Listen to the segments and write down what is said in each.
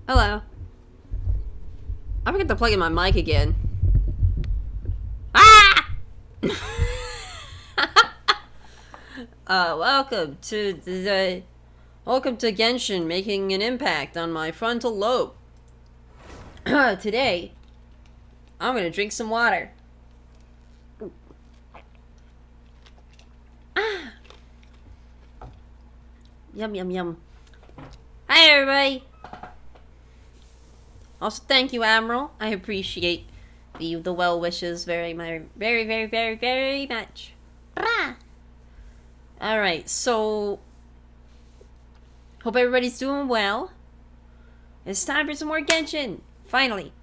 Hello. I forgot to plug in my mic again. Ah! Welcome to Genshin, making an impact on my frontal lobe. Today, I'm gonna drink some water. Ah! Yum yum yum. Hi everybody. Also, thank you, Admiral. I appreciate the well wishes very much. Alright, so hope everybody's doing well. It's time for some more Genshin! Finally!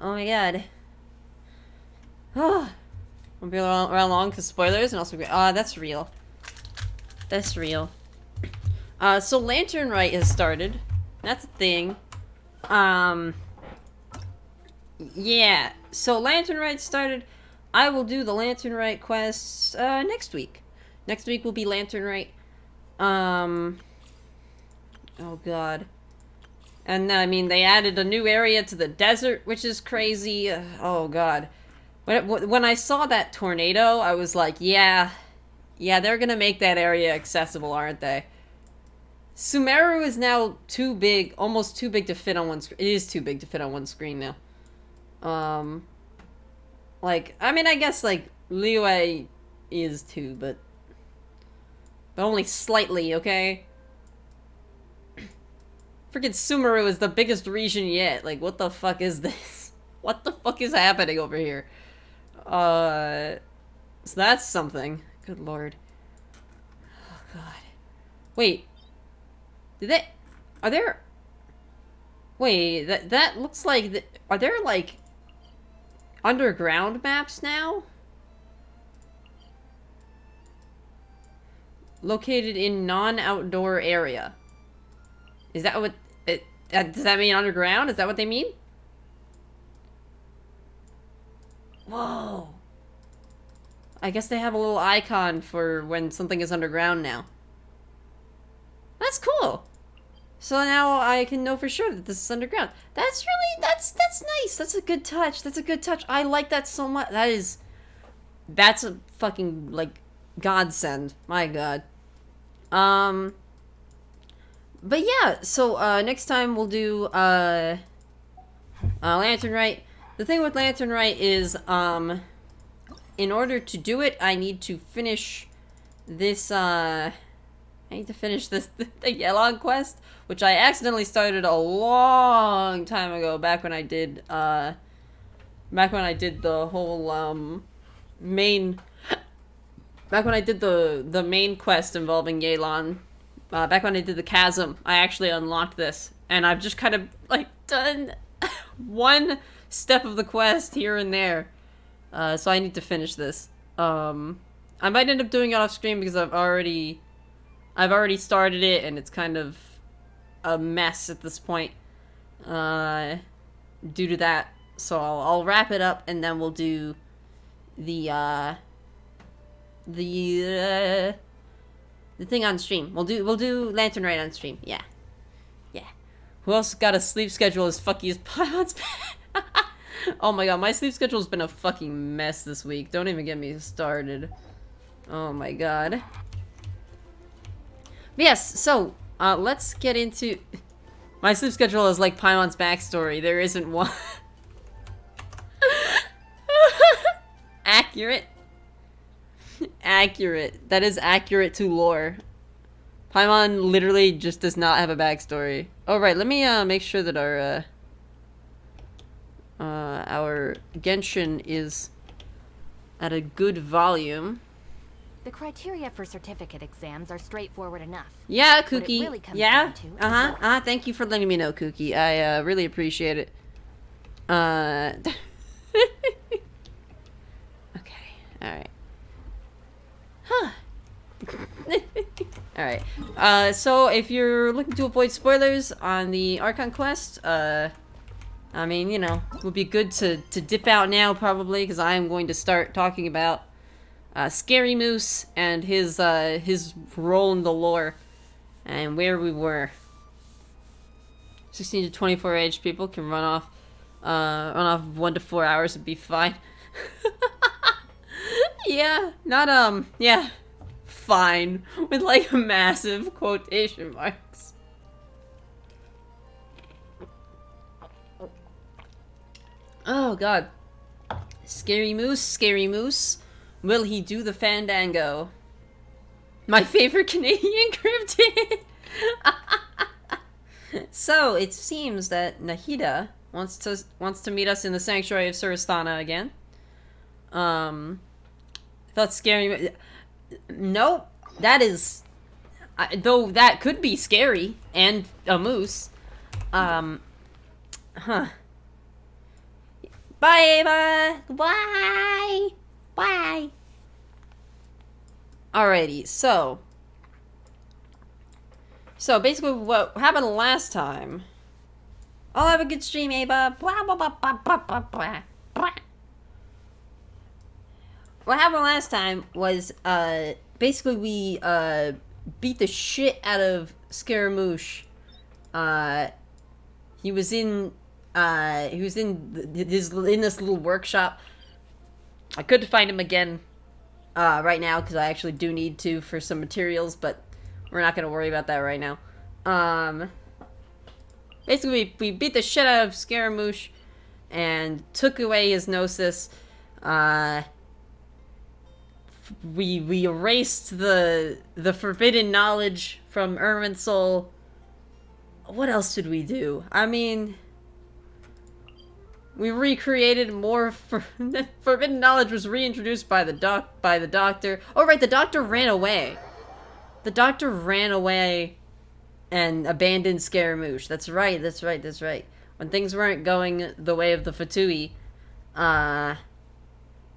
Oh my god. Oh. Won't be around long because spoilers and also that's real. That's real. So Lantern Rite has started. That's a thing. Yeah. So Lantern Rite started. I will do the Lantern Rite quests next week. Next week will be Lantern Rite. Oh god. And I mean, they added a new area to the desert, which is crazy. Oh god. When I saw that tornado, I was like, yeah, they're gonna make that area accessible, aren't they? Sumeru is now too big, almost too big to fit on one screen. It is too big to fit on one screen now. Like, I mean, I guess, like, Liyue is too, but only slightly, okay? Freaking Sumeru is the biggest region yet. Like, what the fuck is this? What the fuck is happening over here? So that's something. Good lord. Oh, god. Wait. Are there... Wait, that looks like... Are there, like, underground maps now? Located in non-outdoor area. Is that what... does that mean underground? Is that what they mean? Whoa. I guess they have a little icon for when something is underground now. That's cool. So now I can know for sure that this is underground. That's nice. That's a good touch. That's a good touch. I like that so much. That's a fucking, like, godsend. My god. But yeah, so, next time we'll do, Lantern Rite. The thing with Lantern Rite is, in order to do it, I need to finish this, the Yelon quest, which I accidentally started a long time ago, back when I did the whole, back when I did the main quest involving Yelan. Back when I did the chasm, I actually unlocked this, and I've just kind of, like, done one step of the quest here and there. So I need to finish this. I might end up doing it off screen because I've already started it, and it's kind of a mess at this point, due to that. So I'll wrap it up, and then we'll do the thing on stream. We'll do Lantern Rite on stream. Yeah. Who else got a sleep schedule as fucky as Pylon's? Oh my god, my sleep schedule's been a fucking mess this week. Don't even get me started. Oh my god. But yes, so, let's get into... My sleep schedule is like Pylon's backstory. There isn't one. Accurate. Accurate. That is accurate to lore. Paimon literally just does not have a backstory. Oh, right, let me, make sure that our Genshin is at a good volume. The criteria for certificate exams are straightforward enough. Yeah, Kookie. Really yeah? Thank you for letting me know, Kookie. I, really appreciate it. Okay. Alright. Huh. Alright. So if you're looking to avoid spoilers on the Archon quest, I mean, you know, it would be good to dip out now, probably, because I am going to start talking about Scary Moose and his role in the lore and where we were. 16 to 24 age people can run off 1 to 4 hours and be fine. Yeah, not yeah, fine with like massive quotation marks. Oh god. Scary Moose, will he do the fandango? My favorite Canadian cryptid. So it seems that Nahida wants to meet us in the Sanctuary of Surasthana again. Thought scary. Nope, that is. Though that could be scary and a moose. Huh. Bye, Ava. Bye. Bye. Alrighty, so basically what happened last time. I'll have a good stream, Ava. Blah, blah, blah, blah, blah, blah, blah, blah. What happened last time was, basically we, beat the shit out of Scaramouche. He was in this little workshop. I couldn't find him again, right now, because I actually do need to for some materials, but we're not gonna worry about that right now. Basically, we beat the shit out of Scaramouche, and took away his Gnosis. We erased the forbidden knowledge from Irminsul. What else did we do? I mean, we recreated more. Forbidden knowledge was reintroduced by the doctor. Oh right, the doctor ran away. The doctor ran away and abandoned Scaramouche. That's right. When things weren't going the way of the Fatui,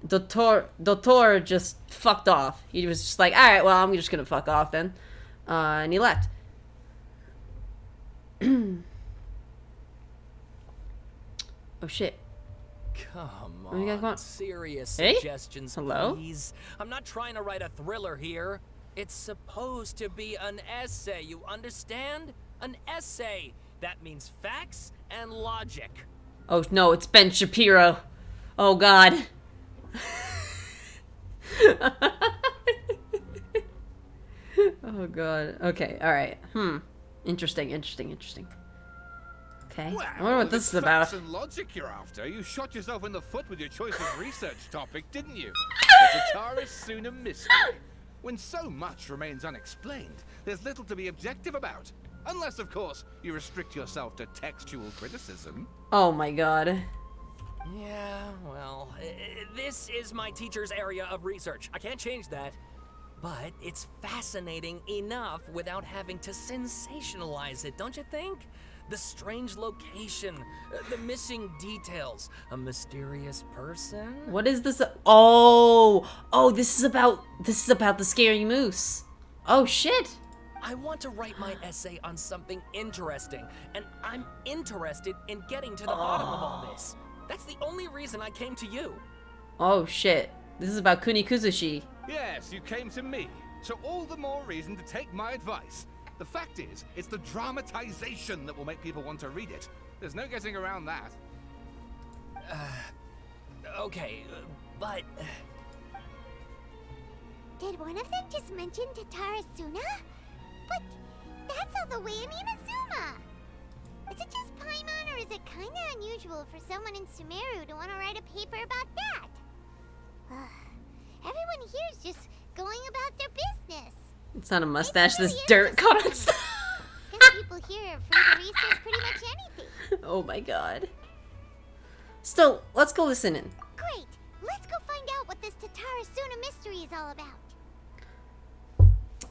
Dottor just fucked off. He was just like, alright, well, I'm just gonna fuck off then. And he left. Oh shit. Come What do you guys on, want? serious Hey? suggestions, Hello? please. I'm not trying to write a thriller here. It's supposed to be an essay, you understand? An essay. That means facts and logic. Oh no, it's Ben Shapiro. Oh god. Oh god. Okay, alright. Interesting. Okay. Well, I wonder what this is about. Facts and logic you're after. You shot yourself in the foot with your choice of research topic, didn't you? The Tatara Suna mystery. When so much remains unexplained, there's little to be objective about. Unless, of course, you restrict yourself to textual criticism. Oh my god. Yeah, well, this is my teacher's area of research. I can't change that. But it's fascinating enough without having to sensationalize it, don't you think? The strange location, the missing details, a mysterious person. What is this? Oh, this is about the scary moose. Oh shit. I want to write my essay on something interesting, and I'm interested in getting to the bottom of all this. That's the only reason I came to you. Oh shit. This is about Kunikuzushi. Yes, you came to me. So all the more reason to take my advice. The fact is, it's the dramatization that will make people want to read it. There's no getting around that. Okay, but... Did one of them just mention Tatara Suna? But that's all the way in Inazuma! Is it just Paimon, or is it kinda unusual for someone in Sumeru to want to write a paper about that? Everyone here is just going about their business. It's not a mustache, really this is dirt just caught on funny. stuff. Guess people here are free to research pretty much anything. Oh my god. Still, let's go listen in. Great! Let's go find out what this Tatara Suna mystery is all about.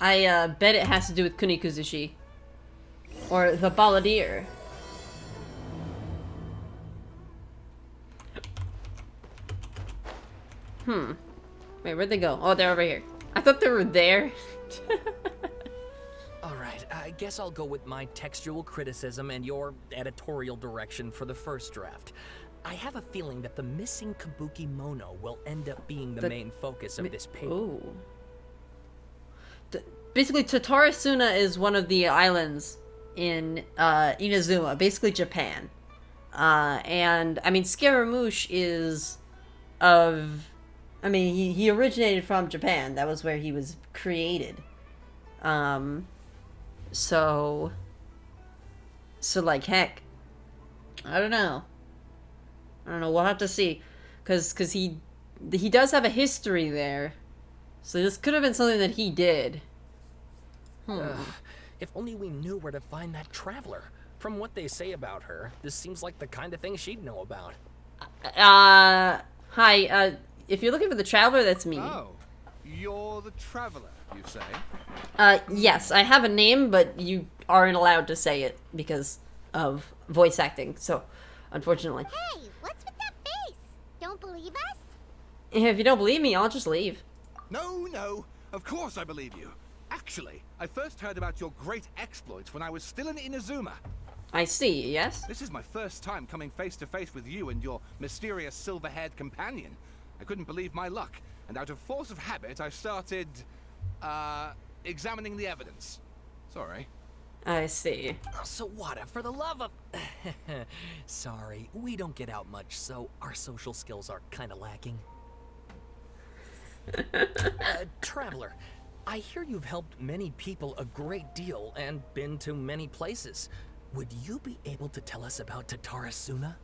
I bet it has to do with Kunikuzushi. Or the balladeer. Wait, where'd they go? Oh, they're over here. I thought they were there. Alright, I guess I'll go with my textual criticism and your editorial direction for the first draft. I have a feeling that the missing Kabuki Mono will end up being the main focus of this paper. Ooh. Basically, Tatara Suna is one of the islands in Inazuma, basically Japan. And I mean, Scaramouche is of, I mean, he originated from Japan. That was where he was created. So like, heck, I don't know. We'll have to see, cause he does have a history there. So this could have been something that he did. If only we knew where to find that traveler. From what they say about her, this seems like the kind of thing she'd know about. Hi, if you're looking for the traveler, that's me. Oh, you're the traveler, you say? Yes, I have a name, but you aren't allowed to say it because of voice acting, so, unfortunately. Hey, what's with that face? Don't believe us? If you don't believe me, I'll just leave. No, of course I believe you. Actually, I first heard about your great exploits when I was still in Inazuma. I see, yes? This is my first time coming face to face with you and your mysterious silver-haired companion. I couldn't believe my luck, and out of force of habit, I started, examining the evidence. Sorry. I see. Oh, Sawada, for the love of... Sorry, we don't get out much, so our social skills are kind of lacking. Traveler, I hear you've helped many people a great deal and been to many places. Would you be able to tell us about Tatarasuna?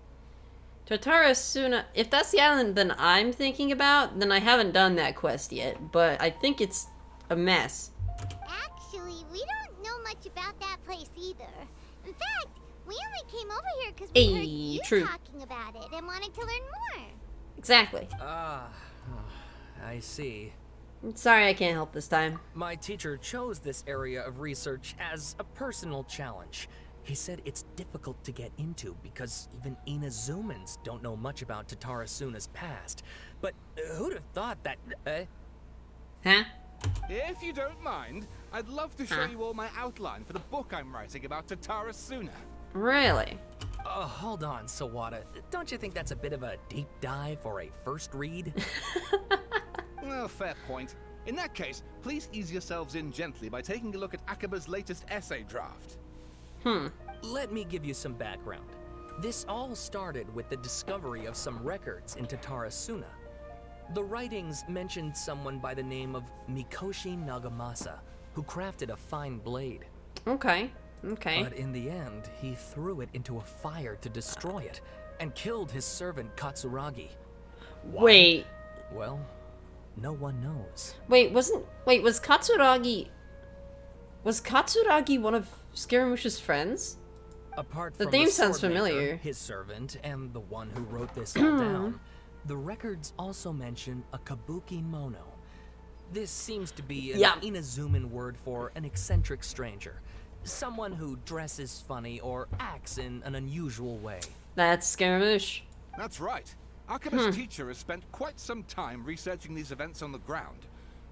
Tatarasuna, if that's the island that I'm thinking about, then I haven't done that quest yet, but I think it's a mess. Actually, we don't know much about that place either. In fact, we only came over here because we heard you true. talking about it and wanted to learn more. Exactly. I see. Sorry I can't help this time. My teacher chose this area of research as a personal challenge. He said it's difficult to get into because even Inazumans don't know much about Tatarasuna's past. But who'd have thought that... Huh? If you don't mind, I'd love to show you all my outline for the book I'm writing about Tatarasuna. Really? Hold on, Sawada. Don't you think that's a bit of a deep dive or a first read? Well, fair point. In that case, please ease yourselves in gently by taking a look at Akaba's latest essay draft. Let me give you some background. This all started with the discovery of some records in Tatarasuna. The writings mentioned someone by the name of Mikoshi Nagamasa, who crafted a fine blade. Okay. But in the end, he threw it into a fire to destroy it, and killed his servant Katsuragi. Why? Wait. Well, no one knows. Was Katsuragi... Was Katsuragi one of Scaramouche's friends? Apart The from name the sounds sword maker, familiar. his servant, and the one who wrote this all down, the records also mention a kabuki mono. This seems to be an Inazuman word for an eccentric stranger. Someone who dresses funny or acts in an unusual way. That's Scaramouche. That's right. Akaba's teacher has spent quite some time researching these events on the ground.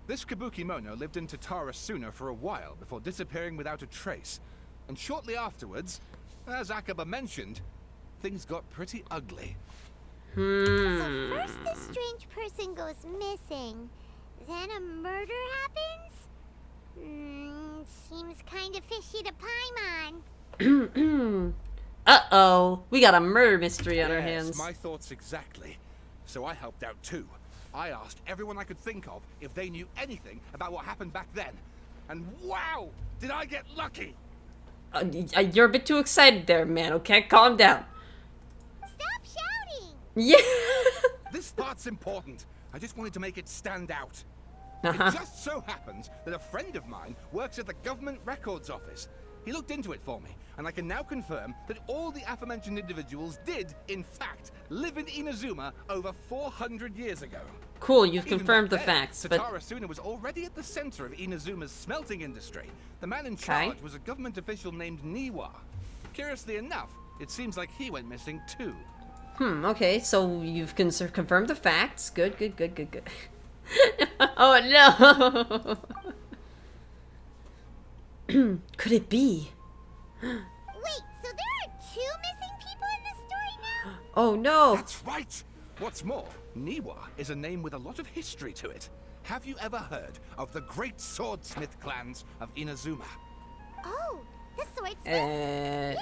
This kabuki mono lived in Tatarasuna for a while before disappearing without a trace. And shortly afterwards, as Akaba mentioned, things got pretty ugly. So first this strange person goes missing, then a murder happens? Seems kind of fishy to Paimon. Uh-oh. We got a murder mystery on our Yes, hands. my thoughts exactly. So I helped out too. I asked everyone I could think of if they knew anything about what happened back then. And wow, did I get lucky! You're a bit too excited there, man, okay? Calm down. Stop shouting! Yeah. This part's important. I just wanted to make it stand out. It just so happens that a friend of mine works at the government records office. He looked into it for me, and I can now confirm that all the aforementioned individuals did, in fact, live in Inazuma over 400 years ago. Cool, you've Even confirmed the back then, facts, but... Tatarasuna was already at the center of Inazuma's smelting industry. The man in charge was a government official named Niwa. Curiously enough, it seems like he went missing too. Okay, so you've confirmed the facts. Good. Oh, no! Could it be? Wait, so there are 2 missing people in this story now? Oh, no! That's right! What's more, Niwa is a name with a lot of history to it. Have you ever heard of the great swordsmith clans of Inazuma? Oh, the The sword schools?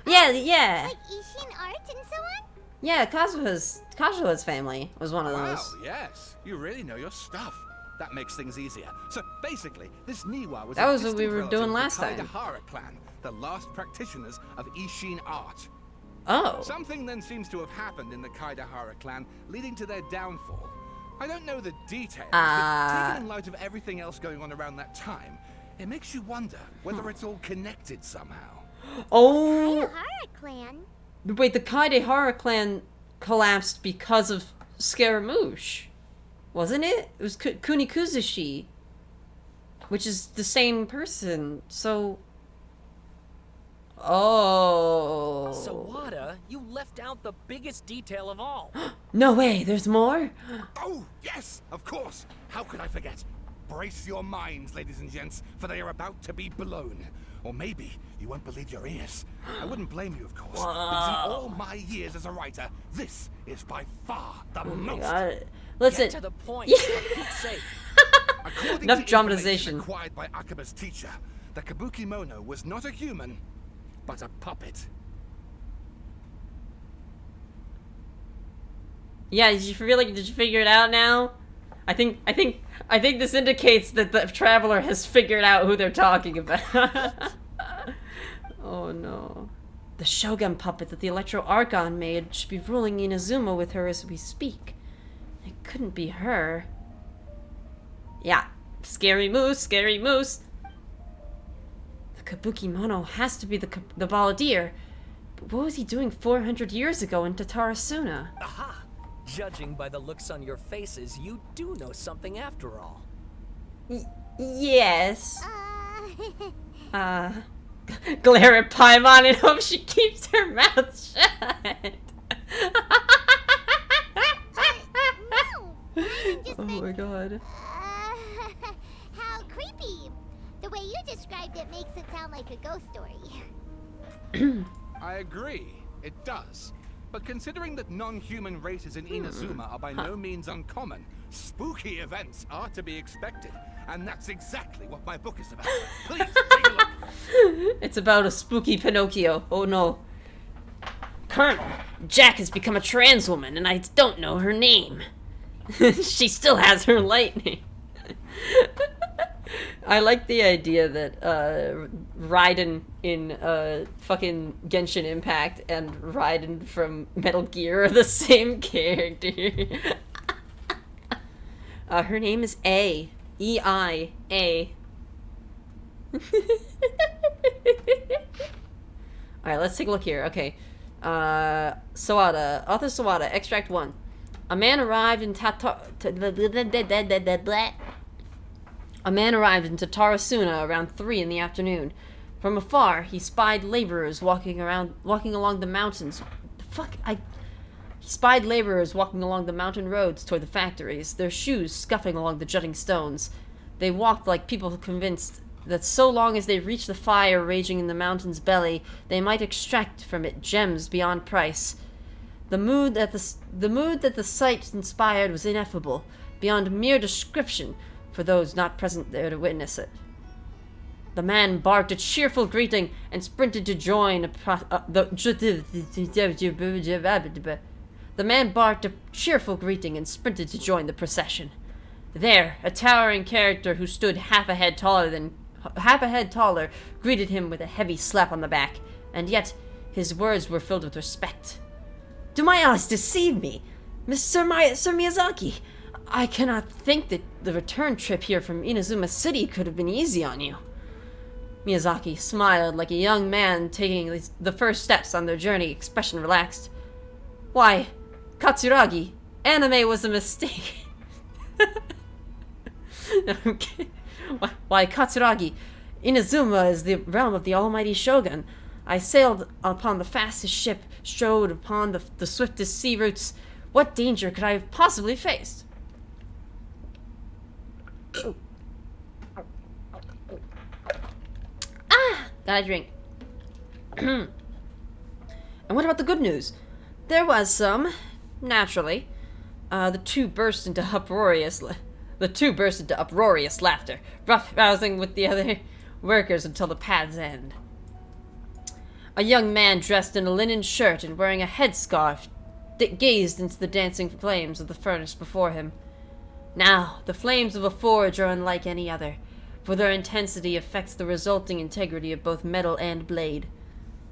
Yeah. Like Ishin art and so on? Yeah, Kazuha's family was one of Wow, those. yes. You really know your stuff. That makes things easier. So basically, this Niwa was That a was what we distant were relative doing of last the time. Kaidahara clan, the last practitioners of Ishin art. Oh. Something then seems to have happened in the Kaidahara clan, leading to their downfall. I don't know the details, but taken in light of everything else going on around that time, it makes you wonder whether it's all connected somehow. Oh. Kaidahara clan? Wait, the Kaidehara clan collapsed because of Scaramouche, wasn't it? It was Kunikuzushi, which is the same person. So, oh. Sawada, you left out the biggest detail of all. No way. There's more. Oh, yes, of course. How could I forget? Brace your minds, ladies and gents, for they are about to be blown. Or maybe you won't believe your ears. I wouldn't blame you, of course, because in all my years as a writer, this is by far the most. Listen. Get to the point. For Pete's sake. According Enough to dramatization. information acquired by Akaba's teacher, the Kabuki Mono was not a human, but a puppet. Yeah, did you figure it out now? I think this indicates that the traveler has figured out who they're talking about. Oh no. The Shogun puppet that the Electro Archon made should be ruling Inazuma with her as we speak. It couldn't be her. Yeah. Scary moose, scary moose. The Kabuki Mono has to be the Balladeer. But what was he doing 400 years ago in Tatarasuna? Aha! Judging by the looks on your faces, you do know something after all. Yes. Glare at Paimon and hope she keeps her mouth shut. No! I just Oh meant, my god. how creepy. The way you described it makes it sound like a ghost story. I agree, it does. But considering that non-human races in Inazuma are by no means uncommon, spooky events are to be expected. And that's exactly what my book is about. Please, take a look. It's about a spooky Pinocchio. Oh no. Colonel, Jack has become a trans woman and I don't know her name. She still has her lightning. I like the idea that Raiden in fucking Genshin Impact and Raiden from Metal Gear are the same character. Her name is A. E-I-A. Alright, let's take a look here. Okay. Sawada. Author Sawada. Extract 1. A man arrived in Tatarasuna around 3 in the afternoon. From afar, he spied laborers walking along the mountains. He spied laborers walking along the mountain roads toward the factories, their shoes scuffing along the jutting stones. They walked like people convinced that so long as they reached the fire raging in the mountain's belly, they might extract from it gems beyond price. The mood that the sight inspired was ineffable, beyond mere description for those not present there to witness it. The man barked a cheerful greeting and sprinted to join the procession. There, a towering character who stood half a head taller greeted him with a heavy slap on the back, and yet his words were filled with respect. "Do my eyes deceive me? Sir Miyazaki, I cannot think that the return trip here from Inazuma City could have been easy on you." Miyazaki smiled like a young man taking the first steps on their journey, expression relaxed. "Why, Katsuragi, anime was a mistake." Okay. Why, Katsuragi, Inazuma is the realm of the almighty Shogun. I sailed upon the fastest ship, strode upon the swiftest sea routes. What danger could I have possibly faced? Got a drink. And what about the good news? There was some, naturally. The two burst into uproarious laughter, rough-housing with the other workers until the path's end. A young man dressed in a linen shirt and wearing a headscarf gazed into the dancing flames of the furnace before him. Now, the flames of a forge are unlike any other, for their intensity affects the resulting integrity of both metal and blade.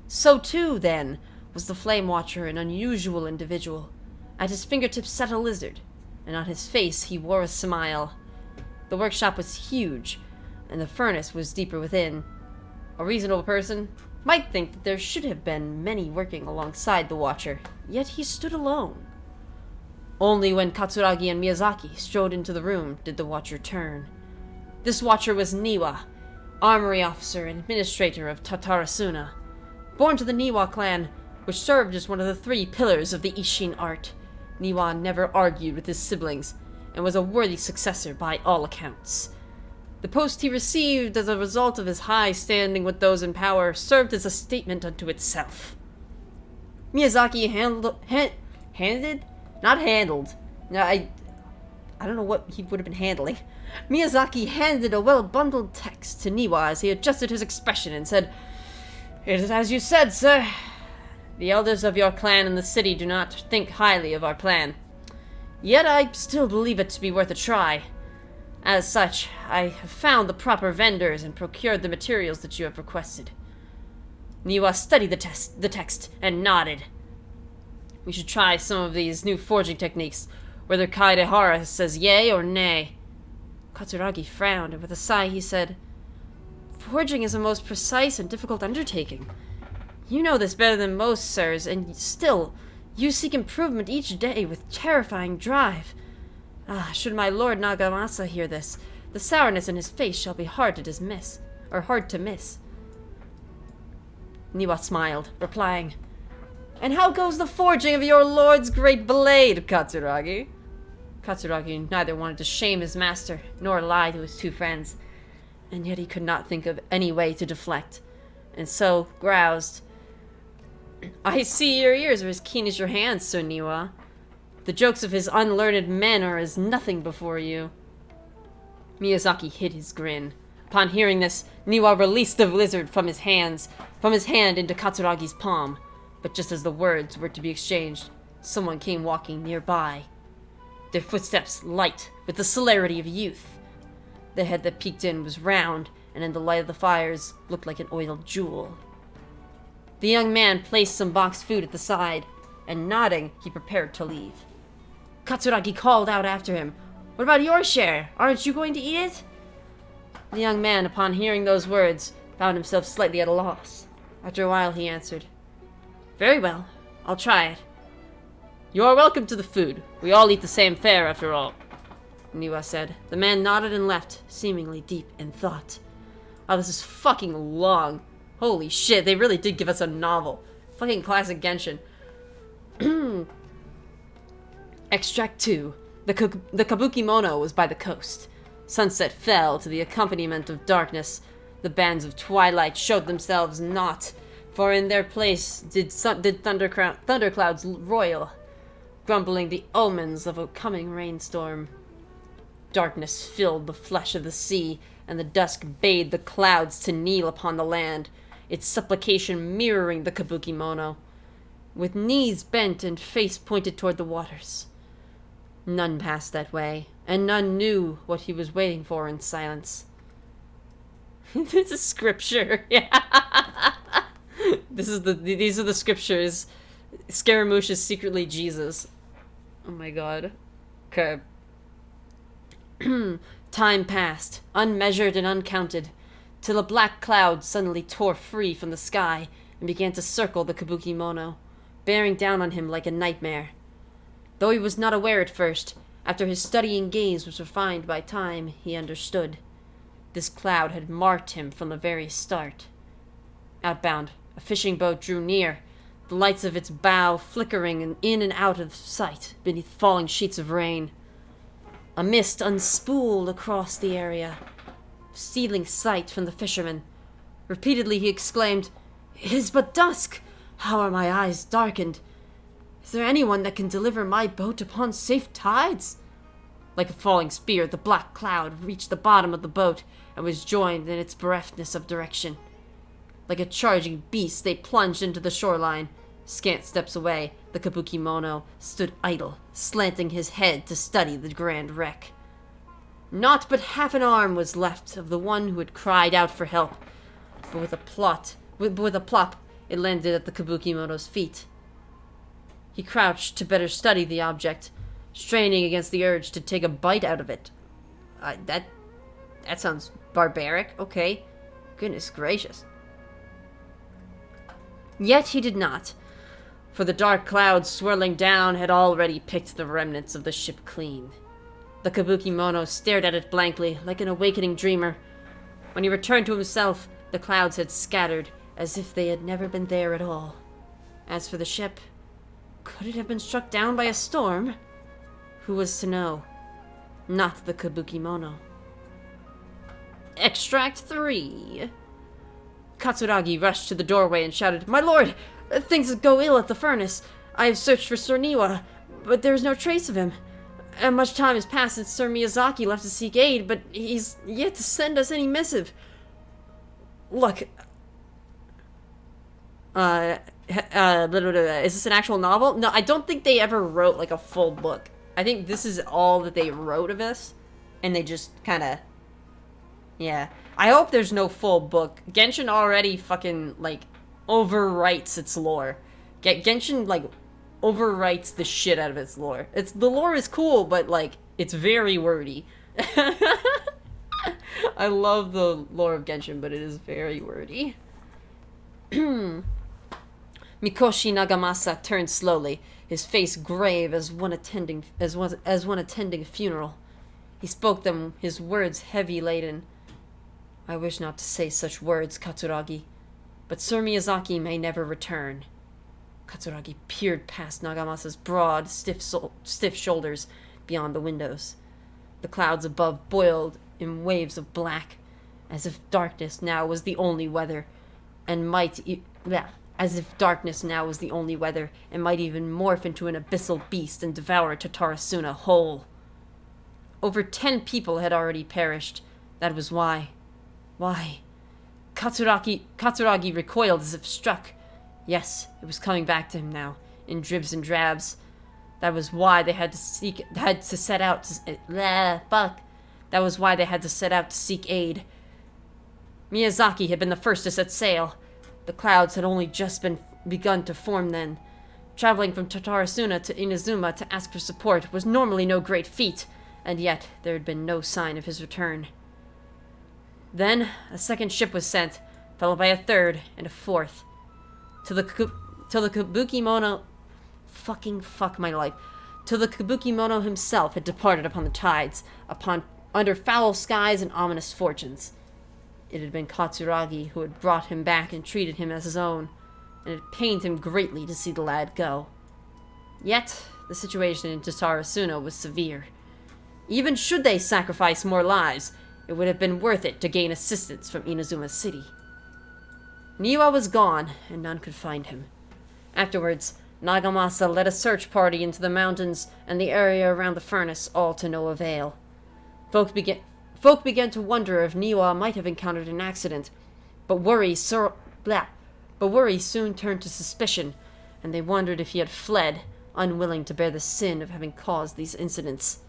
So too, then, was the Flame Watcher an unusual individual. At his fingertips sat a lizard, and on his face he wore a smile. The workshop was huge, and the furnace was deeper within. A reasonable person might think that there should have been many working alongside the Watcher, yet he stood alone. Only when Katsuragi and Miyazaki strode into the room did the Watcher turn. This Watcher was Niwa, armory officer and administrator of Tatarasuna. Born to the Niwa clan, which served as one of the 3 pillars of the Ishin art, Niwa never argued with his siblings, and was a worthy successor by all accounts. The post he received as a result of his high standing with those in power served as a statement unto itself. Miyazaki I don't know what he would have been handling. Miyazaki handed a well-bundled text to Niwa as he adjusted his expression and said, "It is as you said, sir. The elders of your clan in the city do not think highly of our plan. Yet I still believe it to be worth a try. As such, I have found the proper vendors and procured the materials that you have requested." Niwa studied the text and nodded. "We should try some of these new forging techniques, whether Kaedehara says yay or nay." Katsuragi frowned, and with a sigh he said, "Forging is a most precise and difficult undertaking. You know this better than most, sirs, and still, you seek improvement each day with terrifying drive. Ah, should my lord Nagamasa hear this, the sourness in his face shall be hard to miss. Niwa smiled, replying, "And how goes the forging of your lord's great blade, Katsuragi?" Katsuragi neither wanted to shame his master, nor lie to his 2 friends, and yet he could not think of any way to deflect, and so groused, "I see your ears are as keen as your hands, Sir Niwa. The jokes of his unlearned men are as nothing before you." Miyazaki hid his grin. Upon hearing this, Niwa released the lizard from his hand into Katsuragi's palm. But just as the words were to be exchanged, someone came walking nearby. Their footsteps light with the celerity of youth. The head that peeked in was round, and in the light of the fires looked like an oiled jewel. The young man placed some boxed food at the side, and nodding, he prepared to leave. Katsuragi called out after him, "What about your share? Aren't you going to eat it?" The young man, upon hearing those words, found himself slightly at a loss. After a while he answered, "Very well, I'll try it." "You are welcome to the food. We all eat the same fare, after all," Niwa said. The man nodded and left, seemingly deep in thought. Oh, this is fucking long. Holy shit, they really did give us a novel. Fucking classic Genshin. Extract 2. The kabuki mono was by the coast. Sunset fell to the accompaniment of darkness. The bands of twilight showed themselves not, for in their place did thunderclouds roil, grumbling the omens of a coming rainstorm. Darkness filled the flesh of the sea, and the dusk bade the clouds to kneel upon the land, its supplication mirroring the kabuki mono, with knees bent and face pointed toward the waters. None passed that way, and none knew what he was waiting for in silence. This is scripture. These are the scriptures. Scaramouche is secretly Jesus. Oh my god. Okay. Time passed, unmeasured and uncounted, till a black cloud suddenly tore free from the sky and began to circle the kabuki mono, bearing down on him like a nightmare. Though he was not aware at first, after his studying gaze was refined by time, he understood. This cloud had marked him from the very start. Outbound, a fishing boat drew near, the lights of its bow flickering in and out of sight beneath falling sheets of rain. A mist unspooled across the area, stealing sight from the fisherman. Repeatedly he exclaimed, "It is but dusk! How are my eyes darkened? Is there anyone that can deliver my boat upon safe tides?" Like a falling spear, the black cloud reached the bottom of the boat and was joined in its bereftness of direction. Like a charging beast, they plunged into the shoreline. Scant steps away, the Kabuki-mono stood idle, slanting his head to study the grand wreck. Not but half an arm was left of the one who had cried out for help, but with a plop, it landed at the Kabuki-mono's feet. He crouched to better study the object, straining against the urge to take a bite out of it. That sounds barbaric. Okay. Goodness gracious. Yet he did not, for the dark clouds swirling down had already picked the remnants of the ship clean. The Kabuki-mono stared at it blankly, like an awakening dreamer. When he returned to himself, the clouds had scattered, as if they had never been there at all. As for the ship, could it have been struck down by a storm? Who was to know? Not the Kabuki-mono. Extract 3. Katsuragi rushed to the doorway and shouted, "My lord! Things go ill at the furnace. I have searched for Sir Niwa, but there is no trace of him. And much time has passed since Sir Miyazaki left to seek aid, but he's yet to send us any missive. Look, is this an actual novel? No, I don't think they ever wrote, like, a full book. I think this is all that they wrote of this, and they just kind of, yeah. I hope there's no full book. Genshin already fucking, like, overwrites its lore. Genshin, like, overwrites the shit out of its lore. The lore is cool, but, like, it's very wordy. I love the lore of Genshin, but it is very wordy. Mikoshi Nagamasa turned slowly, his face grave as one attending a funeral. He spoke them, his words heavy laden. "I wish not to say such words, Katsuragi, but Sir Miyazaki may never return." Katsuragi peered past Nagamasa's broad, stiff shoulders beyond the windows. The clouds above boiled in waves of black, as if darkness now was the only weather, and might even morph into an abyssal beast and devour Tatarasuna whole. Over 10 people had already perished. That was why. Why? Katsuragi recoiled as if struck. Yes, it was coming back to him now, in dribs and drabs. That was why they had to set out to seek aid. Miyazaki had been the first to set sail. The clouds had only just begun to form then. Traveling from Tatarasuna to Inazuma to ask for support was normally no great feat, and yet there had been no sign of his return. Then a second ship was sent, followed by a third and a fourth. Till the Kabuki-mono... Fucking fuck my life. Till the Kabuki-mono himself had departed upon the tides, under foul skies and ominous fortunes. It had been Katsuragi who had brought him back and treated him as his own, and it pained him greatly to see the lad go. Yet, the situation in Tatarasuna was severe. Even should they sacrifice more lives, it would have been worth it to gain assistance from Inazuma City. Niwa was gone, and none could find him. Afterwards, Nagamasa led a search party into the mountains and the area around the furnace, all to no avail. Folk began to wonder if Niwa might have encountered an accident, but worry soon turned to suspicion, and they wondered if he had fled, unwilling to bear the sin of having caused these incidents.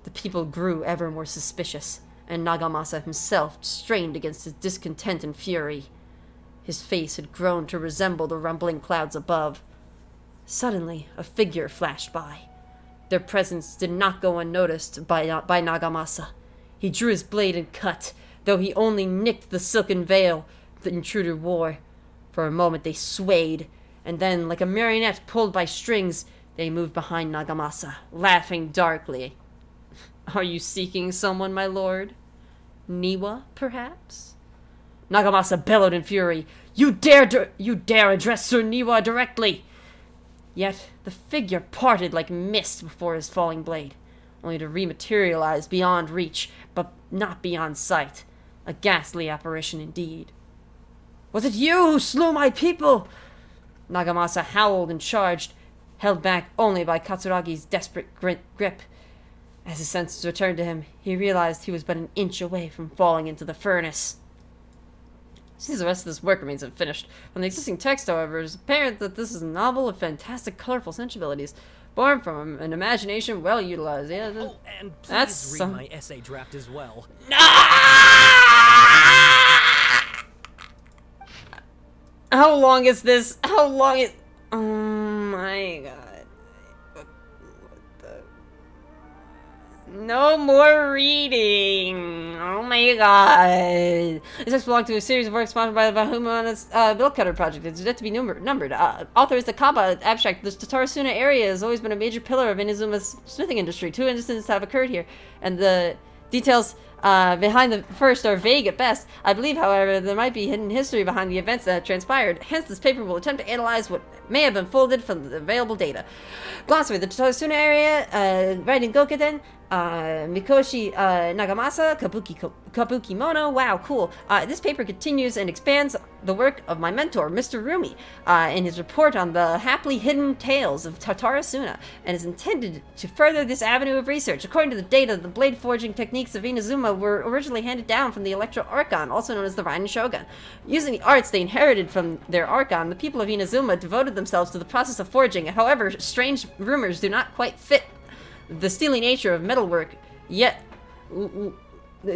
The people grew ever more suspicious, and Nagamasa himself strained against his discontent and fury. His face had grown to resemble the rumbling clouds above. Suddenly, a figure flashed by. Their presence did not go unnoticed by Nagamasa. He drew his blade and cut, though he only nicked the silken veil the intruder wore. For a moment they swayed, and then, like a marionette pulled by strings, they moved behind Nagamasa, laughing darkly. "Are you seeking someone, my lord? Niwa, perhaps?" Nagamasa bellowed in fury. You dare address Sir Niwa directly!" Yet the figure parted like mist before his falling blade, only to rematerialize beyond reach, but not beyond sight. A ghastly apparition indeed. "Was it you who slew my people?" Nagamasa howled and charged, held back only by Katsuragi's desperate grip. As his senses returned to him, he realized he was but an inch away from falling into the furnace. Since the rest of this work remains unfinished. From the existing text, however, it is apparent that this is a novel of fantastic, colorful sensibilities, born from an imagination well utilized. Yeah, Oh, and please that's read some... my essay draft as well. How long is this? How long is... Oh my god. What the... No more reading. Oh my god. This text belongs to a series of works sponsored by the Bahuma's Bill Cutter Project. It's yet to be numbered. Author is the Kaba abstract. The Tatarasuna area has always been a major pillar of Inazuma's smithing industry. 2 incidents have occurred here, and the details behind the first are vague at best. I believe, however, there might be hidden history behind the events that transpired. Hence, this paper will attempt to analyze what may have unfolded from the available data. Glossary: the Tatarasuna area, writing Gokuden, Mikoshi Nagamasa, Kabuki Mono. Wow, cool. This paper continues and expands the work of my mentor, Mr. Rumi, in his report on the happily hidden tales of Tatarasuna, and is intended to further this avenue of research. According to the data, the blade forging techniques of Inazuma were originally handed down from the Electro Archon, also known as the Raiden Shogun. Using the arts they inherited from their Archon, the people of Inazuma devoted themselves to the process of forging. However, strange rumors do not quite fit the steely nature of metalwork, yet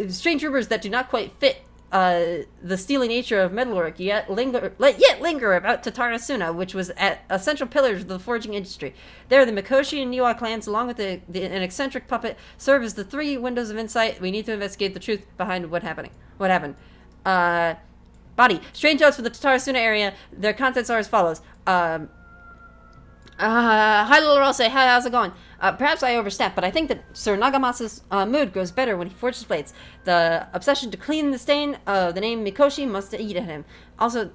strange rumors that do not quite fit the steely nature of metalwork yet linger about Tatarasuna, which was a central pillar of the forging industry. There, the Mikoshi and Niwa clans, along with an eccentric puppet, serve as the 3 windows of insight. We need to investigate the truth behind what happened. Body. Strange notes for the Tatarasuna area. Their contents are as follows. Hi, little Rose. Hi, how's it going? Perhaps I overstep, but I think that Sir Nagamasa's mood grows better when he forges blades. The obsession to clean the stain of the name Mikoshi must eat at him. Also,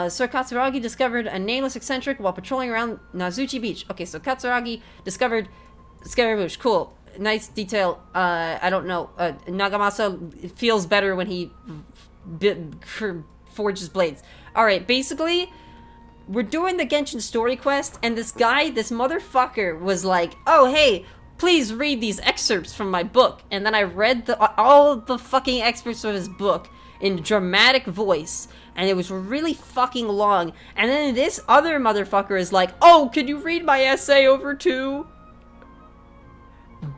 Sir Katsuragi discovered a nameless eccentric while patrolling around Nazuchi Beach. Okay, so Katsuragi discovered Scaramouche. Cool. Nice detail. I don't know. Nagamasa feels better when he forges blades. Alright, basically, we're doing the Genshin story quest, and this guy, this motherfucker, was like, oh, hey, please read these excerpts from my book. And then I read all the fucking excerpts of his book in dramatic voice, and it was really fucking long. And then this other motherfucker is like, oh, can you read my essay over too?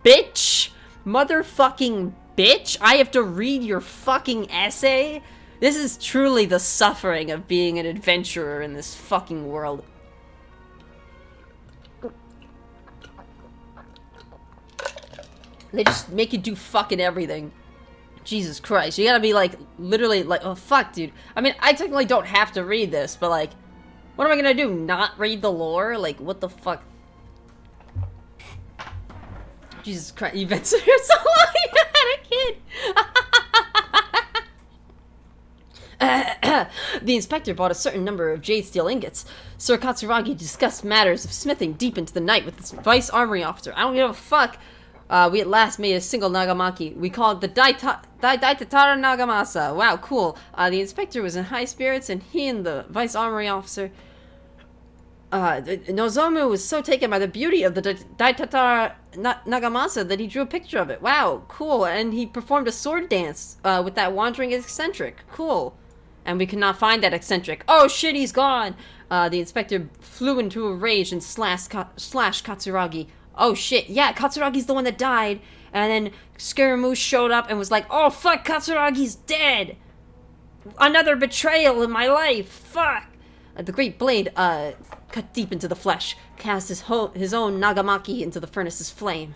Bitch. Motherfucking bitch. I have to read your fucking essay? This is truly the suffering of being an adventurer in this fucking world. They just make you do fucking everything. Jesus Christ. You gotta be like, literally like, oh fuck, dude. I mean, I technically don't have to read this, but like, what am I gonna do? Not read the lore? Like, what the fuck? Jesus Christ, you've been here so long, you had a kid! The inspector bought a certain number of jade steel ingots. Sir Katsuragi discussed matters of smithing deep into the night with his vice armory officer. I don't give a fuck. We at last made a single nagamaki. We called it the Daitatara Nagamasa. Wow, cool. The inspector was in high spirits, and he and the vice armory officer... Nozomu was so taken by the beauty of the Daitatara Nagamasa that he drew a picture of it. Wow, cool. And he performed a sword dance with that wandering eccentric. Cool. And we could not find that eccentric. Oh shit, he's gone! The inspector flew into a rage and slashed Katsuragi. Oh shit, yeah, Katsuragi's the one that died. And then Scaramouche showed up and was like, oh fuck, Katsuragi's dead! Another betrayal in my life, fuck! The great blade, cut deep into the flesh, cast his own Nagamaki into the furnace's flame.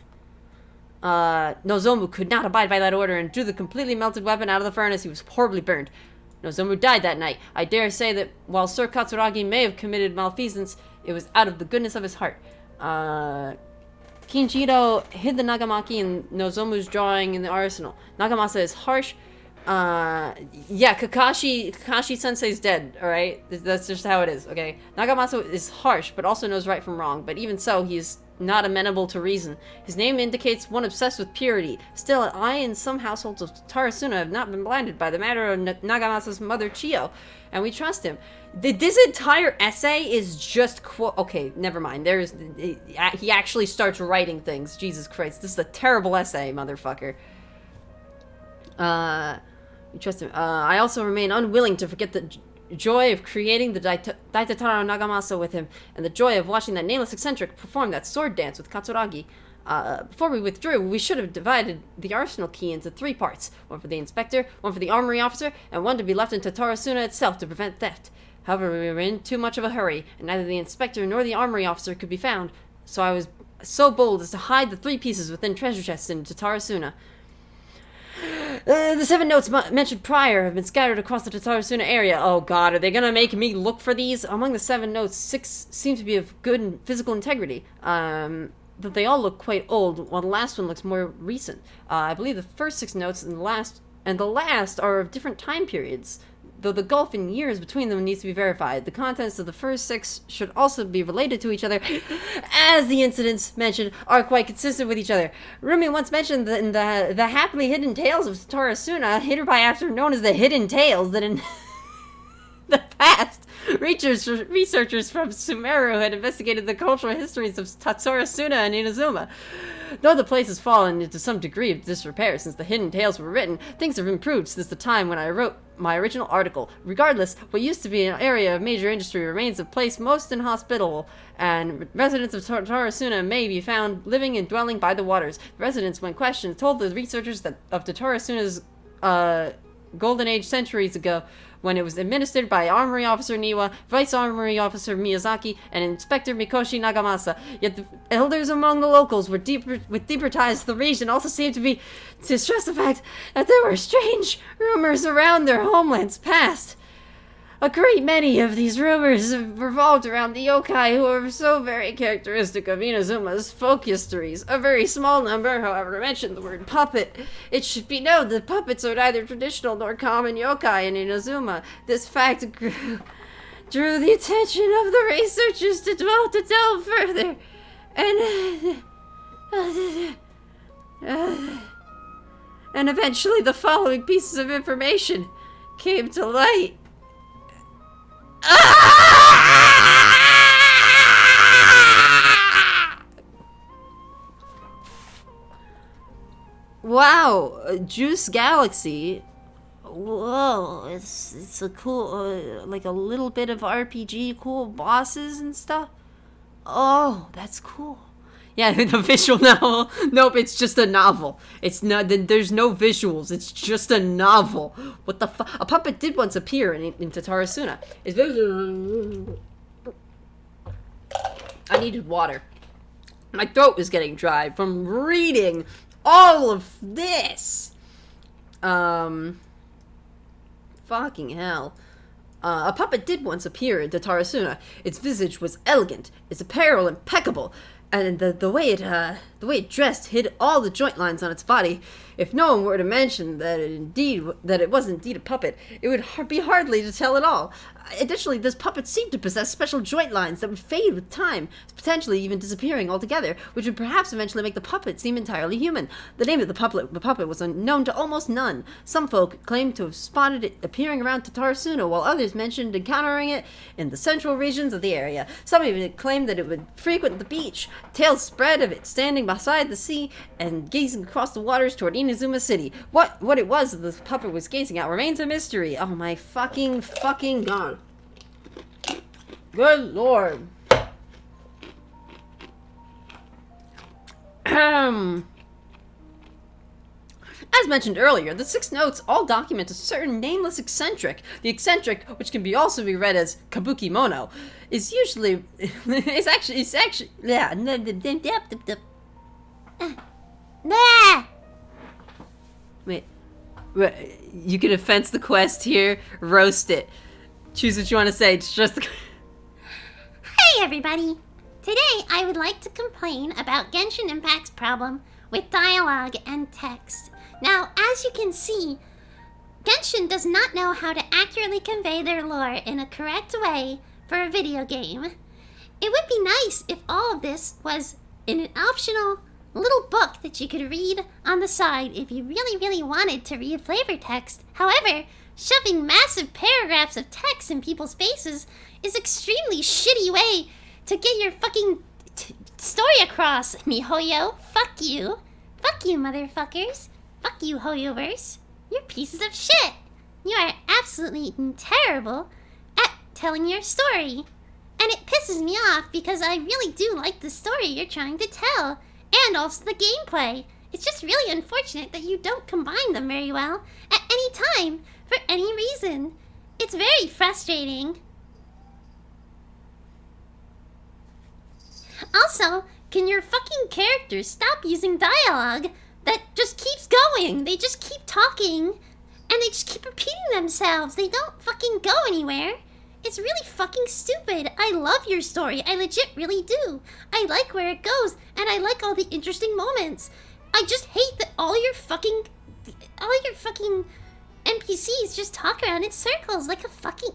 Nozomu could not abide by that order and drew the completely melted weapon out of the furnace. He was horribly burned. Nozomu died that night. I dare say that while Sir Katsuragi may have committed malfeasance, it was out of the goodness of his heart. Kinjiro hid the Nagamaki in Nozomu's drawing in the arsenal. Nagamasa is harsh. Yeah, Kakashi Sensei's dead, alright? That's just how it is, okay? Nagamasa is harsh, but also knows right from wrong. But even so, he is not amenable to reason. His name indicates one obsessed with purity. Still, I and some households of Tarasuna have not been blinded by the matter of Nagamasa's mother, Chiyo, and we trust him. This entire essay is just okay, never mind. He actually starts writing things. Jesus Christ, this is a terrible essay, motherfucker. You trust him. I also remain unwilling to forget the joy of creating the Daitataro Nagamasa with him, and the joy of watching that nameless eccentric perform that sword dance with Katsuragi. Before we withdrew, we should have divided the arsenal key into 3 parts. One for the inspector, one for the armory officer, and one to be left in Tatarasuna itself to prevent theft. However, we were in too much of a hurry, and neither the inspector nor the armory officer could be found, so I was so bold as to hide the 3 pieces within treasure chests in Tatarasuna. The 7 notes mentioned prior have been scattered across the Tatarasuna area. Oh god, are they gonna make me look for these? Among the 7 notes, 6 seem to be of good physical integrity. But they all look quite old, while the last one looks more recent. I believe the first 6 notes and the last are of different time periods, though the gulf in years between them needs to be verified. The contents of the first 6 should also be related to each other, as the incidents mentioned are quite consistent with each other. Rumi once mentioned that in the happily hidden tales of Tatarasuna, hereby after known as the Hidden Tales, that in the past, researchers from Sumeru had investigated the cultural histories of Tatsarasuna and Inazuma. Though the place has fallen into some degree of disrepair since the Hidden Tales were written, things have improved since the time when I wrote my original article. Regardless, what used to be an area of major industry remains a place most inhospitable, and residents of Tatsarasuna may be found living and dwelling by the waters. The residents, when questioned, told the researchers that of Tatsarasuna's golden age centuries ago, when it was administered by Armory Officer Niwa, Vice Armory Officer Miyazaki, and Inspector Mikoshi Nagamasa. Yet the elders among the locals with deeper ties to the region also seemed to stress the fact that there were strange rumors around their homelands past. A great many of these rumors have revolved around the yokai, who are so very characteristic of Inazuma's folk histories. A very small number, however, mention the word puppet. It should be known that puppets are neither traditional nor common yokai in Inazuma. This fact drew the attention of the researchers to delve further, and eventually the following pieces of information came to light. Wow, Juice Galaxy. Whoa, it's a cool, like a little bit of RPG, cool bosses and stuff. Oh, that's cool. Yeah, the visual novel. Nope, it's just a novel. It's not. There's no visuals. It's just a novel. What the fuck? A puppet did once appear in Tatarasuna. It's very. I needed water. My throat was getting dry from reading all of this. Fucking hell. A puppet did once appear in Tatarasuna. Its visage was elegant, its apparel impeccable, and the way it dressed hid all the joint lines on its body. If no one were to mention that it was indeed a puppet, it would be hardly to tell at all. Additionally, this puppet seemed to possess special joint lines that would fade with time, potentially even disappearing altogether, which would perhaps eventually make the puppet seem entirely human. The name of the puppet was unknown to almost none. Some folk claimed to have spotted it appearing around Tatarasuna, while others mentioned encountering it in the central regions of the area. Some even claimed that it would frequent the beach. Tales spread of it standing beside the sea and gazing across the waters toward Inazuma City. What it was that the puppet was gazing at remains a mystery. Oh my fucking god. Good lord. As mentioned earlier, the 6 notes all document a certain nameless eccentric. The eccentric, which can also be read as Kabuki Mono, is usually it's actually yeah. Wait, you can offense the quest here. Roast it. Choose what you want to say. It's just. Hey everybody! Today I would like to complain about Genshin Impact's problem with dialogue and text. Now, as you can see, Genshin does not know how to accurately convey their lore in a correct way for a video game. It would be nice if all of this was in an optional little book that you could read on the side if you really wanted to read flavor text. However, shoving massive paragraphs of text in people's faces is extremely shitty way to get your fucking story across, miHoYo. Fuck you. Fuck you, motherfuckers. Fuck you, Hoyoverse. You're pieces of shit. You are absolutely terrible at telling your story. And it pisses me off because I really do like the story you're trying to tell. And also the gameplay. It's just really unfortunate that you don't combine them very well at any time, for any reason. It's very frustrating. Also, can your fucking characters stop using dialogue that just keeps going? They just keep talking, and they just keep repeating themselves. They don't fucking go anywhere. It's really fucking stupid. I love your story. I legit really do. I like where it goes, and I like all the interesting moments. I just hate that all your fucking NPCs just talk around in circles like fucking.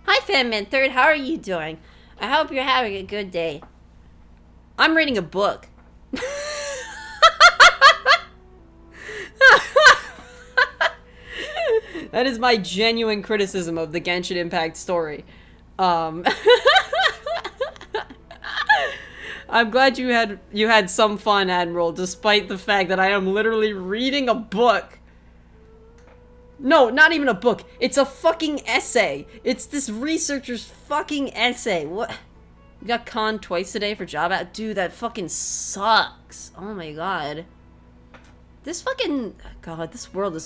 Hi, Fanman Third. How are you doing? I hope you're having a good day. I'm reading a book. That is my genuine criticism of the Genshin Impact story. I'm glad you had some fun, Admiral, despite the fact that I am literally reading a book. No, not even a book. It's a fucking essay. It's this researcher's fucking essay. What? You got conned twice today for job out? Dude, that fucking sucks. Oh my god. This fucking... God, this world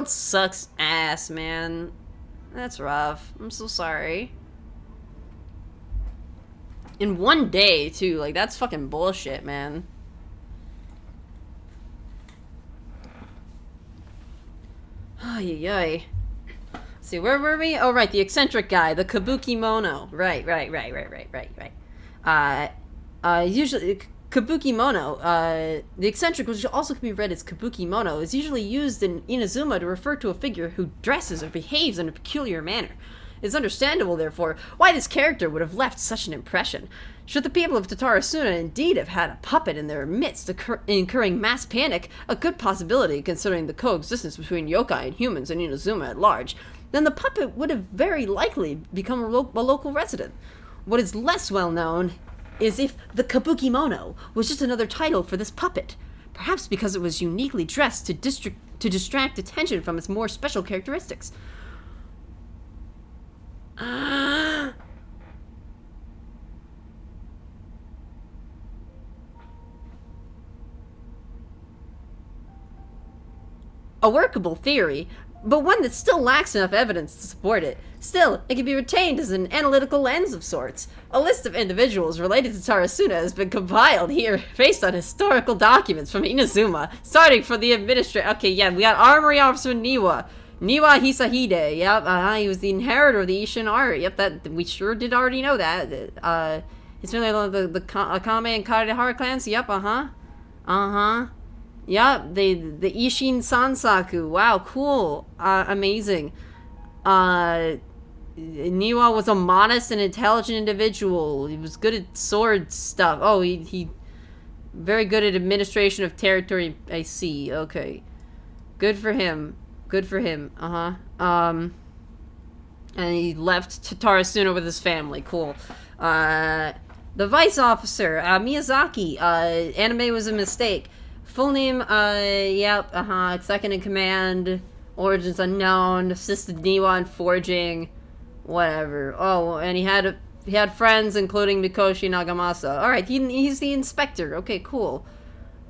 sucks ass, man. That's rough. I'm so sorry. In one day, too. Like, that's fucking bullshit, man. Ay, ay. See, where were we? Oh, right, the eccentric guy, the kabuki mono. Right. Usually, kabuki mono, the eccentric, which also can be read as kabuki mono, is usually used in Inazuma to refer to a figure who dresses or behaves in a peculiar manner. It's understandable, therefore, why this character would have left such an impression. Should the people of Tatarasuna indeed have had a puppet in their midst incurring mass panic, a good possibility considering the coexistence between yokai and humans in Inazuma at large, then the puppet would have very likely become a local resident. What is less well known is if the kabuki mono was just another title for this puppet, perhaps because it was uniquely dressed to distract attention from its more special characteristics. A workable theory, but one that still lacks enough evidence to support it. Still, it can be retained as an analytical lens of sorts. A list of individuals related to Tarasuna has been compiled here based on historical documents from Inazuma, starting from the administrator. Okay, yeah, we got Armory Officer Niwa Hisahide. Yep, he was the inheritor of the Ishin art. Yep, that we sure did already know that. He's really one of the Akame and Kadehara clans. Yep, Yep, the Ishin Sansaku. Wow, cool. Amazing. Niwa was a modest and intelligent individual. He was good at sword stuff. Oh, he very good at administration of territory. I see. Okay. Good for him. And he left Tatarasuna with his family. Cool. The vice officer, Miyazaki. Anime was a mistake. Full name, second in command, origins unknown, assisted Niwa in forging, whatever. Oh, and he had friends, including Mikoshi Nagamasa. Alright, he's the inspector. Okay, cool.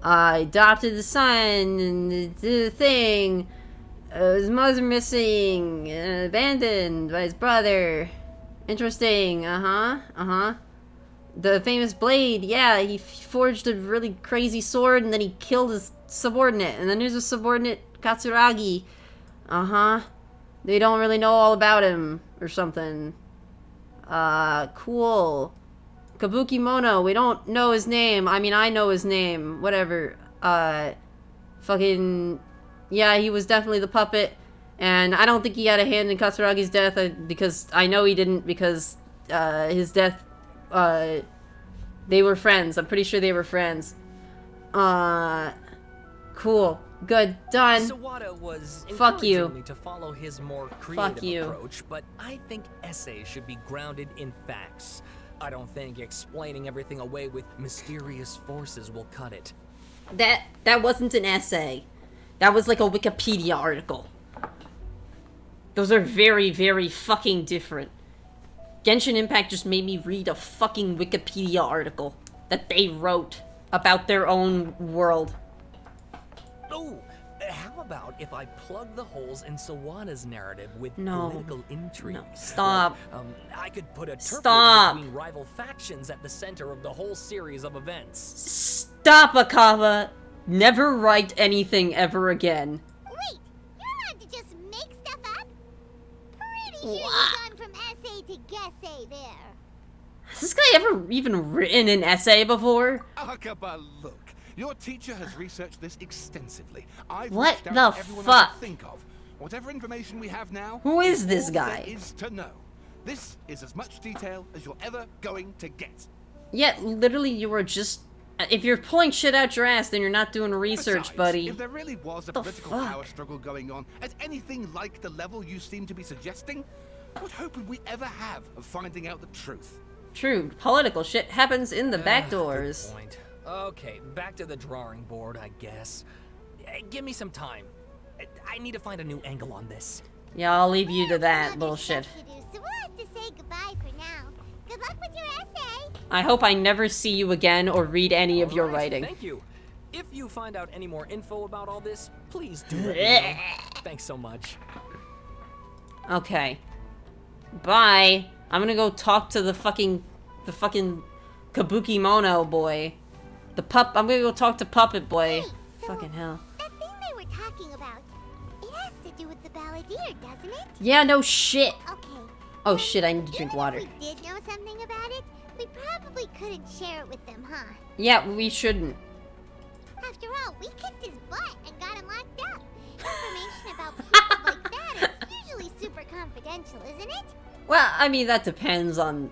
Adopted the son, and the thing. His mother missing, abandoned by his brother. Interesting, The famous blade, yeah, he forged a really crazy sword and then he killed his subordinate. And then there's a subordinate, Katsuragi. They don't really know all about him or something. Cool. Kabuki Mono, we don't know his name. I mean, I know his name. Whatever. Yeah, he was definitely the puppet. And I don't think he had a hand in Katsuragi's death because I know he didn't because his death... they were friends. I'm pretty sure they were friends. Cool. Good. Done. Sawada was Fuck you. encouraging me to follow his more creative Fuck you. approach, but I think essays should be grounded in facts. I don't think explaining everything away with mysterious forces will cut it. That wasn't an essay. That was like a Wikipedia article. Those are very, very fucking different. Genshin Impact just made me read a fucking Wikipedia article that they wrote about their own world. Oh, how about if I plug the holes in Sawana's narrative with No. political intrigue? No, stop. Or, I could put a turf Stop. between rival factions at the center of the whole series of events. Stop, Akava. Never write anything ever again. Wait, you're allowed to just make stuff up? Pretty sure you've gone from essay to guessay there. Has this guy ever even written an essay before? Akaba, look. Your teacher has researched this extensively. I've What reached out the to everyone I fuck? could think of. Whatever information we have now, Who is this all guy? there is to know. This is as much detail as you're ever going to get. Yeah, literally, you were just... If you're pulling shit out your ass, then you're not doing research, Besides, buddy. if there really was a The political fuck? power struggle going on at anything like the level you seem to be suggesting, what hope would we ever have of finding out the truth? True, political shit happens in the back Good doors. point. Okay, back to the drawing board, I guess. Give me some time. I need to find a new angle on this. Yeah, I'll leave you to Some that other bullshit. stuff to do, so we'll have to say goodbye for now. Good luck with your essay. I hope I never see you again or read any of your All right, writing. Thank you. If you find out any more info about all this, please do let me know. Thanks so much. Okay. Bye. I'm gonna go talk to the fucking Kabuki Mono boy. I'm gonna go talk to Puppet Boy. Hey, so Fucking hell. that thing they were talking about, it has to do with the balladeer, doesn't it? Yeah, no shit. Okay. Oh shit, I need to drink Even water. if we did know something about it, we probably couldn't share it with them, huh? Yeah, we shouldn't. After all, we kicked his butt and got him locked up. Information about people like that is usually super confidential, isn't it? Well, I mean, that depends on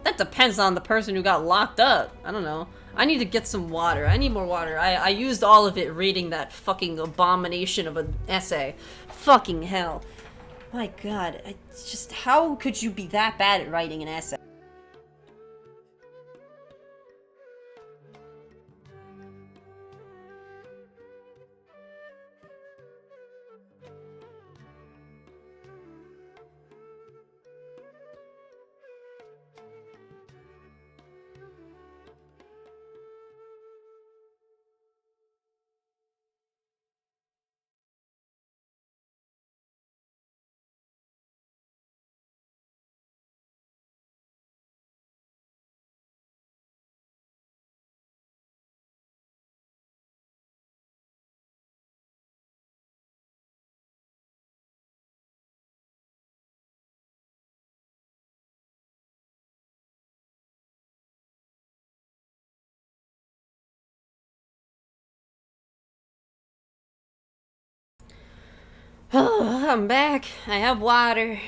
the person who got locked up. I don't know. I need to get some water. I need more water. I used all of it reading that fucking abomination of an essay. Fucking hell. My god. It's just, how could you be that bad at writing an essay? Oh, I'm back. I have water.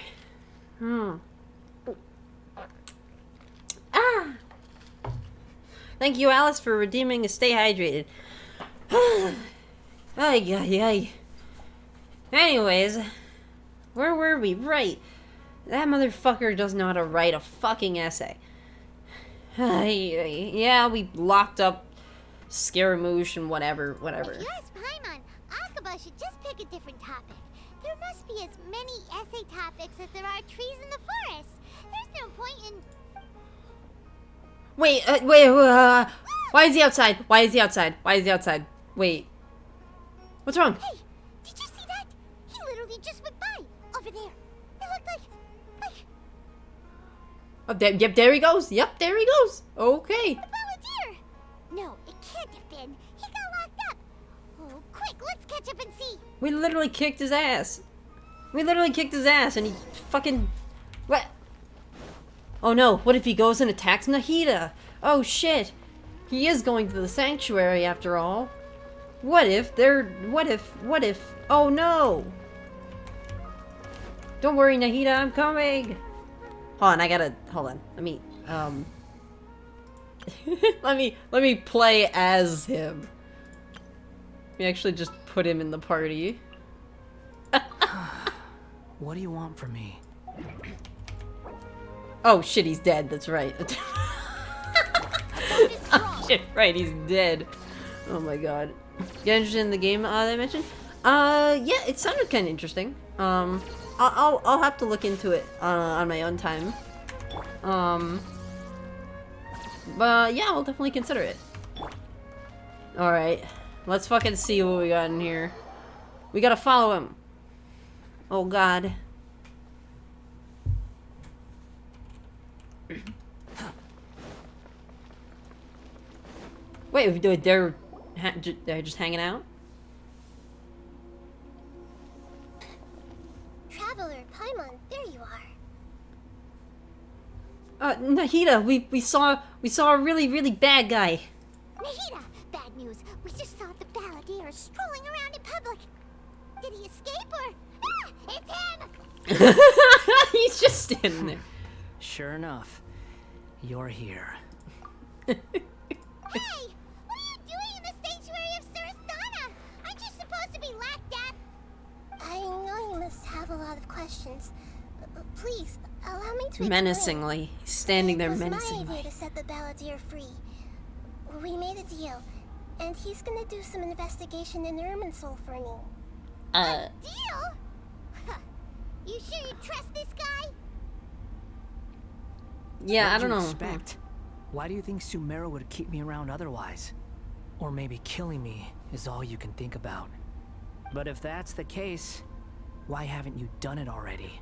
Ah! Thank you, Alice, for redeeming a stay hydrated. Ay, ay, ay. Anyways, where were we? Right. That motherfucker doesn't know how to write a fucking essay. Yeah, we locked up Scaramouche and whatever. If you ask Paimon, Akaba should just pick a different topic. There must be as many essay topics as there are trees in the forest. There's no point in... Wait, why is he outside? Why is he outside? Why is he outside? Wait. What's wrong? Hey, did you see that? He literally just went by. Over there. It looked like... Oh, yep, there he goes. Yep, there he goes. Okay. the balladeer. No, it can't have been. He got locked up. Oh, quick, let's catch up and see. We literally kicked his ass. And he fucking... What? Oh no, what if he goes and attacks Nahida? Oh shit. He is going to the sanctuary after all. What if... Oh no! Don't worry, Nahida, I'm coming! Hold on. Let me, let me play as him. Let me actually just put him in the party. What do you want from me? Oh shit, he's dead, that's right. Oh shit, right, he's dead. Oh my god. Genshin, the game that I mentioned? Yeah, it sounded kind of interesting. I'll have to look into it on my own time. But yeah, I'll definitely consider it. Alright, let's fucking see what we got in here. We gotta follow him. Oh god. Wait, they're just hanging out? Traveler, Paimon, there you are. Nahida, we saw a really bad guy. Nahida, bad news. We just saw the balladeer strolling around in public. Did he escape or... Ah, it's him! He's just standing there. Sure enough, you're here. Hey! What are you doing in the sanctuary of Surasthana? Aren't you supposed to be laughed at? I know you must have a lot of questions. Please, allow me to explain. Menacingly. He's standing there It was my menacingly. idea to set the balladeer free. We made a deal, and he's gonna do some investigation in Irminsul for me. A deal? Huh. You sure you trust this guy? Yeah, I What don't do you know. expect? Why do you think Sumeru would keep me around otherwise? Or maybe killing me is all you can think about. But if that's the case, why haven't you done it already?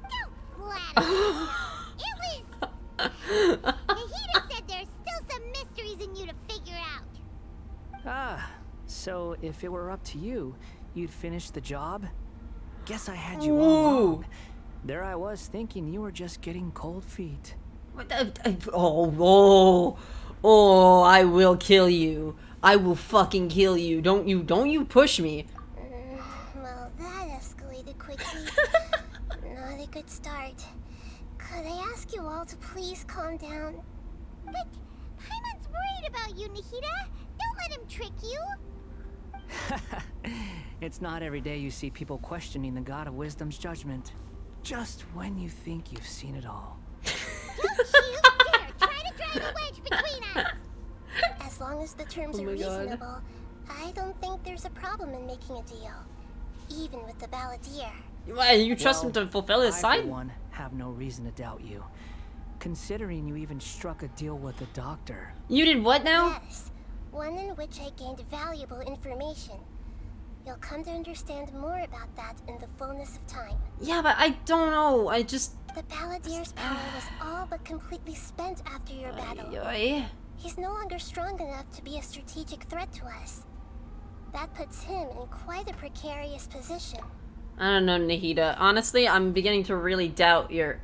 Don't flatter me. It was... Nahida said there's still some mysteries in you to figure out. Ah, so if it were up to you, you'd finish the job? Guess I had you all Ooh. wrong. There I was thinking you were just getting cold feet. Oh, I will kill you. I will fucking kill you. Don't you push me. Well, that escalated quickly. Not a good start. Could I ask you all to please calm down? But Paimon's worried about you, Nahida. Don't let him trick you. It's not every day you see people questioning the God of Wisdom's judgment. Just when you think you've seen it all. Don't you dare try to drive a wedge between us. As long as the terms Oh are my God. reasonable, I don't think there's a problem in making a deal. Even with the balladeer. Why, you trust him to fulfill his I, side? for one, have no reason to doubt you. Considering you even struck a deal with the doctor. You did what now? Yes, one in which I gained valuable information. You'll come to understand more about that in the fullness of time. Yeah, but I don't know. I just... The balladeer's power was all but completely spent after your battle. Ay. He's no longer strong enough to be a strategic threat to us. That puts him in quite a precarious position. I don't know, Nahida. Honestly, I'm beginning to really doubt your...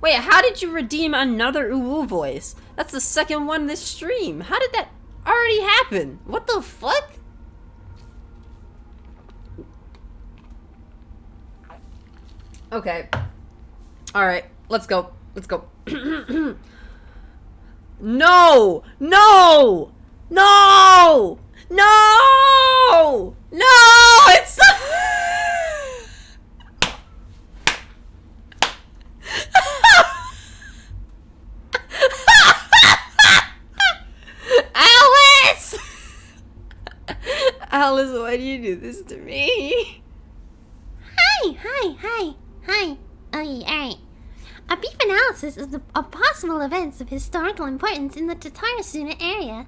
Wait, how did you redeem another Uwu voice? That's the second one this stream. How did that already happen? What the fuck? Okay. Alright, let's go. Let's go. No! No! No! No! No! It's... Alice! Alice, why do you do this to me? Hi. Okay, alright. A brief analysis of possible events of historical importance in the Tatarasuna area.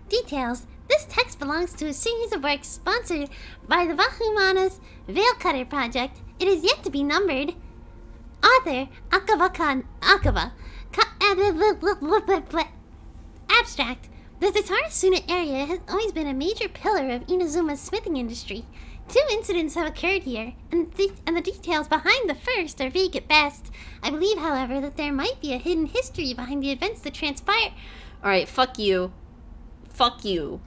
Details. This text belongs to a series of works sponsored by the Vahumana's Veil Cutter Project. It is yet to be numbered. Author, Akava. Abstract. The Tatarasuna area has always been a major pillar of Inazuma's smithing industry. 2 incidents have occurred here, and the details behind the first are vague at best. I believe, however, that there might be a hidden history behind the events that transpired. Alright, fuck you. Fuck you.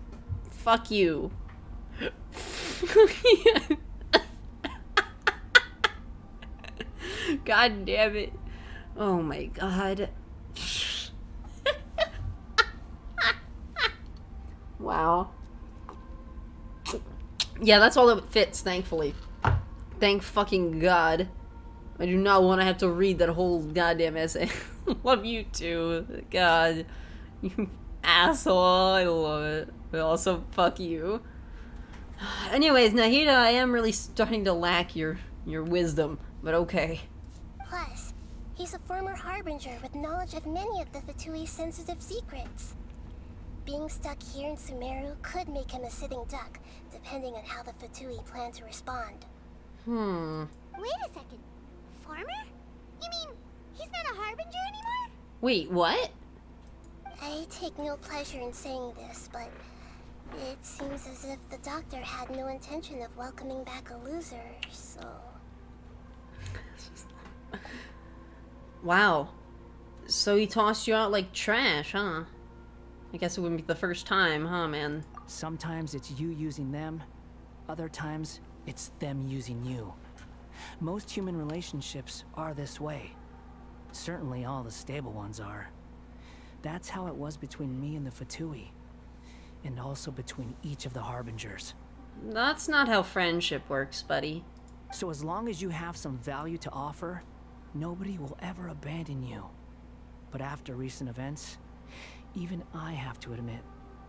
Fuck you. God damn it. Oh my god. Wow. Yeah, that's all that fits, thankfully. Thank fucking God. I do not want to have to read that whole goddamn essay. Love you too. God. You asshole. I love it. But also, fuck you. Anyways, Nahida, I am really starting to lack your wisdom, but okay. Plus, he's a former harbinger with knowledge of many of the Fatui's sensitive secrets. Being stuck here in Sumeru could make him a sitting duck, depending on how the Fatui plan to respond. Wait a second. Farmer? You mean he's not a harbinger anymore? Wait, what? I take no pleasure in saying this, but it seems as if the doctor had no intention of welcoming back a loser, so... Wow. So he tossed you out like trash, huh? I guess it wouldn't be the first time, huh, man? Sometimes it's you using them, other times it's them using you. Most human relationships are this way. Certainly all the stable ones are. That's how it was between me and the Fatui. And also between each of the Harbingers. That's not how friendship works, buddy. So as long as you have some value to offer, nobody will ever abandon you. But after recent events, even I have to admit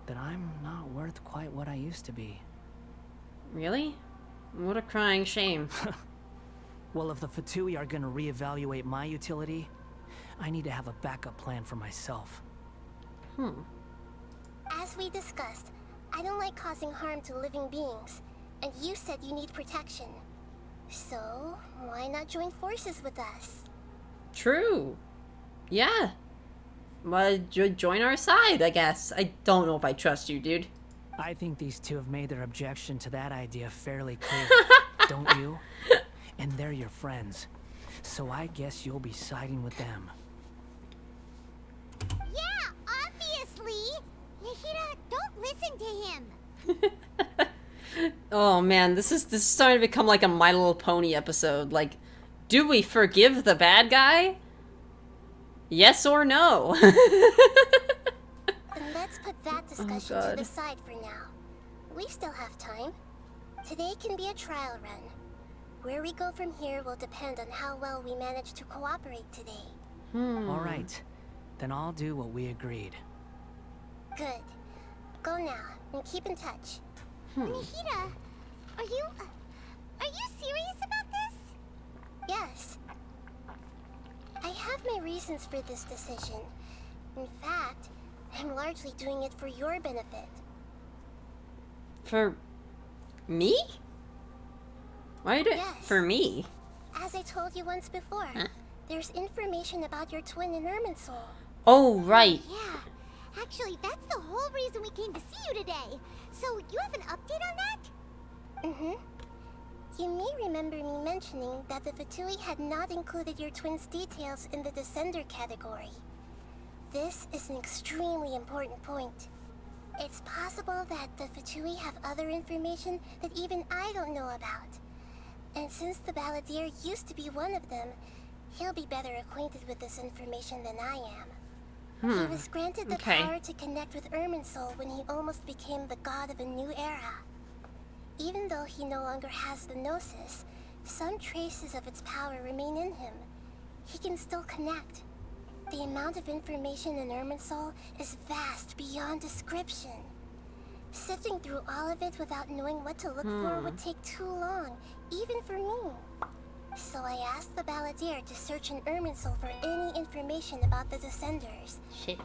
that I'm not worth quite what I used to be. Really? What a crying shame. Well, if the Fatui are gonna reevaluate my utility, I need to have a backup plan for myself. As we discussed, I don't like causing harm to living beings, and you said you need protection. So, why not join forces with us? True. Yeah. Well, join our side, I guess. I don't know if I trust you, dude. I think these two have made their objection to that idea fairly clear, don't you? And they're your friends, so I guess you'll be siding with them. Yeah, obviously! Nahida, don't listen to him! Oh man, this is starting to become like a My Little Pony episode. Like, do we forgive the bad guy? Yes or no? Then let's put that discussion to the side for now. We still have time. Today can be a trial run. Where we go from here will depend on how well we manage to cooperate today. All right, then I'll do what we agreed. Good. Go now, and keep in touch. Nahida, are you serious about this? Yes. I have my reasons for this decision. In fact, I'm largely doing it for your benefit. For me? Why are you doing Yes. for me? As I told you once before, there's information about your twin in Irminsul. Oh, right. Yeah. Actually, that's the whole reason we came to see you today. So, you have an update on that? Mm-hmm. You may remember me mentioning that the Fatui had not included your twin's details in the Descender category. This is an extremely important point. It's possible that the Fatui have other information that even I don't know about. And since the Balladeer used to be one of them, he'll be better acquainted with this information than I am. He was granted the power to connect with Irminsul when he almost became the god of a new era. Even though he no longer has the Gnosis, some traces of its power remain in him. He can still connect. The amount of information in Irminsul is vast beyond description. Sifting through all of it without knowing what to look for would take too long, even for me. So I asked the Balladeer to search in Irminsul for any information about the Descenders. Shit.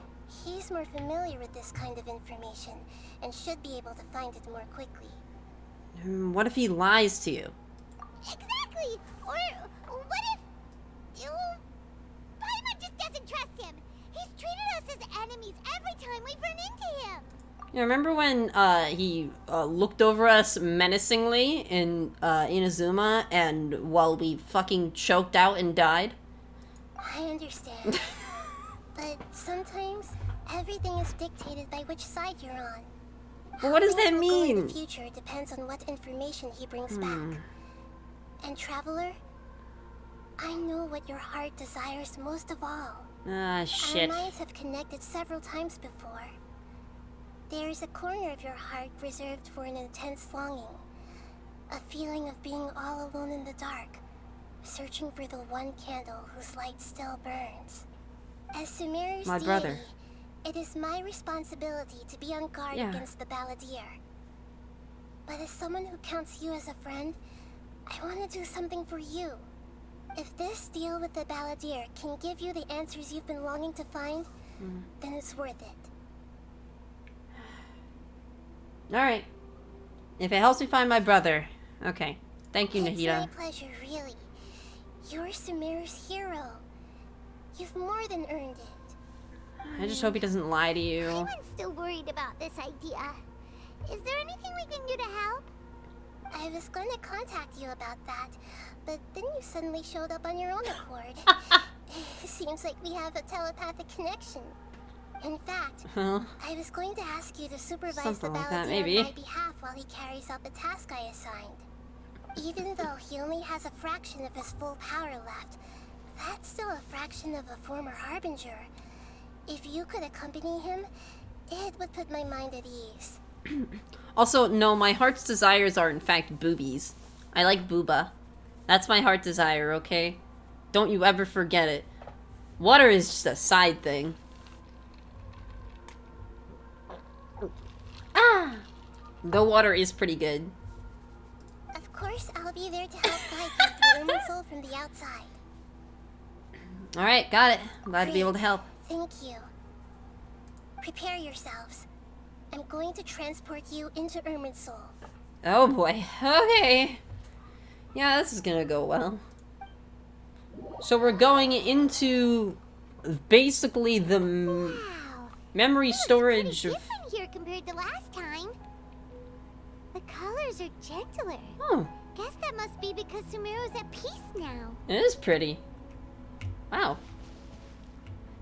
He's more familiar with this kind of information, and should be able to find it more quickly. What if he lies to you? Exactly! Or what if... Paimon just doesn't trust him! He's treated us as enemies every time we've run into him! You remember when he looked over us menacingly in Inazuma, and while we fucking choked out and died? I understand. But sometimes, everything is dictated by which side you're on. But what does How that things will go in mean? the future depends on what information he brings back. And Traveler, I know what your heart desires most of all. Ah, shit. Our minds have connected several times before. There is a corner of your heart reserved for an intense longing. A feeling of being all alone in the dark, searching for the one candle whose light still burns. As Sumeru's My deity, brother. It is my responsibility to be on guard against the Balladeer. But as someone who counts you as a friend, I want to do something for you. If this deal with the Balladeer can give you the answers you've been longing to find, then it's worth it. Alright. If it helps me find my brother. Okay. Thank you, Nahida. It's my pleasure, really. You're Sumeru's hero. You've more than earned it. I just hope he doesn't lie to you. I'm still worried about this idea. Is there anything we can do to help? I was going to contact you about that, but then you suddenly showed up on your own accord. It seems like we have a telepathic connection. In fact, I was going to ask you to supervise the Balladeer on my behalf while he carries out the task I assigned. Even though he only has a fraction of his full power left, that's still a fraction of a former Harbinger. If you could accompany him, it would put my mind at ease. Also, no, my heart's desires are in fact boobies. I like booba. That's my heart desire, okay? Don't you ever forget it. Water is just a side thing. Ah! The water is pretty good. Of course, I'll be there to help guide you through Irminsul from the outside. Alright, got it. I'm glad to be able to help. Thank you. Prepare yourselves. I'm going to transport you into Irminsul. Oh boy. Okay. Yeah, this is gonna go well. So we're going into basically the memory storage of... different here compared to last time. The colors are gentler. Oh. Guess that must be because Sumeru's at peace now. It is pretty. Wow.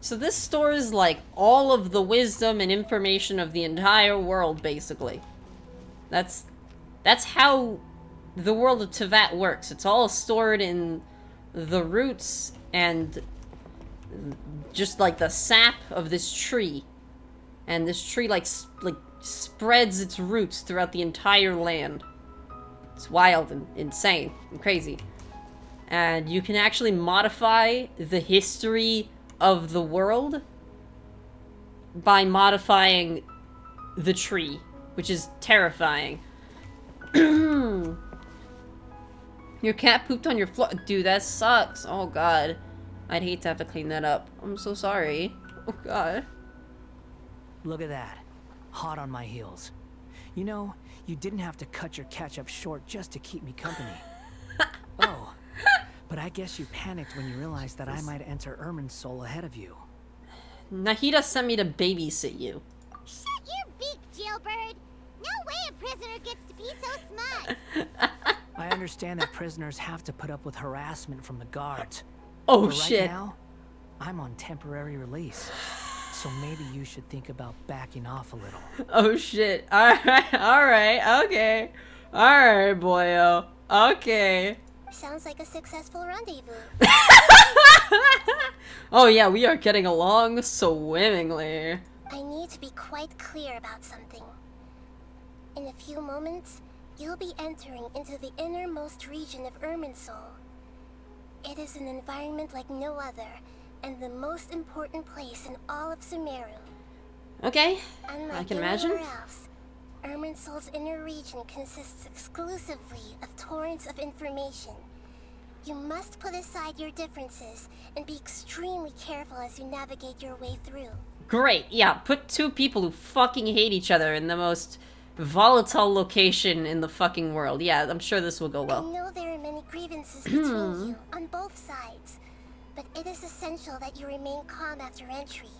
So this stores, like, all of the wisdom and information of the entire world, basically. That's how the world of Teyvat works. It's all stored in the roots and just, like, the sap of this tree. And this tree, like spreads its roots throughout the entire land. It's wild and insane and crazy. And you can actually modify the history of the world by modifying the tree, which is terrifying. Your cat pooped on your floor. Dude, that sucks. Oh god. I'd hate to have to clean that up. I'm so sorry. Oh god. Look at that. Hot on my heels. You know, you didn't have to cut your catch-up short just to keep me company. Oh, but I guess you panicked when you realized that I might enter Irminsul ahead of you. Nahida sent me to babysit you. Shut your beak, jailbird. No way a prisoner gets to be so smart. I understand that prisoners have to put up with harassment from the guards. Oh, but shit. Right now, I'm on temporary release. So maybe you should think about backing off a little. Oh shit. Alright, okay. Alright, boyo. Okay. Sounds like a successful rendezvous. Oh yeah, we are getting along swimmingly. I need to be quite clear about something. In a few moments, you'll be entering into the innermost region of Irminsul. It is an environment like no other, and the most important place in all of Sumeru. Okay, Unlike I can imagine. anywhere else, Irminsul's inner region consists exclusively of torrents of information. You must put aside your differences and be extremely careful as you navigate your way through. Great, yeah, put two people who fucking hate each other in the most volatile location in the fucking world. Yeah, I'm sure this will go I well. know there are many grievances between you on both sides, but it is essential that you remain calm after entry.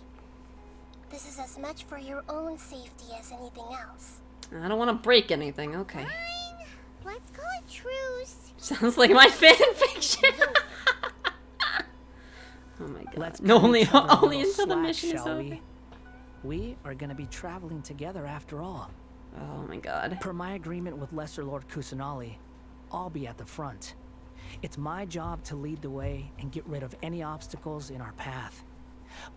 This is as much for your own safety as anything else. I don't want to break anything, okay. Fine. Let's call it truce. Sounds like my fanfiction. Oh my god. Let's No, cut only each other a until little the slack, mission is shall over. We are gonna be traveling together after all. Oh my god. Per my agreement with Lesser Lord Kusanali, I'll be at the front. It's my job to lead the way and get rid of any obstacles in our path.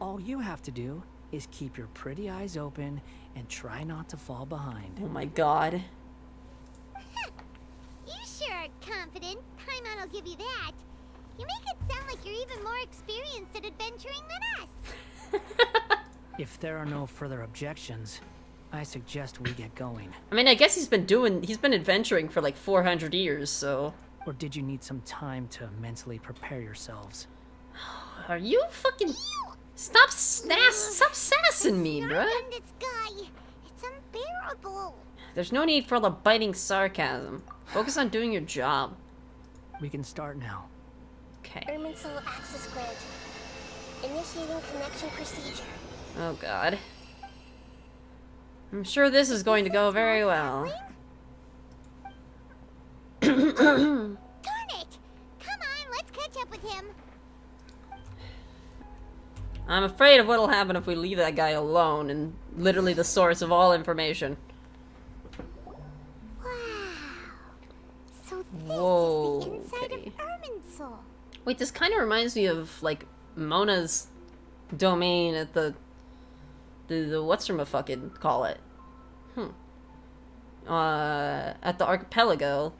All you have to do is keep your pretty eyes open and try not to fall behind. Oh my god. You sure are confident. Paimon will give you that. You make it sound like you're even more experienced at adventuring than us. If there are no further objections, I suggest we get going. I mean, I guess he's been adventuring for like 400 years, so... Or did you need some time to mentally prepare yourselves? Are you fucking... Stop sassing me, bruh. On this guy. It's unbearable. There's no need for all the biting sarcasm. Focus on doing your job. We can start now. Okay. Irminsul access granted. Initiating connection procedure. Oh god. I'm sure this is going to go very well. Darn it! Come on, let's catch up with him. I'm afraid of what'll happen if we leave that guy alone and literally the source of all information. Wow. So this Whoa, is the inside okay. of Irminsul. Wait, this kind of reminds me of, like, Mona's domain at the what's-her-ma-fucking call it? At the archipelago.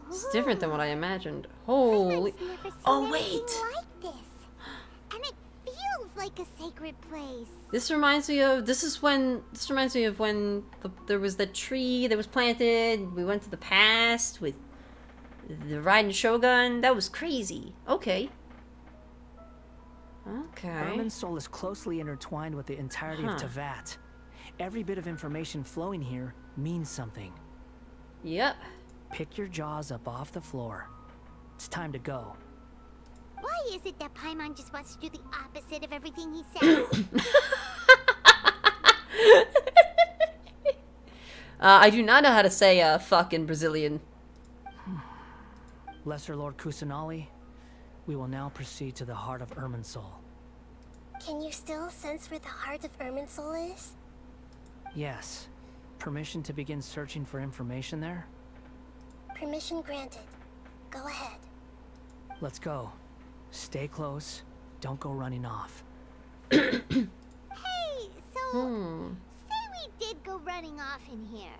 It's different than what I imagined. Holy... I've never seen Oh, anything wait! like this. And it feels like a sacred place. This reminds me of when there was the tree that was planted. We went to the past with the Raiden Shogun. That was crazy. Okay. Okay. Irminsul is closely intertwined with the entirety of Huh. Teyvat. Every bit of information flowing here means something. Yep. Pick your jaws up off the floor. It's time to go. Why is it that Paimon just wants to do the opposite of everything he says? I do not know how to say fuck in Brazilian. Lesser Lord Kusanali, we will now proceed to the heart of Irminsul. Can you still sense where the heart of Irminsul is? Yes. Permission to begin searching for information there? Permission granted. Go ahead. Let's go. Stay close. Don't go running off. Hey, so say we did go running off in here.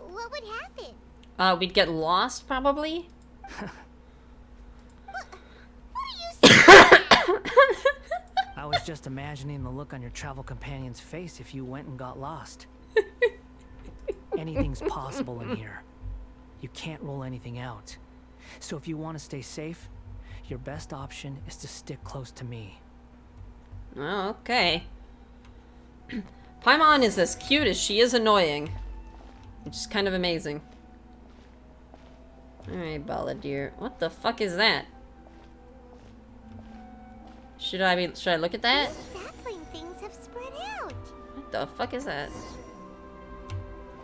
What would happen? We'd get lost, probably. What are you saying? I was just imagining the look on your travel companion's face if you went and got lost. Anything's possible in here. You can't rule anything out. So if you want to stay safe, your best option is to stick close to me. Oh, okay. Paimon is as cute as she is annoying. Which is kind of amazing. Alright, Balladeer. What the fuck is that? Should I look at that? These sapling things have spread out. What the fuck is that?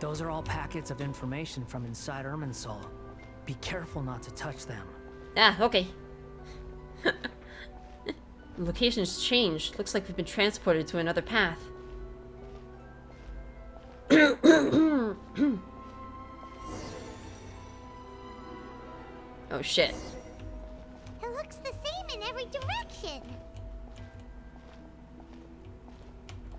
Those are all packets of information from inside Irminsul. Be careful not to touch them. Ah, okay. The location's changed. Looks like we've been transported to another path. Oh shit. It looks the same in every direction.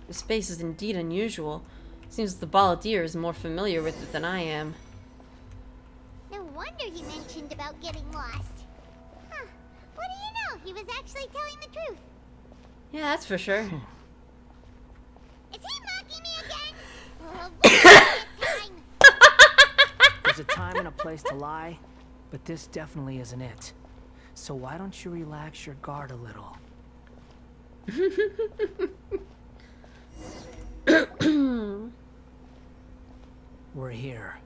This space is indeed unusual. Seems the Balladeer is more familiar with it than I am. No wonder he mentioned about getting lost. Huh. What do you know? He was actually telling the truth. Yeah, that's for sure. Is he mocking me again? Oh, what is this time? There's a time and a place to lie, but this definitely isn't it. So why don't you relax your guard a little? We're here.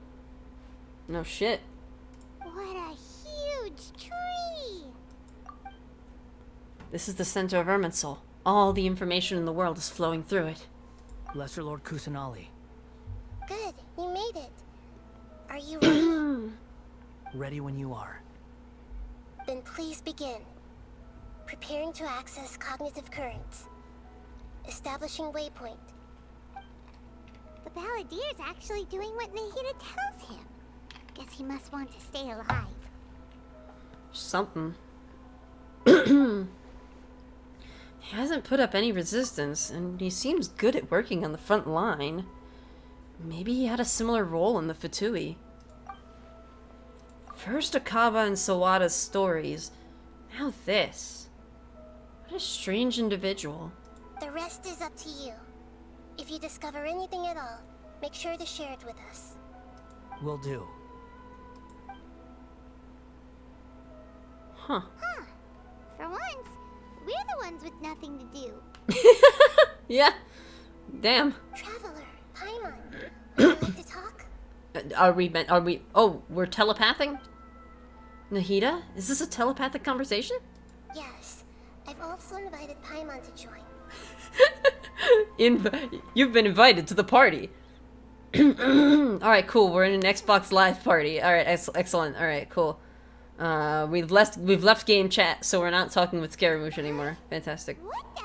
No shit. What a huge tree! This is the center of Irminsul. All the information in the world is flowing through it. Lesser Lord Kusanali, Good, you made it. Are you ready? ready when you are. Then please begin. Preparing to access cognitive currents. Establishing waypoint. The Balladier's actually doing what Nahida tells him. Guess he must want to stay alive. Something. He hasn't put up any resistance, and he seems good at working on the front line. Maybe he had a similar role in the Fatui. First Akaba and Sawada's stories, now this. What a strange individual. The rest is up to you. If you discover anything at all, make sure to share it with us. Will do. Huh. For once, we're the ones with nothing to do. Yeah. Damn. Traveler, Paimon, would you like to talk? Are we, oh, we're telepathing? Nahida? Is this a telepathic conversation? Yes. I've also invited Paimon to join. You've been invited to the party. Alright, cool. We're in an Xbox Live party. Alright, excellent. Alright, cool. We've left game chat, so we're not talking with Scaramouche anymore. Fantastic. What the?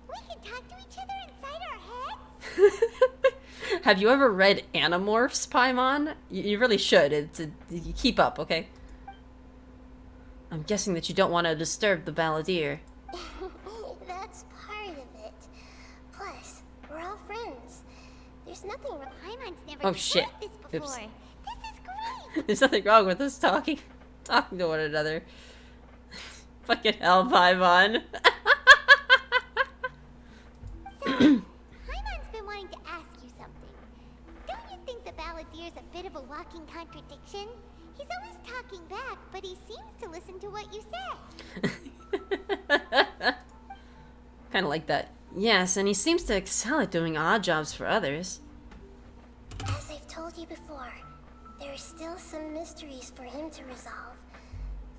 We can talk to each other inside our heads? Have you ever read Animorphs, Paimon? You really should. You keep up, okay? I'm guessing that you don't want to disturb the balladeer. That's part of it. Plus, we're all friends. There's nothing wrong. Paimon's never Oh, shit. tried this before. Oops. This is great. There's nothing wrong with us talking to one another. Fucking hell, Paimon. Paimon's been wanting to ask you something. Don't you think the balladeer's a bit of a walking contradiction? He's always talking back, but he seems to listen to what you say. Kind of like that. Yes, and he seems to excel at doing odd jobs for others. As I've told you before, there are still some mysteries for him to resolve.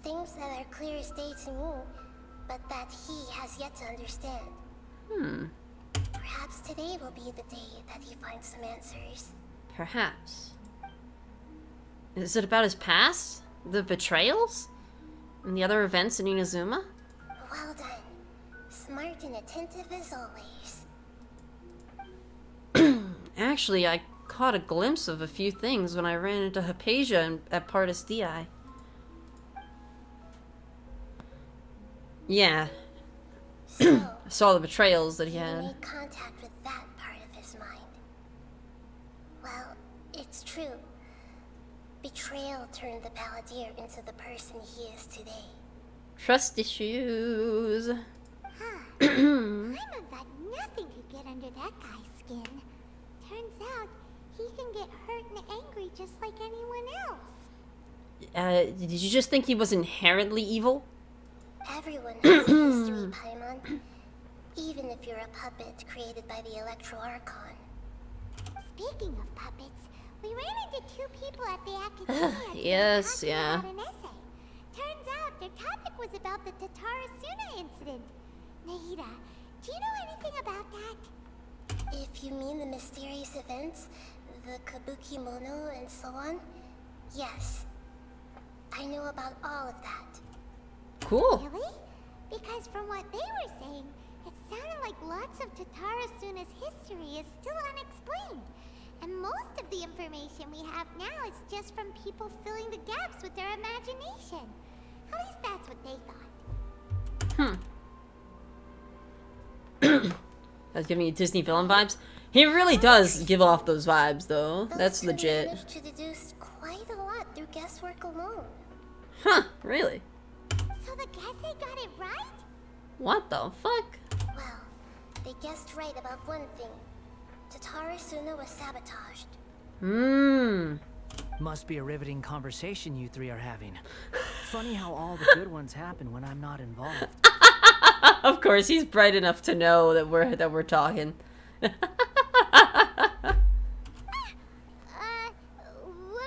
Things that are clear as day to me, but that he has yet to understand. Perhaps today will be the day that he finds some answers. Perhaps. Is it about his past? The betrayals? And the other events in Inazuma? Well done. Smart and attentive as always. Actually, I caught a glimpse of a few things when I ran into Hypatia at Partis Di. Yeah, So, I saw the betrayals that he he had. made contact with that part of his mind. Well, it's true. Betrayal turned the balladeer into the person he is today. Trust issues. Paimon thought nothing could get under that guy's skin. Turns out, he can get hurt and angry just like anyone else. Did you just think he was inherently evil? Everyone has a history, Paimon. Even if you're a puppet created by the Electro Archon. Speaking of puppets, we ran into two people at the academia today Yes, talking yeah. about an essay. Turns out their topic was about the Tatarasuna incident. Nahida, do you know anything about that? If you mean the mysterious events, the Kabuki Mono and so on, yes. I know about all of that. Cool. Really? Because from what they were saying, it sounded like lots of Tatarasuna's history is still unexplained. And most of the information we have now is just from people filling the gaps with their imagination. At least that's what they thought. That's giving you Disney villain vibes. He really does give off those vibes, though. That's Those two legit. managed to deduce quite a lot through guesswork alone. Huh, really? So the Gase got it right? What the fuck? Well, they guessed right about one thing. Tatarasuna was sabotaged. Must be a riveting conversation you three are having. Funny how all the good ones happen when I'm not involved. Of course, he's bright enough to know that we're talking. What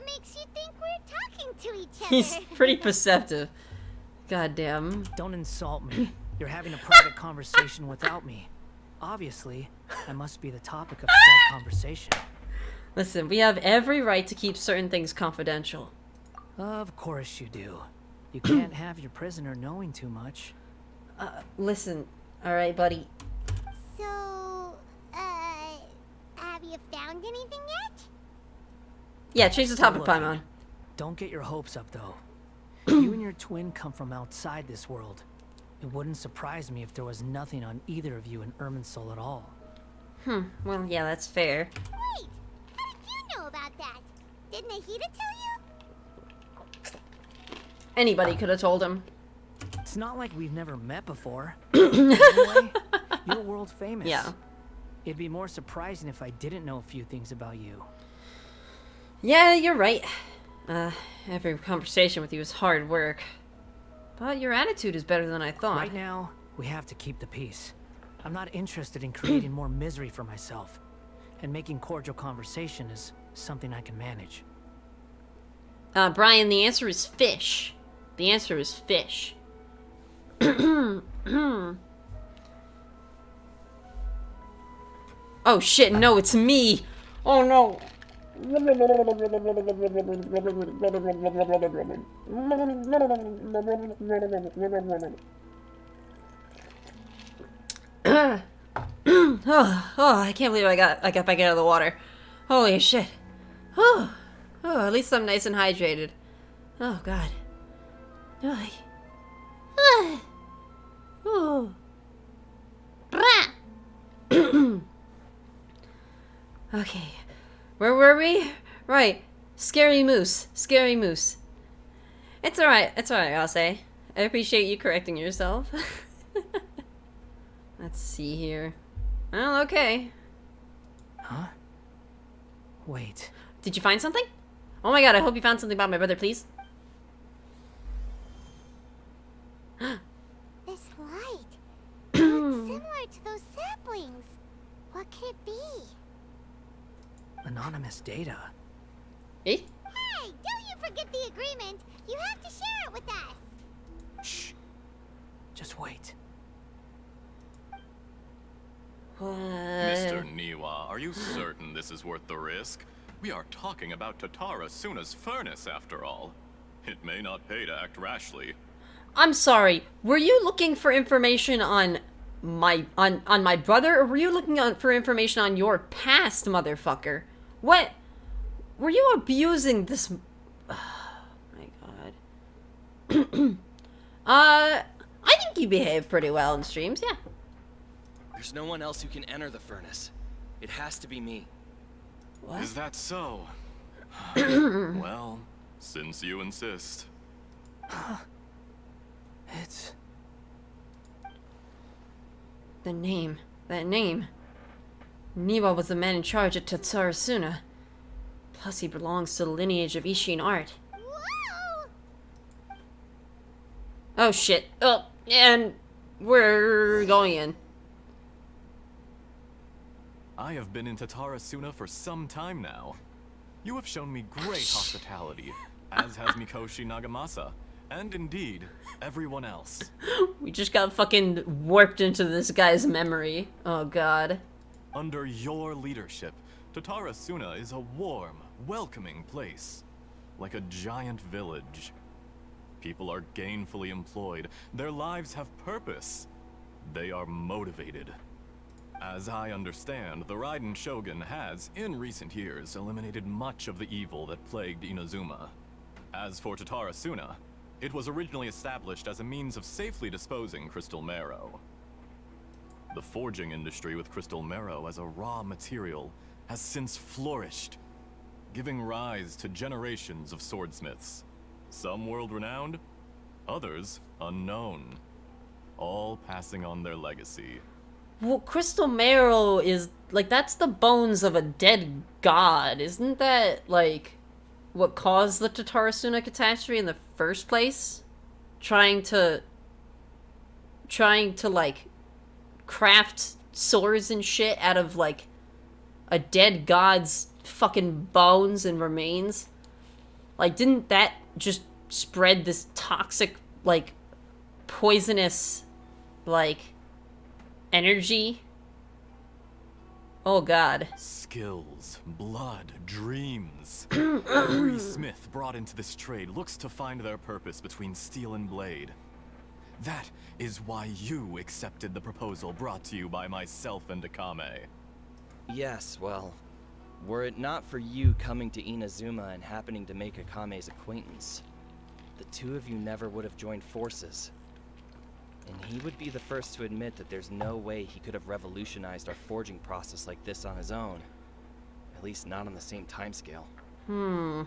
makes you think we're talking to each other? He's pretty perceptive. Goddamn. Don't insult me. You're having a private conversation without me. Obviously, I must be the topic of said conversation. Listen, we have every right to keep certain things confidential. Of course you do. You can't have your prisoner knowing too much. Listen, alright, buddy. So, have you found anything yet? Yeah, change the topic, Looking. Paimon. Don't get your hopes up, though. You and your twin come from outside this world. It wouldn't surprise me if there was nothing on either of you in Irminsul at all. Well, yeah, that's fair. Wait, how did you know about that? Did Nahida tell you? Anybody could have told him. It's not like we've never met before. Anyway, You're world famous. Yeah. It'd be more surprising if I didn't know a few things about you. Yeah, you're right. Every conversation with you is hard work. But your attitude is better than I thought. Right now, we have to keep the peace. I'm not interested in creating more misery for myself. And making cordial conversation is something I can manage. Brian, the answer is fish. The answer is fish. Oh shit, no, it's me! Oh no! Oh, I can't believe I got back out of the water. Holy shit. Oh, at least I'm nice and hydrated. Oh god. Oh. Okay. Where were we? Right. Scary moose. Scary moose. It's alright, I'll say. I appreciate you correcting yourself. Let's see here. Well, okay. Huh? Wait. Did you find something? Oh my god, I hope you found something about my brother, please. This light. It's similar to those saplings. What could it be? Anonymous data. Eh? Hey, don't you forget the agreement. You have to share it with us. Shh. Just wait. Mr. Niwa, are you certain this is worth the risk? We are talking about Tatara Suna's furnace, after all. It may not pay to act rashly. I'm sorry. Were you looking for information on my brother, or were you looking for information on your past, motherfucker? What? Were you abusing this? Oh my god. I think you behave pretty well in streams, yeah. There's no one else who can enter the furnace. It has to be me. What? Is that so? Well, since you insist. It's... That name. Niwa was the man in charge at Tatsarasuna. Plus he belongs to the lineage of Ishin art. Whoa! Oh shit. Oh, and we're going in. I have been in Tatarasuna for some time now. You have shown me great hospitality, as has Mikoshi Nagamasa, and indeed, everyone else. We just got fucking warped into this guy's memory. Oh god. Under your leadership, Tatarasuna is a warm, welcoming place. Like a giant village. People are gainfully employed. Their lives have purpose. They are motivated. As I understand, the Raiden Shogun has, in recent years, eliminated much of the evil that plagued Inazuma. As for Tatarasuna, it was originally established as a means of safely disposing crystal marrow. The forging industry with crystal marrow as a raw material has since flourished, giving rise to generations of swordsmiths. Some world-renowned, others unknown, all passing on their legacy. Well, crystal marrow is, like, that's the bones of a dead god. Isn't that, like, what caused the Tatarasuna catastrophe in the first place? Trying to, like, craft swords and shit out of, like, a dead god's fucking bones and remains. Like, didn't that just spread this toxic, like, poisonous, like, energy? Oh god. Skills, blood, dreams. Every smith brought into this trade looks to find their purpose between steel and blade. That is why you accepted the proposal brought to you by myself and Akame. Yes, well, were it not for you coming to Inazuma and happening to make Akame's acquaintance, the two of you never would have joined forces. And he would be the first to admit that there's no way he could have revolutionized our forging process like this on his own. At least not on the same timescale. You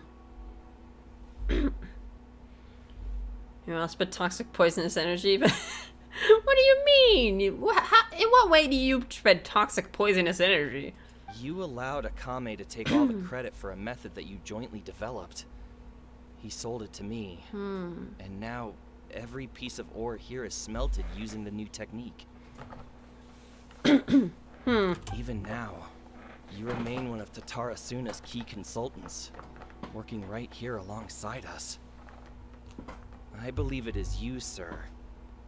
must put toxic poisonous energy, but what do you mean? It what way do you spread toxic poisonous energy? You allowed Akame to take all the credit for a method that you jointly developed. He sold it to me. And now every piece of ore here is smelted using the new technique. Even now, you remain one of Tatara Suna's key consultants, working right here alongside us. I believe it is you, sir,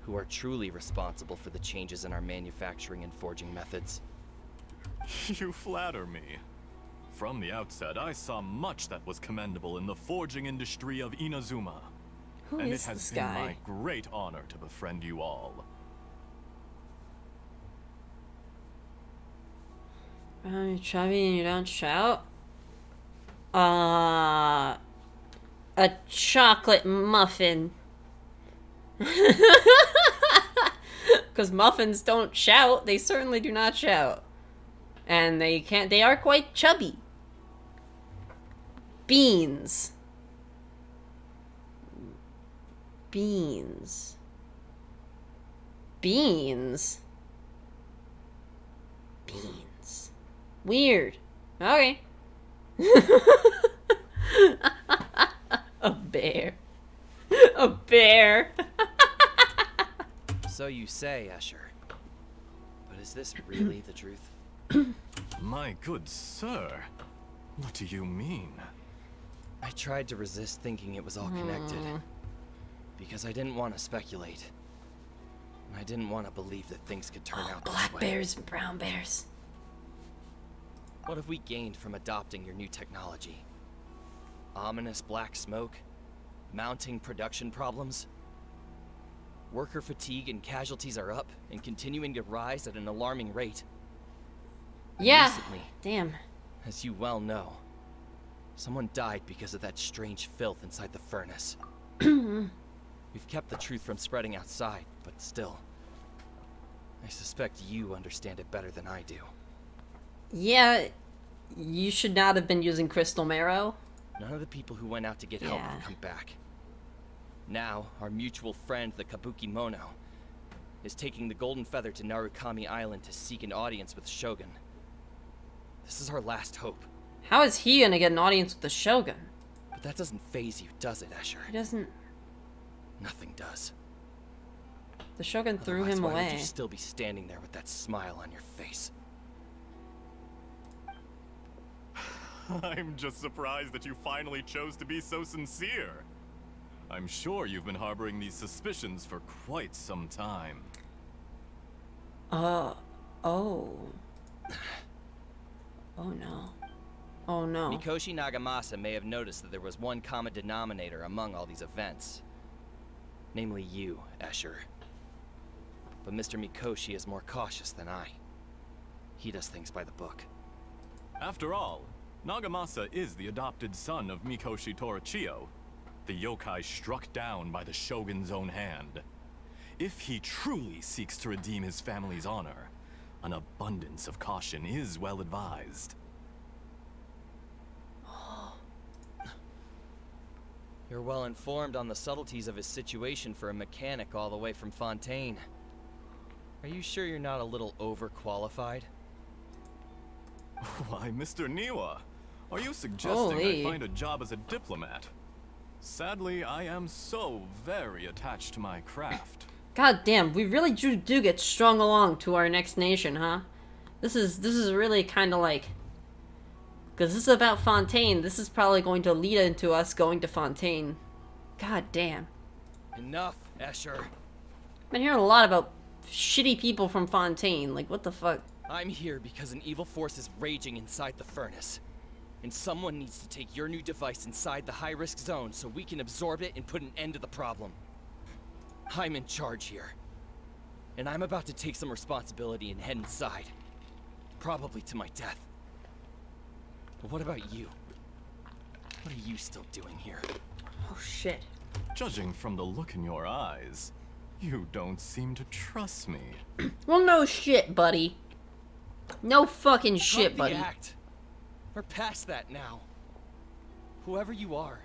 who are truly responsible for the changes in our manufacturing and forging methods. You flatter me. From the outset, I saw much that was commendable in the forging industry of Inazuma. Who And is it has this been guy? my great honor to befriend you all. You're chubby and you don't shout? A chocolate muffin. Because muffins don't shout. They certainly do not shout. And they are quite chubby. Beans. Beans. Beans. Beans. Weird. Okay. A bear. A bear. So you say, Escher. But is this really the truth? My good sir, what do you mean? I tried to resist thinking it was all connected. Because I didn't want to speculate. And I didn't want to believe that things could turn out this Black way. bears and brown bears. What have we gained from adopting your new technology? Ominous black smoke? Mounting production problems? Worker fatigue and casualties are up and continuing to rise at an alarming rate. And Yeah. recently, Damn. as you well know, someone died because of that strange filth inside the furnace. We've kept the truth from spreading outside, but still, I suspect you understand it better than I do. Yeah, you should not have been using crystal marrow. None of the people who went out to get help Yeah. have come back. Now, our mutual friend, the Kabuki Mono, is taking the Golden Feather to Narukami Island to seek an audience with Shogun. This is our last hope. How is he gonna get an audience with the Shogun? But that doesn't faze you, does it, Escher? He doesn't. Nothing does. The Shogun threw Otherwise, him why would away. you still be standing there with that smile on your face? I'm just surprised that you finally chose to be so sincere. I'm sure you've been harboring these suspicions for quite some time. Oh. Oh no. Oh no. Mikoshi Nagamasa may have noticed that there was one common denominator among all these events. Namely you, Escher. But Mr. Mikoshi is more cautious than I. He does things by the book. After all, Nagamasa is the adopted son of Mikoshi Torachiyo, the yokai struck down by the Shogun's own hand. If he truly seeks to redeem his family's honor, an abundance of caution is well advised. You're well informed on the subtleties of his situation for a mechanic all the way from Fontaine. Are you sure you're not a little overqualified? Why, Mr. Niwa, are you suggesting Holy. I find a job as a diplomat? Sadly, I am so very attached to my craft. God damn, we really do get strung along to our next nation, huh? This is really kind of like, because this is about Fontaine. This is probably going to lead into us going to Fontaine. God damn. Enough, Escher. Been hearing a lot about shitty people from Fontaine. Like, what the fuck? I'm here because an evil force is raging inside the furnace. And someone needs to take your new device inside the high-risk zone so we can absorb it and put an end to the problem. I'm in charge here. And I'm about to take some responsibility and head inside. Probably to my death. But what about you? What are you still doing here? Oh shit. Judging from the look in your eyes, you don't seem to trust me. Well, no shit, buddy. No fucking shit, Drop the buddy. act. We're past that now. Whoever you are,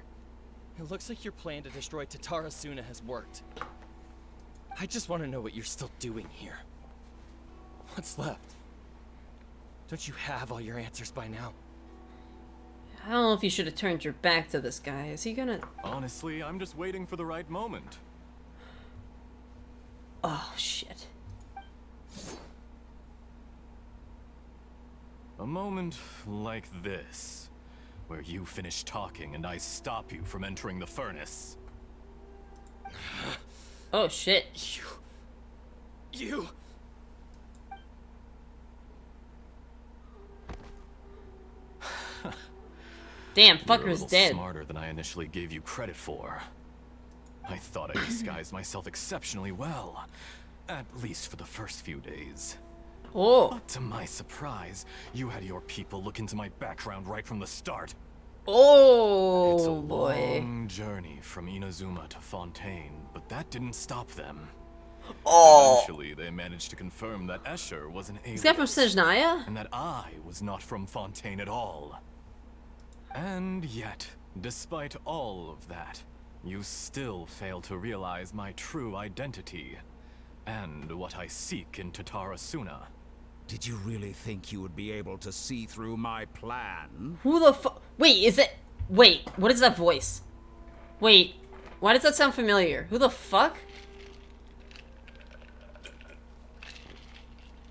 it looks like your plan to destroy Tatara Suna has worked. I just want to know what you're still doing here. What's left? Don't you have all your answers by now? I don't know if you should have turned your back to this guy. Is he gonna... Honestly, I'm just waiting for the right moment. Oh, shit. A moment like this, where you finish talking and I stop you from entering the furnace. Oh, shit. You... Damn, You're a fucker's little dead. smarter than I initially gave you credit for. I thought I disguised myself exceptionally well, at least for the first few days. Oh. But to my surprise, you had your people look into my background right from the start. Oh, It's a boy. long journey from Inazuma to Fontaine, but that didn't stop them. Oh. Eventually, they managed to confirm that Escher was an alien. Is that from Snezhnaya? And that I was not from Fontaine at all. And yet, despite all of that, you still fail to realize my true identity, and what I seek in Tatarasuna. Did you really think you would be able to see through my plan? Who the fuck? Wait, is it... Wait, what is that voice? Wait, why does that sound familiar? Who the fuck?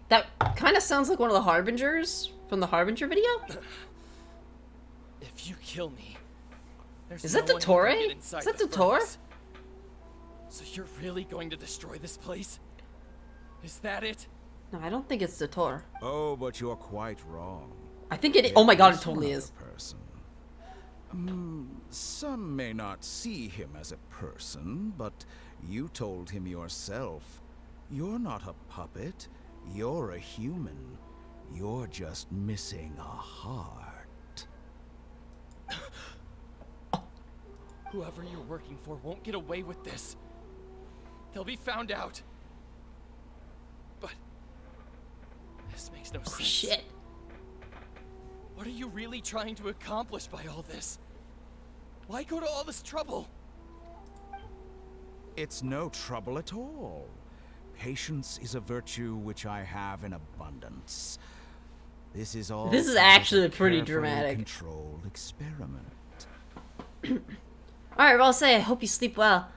That kind of sounds like one of the Harbingers from the Harbinger video? If you kill me, there's Is no that one who can Dottore? get inside Is that the Dottore? furnace. So you're really going to destroy this place? Is that it? No, I don't think it's Dottore. Oh, but you're quite wrong. I think it... Oh my god, it There totally one is. other person. Some may not see him as a person, but you told him yourself. You're not a puppet. You're a human. You're just missing a heart. Whoever you're working for won't get away with this. They'll be found out. But this makes no sense. Shit. What are you really trying to accomplish by all this? Why go to all this trouble? It's no trouble at all. Patience is a virtue which I have in abundance. This is all. This is part of actually a pretty carefully dramatic. Controlled experiment. Alright, well, I'll say I hope you sleep well.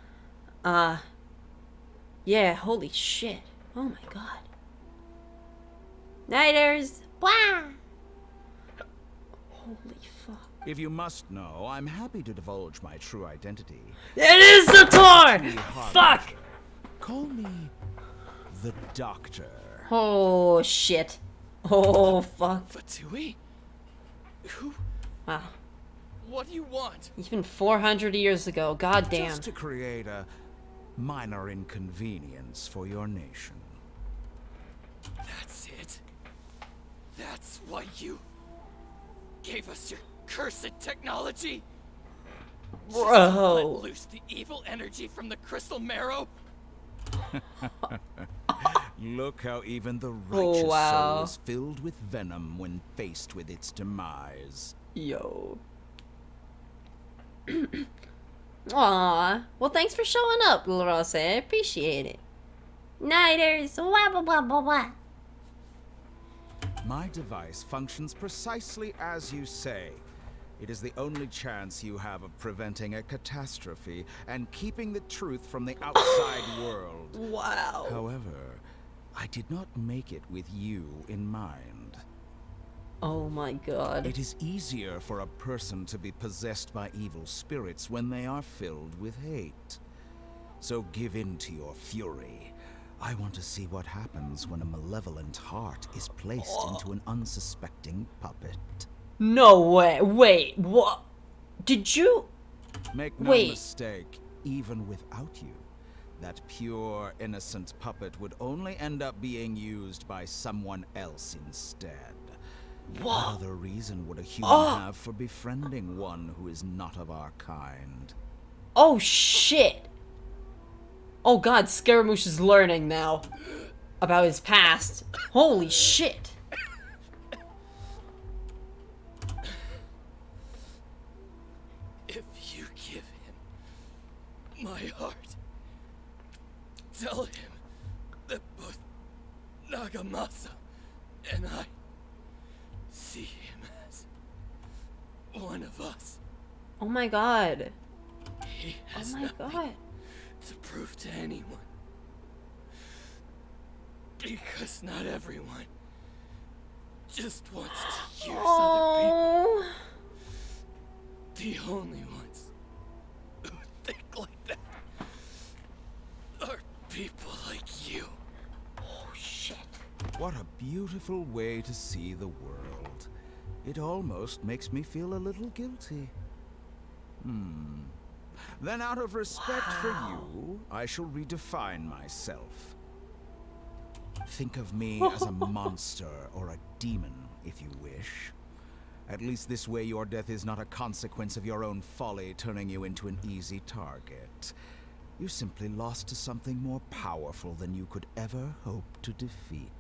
Yeah, holy shit. Oh my god. Nighters! Wow. Holy fuck. If you must know, I'm happy to divulge my true identity. It is Dottore! Fuck! Call me the Doctor. Oh shit. Oh fuck. Fatui? Who? Wow. What do you want? Even 400 years ago, goddamn. Just to create a minor inconvenience for your nation. That's it? That's why you gave us your cursed technology? Just to Bro. let loose the evil energy from the crystal marrow? Look how even the righteous Oh, wow. soul is filled with venom when faced with its demise. Yo. Aw. Well, thanks for showing up, Rose. I appreciate it. Nighters. Wah, wah, wah, wah, wah. My device functions precisely as you say. It is the only chance you have of preventing a catastrophe and keeping the truth from the outside world. Wow. However, I did not make it with you in mind. Oh my god. It is easier for a person to be possessed by evil spirits when they are filled with hate. So give in to your fury. I want to see what happens when a malevolent heart is placed into an unsuspecting puppet. No way. Wait, what? Did you? Make no Wait. mistake, even without you, that pure, innocent puppet would only end up being used by someone else instead. What other reason would a human have for befriending one who is not of our kind? Oh shit. Oh god, Scaramouche is learning now about his past. Holy shit. If you give him my heart, tell him that both Naga Nagamasa, and I see him as one of us. Oh my god. He Oh has my nothing god. to prove to anyone. Because not everyone just wants to use other people. Oh. The only ones who think like that are people like you. Oh shit. What a beautiful way to see the world. It almost makes me feel a little guilty. Then out of respect for you, I shall redefine myself. Think of me as a monster or a demon, if you wish. At least this way your death is not a consequence of your own folly turning you into an easy target. You simply lost to something more powerful than you could ever hope to defeat.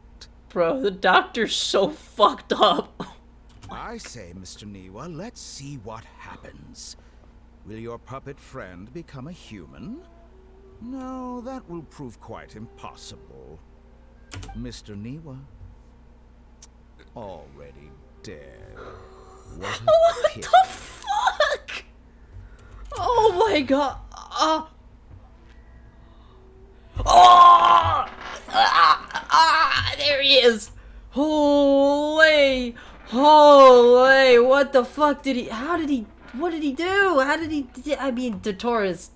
Bro, the doctor's so fucked up. I say, Mr. Niwa, let's see what happens. Will your puppet friend become a human? No, that will prove quite impossible. Mr. Niwa, already dead. What a pity. What the fuck? Oh my god. There he is. Holy, what the fuck did he, what did he do? I mean, Dotora's,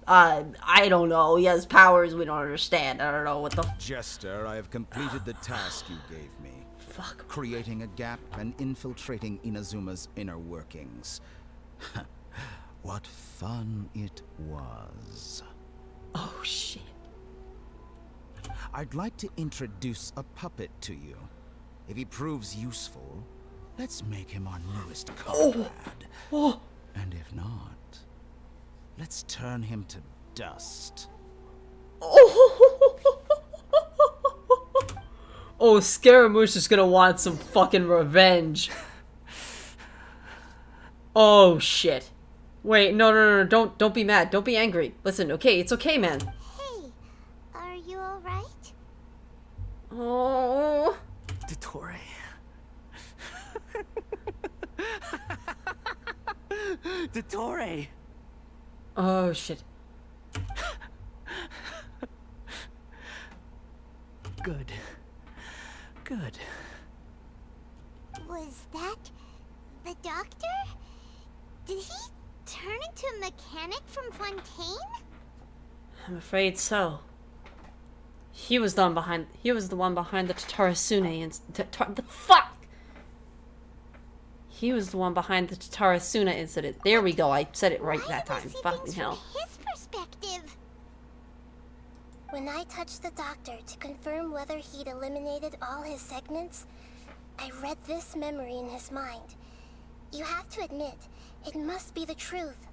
I don't know. He has powers we don't understand. I don't know what the Jester, I have completed the task you gave me. fuck. Creating a gap and infiltrating Inazuma's inner workings. What fun it was. Oh shit. I'd like to introduce a puppet to you. If he proves useful, let's make him our newest comrade. And if not, let's turn him to dust. Oh, Scaramouche is gonna want some fucking revenge. Oh shit. Wait, no, don't be mad. Don't be angry. Listen, okay, it's okay, man. Hey, are you alright? Oh. Dottore. Dottore. Oh shit. Good. Good. Was that the doctor? Did he turn into a mechanic from Fontaine? I'm afraid so. He was the one behind the Tatarasune and the fuck. He was the one behind the Tatarasuna incident. There we go. I said it right that time. Fucking hell. From his perspective. When I touched the doctor to confirm whether he'd eliminated all his segments, I read this memory in his mind. You have to admit, it must be the truth.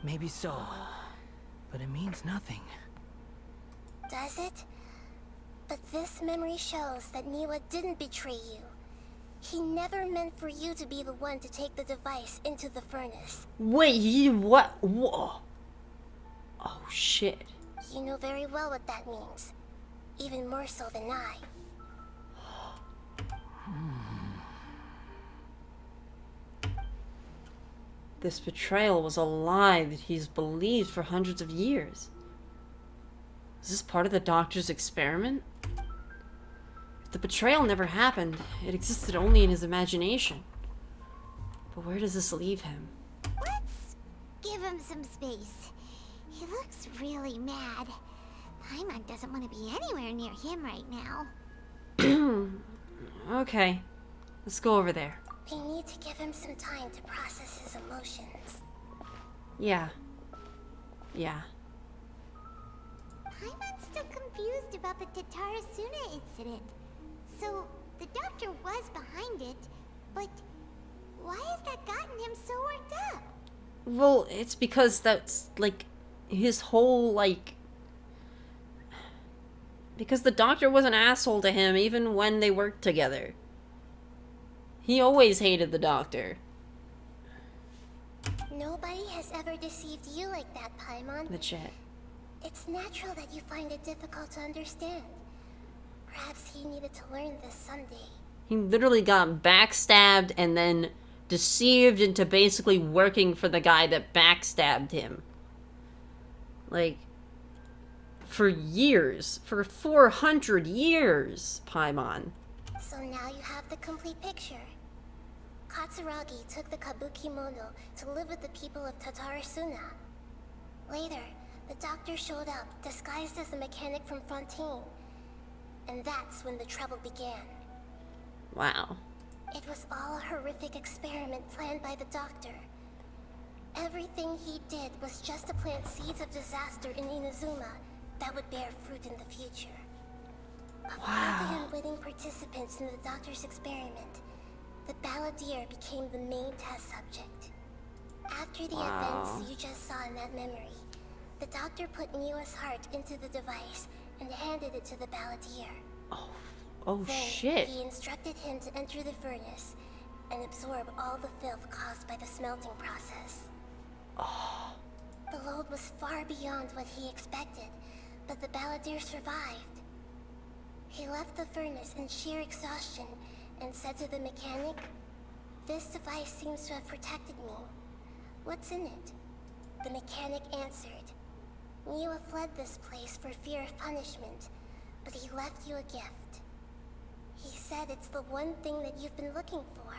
Maybe so. But it means nothing. Does it? But this memory shows that Niwa didn't betray you. He never meant for you to be the one to take the device into the furnace. Wait, what? Whoa. Oh shit. You know very well what that means. Even more so than I. This betrayal was a lie that he's believed for hundreds of years. Is this part of the doctor's experiment? If the betrayal never happened, it existed only in his imagination. But where does this leave him? Let's give him some space. He looks really mad. Paimon doesn't want to be anywhere near him right now. Okay, let's go over there. We need to give him some time to process his emotions. Yeah. Paimon's still confused about the Tatarasuna incident. So, the doctor was behind it, but why has that gotten him so worked up? Well, it's because that's, like, his whole, like... Because the doctor was an asshole to him even when they worked together. He always hated the doctor. Nobody has ever deceived you like that, Paimon. The chat. It's natural that you find it difficult to understand. Perhaps he needed to learn this someday. He literally got backstabbed and then deceived into basically working for the guy that backstabbed him. Like, for years. For 400 years, Paimon. So now you have the complete picture. Katsuragi took the Kabuki Mono to live with the people of Tatarasuna. Later, the doctor showed up, disguised as the mechanic from Fontaine. And that's when the trouble began. Wow. It was all a horrific experiment planned by the doctor. Everything he did was just to plant seeds of disaster in Inazuma that would bear fruit in the future. Of all the unwitting participants in the doctor's experiment, the balladeer became the main test subject. After the events you just saw in that memory, the doctor put Niwa's heart into the device and handed it to the balladeer. Oh Then, shit. he instructed him to enter the furnace and absorb all the filth caused by the smelting process. The load was far beyond what he expected, but the balladeer survived. He left the furnace in sheer exhaustion and said to the mechanic, "This device seems to have protected me. What's in it?" The mechanic answered, "Niwa fled this place for fear of punishment, but he left you a gift. He said it's the one thing that you've been looking for."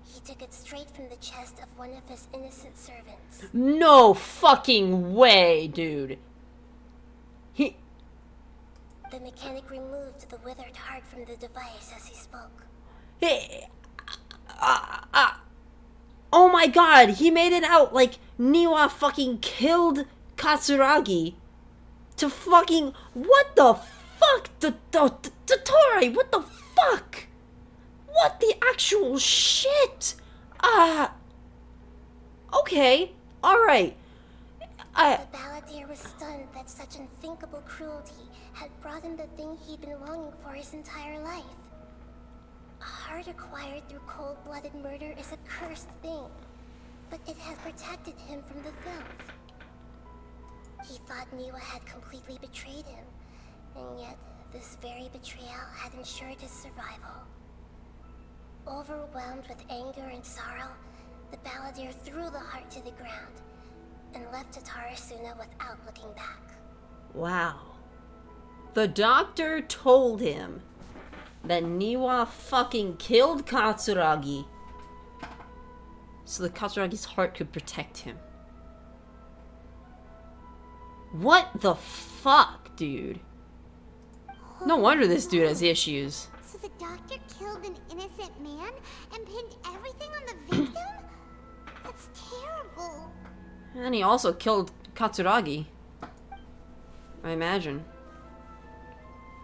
He took it straight from the chest of one of his innocent servants. No fucking way, dude. The mechanic removed the withered heart from the device as he spoke. Oh my god, he made it out like Niwa fucking killed Katsuragi to fucking... What the fuck? Dotori, what the fuck? What the actual shit? Okay, alright. The balladeer was stunned that such unthinkable cruelty had brought him the thing he'd been longing for his entire life. A heart acquired through cold-blooded murder is a cursed thing, but it had protected him from the filth. He thought Niwa had completely betrayed him, and yet this very betrayal had ensured his survival. Overwhelmed with anger and sorrow, the balladeer threw the heart to the ground and left Tatarasuna without looking back. Wow. The doctor told him that Niwa fucking killed Katsuragi so that Katsuragi's heart could protect him. What the fuck, dude? No wonder this dude has issues. So the doctor killed an innocent man and pinned everything on the victim? That's terrible. And he also killed Katsuragi. I imagine.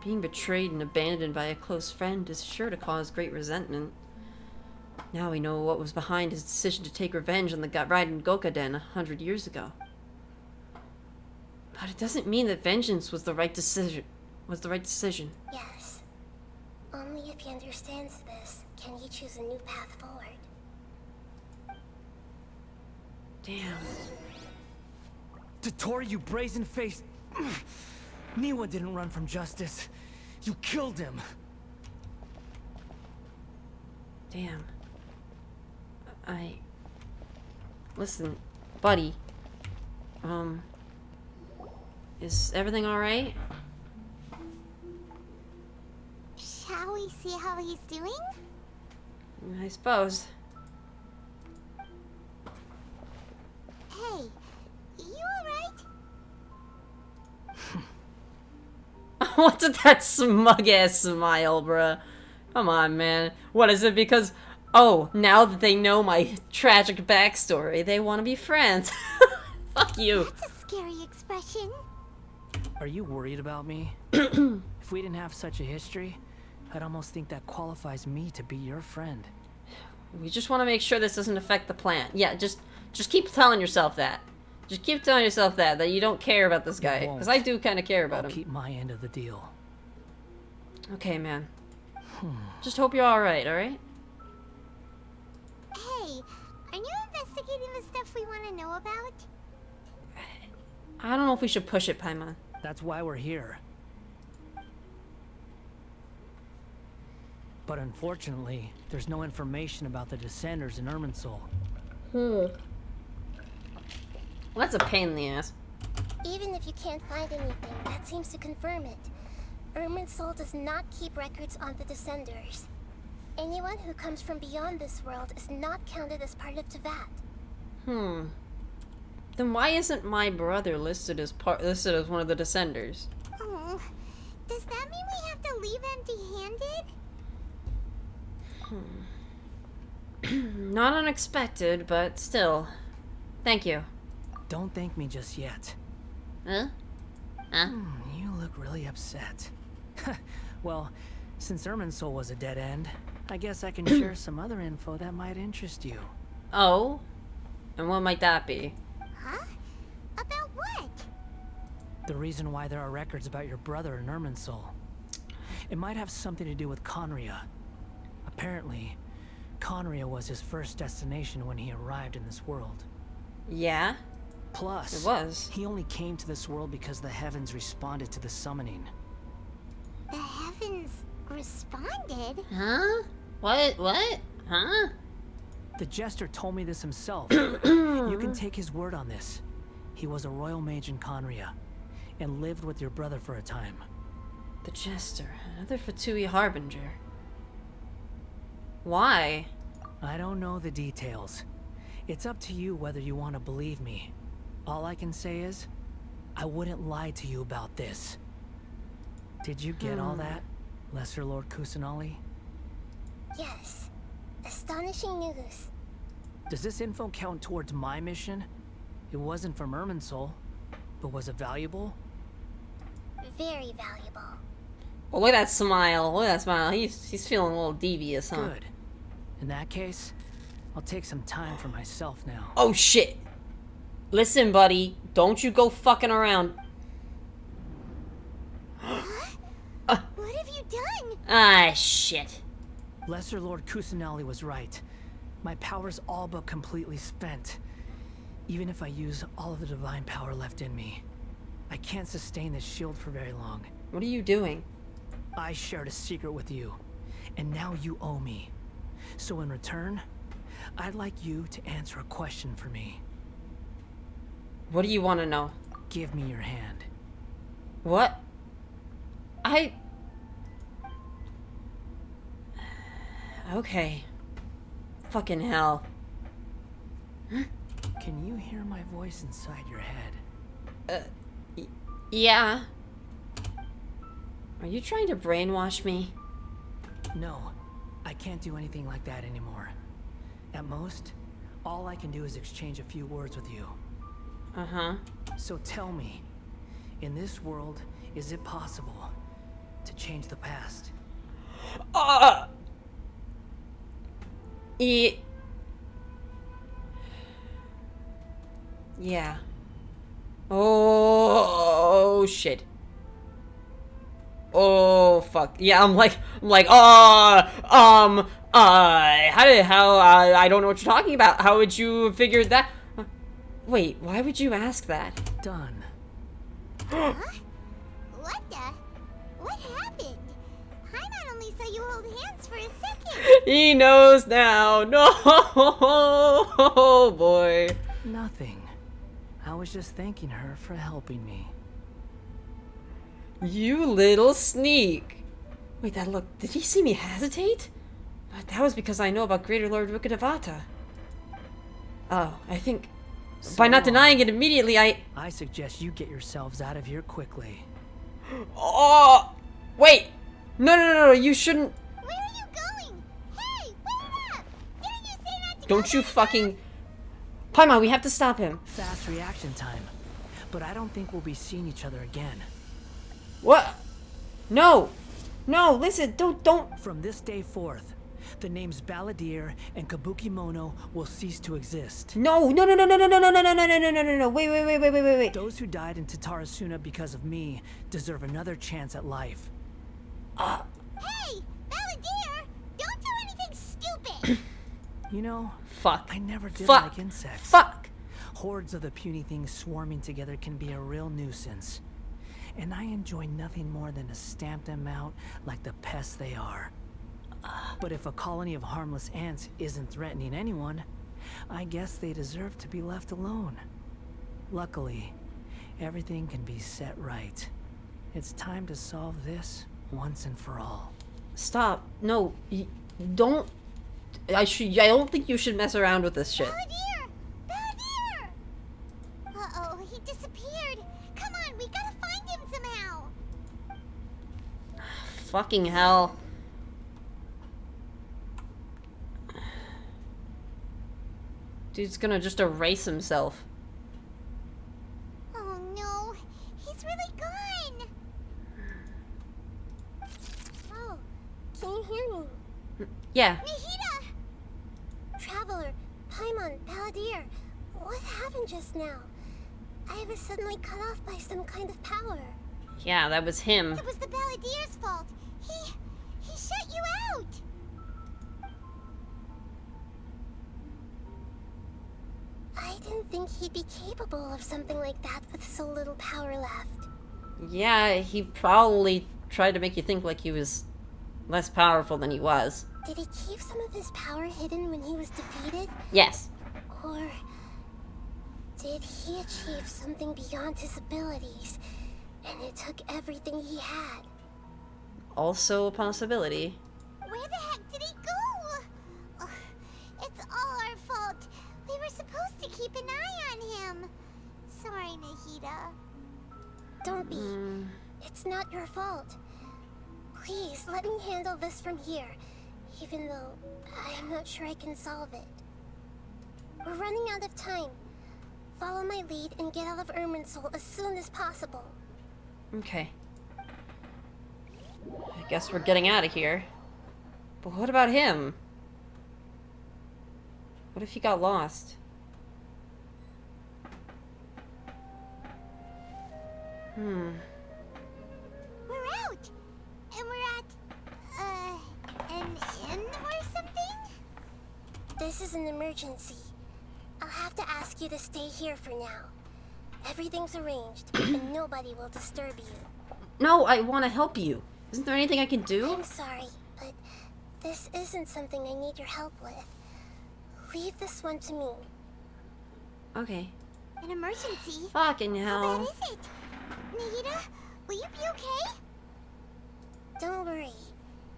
Being betrayed and abandoned by a close friend is sure to cause great resentment. Now we know what was behind his decision to take revenge on the Raiden Gokaden 100 years ago. But it doesn't mean that vengeance was the right decision. Yes. Only if he understands this can he choose a new path forward. Damn. Dotori, you brazen-faced... Niwa didn't run from justice. You killed him. Damn. Listen, buddy. Is everything alright? Shall we see how he's doing? I suppose. Hey, you alright? What's with that smug-ass smile, bruh? Come on, man. What is it because... Oh, now that they know my tragic backstory, they want to be friends. Fuck you. That's a scary expression. Are you worried about me? If we didn't have such a history, I'd almost think that qualifies me to be your friend. We just want to make sure this doesn't affect the plan. Yeah, just keep telling yourself that. Just keep telling yourself that you don't care about this guy. Because I do kind of care about him. I'll keep my end of the deal. Okay, man. Just hope you're alright, alright? Hey, are you investigating the stuff we want to know about? I don't know if we should push it, Paimon. That's why we're here. But unfortunately, there's no information about the Descenders in Irminsul. Well, that's a pain in the ass. Even if you can't find anything, that seems to confirm it. Irminsul does not keep records on the Descenders. Anyone who comes from beyond this world is not counted as part of Teyvat. Then why isn't my brother listed as one of the Descenders? Oh, does that mean we have to leave empty-handed? Not unexpected, but still. Thank you. Don't thank me just yet. Huh? Huh? You look really upset. Well, since Irminsul was a dead end, I guess I can share some other info that might interest you. Oh? And what might that be? Huh? About what? The reason why there are records about your brother in Irminsul. It might have something to do with Conria. Apparently, Conria was his first destination when he arrived in this world. Yeah? Plus, It was. he only came to this world because the heavens responded to the summoning. The heavens responded? Huh? What? Huh? The Jester told me this himself. You can take his word on this. He was a royal mage in Conria, and lived with your brother for a time. The Jester. Another Fatui Harbinger. Why? I don't know the details. It's up to you whether you want to believe me. All I can say is, I wouldn't lie to you about this. Did you get all that, Lesser Lord Kusanali? Yes. Astonishing news. Does this info count towards my mission? It wasn't from Irminsul, but was it valuable? Very valuable. Oh, look at that smile. Look at that smile. He's feeling a little devious, huh? Good. In that case, I'll take some time for myself now. Oh, shit. Listen, buddy. Don't you go fucking around. What have you done? Ah, shit. Lesser Lord Kusanali was right. My power's all but completely spent. Even if I use all of the divine power left in me, I can't sustain this shield for very long. What are you doing? I shared a secret with you, and now you owe me. So in return, I'd like you to answer a question for me. What do you want to know? Give me your hand. What? Okay. Fucking hell. Can you hear my voice inside your head? Yeah. Are you trying to brainwash me? No, I can't do anything like that anymore. At most, all I can do is exchange a few words with you. Uh-huh. So tell me, in this world, is it possible to change the past? Yeah. Oh, shit. Oh, fuck. Yeah, I don't know what you're talking about. How would you figure that? Wait, why would you ask that? Done. Huh? What the? What happened? Paimon only saw you hold hands for a second. He knows now. No, oh, boy. Nothing. I was just thanking her for helping me. You little sneak. Wait, that look. Did he see me hesitate? But that was because I know about Greater Lord Rukkhadevata. Oh, I think by not denying it immediately, I suggest you get yourselves out of here quickly. Oh, wait. No, you shouldn't. Where are you going? Hey, wait up! Didn't you say not to Don't go you that fucking... Paimon, we have to stop him. Fast reaction time. But I don't think we'll be seeing each other again. What? No, listen, don't. From this day forth, the names Balladeer and Kabukimono will cease to exist. No, wait. Those who died in Tatarasuna because of me deserve another chance at life. Hey, Balladeer! Don't do anything stupid! You know, Fuck. I never did Fuck. like insects. Fuck. Hordes of the puny things swarming together can be a real nuisance. And I enjoy nothing more than to stamp them out like the pests they are. But if a colony of harmless ants isn't threatening anyone, I guess they deserve to be left alone. Luckily, everything can be set right. It's time to solve this once and for all. Stop. No, don't. I don't think you should mess around with this shit. Balladeer! Balladeer! Uh-oh, he disappeared. Come on, we gotta find him somehow. Fucking hell. Dude's gonna just erase himself. Oh no, he's really gone. Oh, can you hear me? Yeah. Nahida! Traveler, Paimon, Balladeer, what happened just now? I was suddenly cut off by some kind of power. Yeah, that was him. It was the Balladeer's fault. He shut you out. I didn't think he'd be capable of something like that with so little power left. Yeah, he probably tried to make you think like he was less powerful than he was. Did he keep some of his power hidden when he was defeated? Yes. Or did he achieve something beyond his abilities, and it took everything he had? Also a possibility. Where the heck did he go? Ugh, it's all our fault. We were supposed to keep an eye on him. Sorry, Nahida. Don't be. It's not your fault. Please, let me handle this from here, even though I'm not sure I can solve it. We're running out of time. Follow my lead and get out of Irminsul as soon as possible. Okay. I guess we're getting out of here. But what about him? What if he got lost? We're out! And we're at, an inn or something? This is an emergency. I'll have to ask you to stay here for now. Everything's arranged, and nobody will disturb you. No, I want to help you. Isn't there anything I can do? I'm sorry, but this isn't something I need your help with. Leave this one to me. Okay. An emergency? Fucking How hell. bad is it? Nahida, will you be okay? Don't worry.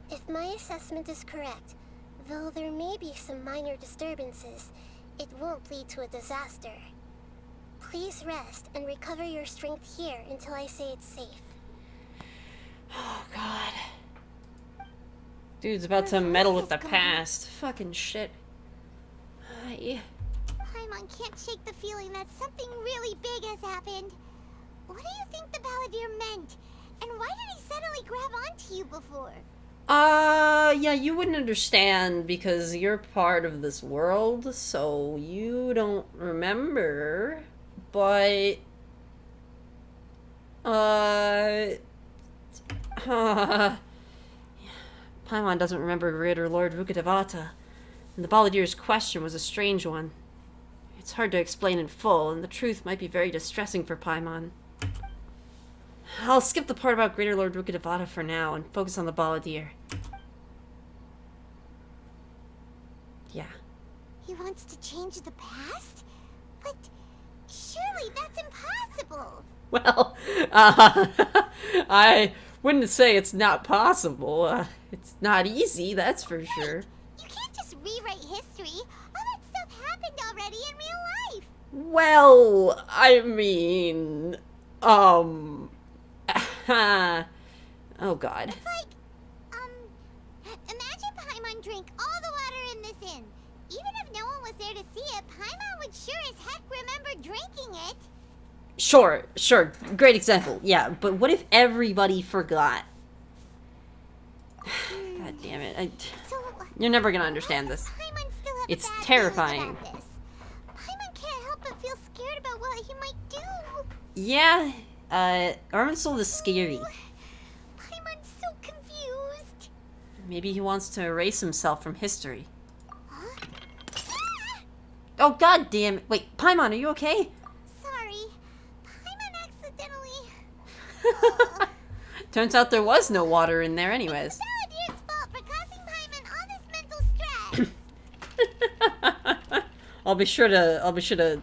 If my assessment is correct, though there may be some minor disturbances, it won't lead to a disaster. Please rest and recover your strength here until I say it's safe. Oh, God. Dude's about to meddle with the past. Fucking shit. Paimon can't shake the feeling that something really big has happened. What do you think the Balladeer meant? And why did he suddenly grab onto you before? Yeah, you wouldn't understand because you're part of this world, so you don't remember. But, Paimon doesn't remember Greater Lord Rukkhadevata, and the Balladeer's question was a strange one. It's hard to explain in full, and the truth might be very distressing for Paimon. I'll skip the part about Greater Lord Rukkhadevata for now and focus on the Balladeer. Yeah. He wants to change the past? But surely that's impossible. Well, I wouldn't say it's not possible. It's not easy, that's for sure. You can't just rewrite history. All that stuff happened already in real life. Well, I mean, oh God. It's like, imagine Paimon drank all the water in this inn. Even if no one was there to see it, Paimon would sure as heck remember drinking it. Sure, great example, yeah, but what if everybody forgot? God damn it, you're never gonna understand this. Paimon still have It's a bad terrifying. feeling about this. Paimon can't help but feel scared about what he might do. Yeah, Irminsul is scary. Paimon's so confused. Maybe he wants to erase himself from history. Oh, god damn it. Wait, Paimon, are you okay? Sorry. Paimon accidentally... Turns out there was no water in there anyways. It's Baladier's fault for causing Paimon all this mental stress. I'll be sure to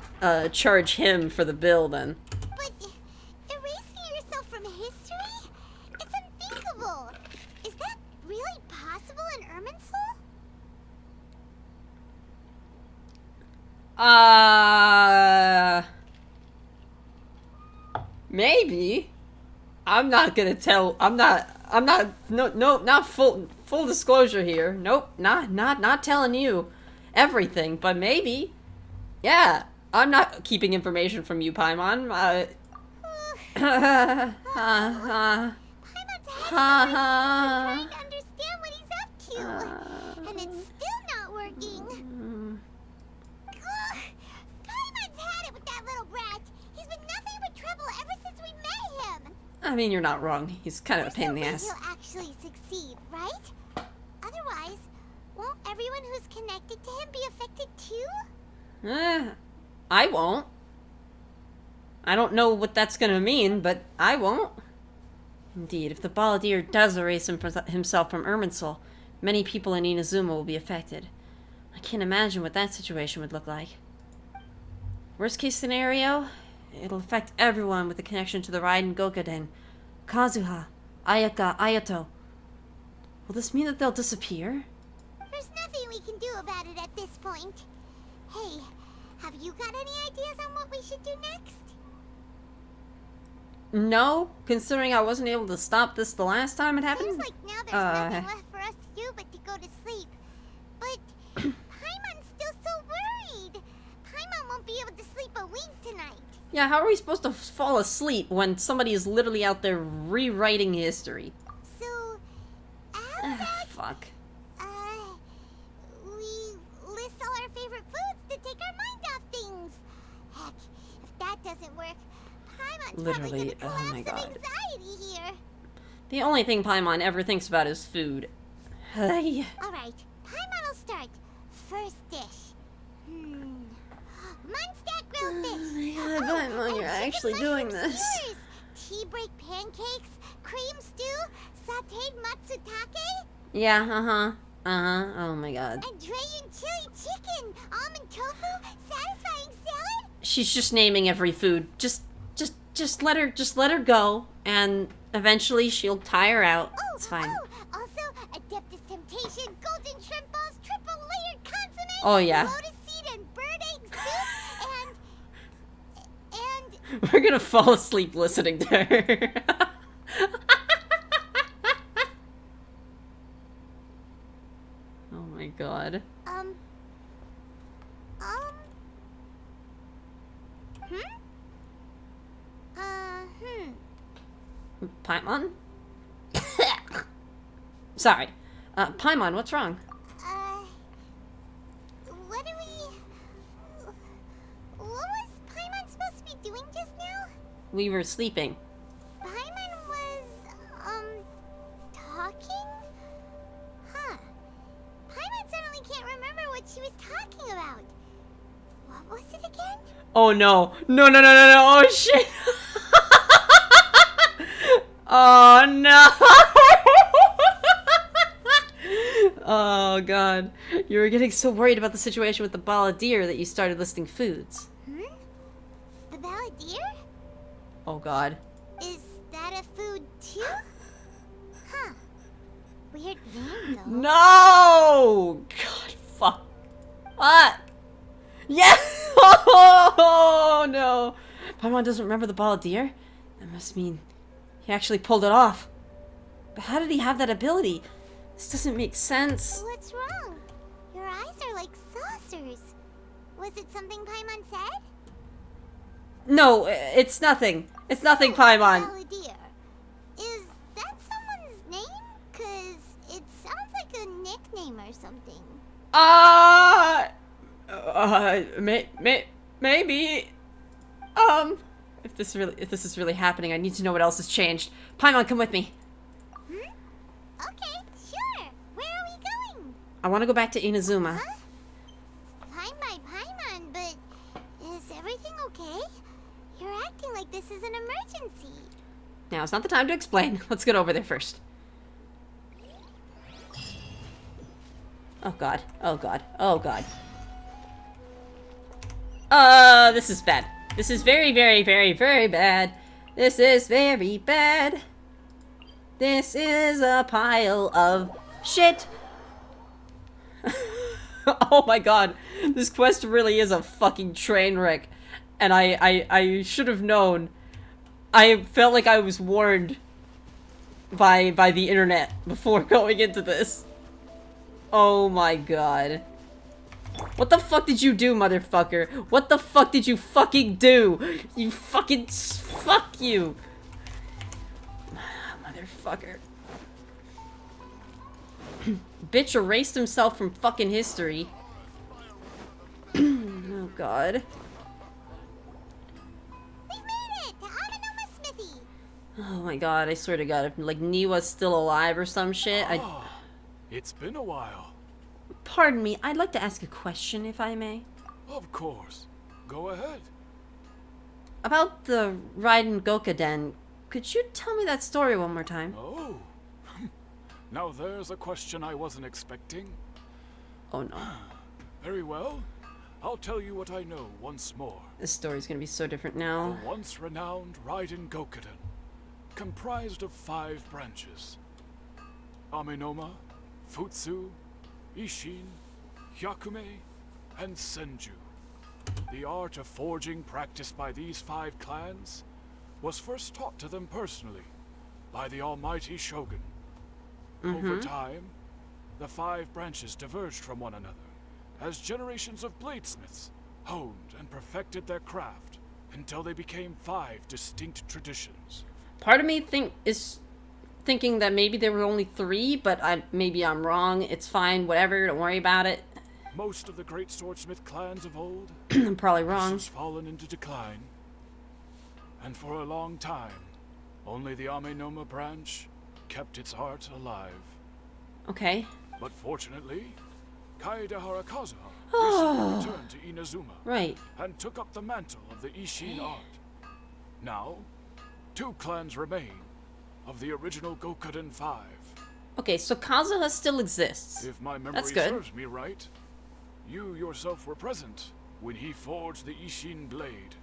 charge him for the bill then. But erasing yourself from history? It's unthinkable. Is that really possible in Irminsul? Maybe. I'm not gonna tell. Not full disclosure here. Nope, not telling you everything, but maybe. Yeah, I'm not keeping information from you, Paimon. Paimon's trying to understand what he's up to, and it's still not working. Ugh, Paimon's had it with that little brat. He's been nothing but trouble ever since we met him. I mean, you're not wrong. He's kind of a pain in the There's ass. no way he'll actually succeed, right? Otherwise, won't everyone who's connected to him be affected too? I won't. I don't know what that's gonna mean, but I won't. Indeed, if the Balladeer does erase himself from Irminsul, many people in Inazuma will be affected. I can't imagine what that situation would look like. Worst case scenario, it'll affect everyone with a connection to the Raiden Gokaden, Kazuha, Ayaka, Ayato. Will this mean that they'll disappear? There's nothing we can do about it at this point. Hey, have you got any ideas on what we should do next? No, considering I wasn't able to stop this the last time it happened. Seems like now there's nothing left for us to do but to go to sleep. But Paimon's still so worried. Paimon won't be able to sleep a wink tonight. Yeah, how are we supposed to fall asleep when somebody is literally out there rewriting history? So, how about, Fuck. we list all our favorite foods to take our mind off things. Heck, if that doesn't work, Paimon's Literally, probably oh my gonna collapse god. of anxiety here. The only thing Paimon ever thinks about is food. Hey. Alright, Paimon will start. First dish. Munstack grilled fish. Oh my god, Paimon, you're chicken actually mushroom doing this. skewers, tea break pancakes, cream stew, sauteed matsutake, Yeah, oh my god. and Dragon chili chicken, almond tofu, satisfying salad. She's just naming every food. Just let her go, and eventually she'll tire out. It's fine. Also, Adeptus Temptation, golden shrimp balls, triple layered consomme, Oh, yeah. lotus seed and bird egg soup, and We're gonna fall asleep listening to her. Oh my god. Paimon? Sorry. Paimon, what's wrong? What was Paimon supposed to be doing just now? We were sleeping. Paimon was, talking? Huh. Paimon suddenly can't remember what she was talking about. What was it again? Oh no. No. Oh shit. Oh no. Oh god. You were getting so worried about the situation with the Balladeer that you started listing foods. The Balladeer? Oh god. Is that a food too? Huh. Weird name, though. No! God, fuck. What? Yeah! Oh no! Paimon doesn't remember the Balladeer? That must mean he actually pulled it off. But how did he have that ability? This doesn't make sense. What's wrong? Your eyes are like saucers. Was it something Paimon said? No, it's nothing. It's nothing, Paimon. Balladeer. Is that someone's name? 'Cause it sounds like a nickname or something. Maybe. If this is really happening, I need to know what else has changed. Paimon, come with me. Okay, sure. Where are we going? I want to go back to Inazuma. Fine by Paimon, Now, it's not the time to explain. Let's get over there first. Oh god. Oh god. Oh god. This is bad. This is very, very, very, very bad. This is very bad. This is a pile of shit. Oh my god. This quest really is a fucking train wreck. And I should have known. I felt like I was warned by the internet before going into this. Oh my god. What the fuck did you do, motherfucker? What the fuck did you fucking do? You fucking... Fuck you. Motherfucker. Bitch erased himself from fucking history. Oh god. We made it to Amanoma Smithy. Oh my god, I swear to god, if like Niwa's still alive or some shit, It's been a while. Pardon me, I'd like to ask a question, if I may. Of course. Go ahead. About the Raiden Gokaden, could you tell me that story one more time? Oh. Now there's a question I wasn't expecting. Oh no. Very well. I'll tell you what I know once more. This story's gonna be so different now. The once renowned Raiden Gokaden, comprised of 5 branches. Amenoma, Futsu, Ishin, Hyakume, and Senju. The art of forging practiced by these 5 clans was first taught to them personally by the almighty Shogun. Over time, the 5 branches diverged from one another as generations of bladesmiths honed and perfected their craft until they became 5 distinct traditions. Part of me thinking that maybe there were only 3, but maybe I'm wrong. It's fine, whatever, don't worry about it. Most of the great swordsmith clans of old I'm probably wrong. has fallen into decline. And for a long time, only the Amenoma branch kept its art alive. Okay. But fortunately, Kaedehara Kazuha recently returned to Inazuma Right. and took up the mantle of the Ishin art. Now, 2 clans remain of the original Gokaden 5. Okay, so Kazuha still exists. If my memory That's good. serves me right, you yourself were present when he forged the Ishin blade.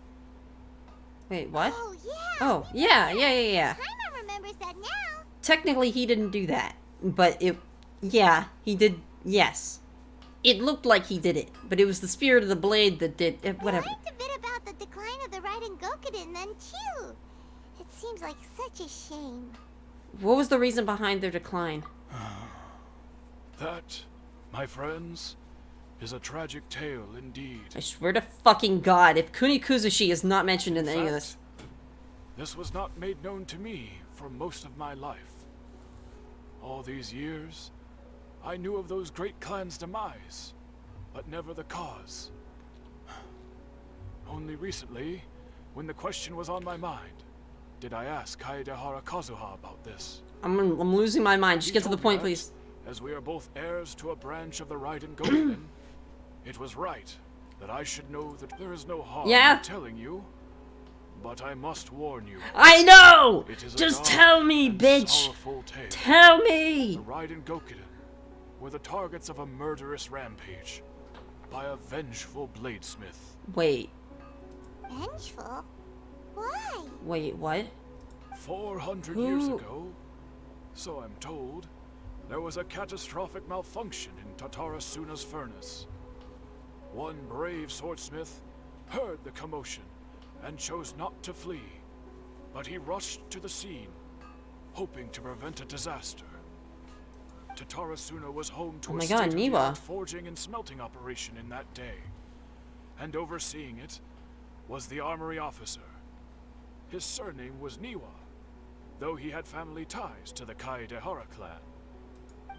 Wait, what? Oh, yeah. Oh, yeah. Paimon remembers that now. Technically, he didn't do that. But yeah, he did, yes. It looked like he did it, but it was the spirit of the blade that did, whatever. I liked a bit about the decline of the Raiden Gokaden then, too. It seems like such a shame. What was the reason behind their decline? That, my friends, is a tragic tale indeed. I swear to fucking god, if Kunikuzushi is not mentioned in any of this. This was not made known to me for most of my life. All these years, I knew of those great clans' demise, but never the cause. Only recently, when the question was on my mind, did I ask Kaedehara Kazuha about this. I'm losing my mind. Just He get to the told me point, that, please. As we are both heirs to a branch of the Raiden Gokaden, it was right that I should know that there is no harm in telling you, but I must warn you. I know! It is a Just dark tell me, and bitch! sorrowful tale. Tell me! The Raiden Gokaden were the targets of a murderous rampage by a vengeful bladesmith. Wait. Vengeful? Why? Wait, what? 400 years ago, so I'm told, there was a catastrophic malfunction in Tatarasuna's furnace. One brave swordsmith heard the commotion and chose not to flee, but he rushed to the scene, hoping to prevent a disaster. Tatarasuna was home to Oh a my god, state-of-the-art Niwa. forging and smelting operation in that day, and overseeing it was the armory officer. His surname was Niwa, though he had family ties to the Kaedehara clan.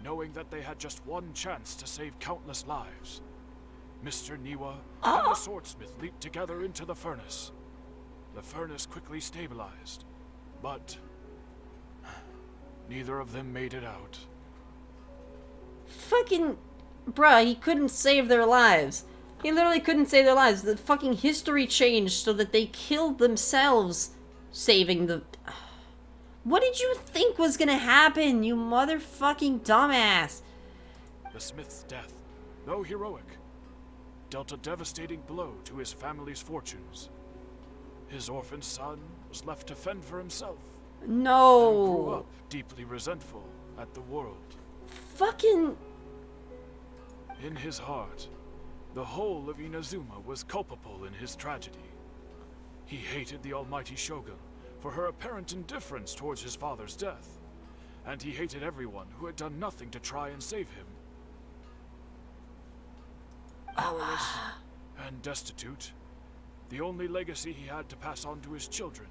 Knowing that they had just one chance to save countless lives, Mr. Niwa and the swordsmith leaped together into the furnace. The furnace quickly stabilized, but neither of them made it out. Fucking... Bruh, he couldn't save their lives. He literally couldn't save their lives. The fucking history changed so that they killed themselves saving the... What did you think was gonna happen, you motherfucking dumbass? The smith's death, though heroic, dealt a devastating blow to his family's fortunes. His orphan son was left to fend for himself. No. And grew up deeply resentful at the world. Fucking... In his heart, the whole of Inazuma was culpable in his tragedy. He hated the almighty Shogun for her apparent indifference towards his father's death, and he hated everyone who had done nothing to try and save him. Powerless and destitute, the only legacy he had to pass on to his children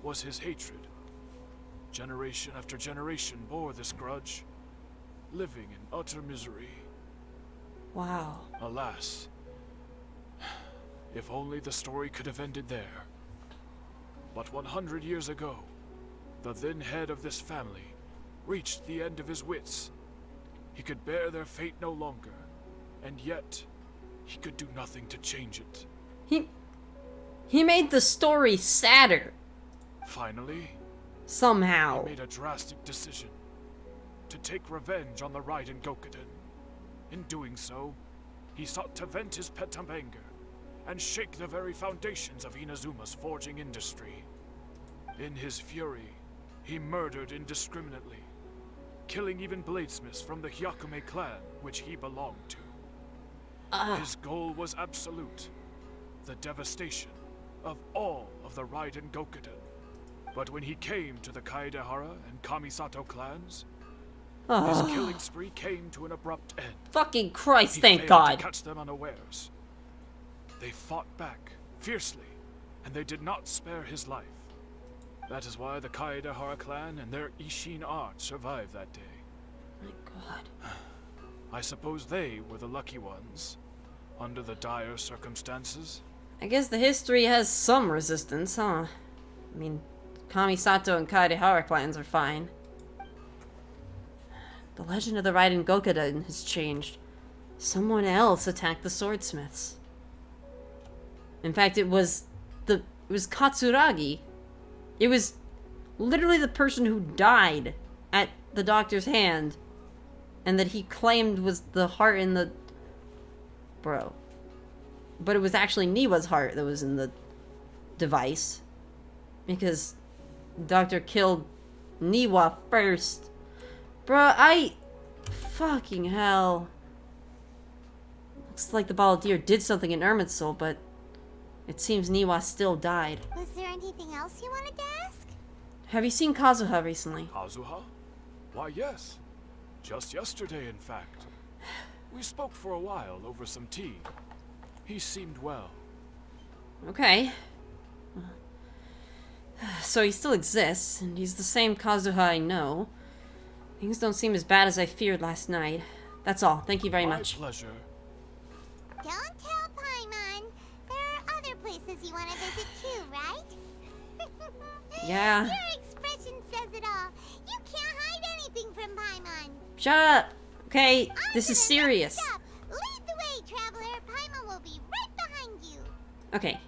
was his hatred. Generation after generation bore this grudge, living in utter misery. Wow. Alas, if only the story could have ended there. But 100 years ago, the then head of this family reached the end of his wits. He could bear their fate no longer, and yet he could do nothing to change it. He made the story sadder. Finally, somehow, he made a drastic decision to take revenge on the Raiden Gokuden. In doing so, he sought to vent his pent-up anger and shake the very foundations of Inazuma's forging industry. In his fury, he murdered indiscriminately, killing even bladesmiths from the Hyakume clan, which he belonged to. His goal was absolute, the devastation of all of the Raiden Gokuden. But when he came to the Kaedehara and Kamisato clans, his killing spree came to an abrupt end. Fucking Christ, He thank failed God. to catch them unawares. They fought back fiercely, and they did not spare his life. That is why the Kaedehara clan and their Ishin art survived that day. My God. I suppose they were the lucky ones, under the dire circumstances. I guess the history has some resistance, huh? I mean, Kamisato and Kaedehara clans are fine. The legend of the Raiden Gokuden has changed. Someone else attacked the swordsmiths. In fact, it was Katsuragi. It was literally the person who died at the doctor's hand, and that he claimed was the heart in the... Bro. But it was actually Niwa's heart that was in the device. Because the doctor killed Niwa first. Bruh, fucking hell. Looks like the Balladeer did something in Irminsul, but it seems Niwa still died. Was there anything else you wanted to ask? Have you seen Kazuha recently? Kazuha? Why, yes. Just yesterday, in fact. We spoke for a while over some tea. He seemed well. Okay. So he still exists, and he's the same Kazuha I know. Things don't seem as bad as I feared last night. That's all. Thank you very much. My pleasure. Don't tell Paimon. There are other places you want to visit too, right? Yeah. Your expression says it all. You can't hide anything from Paimon. Shut up. Okay, this is serious. Lead the way, traveler. Paimon will be right behind you. Okay.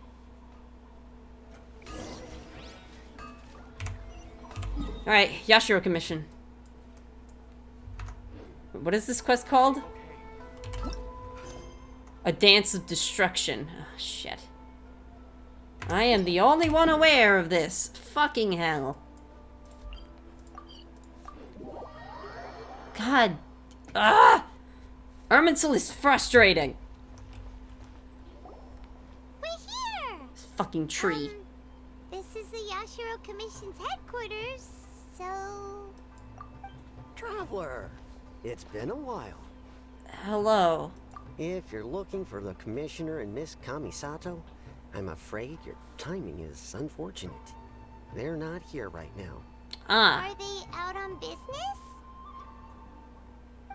Alright, Yashiro Commission. What is this quest called? A Dance of Destruction. Oh, shit. I am the only one aware of this. Fucking hell. God. Ah! Irminsul is frustrating. We're here. This fucking tree. This is the Yashiro Commission's headquarters, so... Traveler, it's been a while. Hello. If you're looking for the Commissioner and Miss Kamisato, I'm afraid your timing is unfortunate. They're not here right now. Are they out on business?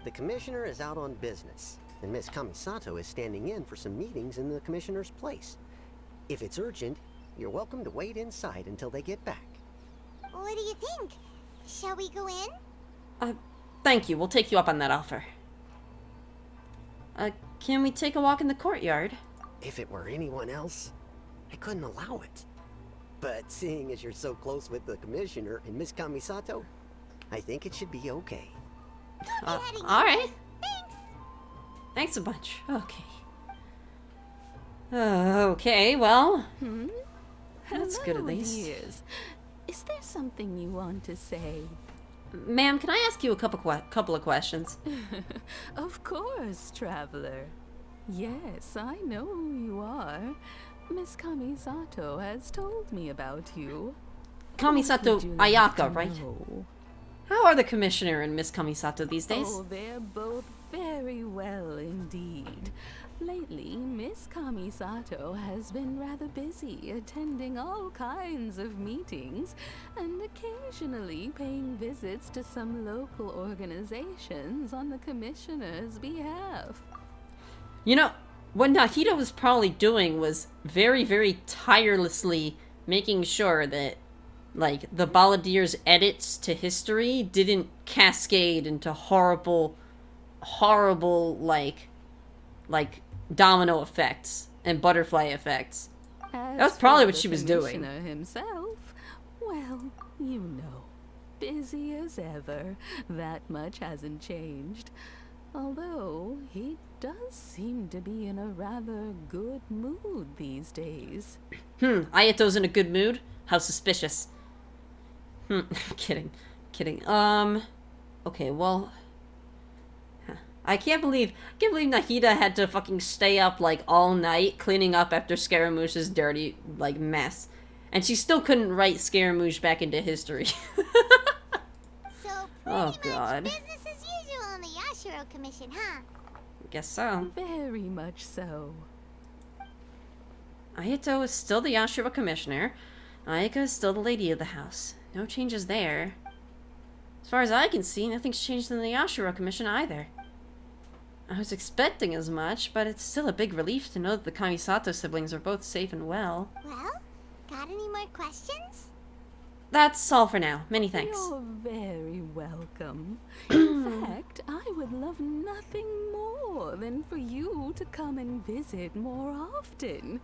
The Commissioner is out on business, and Miss Kamisato is standing in for some meetings in the Commissioner's place. If it's urgent, you're welcome to wait inside until they get back. What do you think? Shall we go in? Thank you. We'll take you up on that offer. Can we take a walk in the courtyard? If it were anyone else, I couldn't allow it. But seeing as you're so close with the commissioner and Miss Kamisato, I think it should be okay. Alright. Thanks a bunch. Okay. Okay, well. That's good at least. Dears. Is there something you want to say? Ma'am, can I ask you a couple of questions? Of course, traveler. Yes, I know who you are. Miss Kamisato has told me about you. Kamisato Ayaka, right? How are the commissioner and Miss Kamisato these days? Oh, they're both very well indeed. Lately, Miss Kamisato has been rather busy attending all kinds of meetings and occasionally paying visits to some local organizations on the commissioner's behalf. You know, what Nahida was probably doing was very, very tirelessly making sure that, like, the Balladeer's edits to history didn't cascade into horrible, like domino effects and butterfly effects. That was probably what she was doing. Himself, well, you know, busy as ever. That much hasn't changed. Although he does seem to be in a rather good mood these days. Ayato's in a good mood? How suspicious. Kidding. Okay, well, I can't believe Nahida had to fucking stay up, like, all night cleaning up after Scaramouche's dirty, like, mess. And she still couldn't write Scaramouche back into history. So oh, God. Business as usual on the Yashiro Commission, huh? Guess so. Very much so. Ayato is still the Yashiro Commissioner. Ayaka is still the lady of the house. No changes there. As far as I can see, nothing's changed in the Yashiro Commission either. I was expecting as much, but it's still a big relief to know that the Kamisato siblings are both safe and well. Well, got any more questions? That's all for now. Many thanks. You're very welcome. In fact, I would love nothing more than for you to come and visit more often.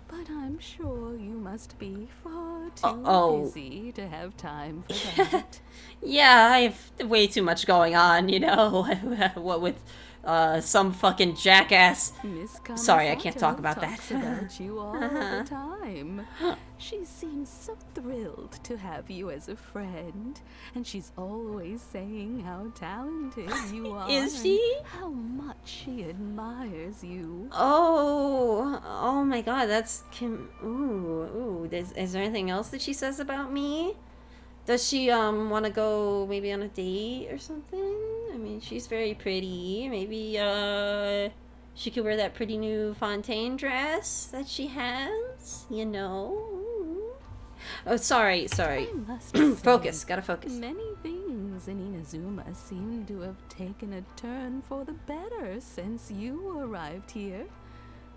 But I'm sure you must be far too busy to have time for that. Yeah, I have way too much going on, you know, what with some fucking jackass. Sorry, I can't talk about that. About you all the time. She seems so thrilled to have you as a friend, and she's always saying how talented you are. Is she? How much she admires you. Oh my God, that's Kim. Ooh. Is there anything else that she says about me? Does she want to go maybe on a date or something? I mean, she's very pretty. Maybe she could wear that pretty new Fontaine dress that she has. You know. Oh, sorry. Focus. Gotta focus. Many things in Inazuma seem to have taken a turn for the better since you arrived here.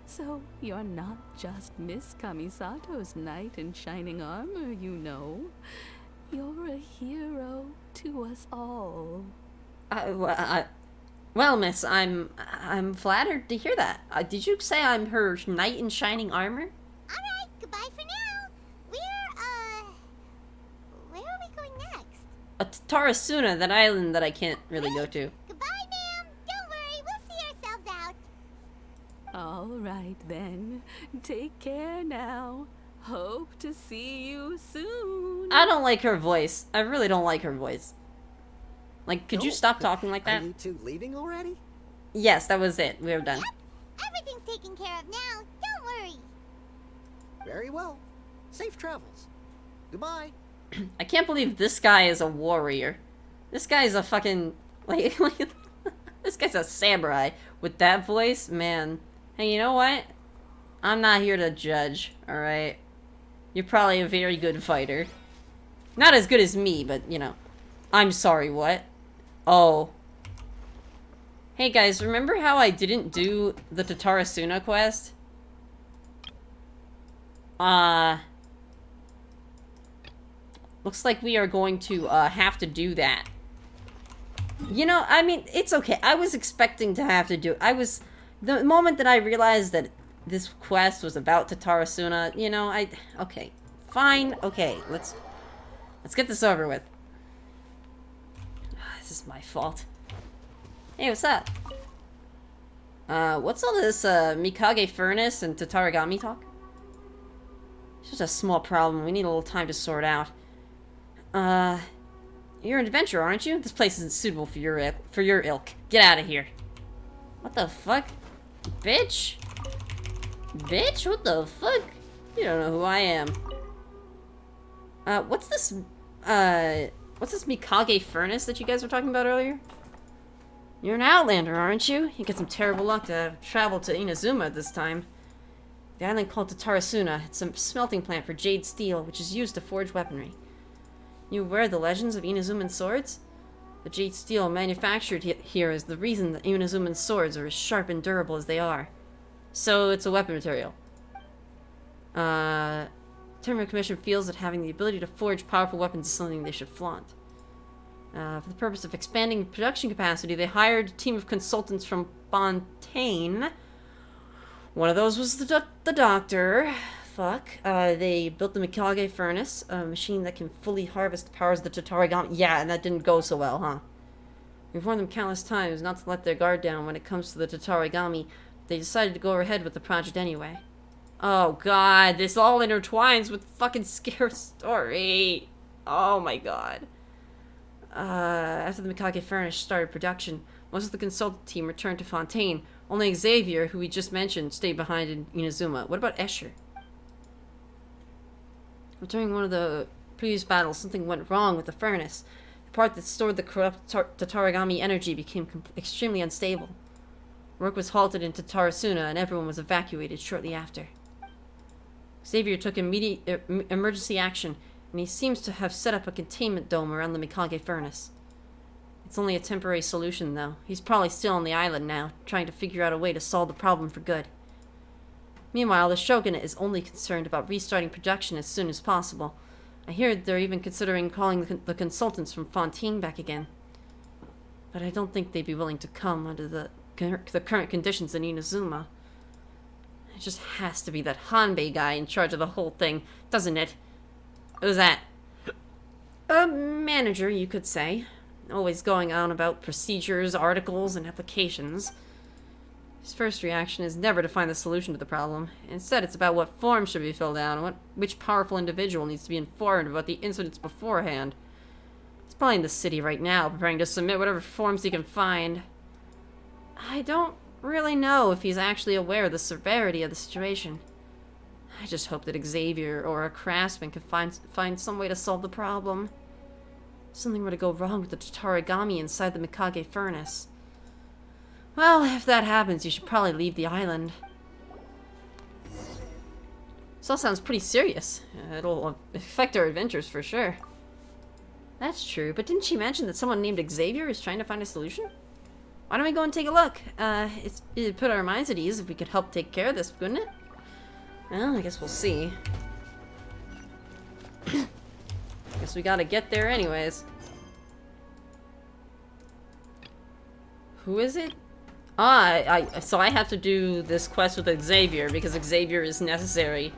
So you're not just Miss Kamisato's knight in shining armor, you know. You're a hero to us all. Well, miss, I'm flattered to hear that. Did you say I'm her knight in shining armor? Alright, goodbye for now. Where are we going next? Tarasuna, that island that I can't really go to. Goodbye, ma'am. Don't worry, we'll see ourselves out. All right, then. Take care now. Hope to see you soon. I don't like her voice. I really don't like her voice. Like, could you stop talking like that? Are you two leaving already? Yes, that was it. We were done. Yep, everything's taken care of now. Don't worry. Very well. Safe travels. Goodbye. I can't believe this guy is a warrior. This guy's a fucking... Like this guy's a samurai. With that voice, man. Hey, you know what? I'm not here to judge, alright? You're probably a very good fighter. Not as good as me, but, you know. I'm sorry, what? Oh. Hey guys, remember how I didn't do the Tatarasuna quest? Looks like we are going to, have to do that. You know, I mean, it's okay. I was expecting to have to do it. The moment that I realized that this quest was about Tatarasuna, you know, okay, Fine. Okay, let's get this over with. This is my fault. Hey, what's up? What's all this, Mikage furnace and Tatarigami talk? It's just a small problem. We need a little time to sort out. You're an adventurer, aren't you? This place isn't suitable for your ilk. Get out of here. What the fuck? Bitch? Bitch? What the fuck? You don't know who I am. What's this Mikage furnace that you guys were talking about earlier? You're an outlander, aren't you? You get some terrible luck to travel to Inazuma at this time. The island called Tatarasuna. It's a smelting plant for jade steel, which is used to forge weaponry. You aware of the legends of Inazuman swords? The jade steel manufactured here is the reason that Inazuman swords are as sharp and durable as they are. So it's a weapon material. Tournament Commission feels that having the ability to forge powerful weapons is something they should flaunt. For the purpose of expanding production capacity, they hired a team of consultants from Fontaine. One of those was the doctor. Fuck. They built the Mikage furnace, a machine that can fully harvest the powers of the Tatarigami. Yeah, and that didn't go so well, huh? We've warned them countless times not to let their guard down when it comes to the Tatarigami. They decided to go ahead with the project anyway. Oh god, this all intertwines with fucking Scare Story. Oh my god. After the Mikage furnace started production, most of the consultant team returned to Fontaine. Only Xavier, who we just mentioned, stayed behind in Inazuma. What about Escher? During one of the previous battles, something went wrong with the furnace. The part that stored the corrupt Tatarigami energy became extremely unstable. Work was halted in Tatarasuna, and everyone was evacuated shortly after. Xavier took immediate emergency action, and he seems to have set up a containment dome around the Mikage furnace. It's only a temporary solution, though. He's probably still on the island now, trying to figure out a way to solve the problem for good. Meanwhile, the Shogunate is only concerned about restarting production as soon as possible. I hear they're even considering calling the consultants from Fontaine back again. But I don't think they'd be willing to come under the current conditions in Inazuma. It just has to be that Hanbei guy in charge of the whole thing, doesn't it? Who's that? A manager, you could say. Always going on about procedures, articles, and applications. His first reaction is never to find the solution to the problem. Instead, it's about what form should be filled out, and which powerful individual needs to be informed about the incidents beforehand. He's probably in the city right now, preparing to submit whatever forms he can find. I don't really know if he's actually aware of the severity of the situation. I just hope that Xavier or a craftsman can find some way to solve the problem. If something were to go wrong with the Tatarigami inside the Mikage furnace. Well, if that happens, you should probably leave the island. This all sounds pretty serious. It'll affect our adventures for sure. That's true, but didn't she mention that someone named Xavier is trying to find a solution? Why don't we go and take a look? It'd put our minds at ease if we could help take care of this, wouldn't it? Well, I guess we'll see. Guess we gotta get there anyways. Who is it? So I have to do this quest with Xavier because Xavier is necessary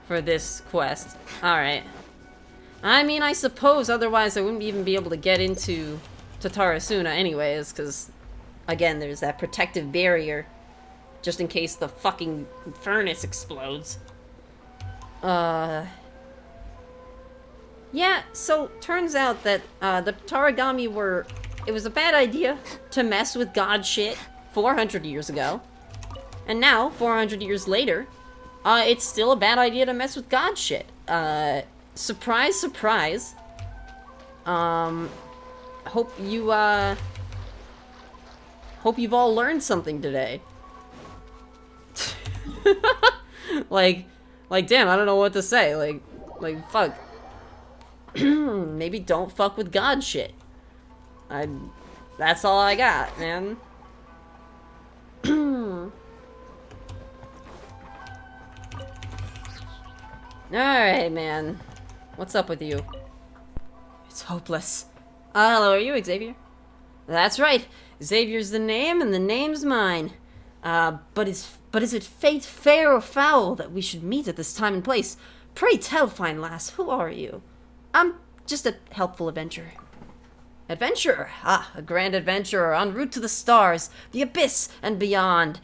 for this quest. Alright. I mean, I suppose otherwise I wouldn't even be able to get into Tatarasuna anyways, because, again, there's that protective barrier just in case the fucking furnace explodes. Yeah, so turns out that the Tatarigami were... It was a bad idea to mess with god shit 400 years ago. And now, 400 years later, it's still a bad idea to mess with god shit. Surprise, surprise. Hope you've all learned something today. like, damn, I don't know what to say. Like, fuck. Maybe don't fuck with god shit. That's all I got, man. Alright, man. What's up with you? It's hopeless. Hello, are you Xavier? That's right. Xavier's the name, and the name's mine. But is it fate, fair or foul, that we should meet at this time and place? Pray tell, fine lass, who are you? I'm just a helpful adventurer. Adventurer? Ah, a grand adventurer en route to the stars, the abyss, and beyond.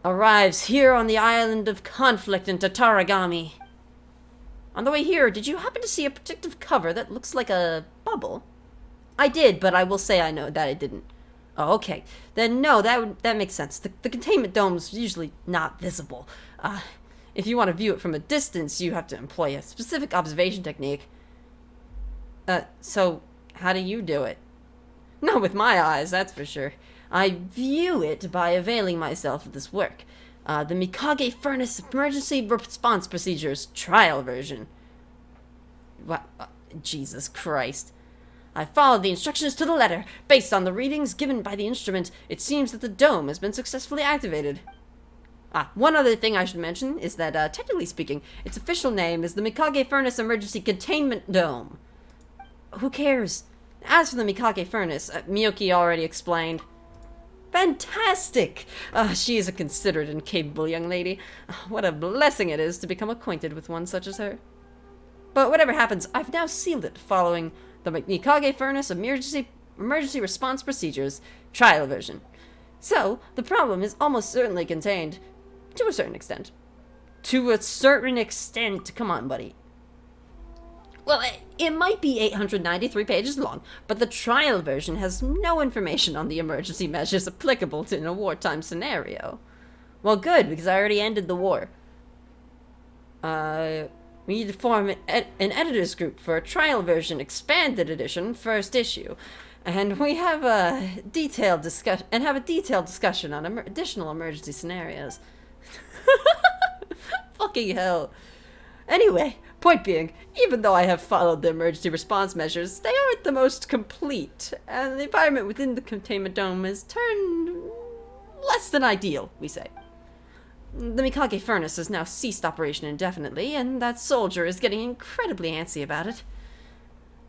Arrives here on the island of conflict in Tataragami. On the way here, did you happen to see a protective cover that looks like a bubble? I did, but I will say I know that I didn't. Oh, okay. Then no, that makes sense. The containment dome's usually not visible. If you want to view it from a distance, you have to employ a specific observation technique. So how do you do it? Not with my eyes, that's for sure. I view it by availing myself of this work. The Mikage Furnace Emergency Response Procedures Trial Version. What? Jesus Christ. I followed the instructions to the letter. Based on the readings given by the instrument, it seems that the dome has been successfully activated. One other thing I should mention is that, technically speaking, its official name is the Mikage Furnace Emergency Containment Dome. Who cares? As for the Mikage Furnace, Miyoki already explained. Fantastic! She is a considerate and capable young lady. What a blessing it is to become acquainted with one such as her. But whatever happens, I've now sealed it following the Mikage Furnace Emergency Response Procedures Trial Version. So, the problem is almost certainly contained. To a certain extent. To a certain extent. Come on, buddy. Well, it might be 893 pages long, but the trial version has no information on the emergency measures applicable in a wartime scenario. Well, good, because I already ended the war. We need to form an editors group for a trial version expanded edition first issue. And we have a detailed discussion on additional emergency scenarios. Fucking hell. Anyway, point being, even though I have followed the emergency response measures, they aren't the most complete, and the environment within the containment dome has turned less than ideal, we say. The Mikage Furnace has now ceased operation indefinitely, and that soldier is getting incredibly antsy about it.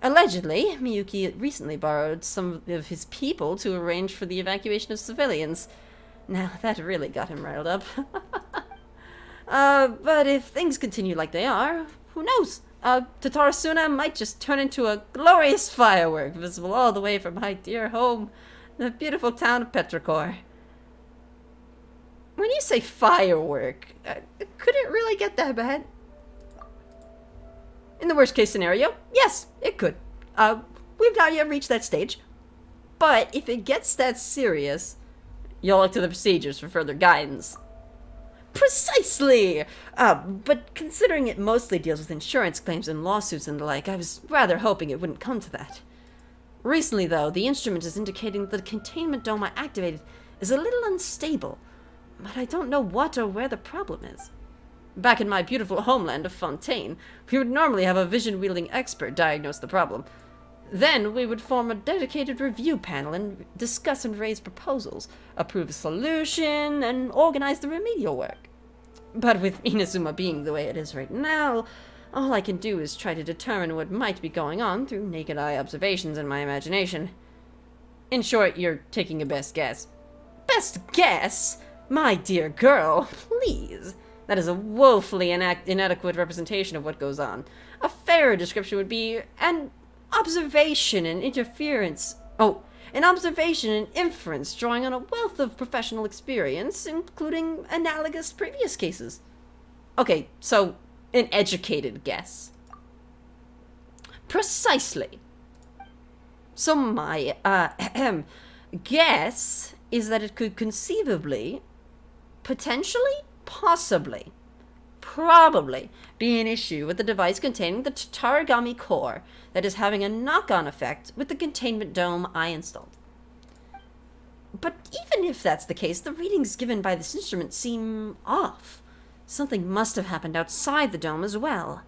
Allegedly, Miyuki recently borrowed some of his people to arrange for the evacuation of civilians. Now, that really got him riled up. But if things continue like they are, who knows? Tatarasuna might just turn into a glorious firework visible all the way from my dear home, the beautiful town of Petrichor. When you say firework, could it really get that bad? In the worst case scenario, yes, it could. We've not yet reached that stage. But if it gets that serious, you'll look to the procedures for further guidance. Precisely! But considering it mostly deals with insurance claims and lawsuits and the like, I was rather hoping it wouldn't come to that. Recently, though, the instrument is indicating that the containment dome I activated is a little unstable, but I don't know what or where the problem is. Back in my beautiful homeland of Fontaine, we would normally have a vision-wielding expert diagnose the problem. Then we would form a dedicated review panel and discuss and raise proposals, approve a solution, and organize the remedial work. But with Inazuma being the way it is right now, all I can do is try to determine what might be going on through naked eye observations and my imagination. In short, you're taking a best guess. Best guess? My dear girl, please. That is a woefully inadequate representation of what goes on. A fairer description would be an observation and interference. Oh, an observation and inference drawing on a wealth of professional experience, including analogous previous cases. Okay, so an educated guess. Precisely. So my guess is that it could conceivably, potentially, possibly, probably be an issue with the device containing the Tataragami core that is having a knock-on effect with the containment dome I installed. But even if that's the case, the readings given by this instrument seem off. Something must have happened outside the dome as well.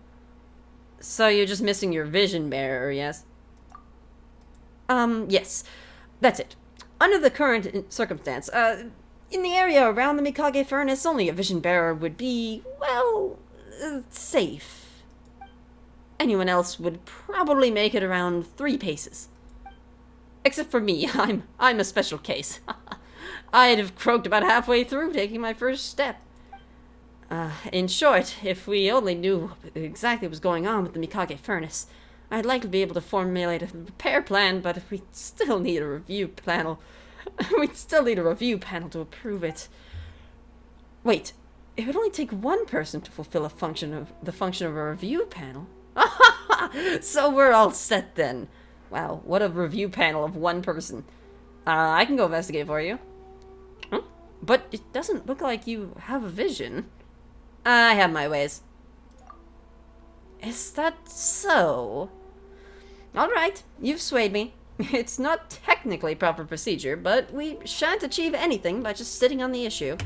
So you're just missing your vision bearer, yes? Yes. That's it. Under the current circumstance, in the area around the Mikage Furnace, only a vision bearer would be, well, safe. Anyone else would probably make it around 3 paces. Except for me, I'm a special case. I'd have croaked about halfway through taking my first step. In short, if we only knew exactly what was going on with the Mikage furnace, I'd likely be able to formulate a repair plan, but we still need a review panel. We'd still need a review panel to approve it. Wait, it would only take one person to fulfill the function of a review panel? So we're all set then. Wow, what a review panel of one person. I can go investigate for you. Huh? But it doesn't look like you have a vision. I have my ways. Is that so? Alright, you've swayed me. It's not technically proper procedure, but we shan't achieve anything by just sitting on the issue.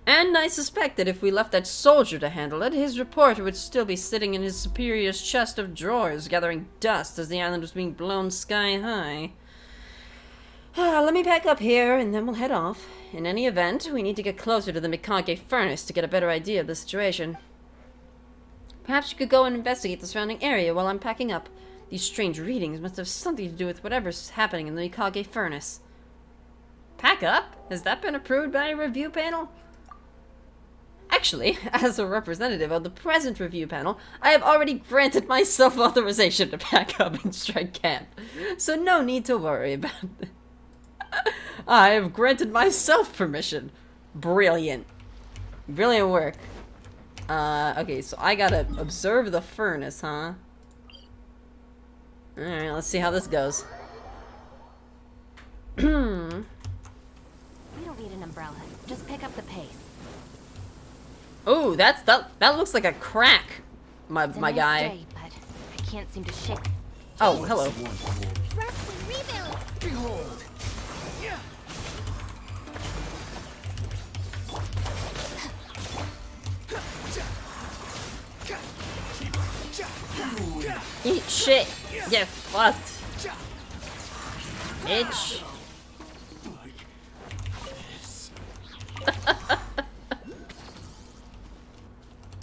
And I suspect that if we left that soldier to handle it, his reporter would still be sitting in his superior's chest of drawers, gathering dust as the island was being blown sky high. Let me pack up here, and then we'll head off. In any event, we need to get closer to the Mikage furnace to get a better idea of the situation. Perhaps you could go and investigate the surrounding area while I'm packing up. These strange readings must have something to do with whatever's happening in the Mikage furnace. Pack up? Has that been approved by a review panel? Actually, as a representative of the present review panel, I have already granted myself authorization to pack up and strike camp. So no need to worry about it. I have granted myself permission. Brilliant. Brilliant work. Okay, so I gotta observe the furnace, huh? Alright, let's see how this goes. We don't need an umbrella. Just pick up the pace. Oh, that looks like a crack, my nice guy. Day, but I can't seem to shake. Oh, hello. Behold. Eat shit. Get fucked. Bitch.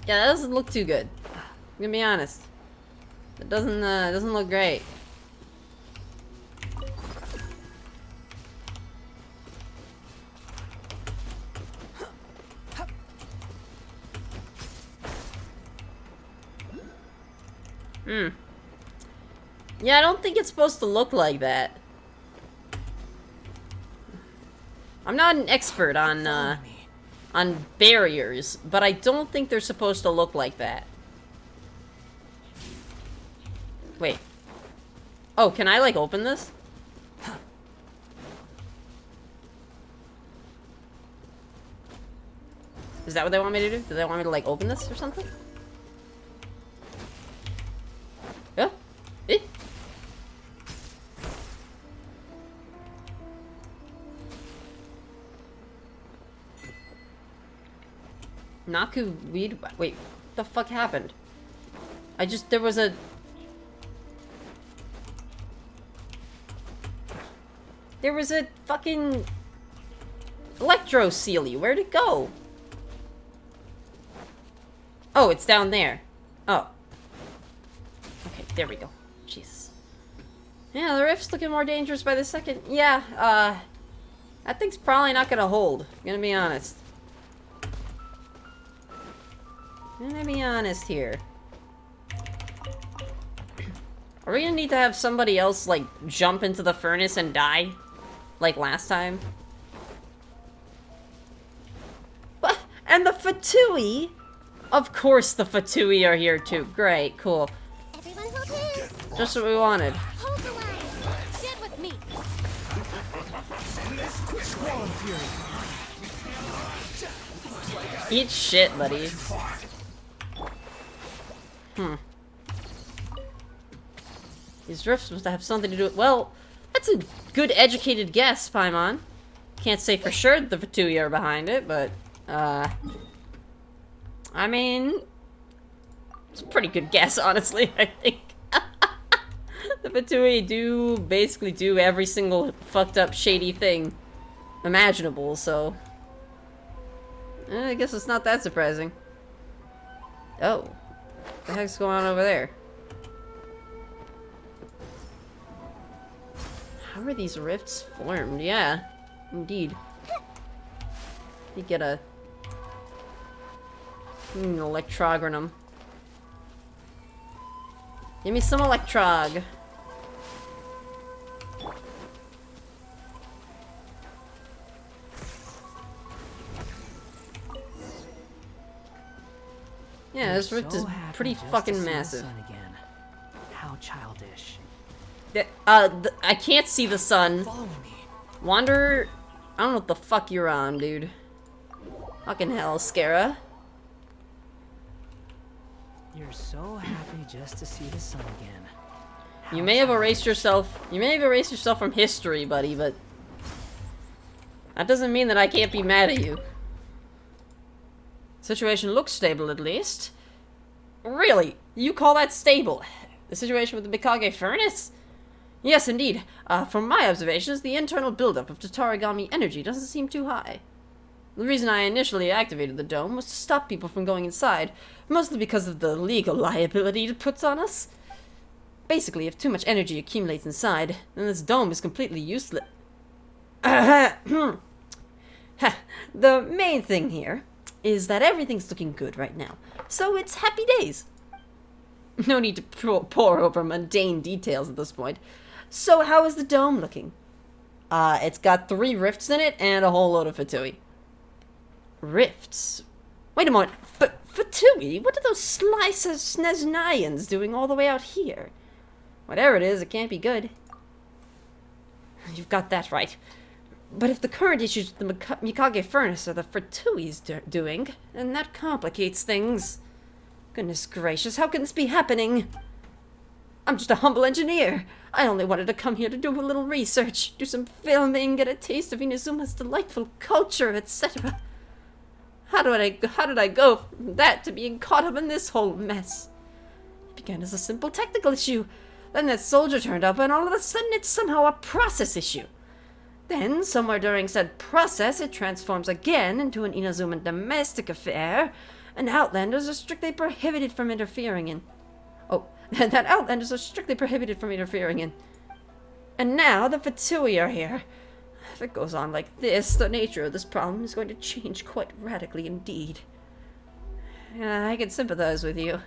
Yeah, that doesn't look too good. I'm gonna be honest. It doesn't look great. Yeah, I don't think it's supposed to look like that. I'm not an expert on barriers, but I don't think they're supposed to look like that. Wait. Oh, can I, like, open this? Is that what they want me to do? Do they want me to, like, open this or something? Yeah? Eh? Naku weed. Wait, what the fuck happened? There was a fucking electro sealy. Where'd it go? Oh, it's down there. Oh. Okay, there we go. Jesus. Yeah, the rift's looking more dangerous by the second. Yeah, that thing's probably not gonna hold. I'm gonna be honest. I'm gonna be honest here. Are we gonna need to have somebody else, like, jump into the furnace and die? Like last time? What? And the Fatui? Of course the Fatui are here too. Great, cool. Everyone hold hands. Just what we wanted. Hold the line. Stand with me. Eat shit, buddy. These rifts must have something to do with... Well, that's a good educated guess, Paimon. Can't say for sure the Fatui are behind it, but, I mean... It's a pretty good guess, honestly, I think. The Fatui do basically do every single fucked up, shady thing imaginable, so... I guess it's not that surprising. Oh. What the heck's going on over there? How are these rifts formed? Yeah, indeed. You get a electrogram. Give me some electrog. Yeah, this rift is pretty fucking massive. Again. How childish. I can't see the sun. Follow me. Wander. I don't know what the fuck you're on, dude. Fucking hell, Scara. You're so happy just to see the sun again. You may have erased yourself. You may have erased yourself from history, buddy, but that doesn't mean that I can't be mad at you. Situation looks stable, at least. Really? You call that stable? The situation with the Mikage furnace? Yes, indeed. From my observations, the internal buildup of Tatarigami energy doesn't seem too high. The reason I initially activated the dome was to stop people from going inside, mostly because of the legal liability it puts on us. Basically, if too much energy accumulates inside, then this dome is completely useless. The main thing here is that everything's looking good right now, so it's happy days. No need to pore over mundane details at this point. So how is the dome looking? It's got 3 rifts in it and a whole load of Fatui. Rifts? Wait a moment. Fatui? What are those slices Sneznayans doing all the way out here? Whatever it is, it can't be good. You've got that right. But if the current issues with the Mikage furnace are the Fatui's doing, then that complicates things. Goodness gracious, how can this be happening? I'm just a humble engineer. I only wanted to come here to do a little research, do some filming, get a taste of Inazuma's delightful culture, etc. How did I go from that to being caught up in this whole mess? It began as a simple technical issue. Then that soldier turned up, and all of a sudden it's somehow a process issue. Then, somewhere during said process, it transforms again into an Inazuman domestic affair, and Outlanders are strictly prohibited from interfering in. Oh, that Outlanders are strictly prohibited from interfering in. And now the Fatui are here. If it goes on like this, the nature of this problem is going to change quite radically indeed. I can sympathize with you.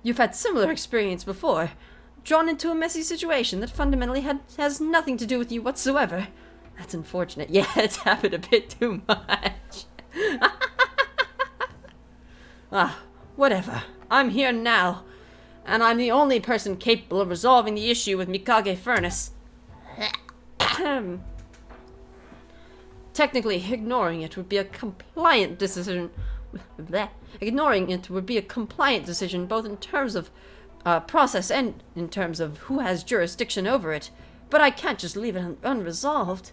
You've had similar experience before. Drawn into a messy situation that fundamentally has nothing to do with you whatsoever. That's unfortunate. Yeah, it's happened a bit too much. Whatever. I'm here now. And I'm the only person capable of resolving the issue with Mikage Furnace. Technically, ignoring it would be a compliant decision. Ignoring it would be a compliant decision both in terms of process and in terms of who has jurisdiction over it. But I can't just leave it unresolved.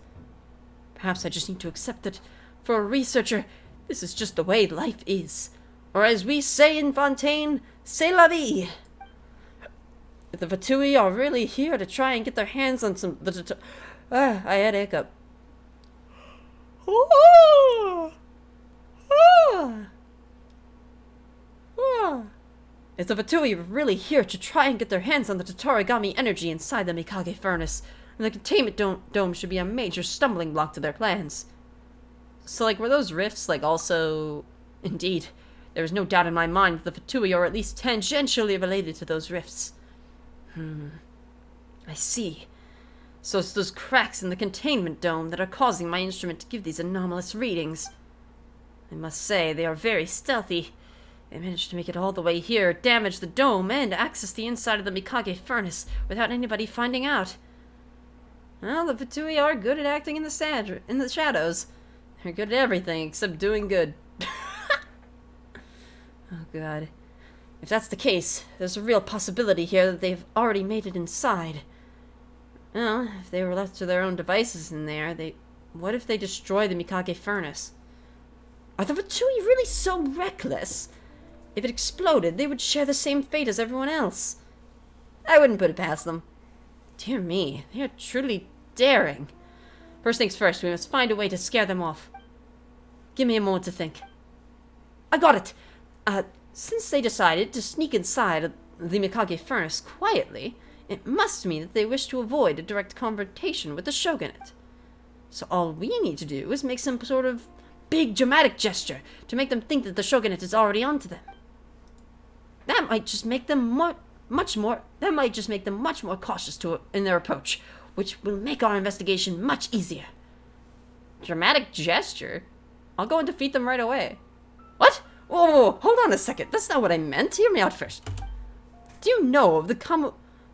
Perhaps I just need to accept that for a researcher, this is just the way life is. Or as we say in Fontaine, c'est la vie. If the Fatui are really here to try and get their hands on some... I had a hiccup. If the Fatui are really here to try and get their hands on the Tatarigami energy inside the Mikage furnace, then the containment dome should be a major stumbling block to their plans. So, like, were those rifts, like, also... Indeed, there is no doubt in my mind that the Fatui are at least tangentially related to those rifts. I see. So it's those cracks in the containment dome that are causing my instrument to give these anomalous readings. I must say, they are very stealthy. They managed to make it all the way here, damage the dome, and access the inside of the Mikage furnace without anybody finding out. Well, the Fatui are good at acting in the shadows. They're good at everything except doing good. Oh god. If that's the case, there's a real possibility here that they've already made it inside. Well, if they were left to their own devices in there, what if they destroy the Mikage furnace? Are the Fatui really so reckless? If it exploded, they would share the same fate as everyone else. I wouldn't put it past them. Dear me, they are truly daring. First things first, we must find a way to scare them off. Give me a moment to think. I got it! Since they decided to sneak inside the Mikage furnace quietly, it must mean that they wish to avoid a direct confrontation with the shogunate. So all we need to do is make some sort of big dramatic gesture to make them think that the shogunate is already onto them. That might just make them much more cautious in their approach, which will make our investigation much easier. Dramatic gesture? I'll go and defeat them right away. What? Whoa, hold on a second. That's not what I meant. Hear me out first. Do you know of the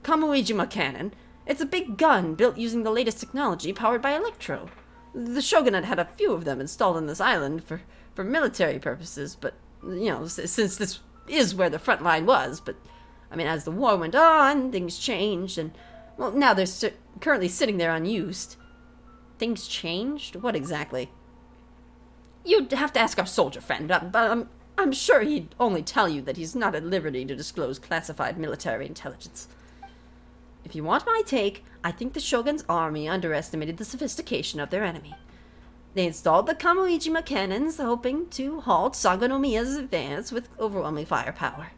Kamuijima cannon? It's a big gun built using the latest technology powered by electro. The shogunate had a few of them installed on this island for military purposes, but, since this is where the front line was, but, as the war went on, things changed, and, well, now they're currently sitting there unused. Things changed? What exactly? You'd have to ask our soldier friend, but I'm sure he'd only tell you that he's not at liberty to disclose classified military intelligence. If you want my take, I think the Shogun's army underestimated the sophistication of their enemy. They installed the Kamuijima cannons, hoping to halt Sangonomiya's advance with overwhelming firepower.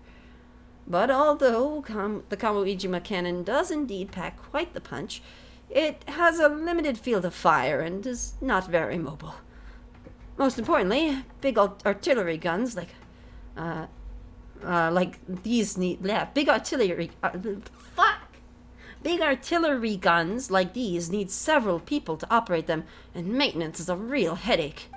But although the Kamuijima cannon does indeed pack quite the punch, it has a limited field of fire and is not very mobile. Most importantly, big artillery guns like these need big artillery guns like these need several people to operate them, and maintenance is a real headache.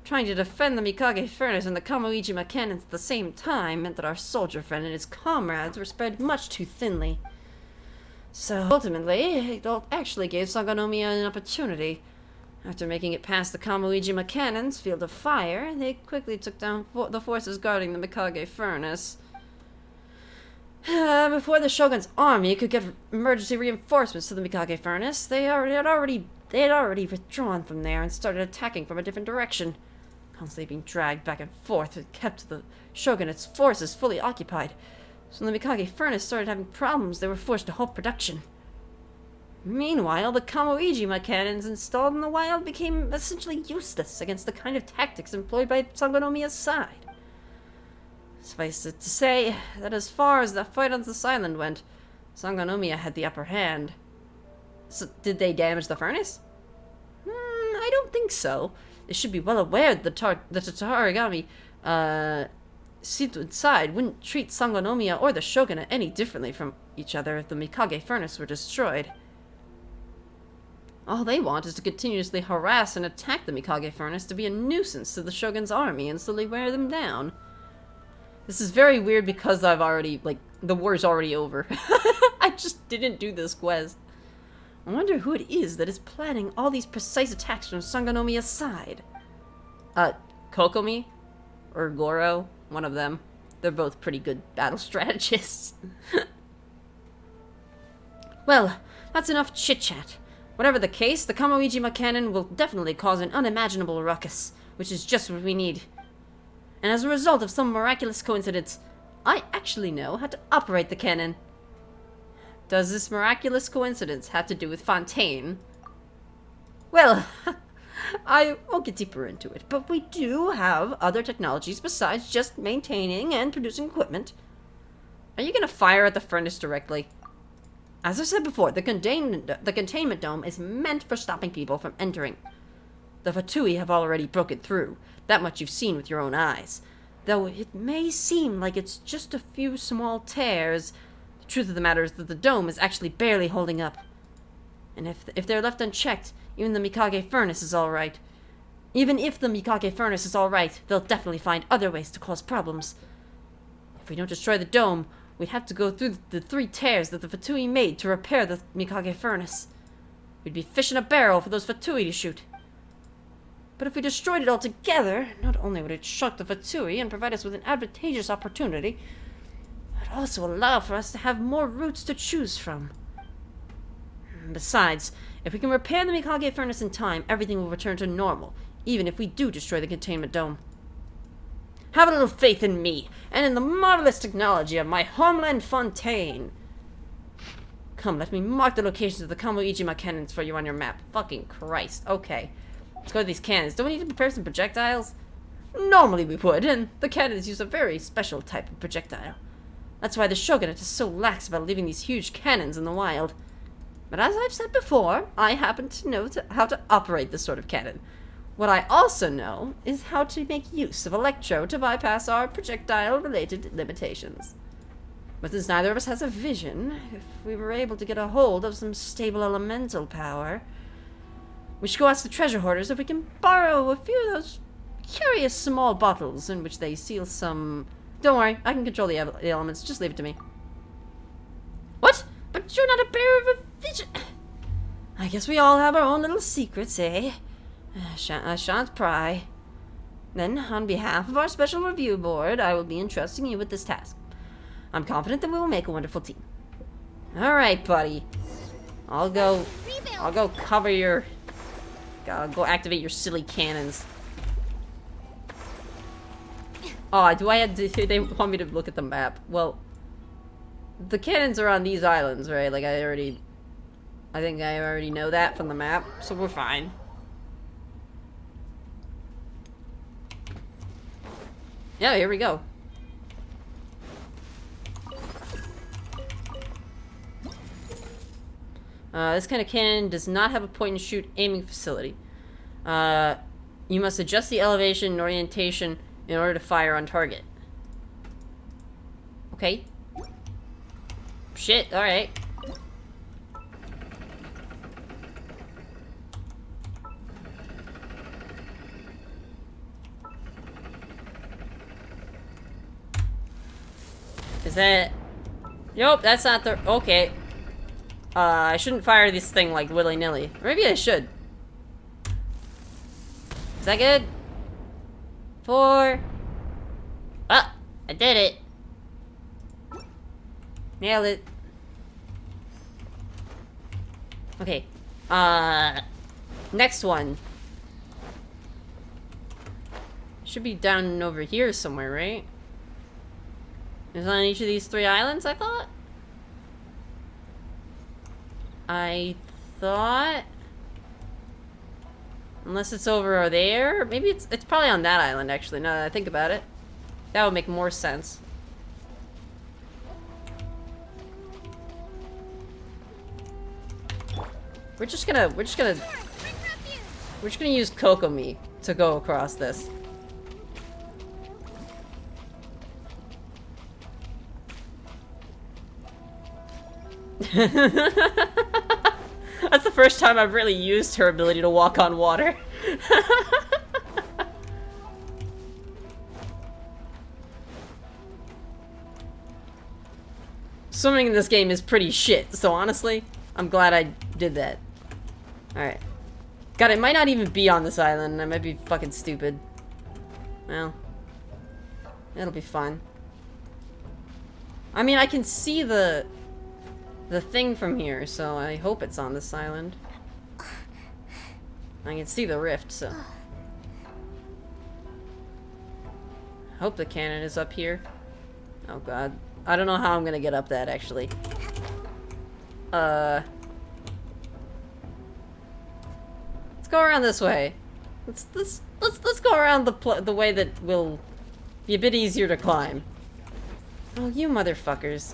Trying to defend the Mikage furnace and the Kamuijima cannons at the same time meant that our soldier friend and his comrades were spread much too thinly. So ultimately, it actually gave Sangonomiya an opportunity. After making it past the Kamuijima cannon's field of fire, they quickly took down the forces guarding the Mikage furnace. Before the Shogun's army could get emergency reinforcements to the Mikage furnace, they had already withdrawn from there and started attacking from a different direction. Constantly being dragged back and forth, it kept the Shogunate's forces fully occupied. So when the Mikage furnace started having problems, they were forced to halt production. Meanwhile, the Kamuijima cannons installed in the wild became essentially useless against the kind of tactics employed by Sangonomiya's side. Suffice it to say that as far as the fight on this island went, Sangonomiya had the upper hand. So, did they damage the furnace? I don't think so. They should be well aware that the Tatarigami seated inside wouldn't treat Sangonomiya or the Shogunate any differently from each other if the Mikage furnace were destroyed. All they want is to continuously harass and attack the Mikage furnace to be a nuisance to the Shogun's army and slowly wear them down. This is very weird because I've already, the war's already over. I just didn't do this quest. I wonder who it is that is planning all these precise attacks from Sangonomiya's side. Kokomi? Or Goro? One of them. They're both pretty good battle strategists. Well, that's enough chit-chat. Whatever the case, the Kamuijima cannon will definitely cause an unimaginable ruckus, which is just what we need. And as a result of some miraculous coincidence, I actually know how to operate the cannon. Does this miraculous coincidence have to do with Fontaine? Well, I won't get deeper into it, but we do have other technologies besides just maintaining and producing equipment. Are you gonna fire at the furnace directly? As I said before, the containment dome is meant for stopping people from entering. The Fatui have already broken through. That much you've seen with your own eyes. Though it may seem like it's just a few small tears, the truth of the matter is that the dome is actually barely holding up. And if they're left unchecked, even the Mikage furnace is alright. Even if the Mikage furnace is alright, they'll definitely find other ways to cause problems. If we don't destroy the dome, we'd have to go through the 3 tears that the Fatui made to repair the Mikage furnace. We'd be fish in a barrel for those Fatui to shoot. But if we destroyed it altogether, not only would it shock the Fatui and provide us with an advantageous opportunity, it would also allow for us to have more routes to choose from. Besides, if we can repair the Mikage furnace in time, everything will return to normal, even if we do destroy the containment dome. Have a little faith in me, and in the marvelous technology of my homeland Fontaine. Come, let me mark the locations of the Kamuijima cannons for you on your map. Fucking Christ. Okay. Let's go to these cannons. Don't we need to prepare some projectiles? Normally we would, and the cannons use a very special type of projectile. That's why the Shogunate is so lax about leaving these huge cannons in the wild. But as I've said before, I happen to know how to operate this sort of cannon. What I also know is how to make use of electro to bypass our projectile-related limitations. But since neither of us has a vision, if we were able to get a hold of some stable elemental power, we should go ask the treasure hoarders if we can borrow a few of those curious small bottles in which they seal some... Don't worry, I can control the elements. Just leave it to me. What? But you're not a bearer of a vision. I guess we all have our own little secrets, eh? I shan't pry. Then, on behalf of our special review board, I will be entrusting you with this task. I'm confident that we will make a wonderful team. Alright, buddy. I'll go cover your... I'll go activate your silly cannons. Oh, do they want me to look at the map? Well, the cannons are on these islands, right? Like, I think I already know that from the map, so we're fine. Yeah, here we go. This kind of cannon does not have a point-and-shoot aiming facility. You must adjust the elevation and orientation in order to fire on target. Okay. Shit, alright. Is that... Nope, that's not the... Okay. I shouldn't fire this thing like willy-nilly. Maybe I should. Is that good? 4. Ah! I did it! Nailed it. Okay. Next one. Should be down over here somewhere, right? Is it on each of these 3 islands, I thought? I thought... Unless it's over there? Maybe it's probably on that island, actually, now that I think about it. That would make more sense. We're just gonna use Kokomi to go across this. That's the first time I've really used her ability to walk on water. Swimming in this game is pretty shit, so honestly, I'm glad I did that. Alright. God, it might not even be on this island. I might be fucking stupid. Well. It'll be fine. I mean, I can see the thing from here, so I hope it's on this island. I can see the rift, so. I hope the cannon is up here. Oh god. I don't know how I'm gonna get up that, actually. Let's go around this way. Let's go around the way that will be a bit easier to climb. Oh, you motherfuckers.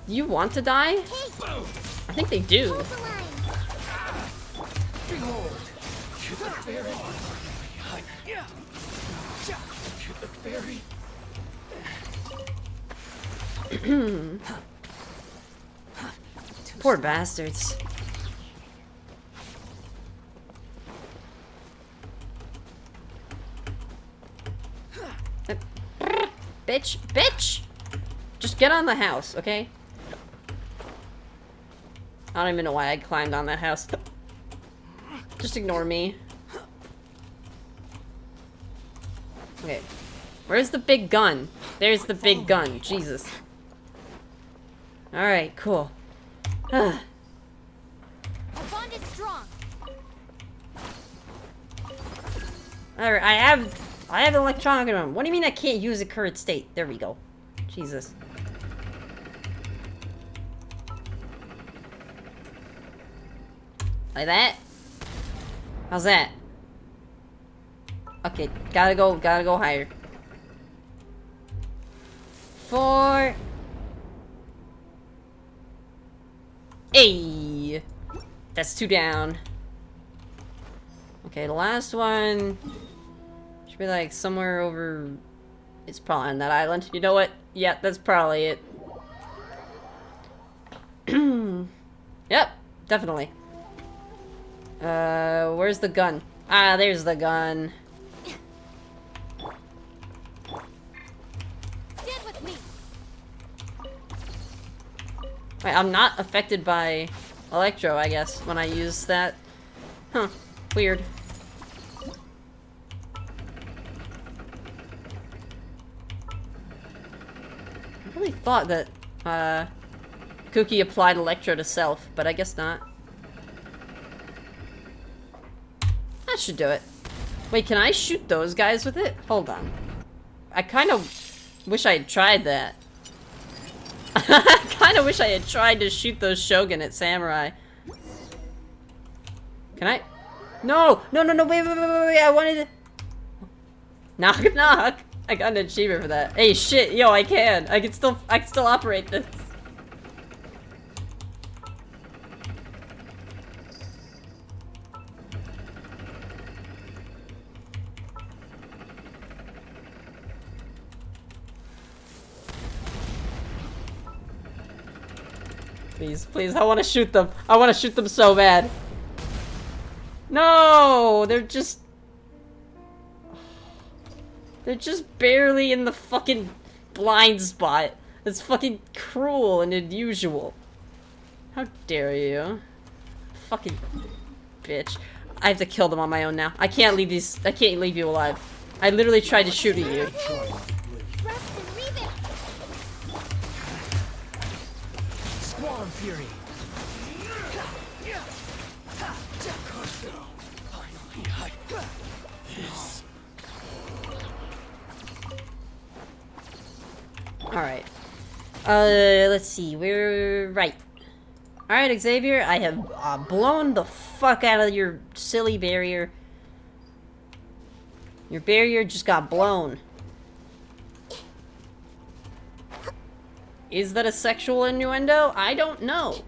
You want to die? I think they do. Behold, to the very... To the very... Poor bastards. Bitch, bitch! Just get on the house, okay? I don't even know why I climbed on that house. Just ignore me. Okay. Where's the big gun? There's the big gun. Jesus. Alright, cool. Our bond is strong. Alright, I have an electronic arm. What do you mean I can't use a current state? There we go. Jesus. Like that? How's that? Okay, gotta go higher. 4. Hey! That's 2 down. Okay, the last one should be like somewhere over... It's probably on that island. You know what? Yeah, that's probably it. Yep, definitely. Where's the gun? Ah, there's the gun. Stand with me. Wait, I'm not affected by electro, I guess, when I use that. Huh. Weird. I really thought that, Cookie applied electro to self, but I guess not. That should do it. Wait, can I shoot those guys with it? Hold on. I kind of wish I had tried that. I kind of wish I had tried to shoot those Shogunate samurai. Can I? No! No, no, no, wait, I wanted to... Knock, knock! I got an achievement for that. Hey, shit, yo, I can still operate this. Please, please, I want to shoot them. I want to shoot them so bad. No, they're just barely in the fucking blind spot. It's fucking cruel and unusual. How dare you? Fucking bitch. I have to kill them on my own now. I can't leave these. I can't leave you alive. I literally tried to shoot at you. Squall Fury. Alright. Let's see. We're right. Alright, Xavier. I have blown the fuck out of your silly barrier. Your barrier just got blown. Is that a sexual innuendo? I don't know.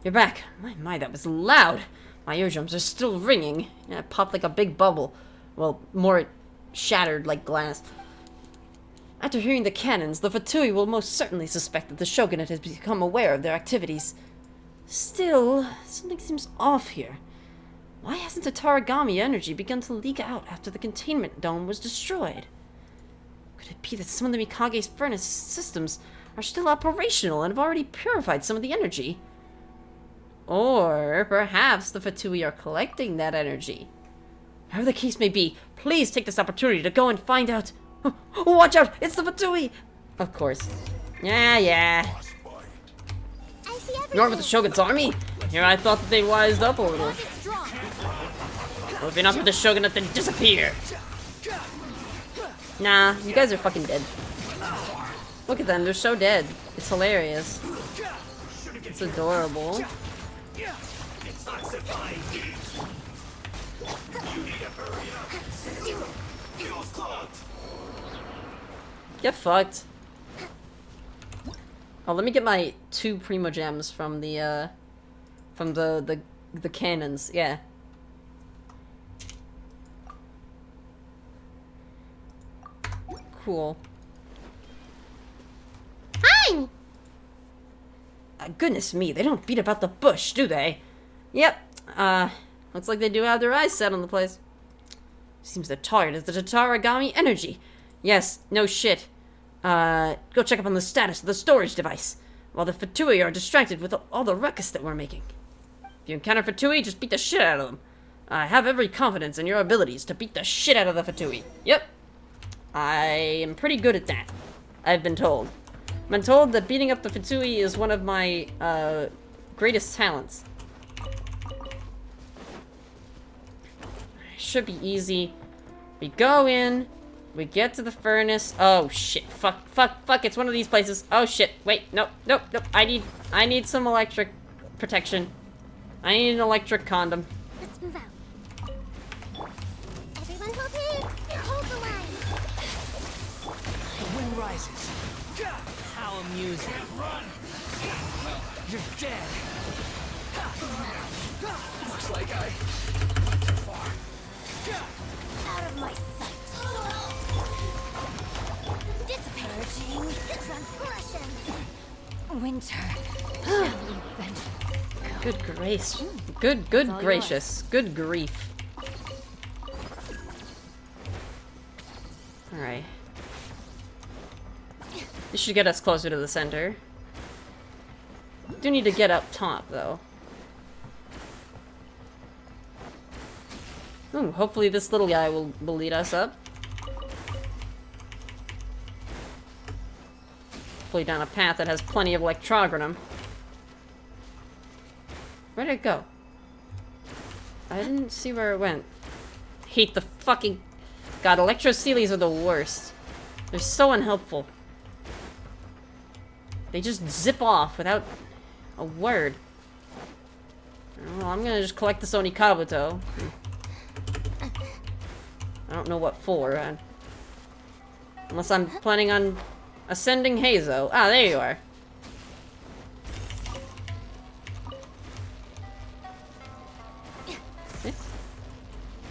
You're back. My, that was loud. My eardrums are still ringing. Yeah, it popped like a big bubble. Well, more it shattered like glass. After hearing the cannons, the Fatui will most certainly suspect that the Shogunate has become aware of their activities. Still, something seems off here. Why hasn't the Taragami energy begun to leak out after the containment dome was destroyed? Could it be that some of the Mikage's furnace systems are still operational and have already purified some of the energy? Or perhaps the Fatui are collecting that energy. However the case may be, please take this opportunity to go and find out. Oh, watch out! It's the Fatui! Of course. Yeah. You're with the Shogun's army? Here I thought that they wised up a little. Well, if you're not with the Shogunate, then disappear! Nah, you guys are fucking dead. Look at them, they're so dead. It's hilarious. It's adorable. Get fucked. Oh, let me get my 2 Primo Gems from the cannons. Yeah. Cool. Hi! Goodness me, they don't beat about the bush, do they? Yep. Looks like they do have their eyes set on the place. Seems they're tired of the Tataragami energy. Yes, no shit. Go check up on the status of the storage device, while the Fatui are distracted with all the ruckus that we're making. If you encounter Fatui, just beat the shit out of them. I have every confidence in your abilities to beat the shit out of the Fatui. Yep. I am pretty good at that, I've been told. I've been told that beating up the Fatui is one of my, greatest talents. Should be easy. We go in, we get to the furnace. Oh shit, fuck, it's one of these places. Oh shit, wait, nope. I need some electric protection. I need an electric condom. Let's move out. Everyone hold in. Hold the line. The wind rises. How use it. You're dead. Looks like I went too far. Out of my sight. Disparaging. Transgression. Winter. Shall you venture? Good grace. Good all gracious. Good grief. Alright. This should get us closer to the center. Do need to get up top, though. Ooh, hopefully this little guy will lead us up. Hopefully down a path that has plenty of electrogram. Where'd it go? I didn't see where it went. Hate the fucking... God, electroceles are the worst. They're so unhelpful. They just zip off without a word. Well, I'm gonna just collect the Sony Kabuto. I don't know what for. Unless I'm planning on ascending Hazo. Ah, there you are.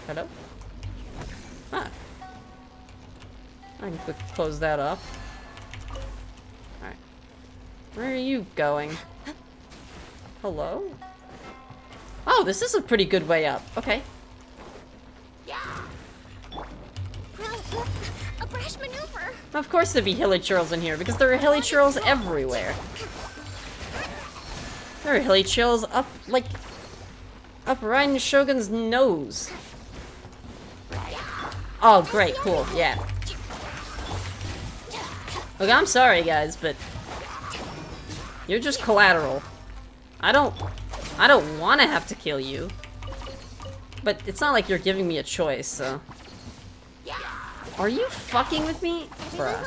Hello? Ah. I can quick close that off. Alright. Where are you going? Hello? Oh, this is a pretty good way up. Okay. A brash maneuver. Of course there'd be hilly churls in here, because there are hilly churls everywhere. There are hilly churls up, like, up Raiden Shogun's nose. Oh, great, cool, yeah. Look, I'm sorry, guys, but you're just collateral. I don't want to have to kill you, but it's not like you're giving me a choice, so. Are you fucking with me? Bruh.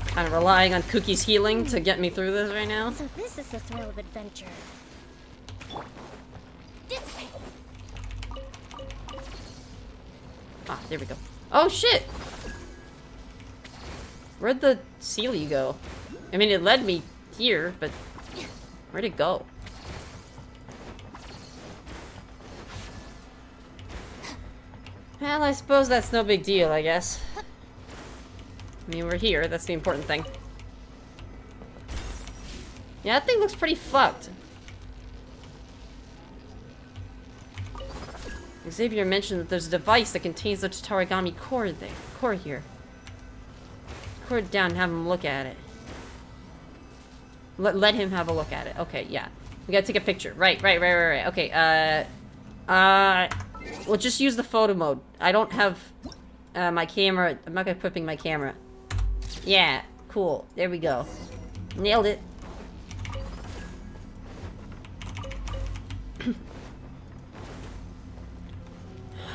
Kind of relying on Cookie's healing to get me through this right now. So this is the thrill of adventure. Ah, there we go. Oh shit! Where'd the Sealy go? I mean, it led me here, but where'd it go? Well, I suppose that's no big deal, I guess. I mean, we're here, that's the important thing. Yeah, that thing looks pretty fucked. Xavier mentioned that there's a device that contains the Tatarigami core here. Core it down and have him look at it. Let him have a look at it. Okay, yeah. We gotta take a picture. Right. Okay, we'll just use the photo mode. I don't have my camera. I'm not equipping my camera. Yeah, cool. There we go. Nailed it.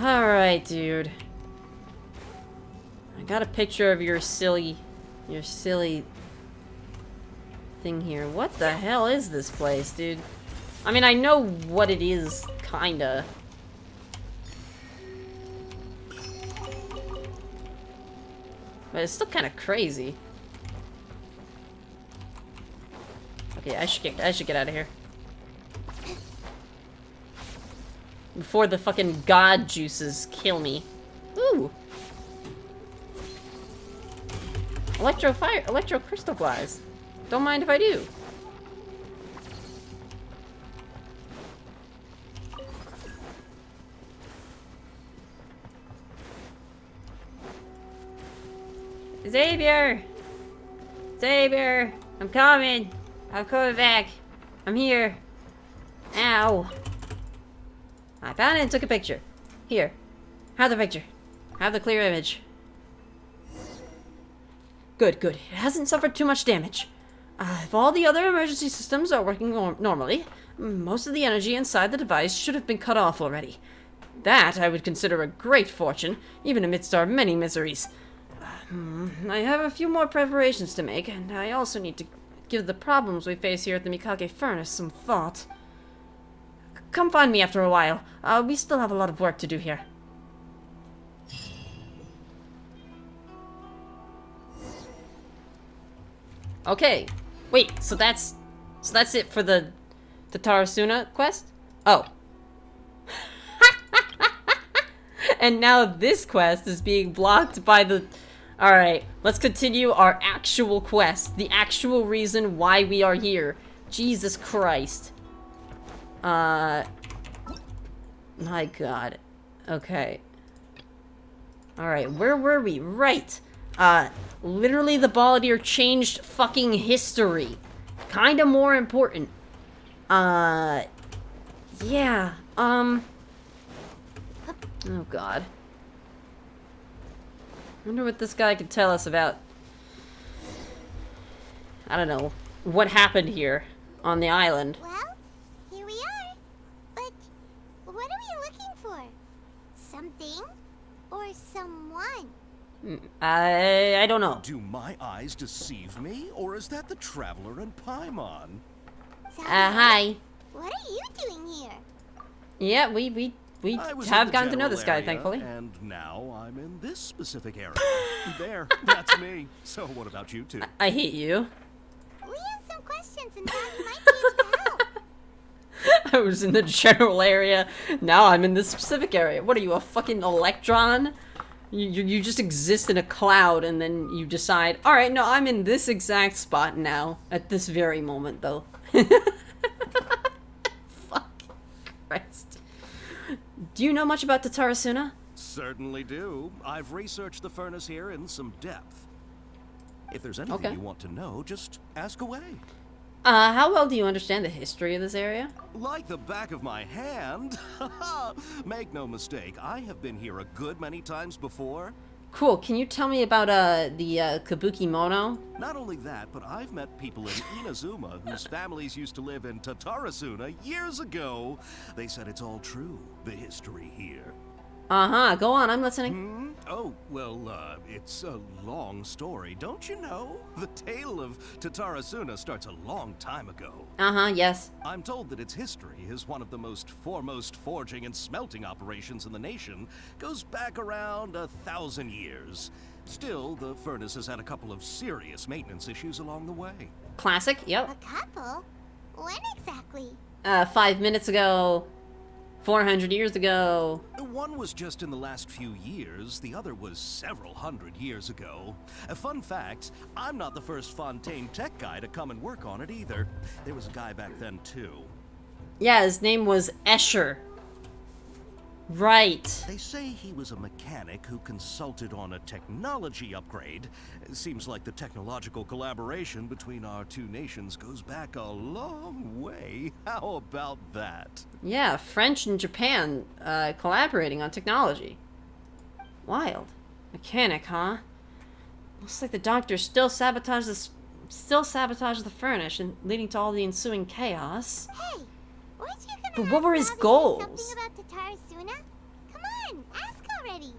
Alright, dude. I got a picture of your silly thing here. What the hell is this place, dude? I mean, I know what it is, kinda. But it's still kind of crazy. Okay, I should get out of here before the fucking god juices kill me. Ooh, electro crystal flies. Don't mind if I do. Xavier! Xavier! I'm coming! I'm coming back! I'm here! Ow! I found it and took a picture. Here. Have the picture. Have the clear image. Good, good. It hasn't suffered too much damage. If all the other emergency systems are working normally, most of the energy inside the device should have been cut off already. That I would consider a great fortune, even amidst our many miseries. I have a few more preparations to make, and I also need to give the problems we face here at the Mikage Furnace some thought. Come find me after a while. We still have a lot of work to do here. Okay. Wait, so that's it for the Tarasuna quest? Oh. And now this quest is being blocked by the... Alright, let's continue our actual quest. The actual reason why we are here. Jesus Christ. My god. Okay. Alright, where were we? Right. Literally the Balladeer changed fucking history. Kinda more important. Yeah, oh god. I wonder what this guy could tell us about... I don't know. What happened here on the island. Well, here we are. But what are we looking for? Something? Or someone? I don't know. Do my eyes deceive me, or is that the Traveler and Paimon? Hi. What are you doing here? Yeah, we have gotten to know this guy, area, thankfully. And now I'm in this specific area. There, that's me. So what about you two? I hate you. We have some questions and thought you might be able to help. I was in the general area. Now I'm in this specific area. What are you, a fucking electron? You just exist in a cloud and then you decide, alright, no, I'm in this exact spot now. At this very moment, though. Fuck Christ. Do you know much about the Tarasuna? Certainly do. I've researched the furnace here in some depth. If there's anything you want to know, just ask away. How well do you understand the history of this area? Like the back of my hand. Make no mistake, I have been here a good many times before. Cool. Can you tell me about the Kabuki Mono? Not only that, but I've met people in Inazuma whose families used to live in Tatarasuna years ago. They said it's all true, the history here. Uh-huh. Go on, I'm listening. Oh, well, it's a long story, don't you know? The tale of Tatarasuna starts a long time ago. Uh-huh, yes. I'm told that its history is one of the most foremost forging and smelting operations in the nation. Goes back around 1,000 years. Still, the furnace has had a couple of serious maintenance issues along the way. Classic, yep. A couple? When exactly? 5 minutes ago. 400 years ago. One was just in the last few years, the other was several hundred years ago. A fun fact, I'm not the first Fontaine tech guy to come and work on it either. There was a guy back then too. Yeah, his name was Escher. Right. They say he was a mechanic who consulted on a technology upgrade. It seems like the technological collaboration between our two nations goes back a long way. How about that? Yeah, French and Japan collaborating on technology. Wild. Mechanic, huh? Looks like the doctor still sabotaged the furnace and leading to all the ensuing chaos. Hey, weren't you gonna But what were his Zavier goals? something about the Tarasuna? Come on, ask already.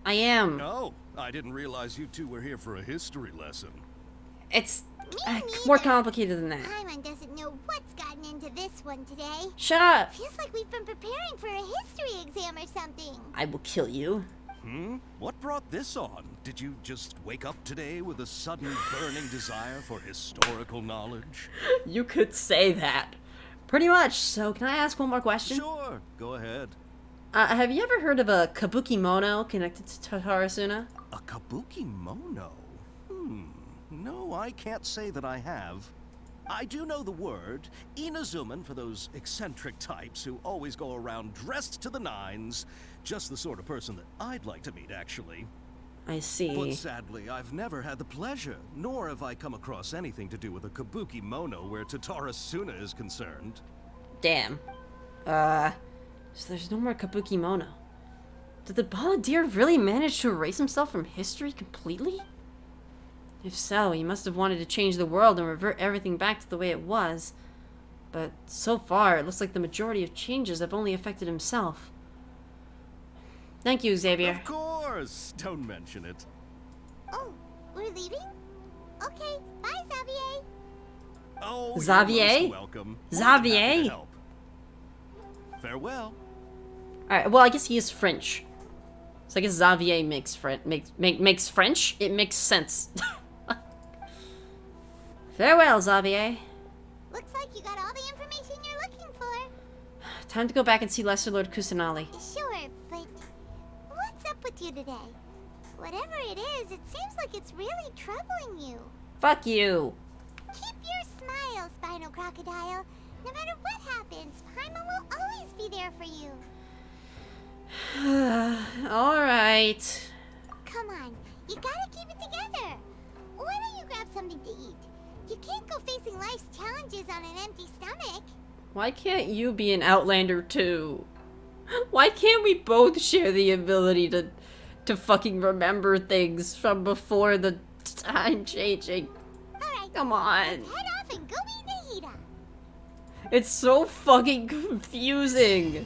I am. Oh, I didn't realize you two were here for a history lesson. It's more complicated than that. Paimon doesn't know what's gotten into this one today. Shut up. Feels like we've been preparing for a history exam or something. I will kill you. What brought this on? Did you just wake up today with a sudden burning desire for historical knowledge? You could say that. Pretty much. So, can I ask one more question? Sure, go ahead. Have you ever heard of a Kabuki Mono connected to Tarasuna? A Kabuki Mono? No, I can't say that I have. I do know the word, Inazuman for those eccentric types who always go around dressed to the nines. Just the sort of person that I'd like to meet, actually. I see. But sadly, I've never had the pleasure, nor have I come across anything to do with a Kabuki Mono where Tatarasuna is concerned. Damn. So there's no more Kabuki Mono. Did the Balladeer really manage to erase himself from history completely? If so, he must have wanted to change the world and revert everything back to the way it was. But so far, it looks like the majority of changes have only affected himself. Thank you, Xavier. Of course! Don't mention it. Oh, we're leaving? Okay, bye, Xavier. Oh, Xavier? you're most welcome. Xavier? More than happy to help. Farewell. Alright, well, I guess he is French. So I guess Xavier makes French. It makes sense. Farewell, Xavier. Looks like you got all the information you're looking for. Time to go back and see Lesser Lord Kusanali. Sure, but what's up with you today? Whatever it is, it seems like it's really troubling you. Fuck you. Keep your smile, Spinal Crocodile. No matter what happens, Paimon will always be there for you. Alright. Come on, you gotta keep it together. Why don't you grab something to eat? You can't go facing life's challenges on an empty stomach. Why can't you be an Outlander too? Why can't we both share the ability to fucking remember things from before the time changing? Alright, come on. Let's head off and go meet Nahida. It's so fucking confusing.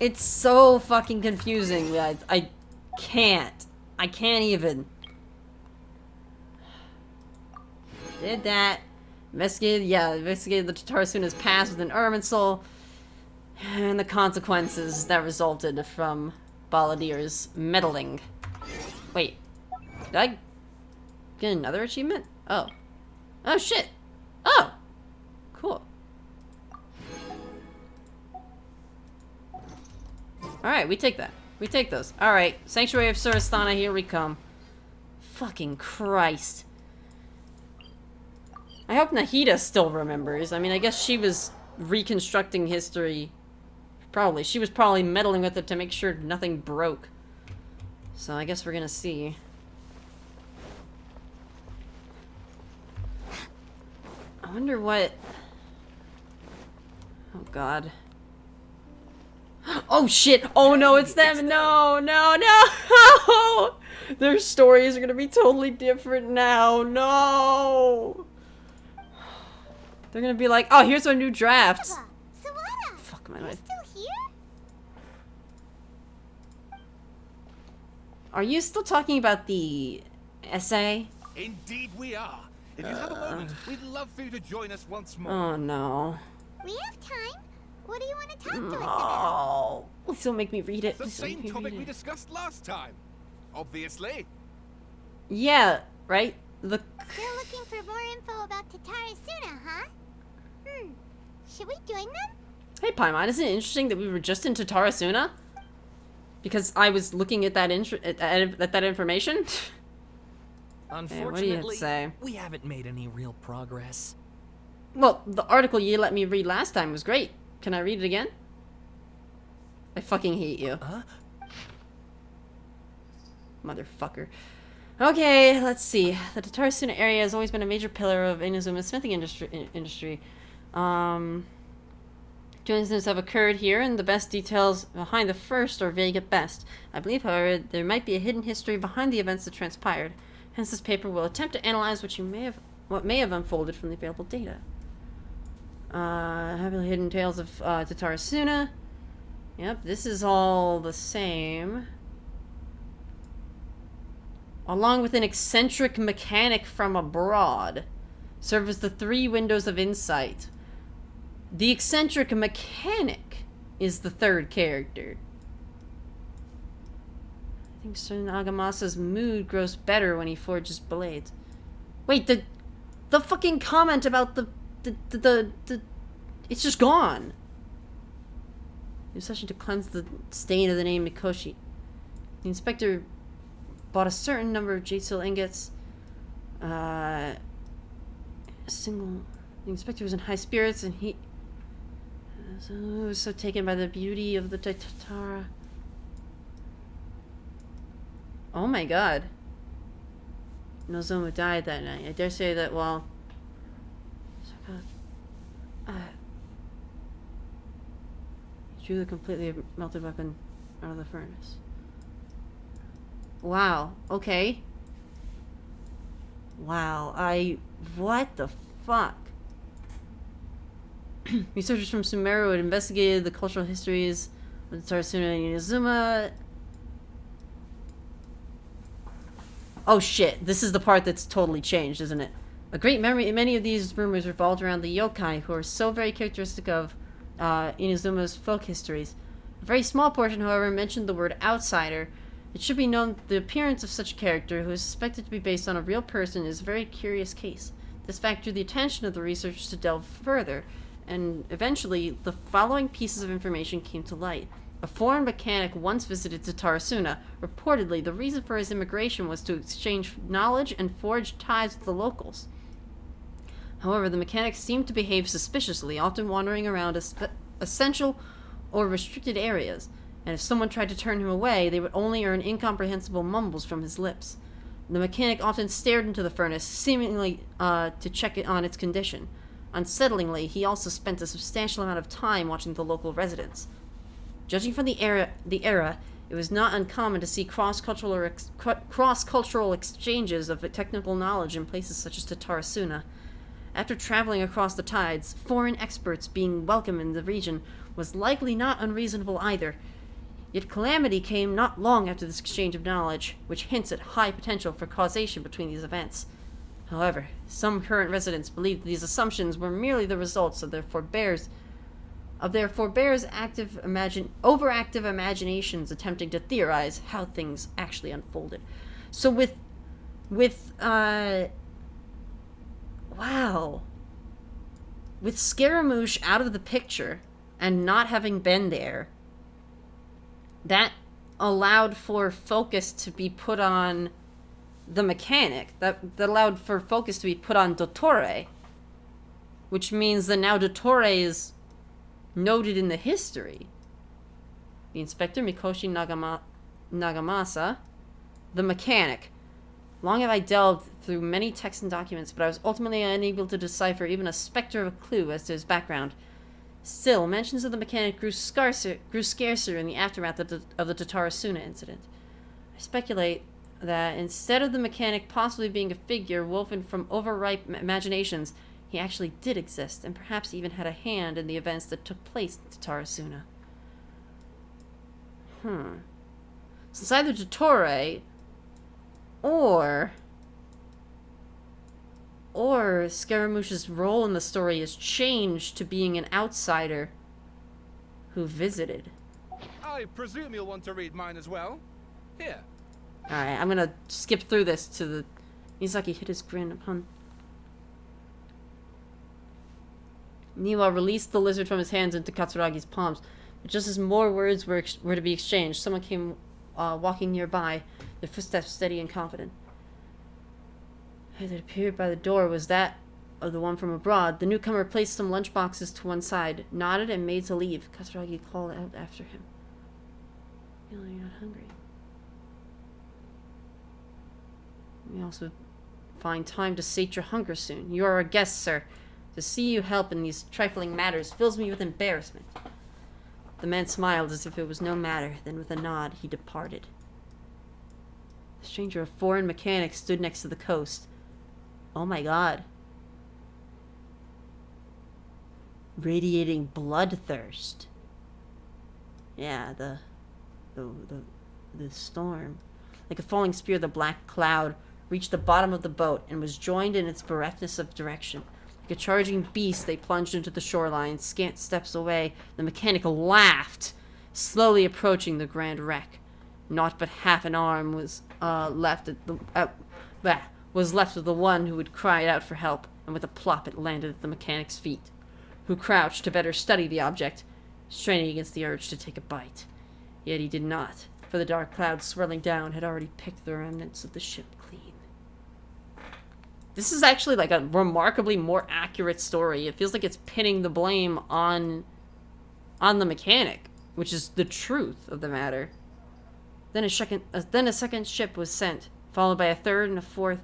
It's so fucking confusing, guys. I can't even. Did that. Investigated the Tatarasuna's past with an Irminsul. And the consequences that resulted from Baladir's meddling. Wait. Did I get another achievement? Oh. Oh, shit. Oh. Cool. Alright, we take that. We take those. Alright. Sanctuary of Surasthana, here we come. Fucking Christ. I hope Nahida still remembers. I mean, I guess she was reconstructing history. Probably. She was probably meddling with it to make sure nothing broke. So I guess we're gonna see. I wonder what... Oh, God. Oh, shit! Oh, no, it's them! No, no, no! Their stories are gonna be totally different now. No! They're gonna be like, oh, here's our new draft. Sawada, fuck my you're life. still here? Are you still talking about the essay? Indeed we are. If you have a moment, we'd love for you to join us once more. Oh, no. We have time. What do you want to talk to us about? Oh, please don't make me read it. The Please don't same make me topic read we it. discussed last time. Obviously. Yeah, right? The... Still looking for more info about Tatarasuna, huh? Should we join them? Hey, Paimon, isn't it interesting that we were just in Tatarasuna? Because I was looking at that that information? Unfortunately, what do you have to say? we haven't made any real progress. Well, the article you let me read last time was great. Can I read it again? I fucking hate you. Huh? Motherfucker. Okay, let's see. The Tatarasuna area has always been a major pillar of Inazuma's smithing industry. Incidents have occurred here, and the best details behind the first are vague at best. I believe, however, there might be a hidden history behind the events that transpired. Hence, this paper will attempt to analyze what may have unfolded from the available data. Heavily hidden tales of Tatarasuna. Yep, this is all the same. Along with an eccentric mechanic from abroad, serve as the 3 windows of insight. The eccentric mechanic is the 3rd character. I think Sir Nagamasa's mood grows better when he forges blades. Wait, the fucking comment about the it's just gone. New session to cleanse the stain of the name Mikoshi. The inspector bought a certain number of jade seal ingots. The inspector was in high spirits, and he was so taken by the beauty of the Tatara. Oh my god. Nozomu died that night. I dare say that while... he drew the completely melted weapon out of the furnace. Wow. Okay. Wow. What the fuck? Researchers from Sumeru had investigated the cultural histories of the Tatarasuna and Inazuma. Oh shit, this is the part that's totally changed, isn't it? A great memory. Many of these rumors revolved around the yokai, who are so very characteristic of Inazuma's folk histories. A very small portion, however, mentioned the word outsider. It should be known that the appearance of such a character, who is suspected to be based on a real person, is a very curious case. This fact drew the attention of the researchers to delve further, and eventually the following pieces of information came to light. A foreign mechanic once visited Tatarasuna. Reportedly, the reason for his immigration was to exchange knowledge and forge ties with the locals. However, the mechanic seemed to behave suspiciously, often wandering around essential or restricted areas, and if someone tried to turn him away, they would only earn incomprehensible mumbles from his lips. The mechanic often stared into the furnace, seemingly to check it on its condition. Unsettlingly, he also spent a substantial amount of time watching the local residents. Judging from the era, it was not uncommon to see cross-cultural exchanges of technical knowledge in places such as Tatarasuna. After traveling across the tides, foreign experts being welcome in the region was likely not unreasonable either. Yet calamity came not long after this exchange of knowledge, which hints at high potential for causation between these events. However, some current residents believe these assumptions were merely the results of their forebears' overactive imaginations attempting to theorize how things actually unfolded. So with Scaramouche out of the picture and not having been there, that allowed for focus to be put on the mechanic. That allowed for focus to be put on Dottore, which means that now Dottore is noted in the history. The inspector, Mikoshi Nagamasa, the mechanic. Long have I delved through many texts and documents, but I was ultimately unable to decipher even a specter of a clue as to his background. Still, mentions of the mechanic grew scarcer in the aftermath of the Tatarasuna incident. I speculate that instead of the mechanic possibly being a figure woven from overripe imaginations, he actually did exist, and perhaps even had a hand in the events that took place in Tatarasuna. Since either Dottore or Scaramouche's role in the story has changed to being an outsider who visited. I presume you'll want to read mine as well. Here. Alright, I'm gonna skip through this to the... Miyazaki hit his grin upon... Niwa released the lizard from his hands into Katsuragi's palms. But just as more words were to be exchanged, someone came walking nearby, their footsteps steady and confident. As it appeared by the door was that of the one from abroad. The newcomer placed some lunchboxes to one side, nodded, and made to leave. Katsuragi called out after him. You're not hungry. We also find time to sate your hunger soon. You are our guest, sir. To see you help in these trifling matters fills me with embarrassment. The man smiled as if it was no matter. Then with a nod, he departed. The stranger, a foreign mechanic, stood next to the coast. Oh my god. Radiating bloodthirst. Yeah, the storm. Like a falling spear, the black cloud reached the bottom of the boat and was joined in its bereftness of direction. Like a charging beast, they plunged into the shoreline. Scant steps away, the mechanic laughed, slowly approaching the grand wreck. Not but half an arm was left of the one who had cried out for help, and with a plop it landed at the mechanic's feet, who crouched to better study the object, straining against the urge to take a bite. Yet he did not, for the dark cloud swirling down had already picked the remnants of the ship clean. This is actually like a remarkably more accurate story. It feels like it's pinning the blame on the mechanic, which is the truth of the matter. Then a second ship was sent, followed by a third and a fourth.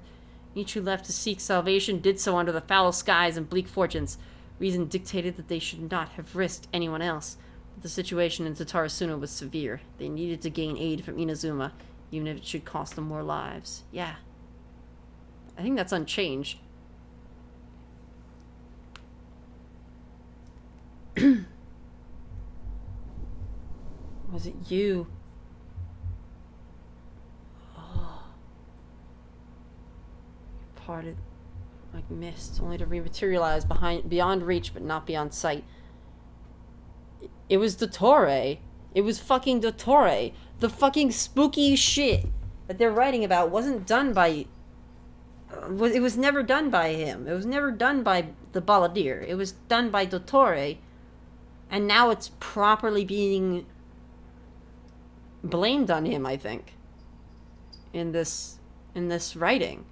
Each who left to seek salvation did so under the foul skies and bleak fortunes. Reason dictated that they should not have risked anyone else. But the situation in Tatarasuna was severe. They needed to gain aid from Inazuma, even if it should cost them more lives. Yeah. I think that's unchanged. Was it you? Oh. You parted like mist, only to rematerialize beyond reach but not beyond sight. It was Dottore. It was fucking Dottore. The fucking spooky shit that they're writing about wasn't done by it was never done by him. It was never done by the Balladeer. It was done by Dottore. And now it's properly being blamed on him, I think. In this writing.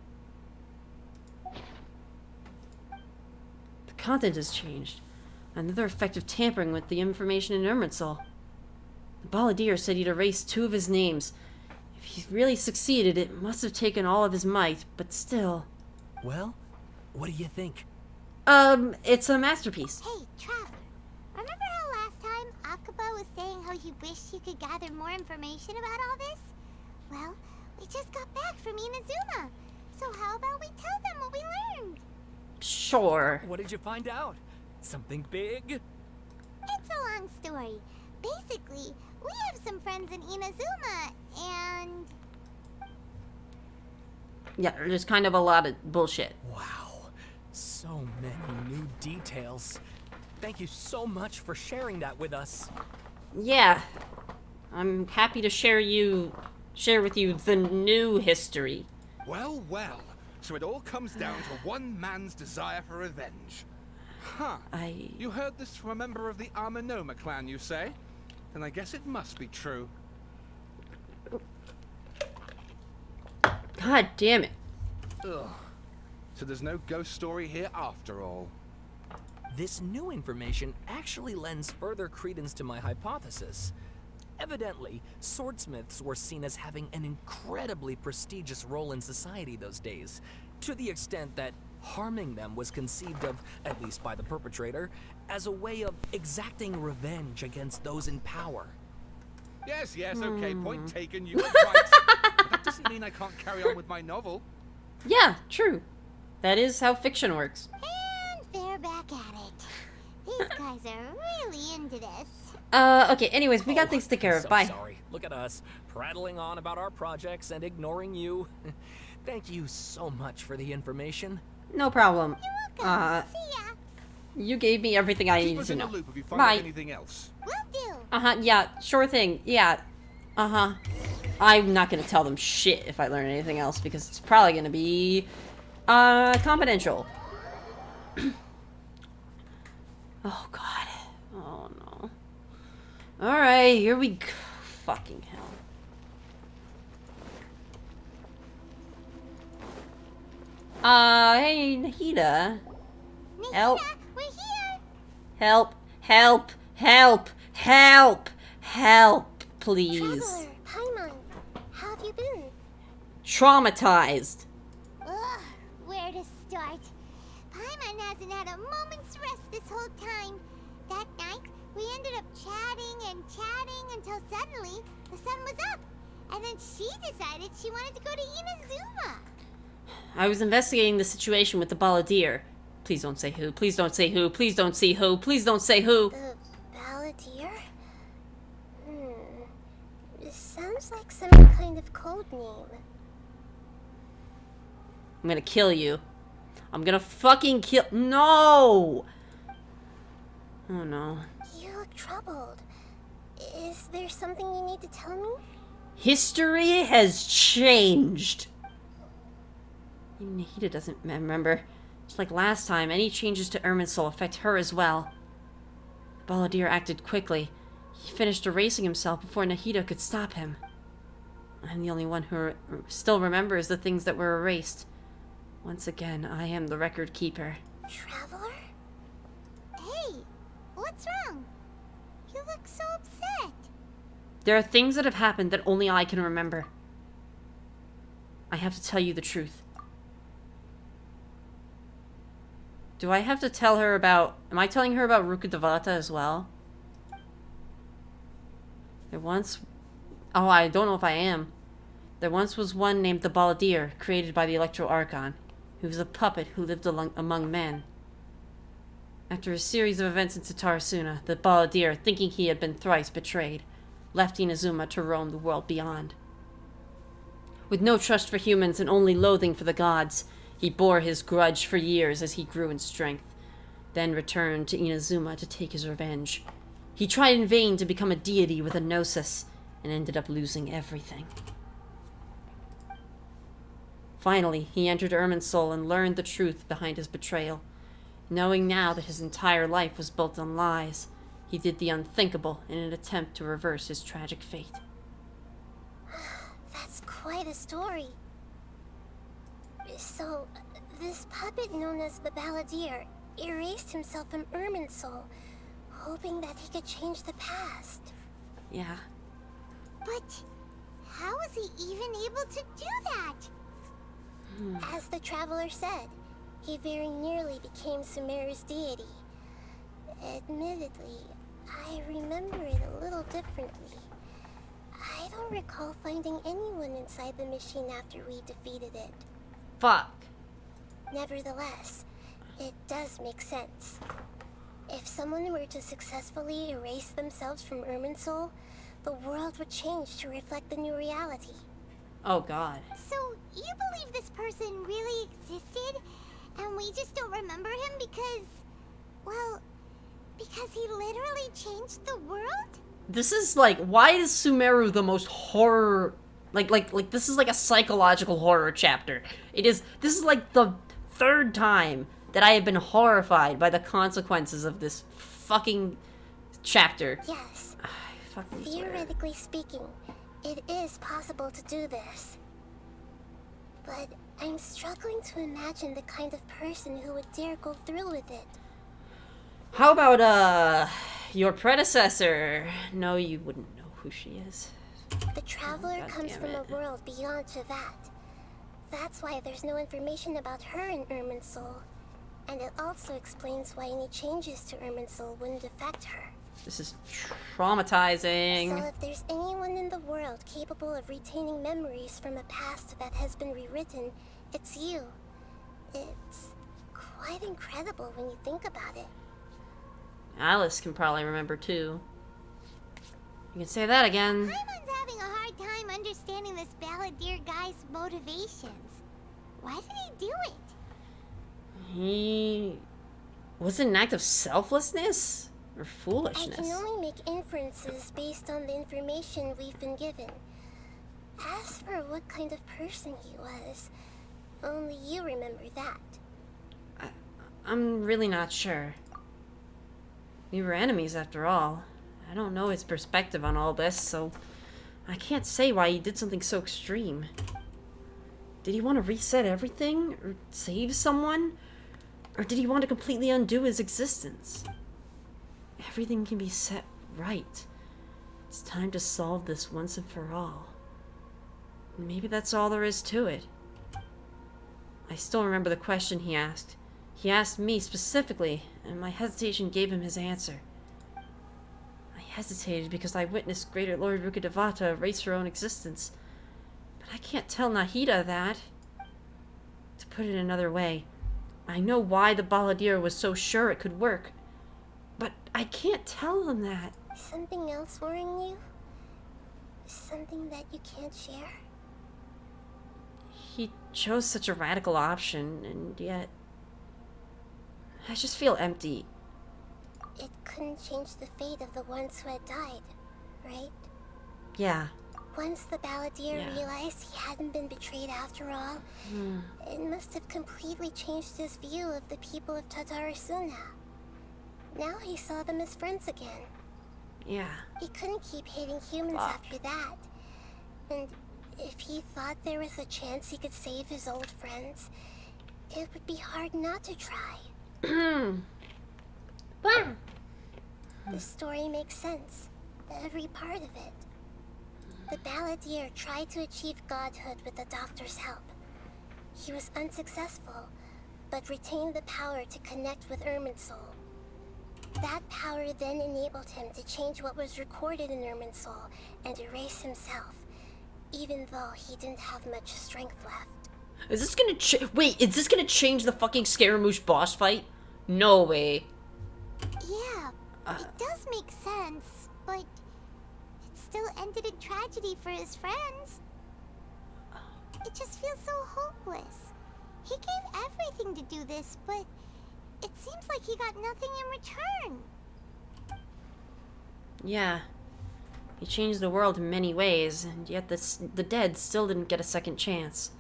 The content has changed. Another effect of tampering with the information in Irminsul. The Balladeer said he'd erased 2 of his names. If he really succeeded, it must have taken all of his might, but still. Well, what do you think? It's a masterpiece. Hey, Traveler. Remember how last time Akaba was saying how he wished he could gather more information about all this? Well, we just got back from Inazuma. So how about we tell them what we learned? Sure. What did you find out? Something big? It's a long story. Basically, we have some friends in Inazuma, and... Yeah, there's kind of a lot of bullshit. Wow. So many new details. Thank you so much for sharing that with us. Yeah. I'm happy to share with you the new history. Well, well. So it all comes down to one man's desire for revenge. Huh. You heard this from a member of the Amanoma clan, you say? Then I guess it must be true. God damn it. Ugh. So there's no ghost story here after all. This new information actually lends further credence to my hypothesis. Evidently, swordsmiths were seen as having an incredibly prestigious role in society those days, to the extent that harming them was conceived of, at least by the perpetrator, as a way of exacting revenge against those in power. Yes, okay, point taken, you were right. But that doesn't mean I can't carry on with my novel. Yeah, true. That is how fiction works. And they're back at it. These guys are really into this. Okay, anyways, we got things to take care of. So Bye. Sorry. Look at us, prattling on about our projects and ignoring you. Thank you so much for the information. No problem. You're welcome. See ya. You gave me everything I Keep needed us to in know. the loop if you find Bye. out anything else. Will do. Yeah, sure thing. Yeah. I'm not gonna tell them shit if I learn anything else because it's probably gonna be confidential. Oh god. Oh no. Alright, here we go. Fucking hell. Hey, Nahida. Help. We're here. Help. Help. Help. Help. Help. Please. Traveler, Paimon, how have you been? Traumatized. Ugh, where to start? Paimon hasn't had a moment's rest this whole time. That night, we ended up chatting and chatting until suddenly the sun was up. And then she decided she wanted to go to Inazuma. I was investigating the situation with the Balladeer. Please don't say who. Please don't say who. Please don't say who. Please don't say who. The Balladeer? This sounds like some kind of code name. I'm gonna kill you. I'm gonna fucking kill. No! Oh no. You look troubled. Is there something you need to tell me? History has changed. Even Nahida doesn't remember. Just like last time, any changes to Irminsul affect her as well. The Balladeer acted quickly. He finished erasing himself before Nahida could stop him. I'm the only one who still remembers the things that were erased. Once again, I am the record keeper. Traveler? Hey, what's wrong? You look so upset. There are things that have happened that only I can remember. I have to tell you the truth. Do I have to tell her about... Am I telling her about Rukkhadevata as well? There once... Oh, I don't know if I am. There once was one named the Balladeer, created by the Electro Archon. He was a puppet who lived among men. After a series of events in Tatarasuna, the Balladeer, thinking he had been thrice betrayed, left Inazuma to roam the world beyond. With no trust for humans and only loathing for the gods, he bore his grudge for years as he grew in strength, then returned to Inazuma to take his revenge. He tried in vain to become a deity with a gnosis, and ended up losing everything. Finally, he entered Irminsul and learned the truth behind his betrayal. Knowing now that his entire life was built on lies, he did the unthinkable in an attempt to reverse his tragic fate. That's quite a story. So, this puppet known as the Balladeer erased himself from Irminsul, hoping that he could change the past. Yeah. But how was he even able to do that? As the Traveler said, he very nearly became Sumeru's deity. Admittedly, I remember it a little differently. I don't recall finding anyone inside the machine after we defeated it. Fuck. Nevertheless, it does make sense. If someone were to successfully erase themselves from Irminsul, the world would change to reflect the new reality. Oh god. So, you believe this person really existed, and we just don't remember him because, well, because he literally changed the world? This is like, why is Sumeru the most horror, like this is like a psychological horror chapter. This is like the third time that I have been horrified by the consequences of this fucking chapter. Yes. Fucking Theoretically speaking, it is possible to do this. But I'm struggling to imagine the kind of person who would dare go through with it. How about, your predecessor? No, you wouldn't know who she is. The Traveler God comes damn from it. a world beyond to that. That's why there's no information about her in Irminsul. And it also explains why any changes to Irminsul wouldn't affect her. This is traumatizing. So if there's anyone in the world capable of retaining memories from a past that has been rewritten, it's you. It's quite incredible when you think about it. Alice can probably remember too. You can say that again. Paimon's having a hard time understanding this Balladeer guy's motivations. Why did he do it? He... was it an act of selflessness? Or I foolishness? can only make inferences based on the information we've been given. As for what kind of person he was, only you remember that. I'm really not sure. We were enemies after all. I don't know his perspective on all this, so I can't say why he did something so extreme. Did he want to reset everything? Or save someone? Or did he want to completely undo his existence? Everything can be set right. It's time to solve this once and for all. Maybe that's all there is to it. I still remember the question he asked. He asked me specifically, and my hesitation gave him his answer. I hesitated because I witnessed Greater Lord Rukkhadevata erase her own existence. But I can't tell Nahida that. To put it another way, I know why the Balladeer was so sure it could work. But I can't tell him that. Something else worrying you? Something that you can't share? He chose such a radical option, and yet... I just feel empty. It couldn't change the fate of the ones who had died, right? Yeah. Once the Balladeer realized he hadn't been betrayed after all, it must have completely changed his view of the people of Tatarasuna. Now he saw them as friends again. Yeah. He couldn't keep hating humans after that. And if he thought there was a chance he could save his old friends, it would be hard not to try. The story makes sense. Every part of it. The Balladeer tried to achieve godhood with the Doctor's help. He was unsuccessful, but retained the power to connect with Irminsul. That power then enabled him to change what was recorded in Irminsul and erase himself, even though he didn't have much strength left. Is this gonna wait, is this gonna change the fucking Scaramouche boss fight? No way. Yeah, it does make sense, but it still ended in tragedy for his friends. It just feels so hopeless. He gave everything to do this, but it seems like he got nothing in return. Yeah. He changed the world in many ways, and yet the dead still didn't get a second chance.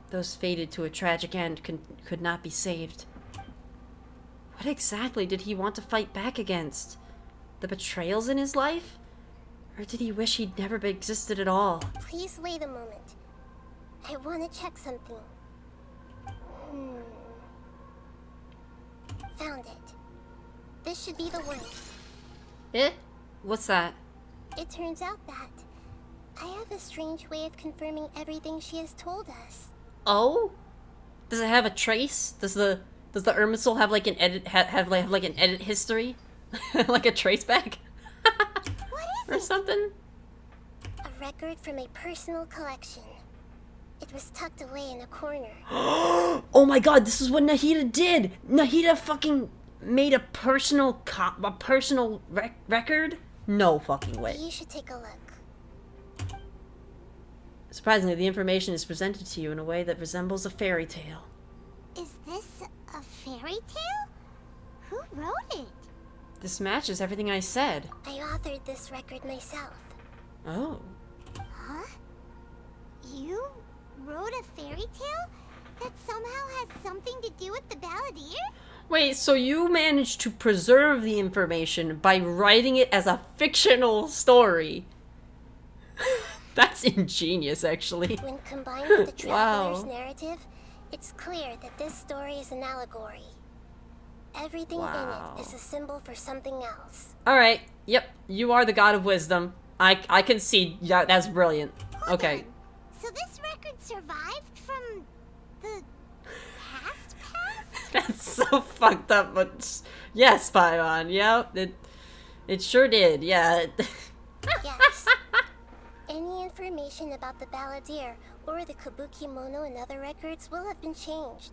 those fated to a tragic end could not be saved. What exactly did he want to fight back against? The betrayals in his life? Or did he wish he'd never existed at all? Please wait a moment. I want to check something. Found it. This should be the one. Eh? What's that? It turns out that I have a strange way of confirming everything she has told us. Oh? Does it have a trace? Does the Irminsul have like an edit have like an edit history? Like a trace back? What is or it? something? A record from a personal collection. It was tucked away in a corner. Oh my god, this is what Nahida did! Nahida fucking made a personal record? No fucking way. You should take a look. Surprisingly, the information is presented to you in a way that resembles a fairy tale. Is this a fairy tale? Who wrote it? This matches everything I said. I authored this record myself. Oh. Huh? You wrote a fairy tale that somehow has something to do with the Balladeer? Wait, so you managed to preserve the information by writing it as a fictional story? That's ingenious, actually. When combined with the traveler's Wow. narrative, it's clear that this story is an allegory. Everything in it is a symbol for something else. Alright, yep, you are the god of wisdom. I can see, yeah, that's brilliant. Okay. So this record survived from the past? That's so fucked up, but yes, Paimon, yeah, it sure did, yeah. Yes. Any information about the Balladeer or the Kabuki Mono and other records will have been changed.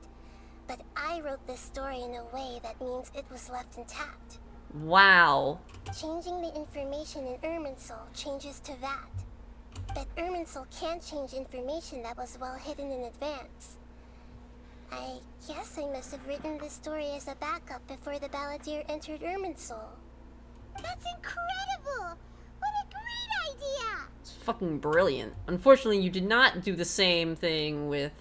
But I wrote this story in a way that means it was left intact. Wow. Changing the information in Irminsul changes to that. But Irminsul can't change information that was well hidden in advance. I guess I must have written this story as a backup before the Balladeer entered Irminsul. That's incredible! What a great idea! It's fucking brilliant. Unfortunately, you did not do the same thing with...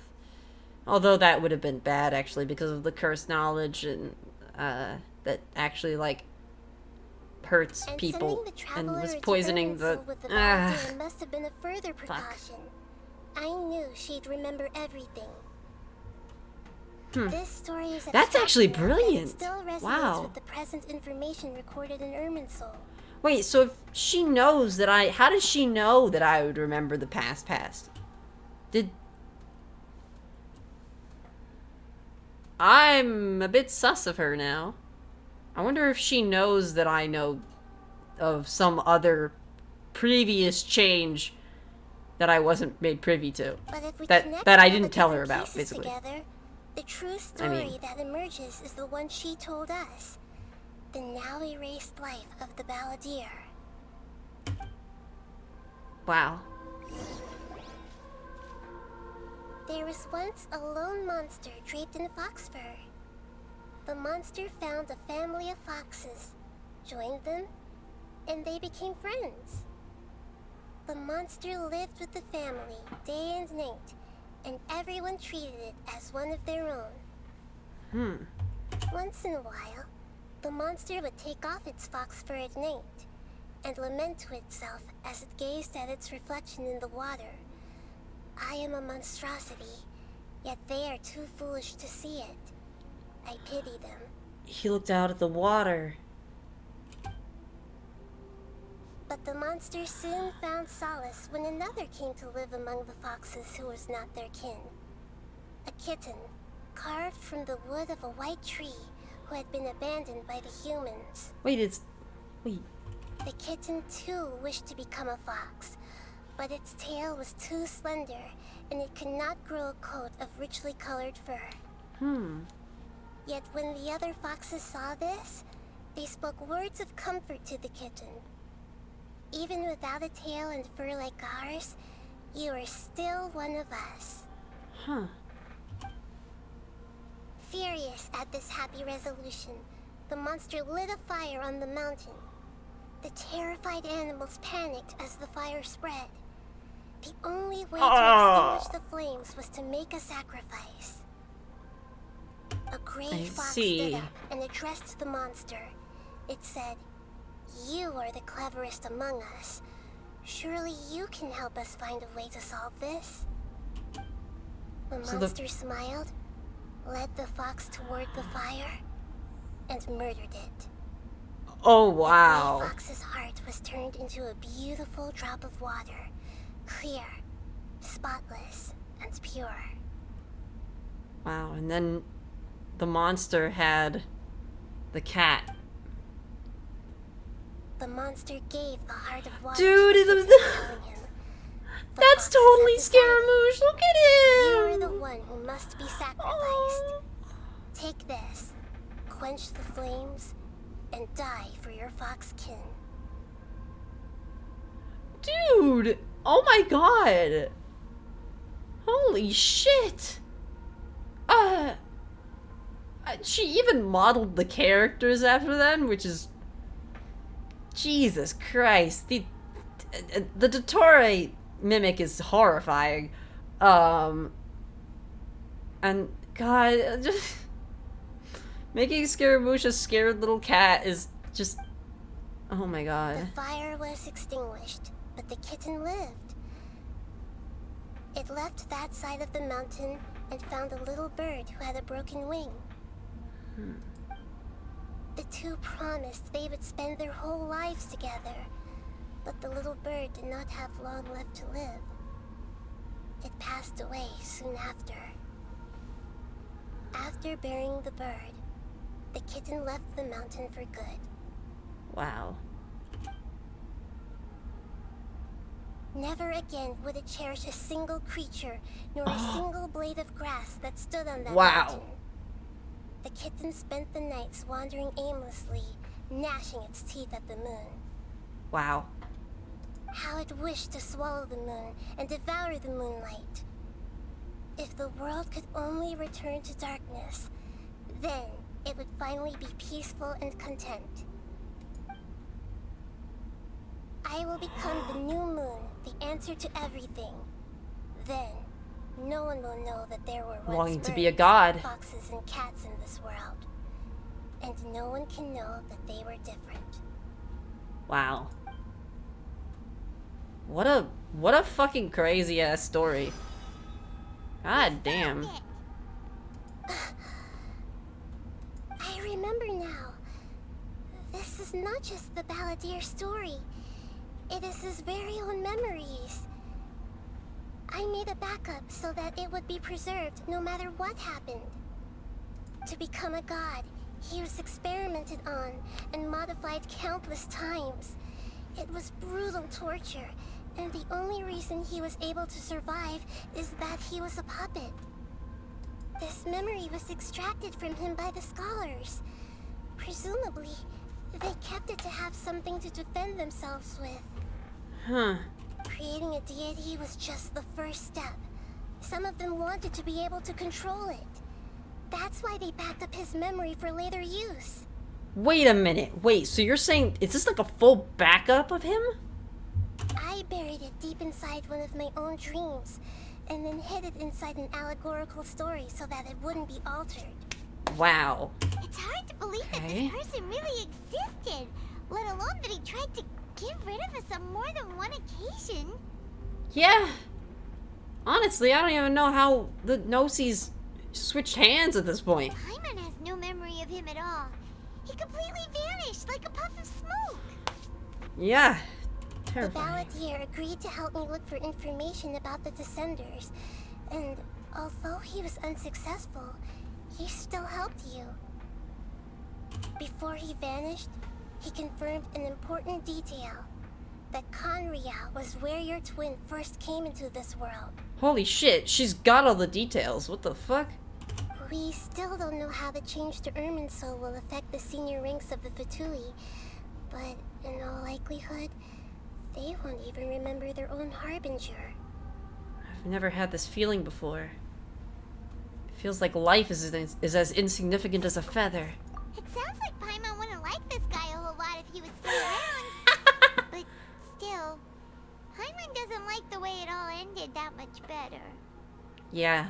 Although that would have been bad, actually, because of the cursed knowledge and, that actually, like, hurts And people sending the and was traveler poisoning into the... Irminsul with the Balladeer must have been a further precaution. I knew she'd remember everything. This story is That's actually abstract enough that brilliant. It still resonates Wow. with the present information recorded in Irminsul. Wait, so if she knows that how does she know that I would remember the past? I'm a bit sus of her now. I wonder if she knows that I know of some other previous change that I wasn't made privy to. But if we That connect I all didn't the tell her different about, pieces basically. Together, the true story mean- that emerges is the one she told us. The now erased life of the Balladeer. Wow. There was once a lone monster draped in fox fur. The monster found a family of foxes, joined them, and they became friends. The monster lived with the family day and night, and everyone treated it as one of their own. Once in a while, the monster would take off its fox fur at night and lament to itself as it gazed at its reflection in the water. I am a monstrosity, yet they are too foolish to see it. I pity them. He looked out at the water. But the monster soon found solace when another came to live among the foxes who was not their kin. A kitten, carved from the wood of a white tree who had been abandoned by the humans. Wait. The kitten too wished to become a fox, but its tail was too slender and it could not grow a coat of richly colored fur. Yet when the other foxes saw this, they spoke words of comfort to the kitten. Even without a tail and fur like ours, you are still one of us. Furious at this happy resolution, the monster lit a fire on the mountain. The terrified animals panicked as the fire spread. The only way to extinguish the flames was to make a sacrifice. A gray fox stood up and addressed the monster. It said, "You are the cleverest among us. Surely you can help us find a way to solve this." The monster smiled, led the fox toward the fire, and murdered it. Oh, wow. The gray fox's heart was turned into a beautiful drop of water, clear, spotless, and pure. Wow, and then the monster had the cat. The monster gave the heart of water Dude, to the telling him, that's totally Scaramouche. Look at him. You are the one who must be sacrificed. Take this, quench the flames, and die for your fox kin. Dude, oh my god. Holy shit. She even modeled the characters after them, which is... Jesus Christ. The Dottore mimic is horrifying. And God, just... Making Scaramouche a scared little cat is just... Oh my god. The fire was extinguished, but the kitten lived. It left that side of the mountain and found a little bird who had a broken wing. The two promised they would spend their whole lives together, but the little bird did not have long left to live. It passed away soon after. After burying the bird, the kitten left the mountain for good. Wow. Never again would it cherish a single creature, nor a single blade of grass that stood on that mountain. The kitten spent the nights wandering aimlessly, gnashing its teeth at the moon. Wow. How it wished to swallow the moon and devour the moonlight. If the world could only return to darkness, then it would finally be peaceful and content. I will become the new moon, the answer to everything. Then, no one will know that there were once Longing birds, to be a god. foxes, and cats in this world. And no one can know that they were different. Wow. What a fucking crazy ass story. God damn. I remember now. This is not just the Balladeer story. It is his very own memories. I made a backup so that it would be preserved no matter what happened. To become a god, he was experimented on and modified countless times. It was brutal torture, and the only reason he was able to survive is that he was a puppet. This memory was extracted from him by the scholars. Presumably, they kept it to have something to defend themselves with. Huh. Creating a deity was just the first step. Some of them wanted to be able to control it. That's why they backed up his memory for later use. Wait a minute. Wait, so you're saying, is this like a full backup of him? I buried it deep inside one of my own dreams, and then hid it inside an allegorical story so that it wouldn't be altered. Wow. It's hard to believe that this person really existed, let alone that he tried to get rid of us on more than one occasion. Yeah. Honestly, I don't even know how the Gnosis switched hands at this point. Paimon has no memory of him at all. He completely vanished like a puff of smoke. Yeah. The Terrifying. Balladeer agreed to help me look for information about the Descenders, and although he was unsuccessful, he still helped you. Before he vanished, he confirmed an important detail. That Conria was where your twin first came into this world. Holy shit, she's got all the details. What the fuck? We still don't know how the change to Irminsul will affect the senior ranks of the Fatui, but in all likelihood, they won't even remember their own Harbinger. I've never had this feeling before. It feels like life is as insignificant as a feather. It sounds like Paimon wouldn't like this guy a whole lot if he was still around. But still, Paimon does doesn't like the way it all ended that much better. Yeah.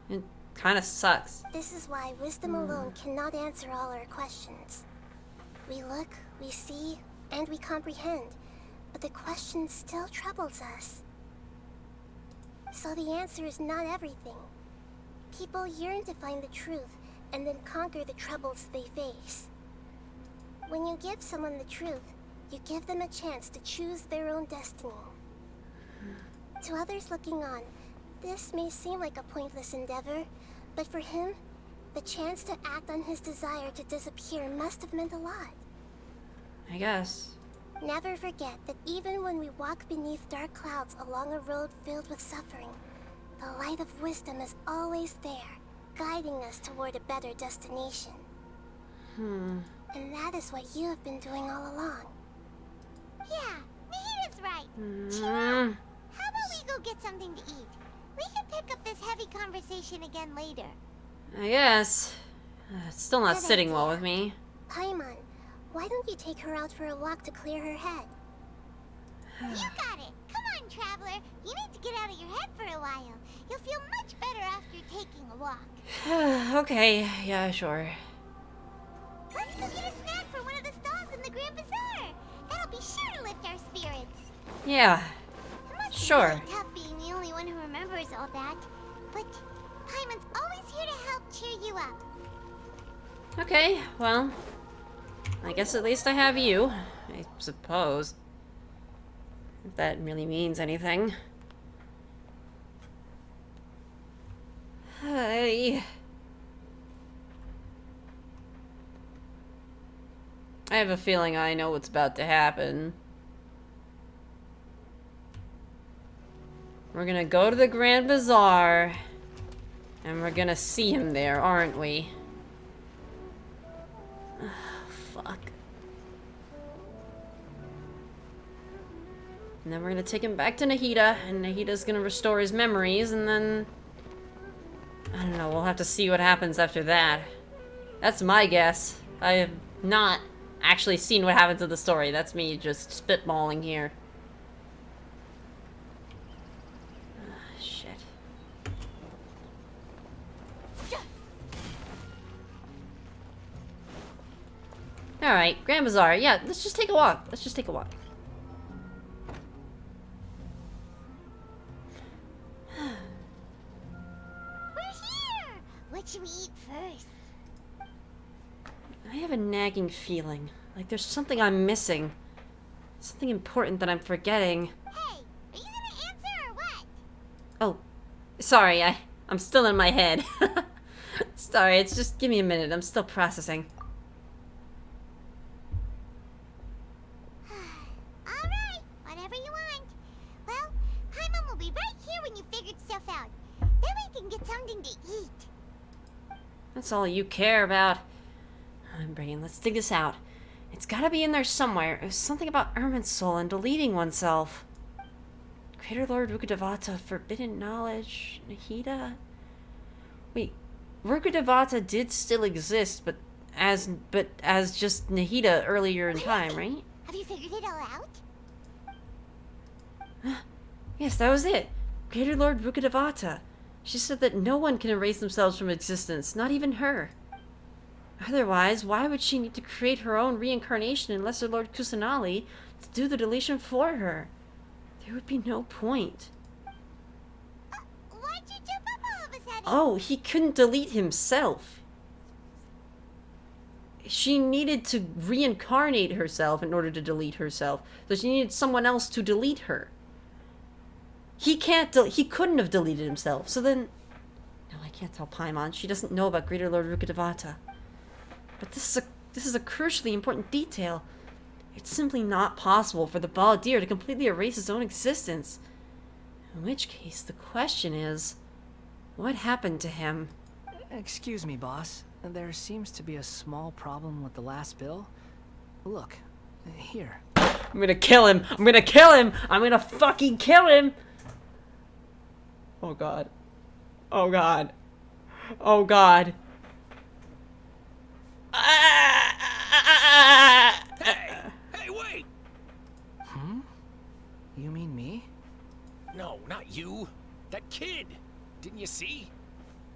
It kind of sucks. This is why wisdom alone cannot answer all our questions. We look, we see, and we comprehend, but the question still troubles us. So the answer is not everything. People yearn to find the truth and then conquer the troubles they face. When you give someone the truth, you give them a chance to choose their own destiny. To others looking on, this may seem like a pointless endeavor, but for him, the chance to act on his desire to disappear must have meant a lot. I guess. Never forget that even when we walk beneath dark clouds along a road filled with suffering, the light of wisdom is always there, guiding us toward a better destination. And that is what you have been doing all along. Yeah, Nahida's right. Chiro, how about we go get something to eat? We can pick up this heavy conversation again later. I guess. It's still not Good sitting idea. well with me. Paimon, why don't you take her out for a walk to clear her head? You got it. Come on, traveler. You need to get out of your head for a while. You'll feel much better after taking a walk. Okay, yeah, sure. Let's go get a snack from one of the stalls in the Grand Bazaar. That'll be sure to lift our spirits. Yeah, It must sure. be really tough being the only one who remembers all that. But Paimon's always here to help cheer you up. Okay, well, I guess at least I have you, I suppose. If that really means anything. Hey. I have a feeling I know what's about to happen. We're gonna go to the Grand Bazaar, and we're gonna see him there, aren't we? Oh, fuck. And then we're gonna take him back to Nahida, and Nahida's gonna restore his memories, and then... I don't know, we'll have to see what happens after that. That's my guess. I have not actually seen what happens in the story. That's me just spitballing here. Ah, shit. Alright, Grand Bazaar. Yeah, let's just take a walk. Let's just take a walk. What should we eat first? I have a nagging feeling. Like there's something I'm missing. Something important that I'm forgetting. Hey, are you gonna answer or what? Oh, sorry, I'm still in my head. Sorry, it's just give me a minute. I'm still processing. Alright, whatever you want. Well, Paimon will be right here when you figured stuff out. Then we can get something to eat. That's all you care about. Brain, let's dig this out. It's gotta be in there somewhere. It was something about Irminsul and deleting oneself. Creator Lord Rukkhadevata, forbidden knowledge, Nahida? Wait, Rukkhadevata did still exist, but as just Nahida earlier in time, right? Have you figured it all out? Yes, that was it. Creator Lord Rukkhadevata. She said that no one can erase themselves from existence, not even her. Otherwise, why would she need to create her own reincarnation in Lesser Lord Kusanali to do the deletion for her? There would be no point. Why'd you jump up all of a sudden? Oh, he couldn't delete himself. She needed to reincarnate herself in order to delete herself. So she needed someone else to delete her. He couldn't have deleted himself. So then... No, I can't tell Paimon. She doesn't know about Greater Lord Rukkhadevata. But this is a crucially important detail. It's simply not possible for the Balladeer to completely erase his own existence. In which case, the question is... What happened to him? Excuse me, boss. There seems to be a small problem with the last bill. Look, here. I'm gonna kill him! I'm gonna kill him! I'm gonna fucking kill him! Oh god. Oh god. Oh god. Hey, wait! You mean me? No, not you. That kid. Didn't you see?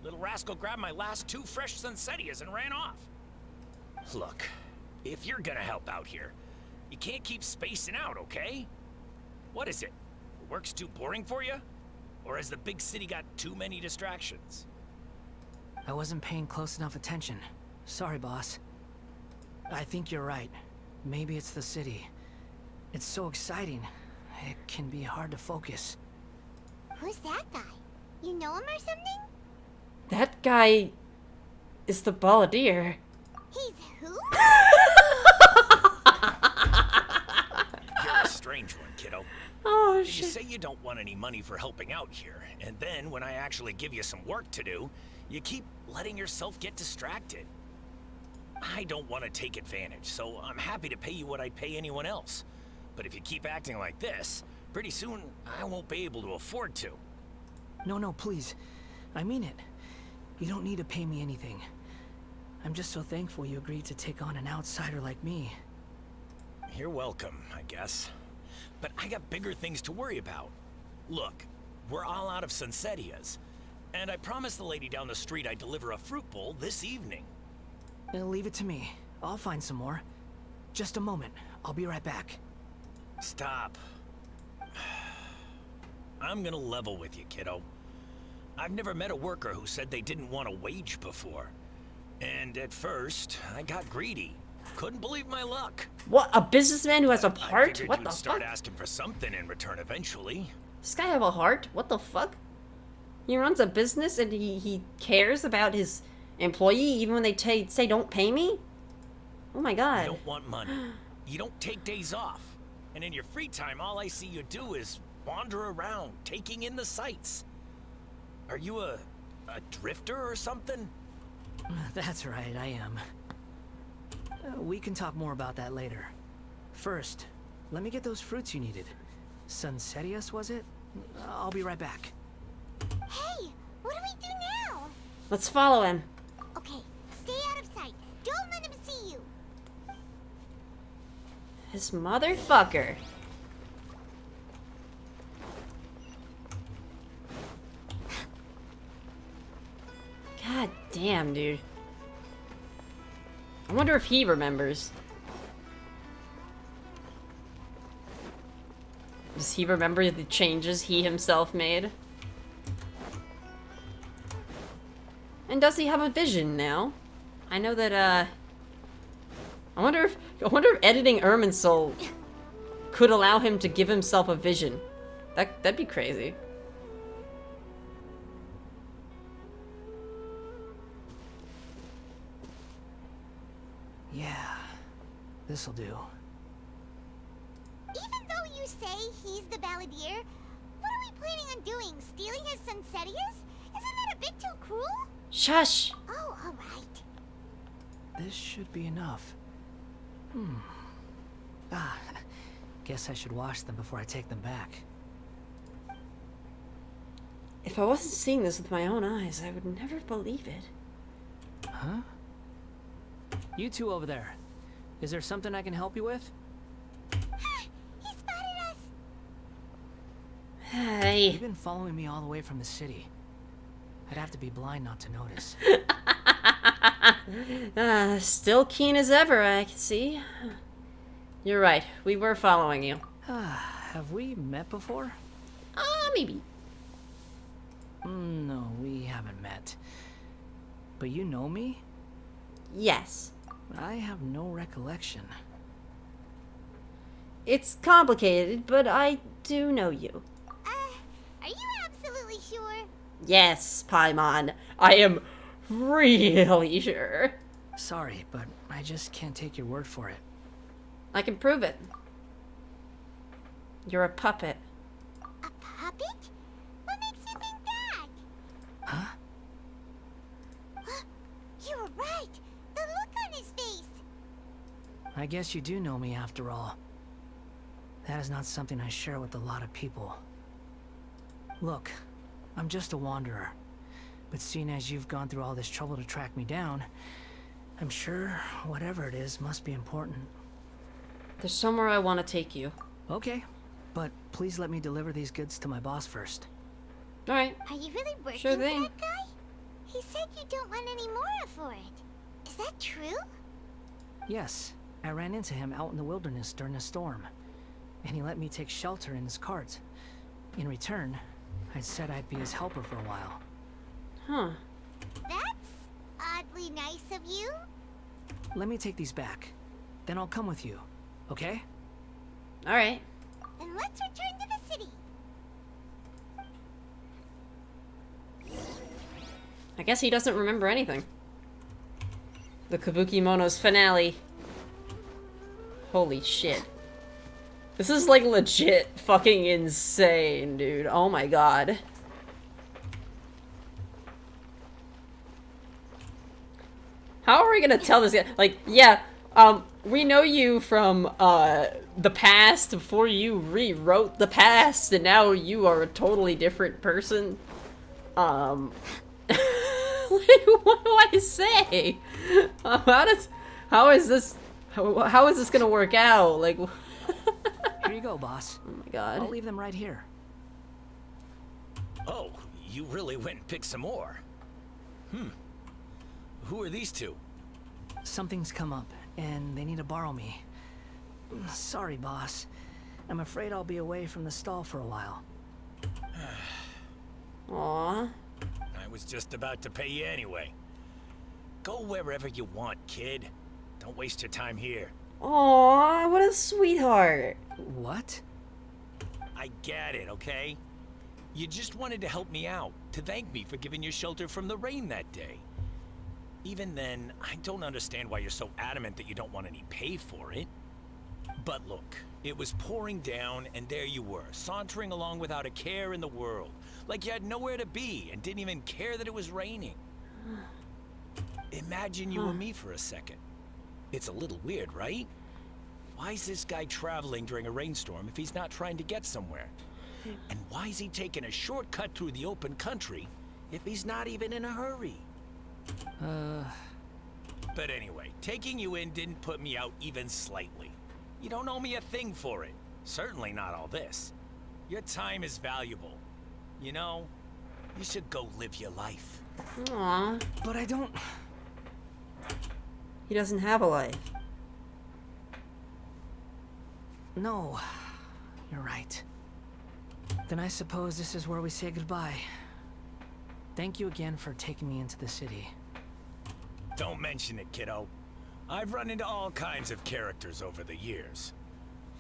Little rascal grabbed my last 2 fresh Sunsettias and ran off. Look, if you're gonna help out here, you can't keep spacing out, okay? What is it? Work's too boring for you? Or has the big city got too many distractions? I wasn't paying close enough attention. Sorry, boss. I think you're right. Maybe it's the city. It's so exciting. It can be hard to focus. Who's that guy? You know him or something? That guy is the balladeer. He's who? You're a strange one, kiddo. Oh, You shit. say you don't want any money for helping out here, and then when I actually give you some work to do, you keep letting yourself get distracted. I don't want to take advantage, so I'm happy to pay you what I'd pay anyone else. But if you keep acting like this, pretty soon I won't be able to afford to. No, please. I mean it. You don't need to pay me anything. I'm just so thankful you agreed to take on an outsider like me. You're welcome, I guess. But I got bigger things to worry about. Look, we're all out of Sunsettias, and I promised the lady down the street I'd deliver a fruit bowl this evening. Leave it to me. I'll find some more. Just a moment. I'll be right back. Stop. I'm gonna level with you, kiddo. I've never met a worker who said they didn't want a wage before. And at first, I got greedy. Couldn't believe my luck. What? A businessman who has a I heart? figured What you'd the start fuck? asking for something in return eventually. Does this guy have a heart? What the fuck? He runs a business and he cares about his employee even when they say don't pay me? Oh my god. You don't want money. You don't take days off. And in your free time, all I see you do is wander around, taking in the sights. Are you a drifter or something? That's right, I am. We can talk more about that later. First, let me get those fruits you needed. Sunsettias, was it? I'll be right back. Hey, what do we do now? Let's follow him. Okay, stay out of sight. Don't let him see you. This motherfucker. God damn, dude. I wonder if he remembers. Does he remember the changes he himself made? And does he have a vision now? I know that, I wonder if editing Irminsul could allow him to give himself a vision. That'd be crazy. Yeah, this'll do. Even though you say he's the balladeer, what are we planning on doing? Stealing his Sunsettias? Isn't that a bit too cruel? Shush! Oh, alright. This should be enough. Guess I should wash them before I take them back. If I wasn't seeing this with my own eyes, I would never believe it. Huh? You two over there. Is there something I can help you with? He spotted us! Hey. You've been following me all the way from the city. I'd have to be blind not to notice. Still keen as ever, I can see. You're right, we were following you. Have we met before? Maybe. No, we haven't met. But you know me? Yes. I have no recollection. It's complicated, but I do know you. Are you absolutely sure? Yes, Paimon. I am really sure. Sorry, but I just can't take your word for it. I can prove it. You're a puppet. A puppet? What makes you think that? Huh? You were right. The look on his face. I guess you do know me after all. That is not something I share with a lot of people. Look, I'm just a wanderer. But seeing as you've gone through all this trouble to track me down, I'm sure whatever it is must be important. There's somewhere I want to take you. Okay, But please let me deliver these goods to my boss first. Alright. Are you really working Sure for thing. that guy? He said you don't want any more for it. Is that true? Yes, I ran into him out in the wilderness during a storm, and he let me take shelter in his cart. In return, I said I'd be his helper for a while. Huh. That's oddly nice of you. Let me take these back. Then I'll come with you, okay? Alright. Then let's return to the city. I guess he doesn't remember anything. The Kabuki Mono's finale. Holy shit. This is like legit fucking insane, dude. Oh my god. How are we gonna tell this guy? Like, yeah, we know you from, the past before you rewrote the past, and now you are a totally different person. Like, what do I say? How is this gonna work out? Like, Here you go, boss. oh my god. I'll leave them right here. Oh, you really went and picked some more. Who are these two? Something's come up, and they need to borrow me. Sorry, boss. I'm afraid I'll be away from the stall for a while. Aww. I was just about to pay you anyway. Go wherever you want, kid. Don't waste your time here. Aww, what a sweetheart. What? I get it, okay? You just wanted to help me out, to thank me for giving you shelter from the rain that day. Even then, I don't understand why you're so adamant that you don't want any pay for it. But look, it was pouring down, and there you were, sauntering along without a care in the world. Like you had nowhere to be, and didn't even care that it was raining. Imagine you and me for a second. It's a little weird, right? Why is this guy traveling during a rainstorm if he's not trying to get somewhere? And why is he taking a shortcut through the open country if he's not even in a hurry? But anyway, taking you in didn't put me out even slightly. You don't owe me a thing for it. Certainly not all this. Your time is valuable. You know, you should go live your life. Aww. But I don't... He doesn't have a life. No. You're right. Then I suppose this is where we say goodbye. Thank you again for taking me into the city. Don't mention it, kiddo. I've run into all kinds of characters over the years.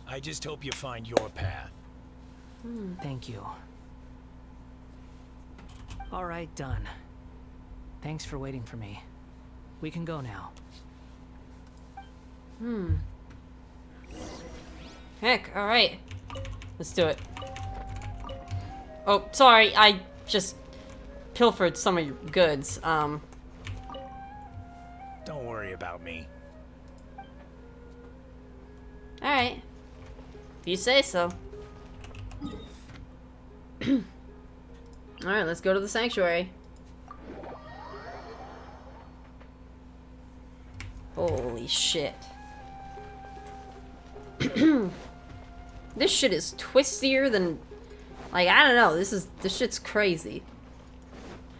I just hope you find your path. Thank you. All right, done. Thanks for waiting for me. We can go now. Heck, alright. Let's do it. Oh, sorry, I just pilfered some of your goods. Don't worry about me. Alright. If you say so. Alright, let's go to the sanctuary. Holy shit. This shit is twistier than... Like, I don't know, this shit's crazy.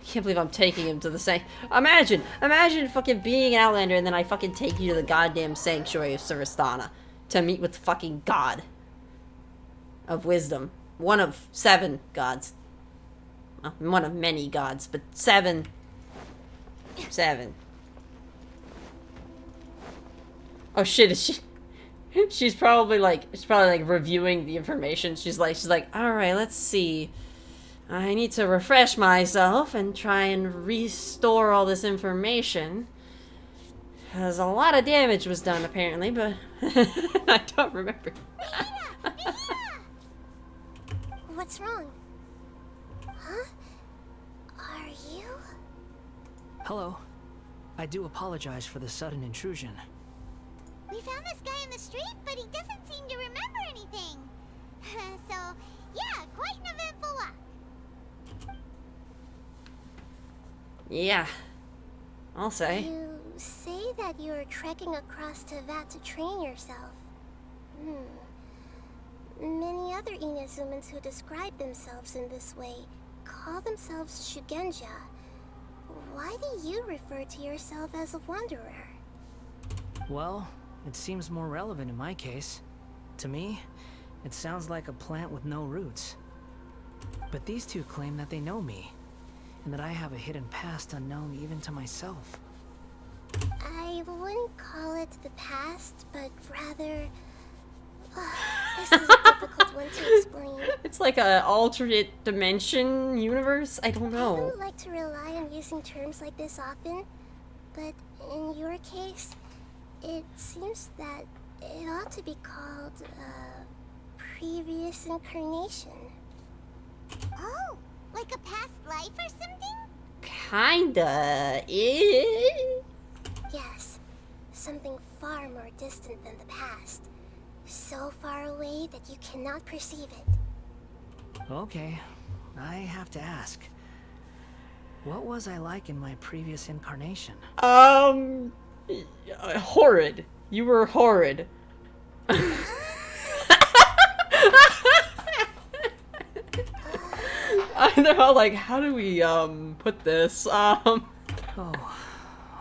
I can't believe I'm taking him to the Imagine fucking being an Outlander and then I fucking take you to the goddamn sanctuary of Suristana to meet with the fucking god of wisdom. One of 7 gods. Well, one of many gods, but 7. 7. Oh shit, is she... She's probably like reviewing the information. She's like, alright, let's see. I need to refresh myself and try and restore all this information. Because a lot of damage was done apparently, but I don't remember. What's wrong? Huh? Are you? Hello. I do apologize for the sudden intrusion. We found this guy in the street, but he doesn't seem to remember anything. So, yeah, quite an eventful walk. Yeah. I'll say. You say that you're trekking across to Vat to train yourself. Many other Inazumans who describe themselves in this way call themselves Shugenja. Why do you refer to yourself as a wanderer? Well, it seems more relevant in my case. To me, it sounds like a plant with no roots. But these two claim that they know me, and that I have a hidden past unknown even to myself. I wouldn't call it the past, but rather... this is a difficult one to explain. It's like a alternate dimension universe? I don't know. I don't like to rely on using terms like this often, but in your case, it seems that it ought to be called previous incarnation. Oh, like a past life or something? Kinda. Yes, something far more distant than the past. So far away that you cannot perceive it. Okay, I have to ask. What was I like in my previous incarnation? Horrid. You were horrid. They're all like, how do we, put this? Oh,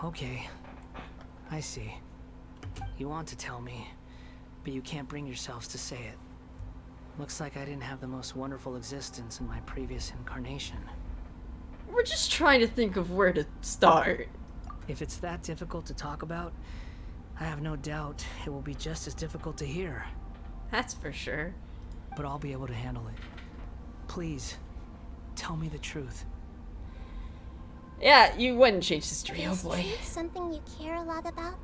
okay. I see. You want to tell me, but you can't bring yourselves to say it. Looks like I didn't have the most wonderful existence in my previous incarnation. We're just trying to think of where to start. If it's that difficult to talk about, I have no doubt it will be just as difficult to hear. That's for sure. But I'll be able to handle it. Please, tell me the truth. Yeah, you wouldn't change history, oh Is boy. truth something you care a lot about?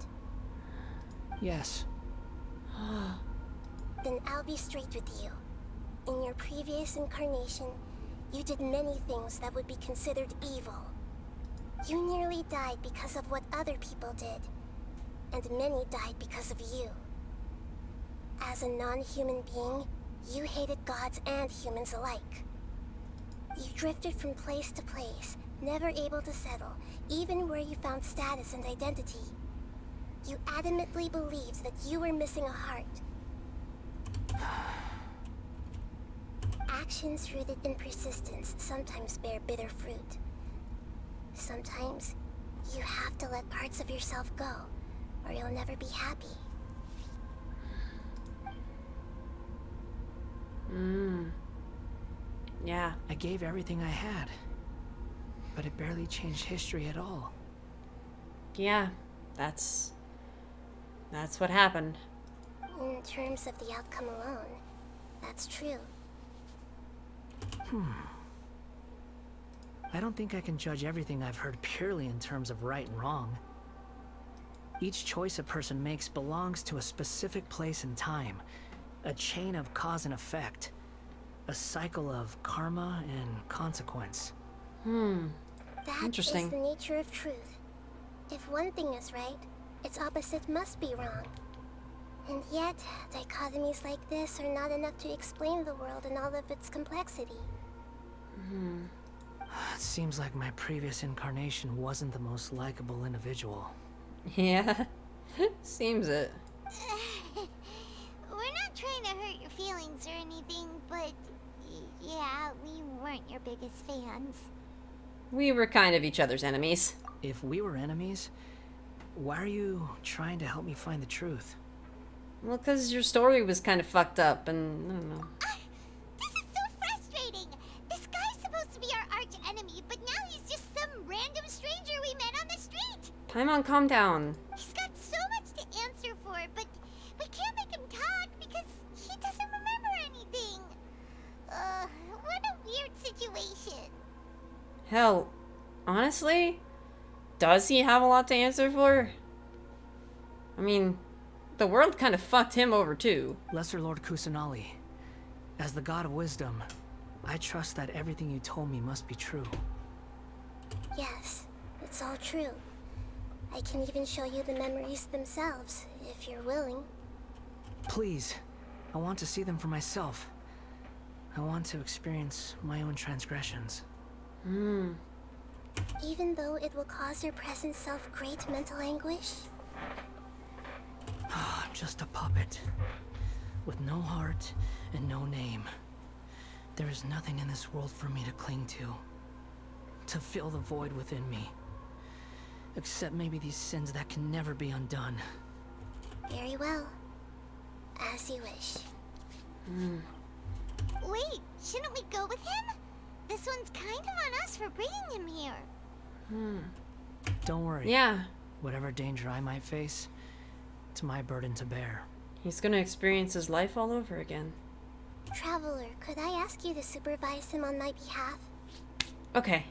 Yes. Then I'll be straight with you. In your previous incarnation, you did many things that would be considered evil. You nearly died because of what other people did, and many died because of you. As a non-human being, you hated gods and humans alike. You drifted from place to place, never able to settle, even where you found status and identity. You adamantly believed that you were missing a heart. Actions rooted in persistence sometimes bear bitter fruit. Sometimes, you have to let parts of yourself go, or you'll never be happy. Yeah. I gave everything I had, but it barely changed history at all. Yeah, that's what happened. In terms of the outcome alone, that's true. I don't think I can judge everything I've heard purely in terms of right and wrong. Each choice a person makes belongs to a specific place and time, a chain of cause and effect, a cycle of karma and consequence. That Interesting. is the nature of truth. If one thing is right, its opposite must be wrong. And yet, dichotomies like this are not enough to explain the world in all of its complexity. It seems like my previous incarnation wasn't the most likable individual. Yeah, seems it. We're not trying to hurt your feelings or anything, but yeah, we weren't your biggest fans. We were kind of each other's enemies. If we were enemies, why are you trying to help me find the truth? Well, because your story was kind of fucked up, and I don't know. This is so frustrating! This guy's supposed to be our arch enemy, but now he's just some random stranger we met on the street! Paimon, calm down. He's got so much to answer for, but we can't make him talk because he doesn't remember anything. What a weird situation. Hell, honestly, does he have a lot to answer for? I mean, the world kind of fucked him over too. Lesser Lord Kusanali, as the god of wisdom, I trust that everything you told me must be true. Yes, it's all true. I can even show you the memories themselves, if you're willing. Please, I want to see them for myself. I want to experience my own transgressions. Even though it will cause your present self great mental anguish? I'm just a puppet. with no heart and no name. There is nothing in this world for me to cling to fill the void within me. Except maybe these sins that can never be undone. Very well. As you wish. Wait, shouldn't we go with him? This one's kind of on us for bringing him here. Don't worry. Yeah. Whatever danger I might face, it's my burden to bear. He's gonna experience his life all over again. Traveler, could I ask you to supervise him on my behalf? Okay.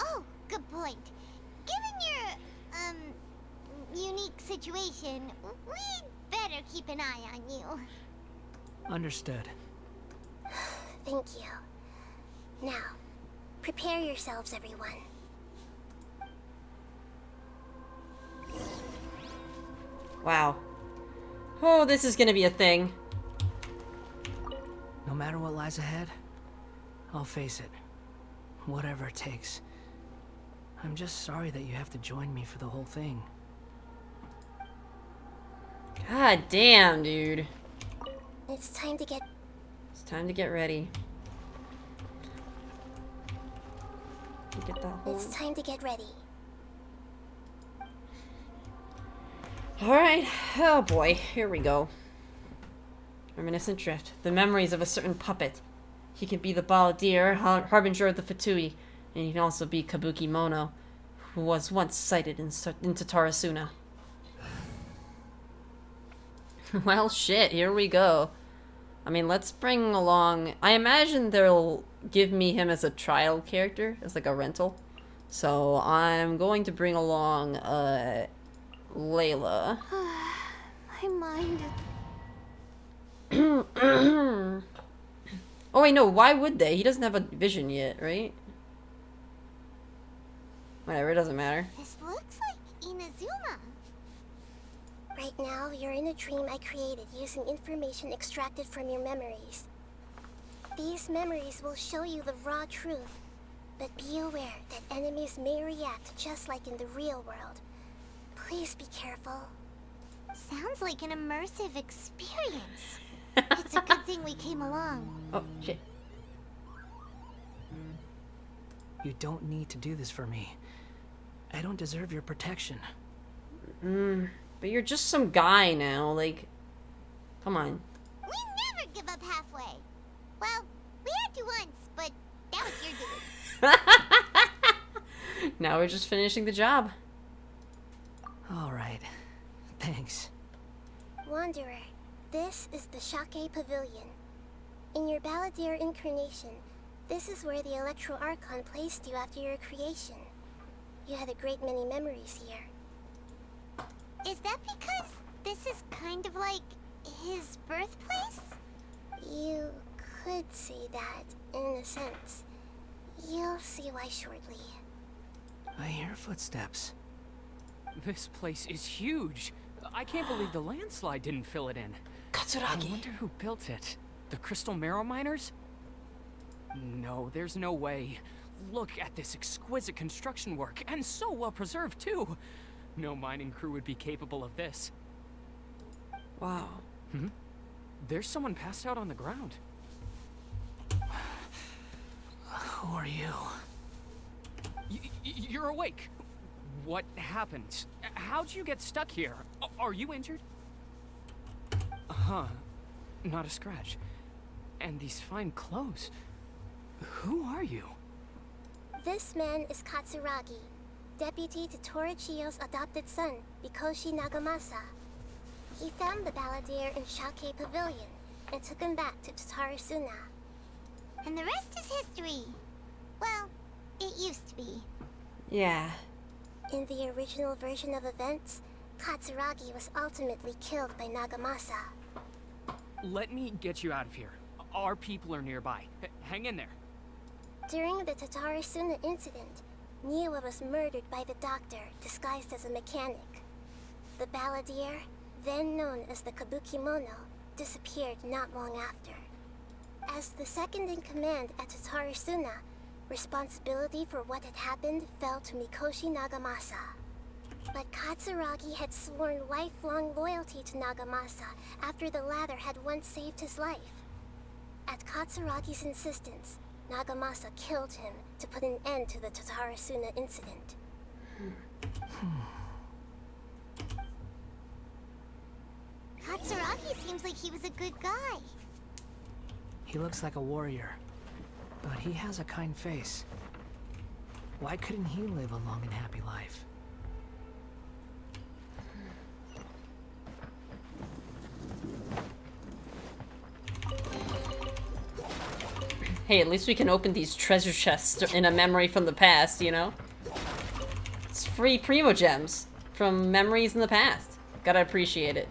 Oh, good point. Given your, unique situation, we'd better keep an eye on you. Understood. Thank you. Now, prepare yourselves, everyone. Wow. Oh, this is gonna be a thing. No matter what lies ahead, I'll face it. Whatever it takes. I'm just sorry that you have to join me for the whole thing. God damn, dude. It's time to get... It's time to get ready. You get that horn? It's time to get ready. Alright. Oh boy, here we go. Reminiscent drift. The memories of a certain puppet. He can be the Balladeer, harbinger of the Fatui, and he can also be Kabuki Mono, who was once sighted in Tatarasuna. Well, shit, here we go. I mean, let's bring along... I imagine they'll give me him as a trial character, as like a rental. So I'm going to bring along, Layla. My mind... Oh wait, no, why would they? He doesn't have a vision yet, right? Whatever, it doesn't matter. This looks like Inazuma. Right now, you're in a dream I created using information extracted from your memories. These memories will show you the raw truth, but be aware that enemies may react just like in the real world. Please be careful. Sounds like an immersive experience. It's a good thing we came along. Oh, shit. You don't need to do this for me. I don't deserve your protection. But you're just some guy now, like... Come on. We never give up halfway. Well, we had to once, but that was your doing. Now we're just finishing the job. Alright. Thanks. Wanderer, this is the Shake Pavilion. In your Balladeer incarnation, this is where the Electro Archon placed you after your creation. You had a great many memories here. Is that because this is kind of like his birthplace? You could say that, in a sense. You'll see why shortly. I hear footsteps. This place is huge. I can't believe the landslide didn't fill it in. Katsuragi. I wonder who built it. The Crystal Marrow Miners? No, there's no way. Look at this exquisite construction work, and so well preserved too. No mining crew would be capable of this. Wow. There's someone passed out on the ground. Who are you? You're awake. What happened? How'd you get stuck here? Are you injured? Huh. Not a scratch. And these fine clothes. Who are you? This man is Katsuragi, deputy to Torichiyo's adopted son, Mikoshi Nagamasa. He found the Balladeer in Shake Pavilion and took him back to Tatarasuna. And the rest is history. Well, it used to be. Yeah. In the original version of events, Katsuragi was ultimately killed by Nagamasa. Let me get you out of here. Our people are nearby. Hang in there. During the Tatarasuna incident, Niwa was murdered by the doctor disguised as a mechanic. The Balladeer, then known as the Kabuki Mono, disappeared not long after. As the second in command at Tatarasuna, responsibility for what had happened fell to Mikoshi Nagamasa. But Katsuragi had sworn lifelong loyalty to Nagamasa after the latter had once saved his life. At Katsuragi's insistence, Nagamasa killed him to put an end to the Tatarasuna incident. Katsuragi seems like he was a good guy. He looks like a warrior, but he has a kind face. Why couldn't he live a long and happy life? Hey, at least we can open these treasure chests in a memory from the past, you know? It's free Primo Gems from memories in the past. Gotta appreciate it.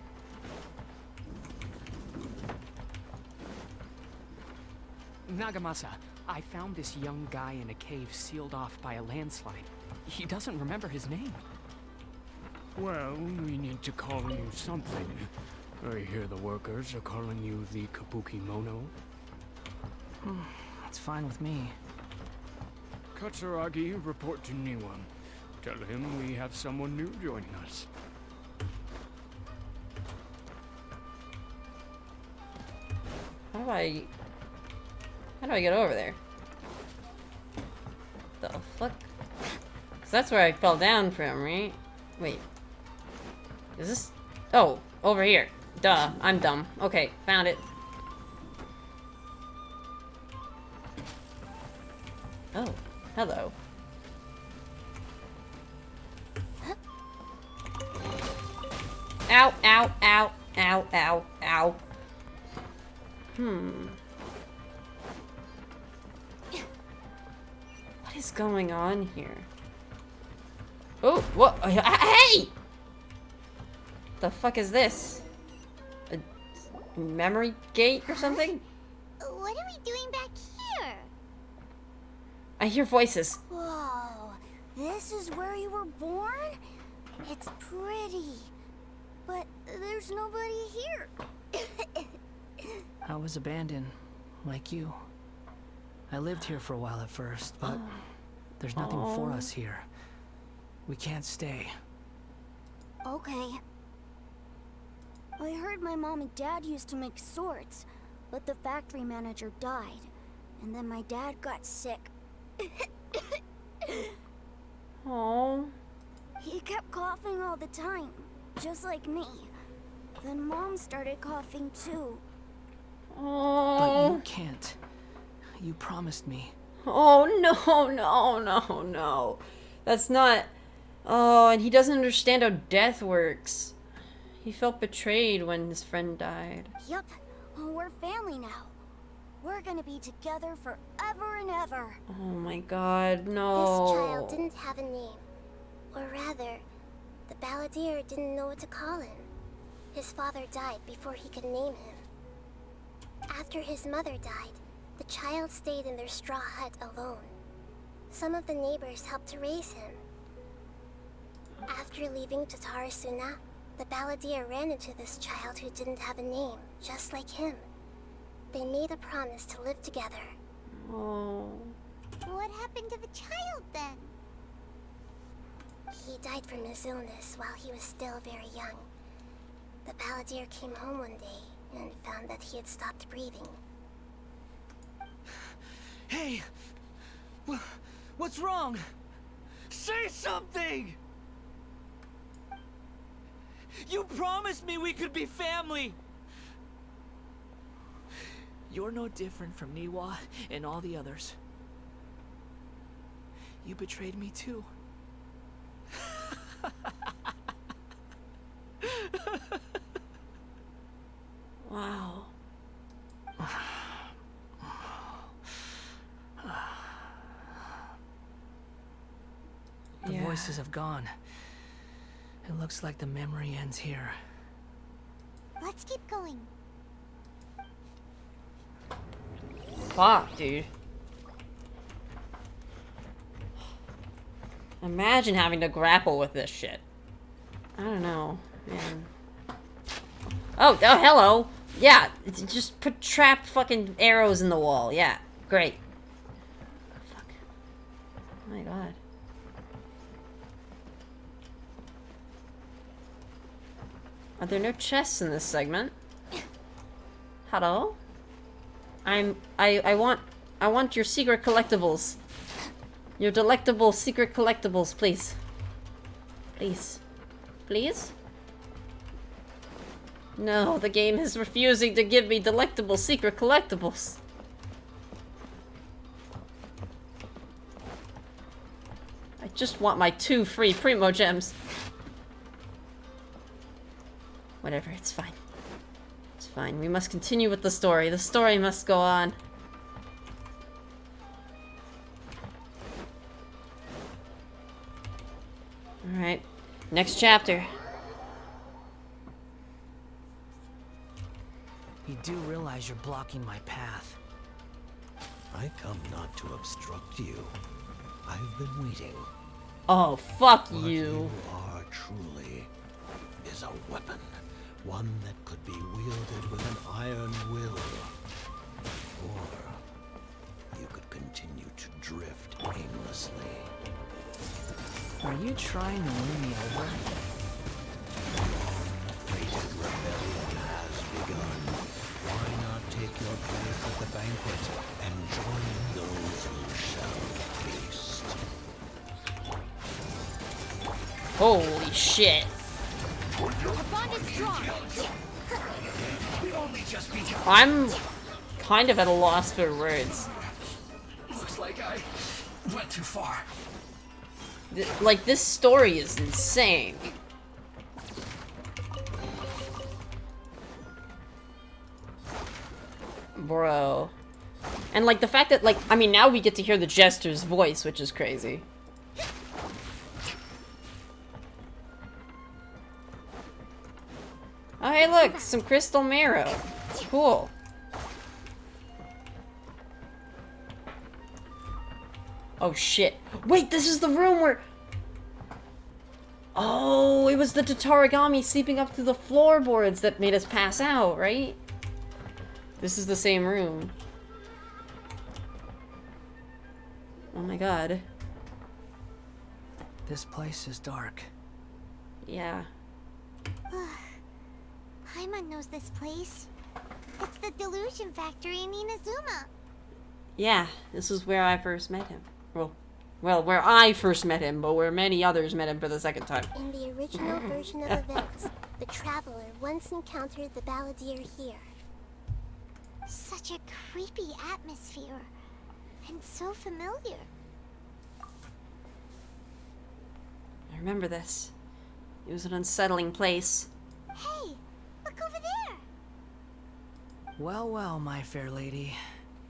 Nagamasa, I found this young guy in a cave sealed off by a landslide. He doesn't remember his name. Well, we need to call you something. I hear the workers are calling you the Kabuki Mono. That's fine with me. Katsuragi, report to Niwa. Tell him we have someone new joining us. How do I get over there? The fuck? 'Cause that's where I fell down from, right? Wait. Is this? Oh, over here. Duh, I'm dumb. Okay, found it. Oh, hello. Ow, ow, ow, ow, ow, ow. What is going on here? Oh, what? Hey! The fuck is this? A memory gate or something? What are we doing back here? I hear voices. Whoa, this is where you were born? It's pretty, but there's nobody here. I was abandoned, like you. I lived here for a while at first, but there's nothing for us here. We can't stay. Okay. I heard my mom and dad used to make swords, but the factory manager died, and then my dad got sick. Oh. He kept coughing all the time, just like me. Then Mom started coughing too. But you can't. You promised me. Oh, no, no, no, no. That's not... Oh, and he doesn't understand how death works. He felt betrayed when his friend died. Yup, we're family now. We're gonna be together forever and ever. Oh my god, no. This child didn't have a name. Or rather, the balladeer didn't know what to call him. His father died before he could name him. After his mother died, the child stayed in their straw hut alone. Some of the neighbors helped to raise him. After leaving Tatarasuna, the balladeer ran into this child who didn't have a name, just like him. They made a promise to live together. Oh. What happened to the child then? He died from his illness while he was still very young. The balladeer came home one day and found that he had stopped breathing. Hey! What's wrong? Say something! You promised me we could be family! You're no different from Niwa and all the others. You betrayed me too. Wow. The voices have gone. It looks like the memory ends here. Let's keep going. Fuck, dude. Imagine having to grapple with this shit. I don't know, man. Oh, hello. Yeah, just put trapped fucking arrows in the wall. Yeah, great. Fuck. Oh my god. Are there no chests in this segment? Hello? I want your secret collectibles. Your delectable secret collectibles, please. Please. Please? No, the game is refusing to give me delectable secret collectibles. I just want my 2 free Primo Gems. Whatever, it's fine. It's fine. We must continue with the story. The story must go on. Alright. Next chapter. You do realize you're blocking my path. I come not to obstruct you. I've been waiting. Oh, fuck What you. are truly is a weapon. One that could be wielded with an iron will. Or you could continue to drift aimlessly. Are you trying to win me over? Fated rebellion has begun. Why not take your place at the banquet and join those who shall feast? Holy shit. The bond is strong. I'm kind of at a loss for words. Looks like I went too far. Like, this story is insane. Bro. And, like, the fact that, like, I mean, now we get to hear the Jester's voice, which is crazy. Oh, hey, look! Some crystal marrow. Cool. Oh, shit. Wait, this is the room where... Oh, it was the Tatarigami sleeping up to the floorboards that made us pass out, right? This is the same room. Oh my god. This place is dark. Yeah. Paimon knows this place. It's the Delusion Factory in Inazuma. Yeah, this is where I first met him. Well, where I first met him, but where many others met him for the second time. In the original version of events, the Traveler once encountered the Balladeer here. Such a creepy atmosphere. And so familiar. I remember this. It was an unsettling place. Hey, look over there. Well, well, my fair lady.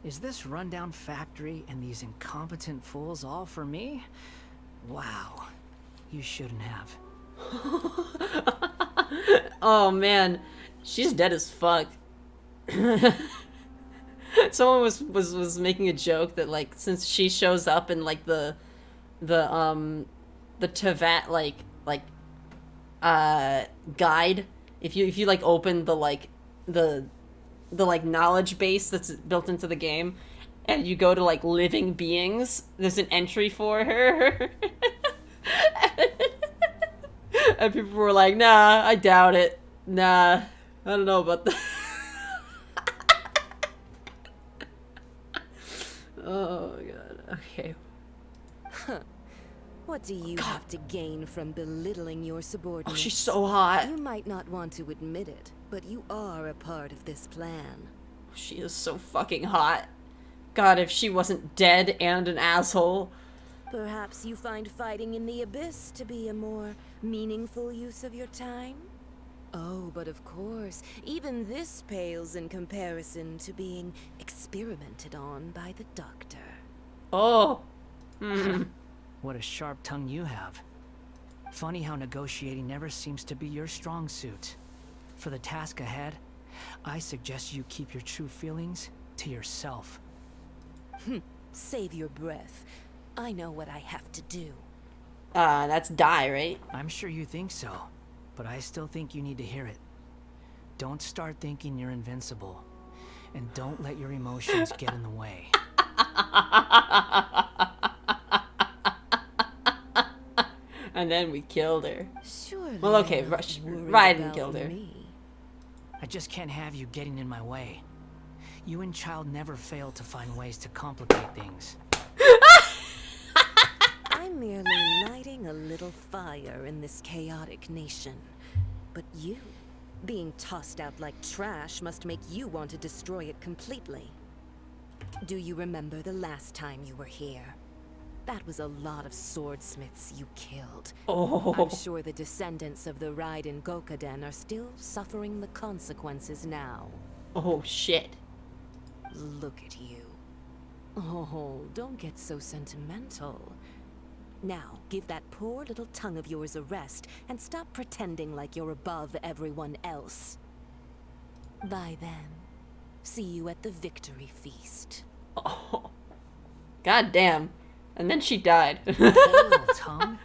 Is this rundown factory and these incompetent fools all for me? Wow. You shouldn't have. Oh man, she's dead as fuck. Someone was making a joke that, like, since she shows up in, like, the Tevat guide, if you like open the like knowledge base that's built into the game, and you go to like living beings, there's an entry for her. And people were like, nah, I doubt it. Nah, I don't know about that. Oh my god, okay. Huh. What do you have to gain from belittling your subordinates? Oh, she's so hot. You might not want to admit it, but you are a part of this plan. She is so fucking hot. God, if she wasn't dead and an asshole. Perhaps you find fighting in the abyss to be a more meaningful use of your time? Oh, but of course, even this pales in comparison to being experimented on by the doctor. Oh. What a sharp tongue you have. Funny how negotiating never seems to be your strong suit. For the task ahead, I suggest you keep your true feelings to yourself. Save your breath. I know what I have to do. That's die, right? I'm sure you think so, but I still think you need to hear it. Don't start thinking you're invincible, and don't let your emotions get in the way. And then we killed her. Surely Well, okay, Raiden killed her. I just can't have you getting in my way. You and Child never fail to find ways to complicate things. I'm merely lighting a little fire in this chaotic nation. But you, being tossed out like trash, must make you want to destroy it completely. Do you remember the last time you were here? That was a lot of swordsmiths you killed. Oh. I'm sure the descendants of the Raiden Gokaden are still suffering the consequences now. Oh, shit. Look at you. Oh, don't get so sentimental. Now, give that poor little tongue of yours a rest and stop pretending like you're above everyone else. Bye then. See you at the victory feast. Oh. God damn. And then she died. Little tongue?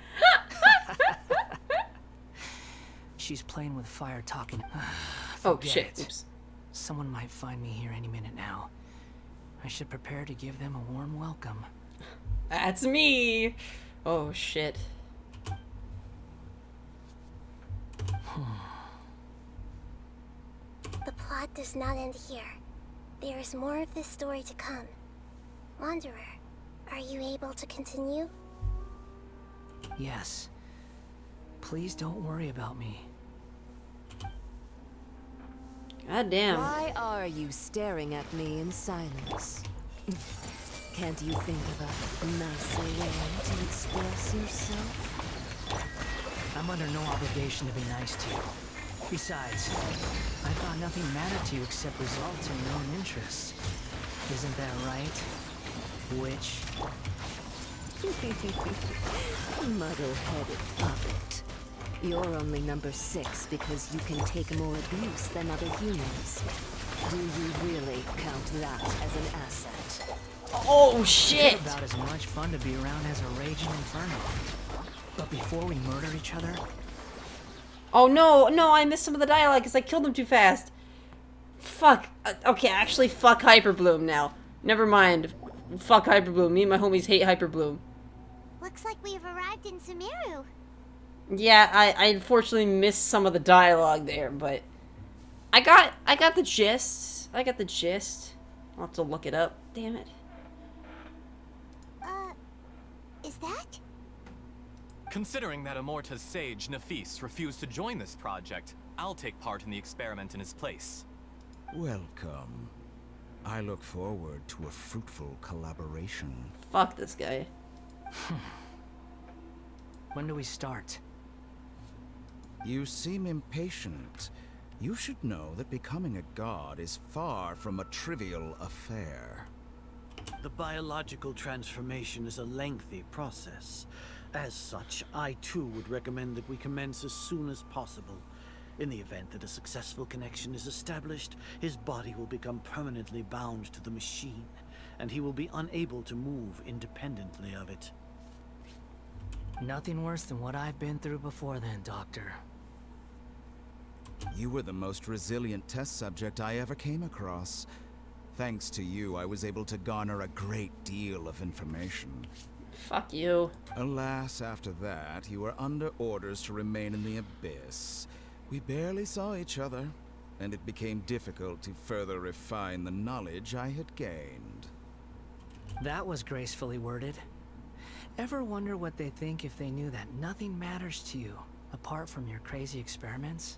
She's playing with fire, talking. Oh, Forget shit. it. Oops. Someone might find me here any minute now. I should prepare to give them a warm welcome. That's me. Oh, shit. The plot does not end here. There is more of this story to come. Wanderer, are you able to continue? Yes. Please don't worry about me. God damn. Why are you staring at me in silence? Can't you think of a nicer way to express yourself? I'm under no obligation to be nice to you. Besides, I thought nothing mattered to you except results in your own interests. Isn't that right? Witch? Muddle-headed puppet. You're only number 6 because you can take more abuse than other humans. Do you really count that as an asset? Oh, shit! It's about as much fun to be around as a raging inferno. But before we murder each other... Oh, no, no, I missed some of the dialogue because I killed him too fast. Fuck. Okay, actually, fuck Hyperbloom now. Never mind. Fuck Hyperbloom. Me and my homies hate Hyperbloom. Looks like we've arrived in Sumeru. Yeah, I unfortunately missed some of the dialogue there, but I got the gist. I got the gist. I'll have to look it up. Damn it. Is that? Considering that Amorta's sage, Nafis, refused to join this project, I'll take part in the experiment in his place. Welcome. I look forward to a fruitful collaboration. Fuck this guy. When do we start? You seem impatient. You should know that becoming a god is far from a trivial affair. The biological transformation is a lengthy process. As such, I too would recommend that we commence as soon as possible. In the event that a successful connection is established, his body will become permanently bound to the machine, and he will be unable to move independently of it. Nothing worse than what I've been through before then, Doctor. You were the most resilient test subject I ever came across. Thanks to you, I was able to garner a great deal of information. Fuck you. Alas, after that, you were under orders to remain in the Abyss. We barely saw each other, and it became difficult to further refine the knowledge I had gained. That was gracefully worded. Ever wonder what they think if they knew that nothing matters to you, apart from your crazy experiments?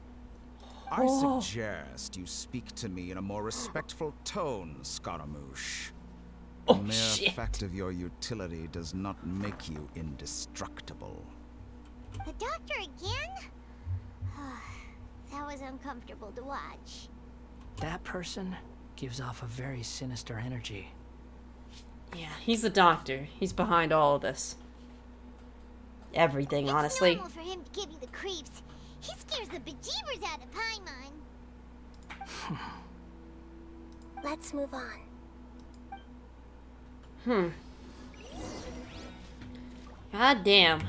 I suggest you speak to me in a more respectful tone, Scaramouche. The mere fact of your utility does not make you indestructible. The doctor again? That was uncomfortable to watch. That person gives off a very sinister energy. Yeah, he's the doctor. He's behind all of this. Everything, honestly. It's normal for him to give you the creeps. He scares the bejeebers out of Paimon. Let's move on. God damn.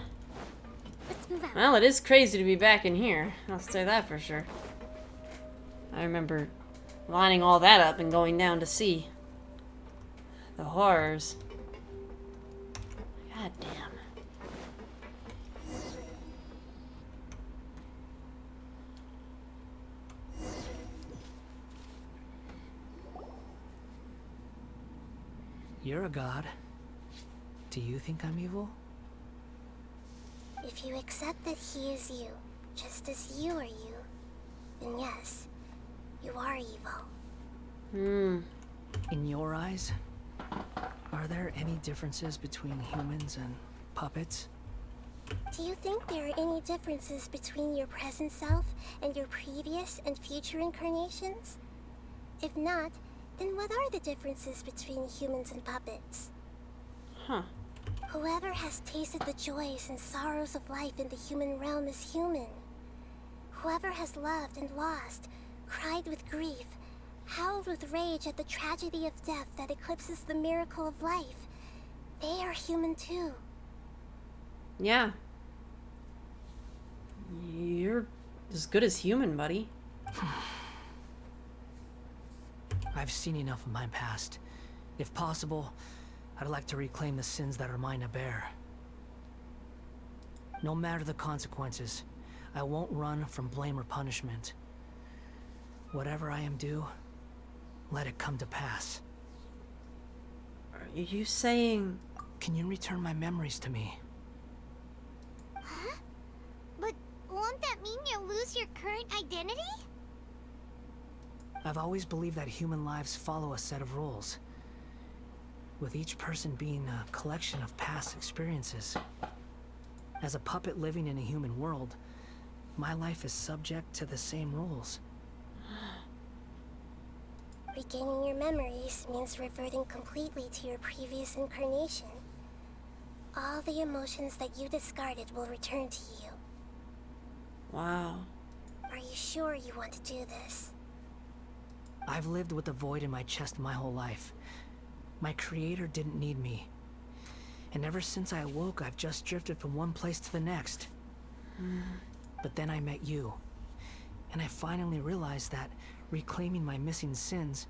Let's move on. Well, it is crazy to be back in here. I'll say that for sure. I remember lining all that up and going down to see the horrors. God damn. You're a god. Do you think I'm evil? If you accept that he is you, just as you are you, then yes, you are evil. In your eyes, are there any differences between humans and puppets? Do you think there are any differences between your present self and your previous and future incarnations? If not, then what are the differences between humans and puppets? Huh. Whoever has tasted the joys and sorrows of life in the human realm is human. Whoever has loved and lost, cried with grief, howled with rage at the tragedy of death that eclipses the miracle of life, they are human too. Yeah. You're as good as human, buddy. I've seen enough of my past. If possible, I'd like to reclaim the sins that are mine to bear. No matter the consequences, I won't run from blame or punishment. Whatever I am due, let it come to pass. Are you saying... Can you return my memories to me? Huh? But won't that mean you'll lose your current identity? I've always believed that human lives follow a set of rules, with each person being a collection of past experiences. As a puppet living in a human world, my life is subject to the same rules. Regaining your memories means reverting completely to your previous incarnation. All the emotions that you discarded will return to you. Wow. Are you sure you want to do this? I've lived with a void in my chest my whole life. My creator didn't need me. And ever since I awoke, I've just drifted from one place to the next. But then I met you. And I finally realized that reclaiming my missing sins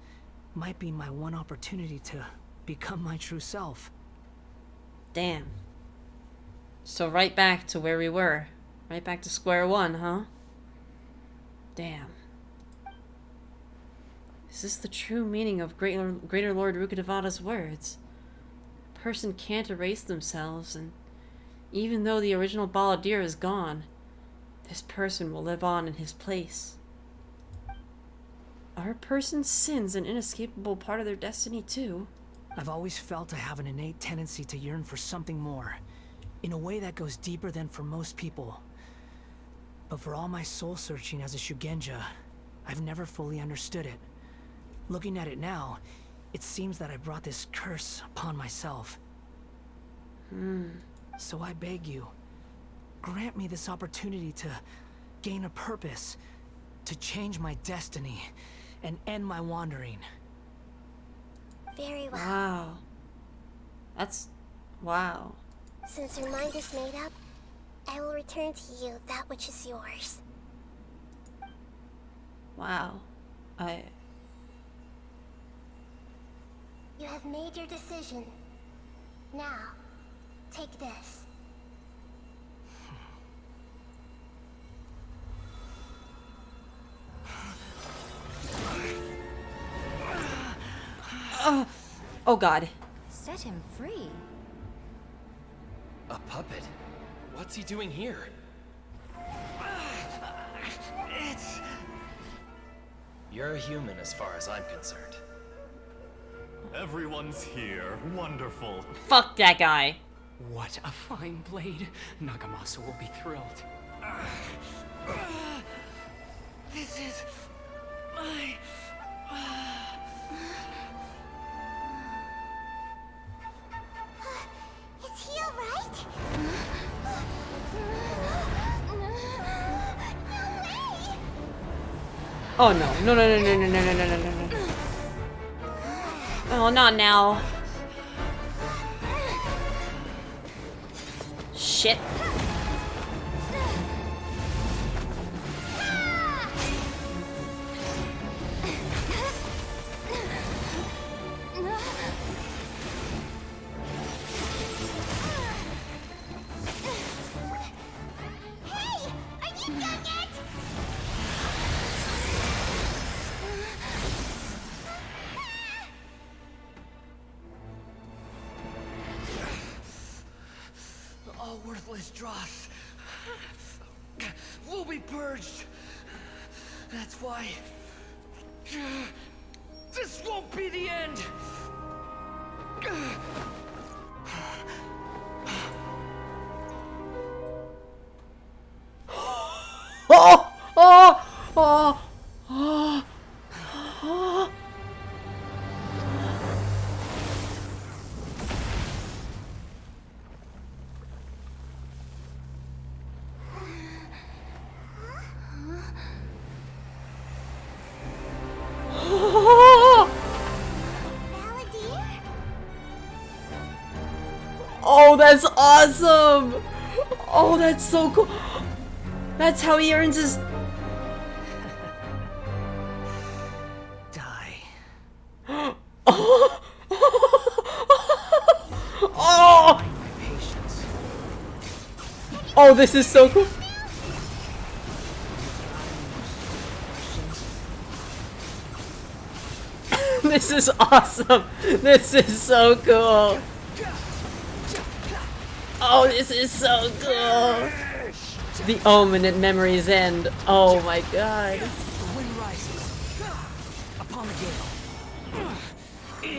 might be my one opportunity to become my true self. Damn. So right back to where we were. Right back to square one, huh? Damn. Is this the true meaning of Greater Lord Rukkhadevata's words? A person can't erase themselves, and even though the original Balladeer is gone, this person will live on in his place. Are a person's sins an inescapable part of their destiny too? I've always felt I have an innate tendency to yearn for something more, in a way that goes deeper than for most people. But for all my soul-searching as a Shugenja, I've never fully understood it. Looking at it now, it seems that I brought this curse upon myself. So I beg you, grant me this opportunity to gain a purpose, to change my destiny, and end my wandering. Very well. Wow. That's... wow. Since your mind is made up, I will return to you that which is yours. Wow. You have made your decision. Now, take this. Oh god. Set him free. A puppet? What's he doing here? You're a human as far as I'm concerned. Everyone's here. Wonderful. Fuck that guy. What a fine blade. Nagamasa will be thrilled. This is my... Is he alright? Oh no. No, no, no, no, no, no, no, no, no, no. Oh, not now. Shit. countless dross will be purged. That's why this won't be the end. Oh! Oh! Oh! Oh! Oh! Oh, that's awesome! Oh, that's so cool. That's how he earns his... Die. Oh! Oh! Oh, this is so cool. This is awesome. This is so cool. Oh, this is so cool. The Omen at Memory's End. Oh my god. The wind rises upon the gale.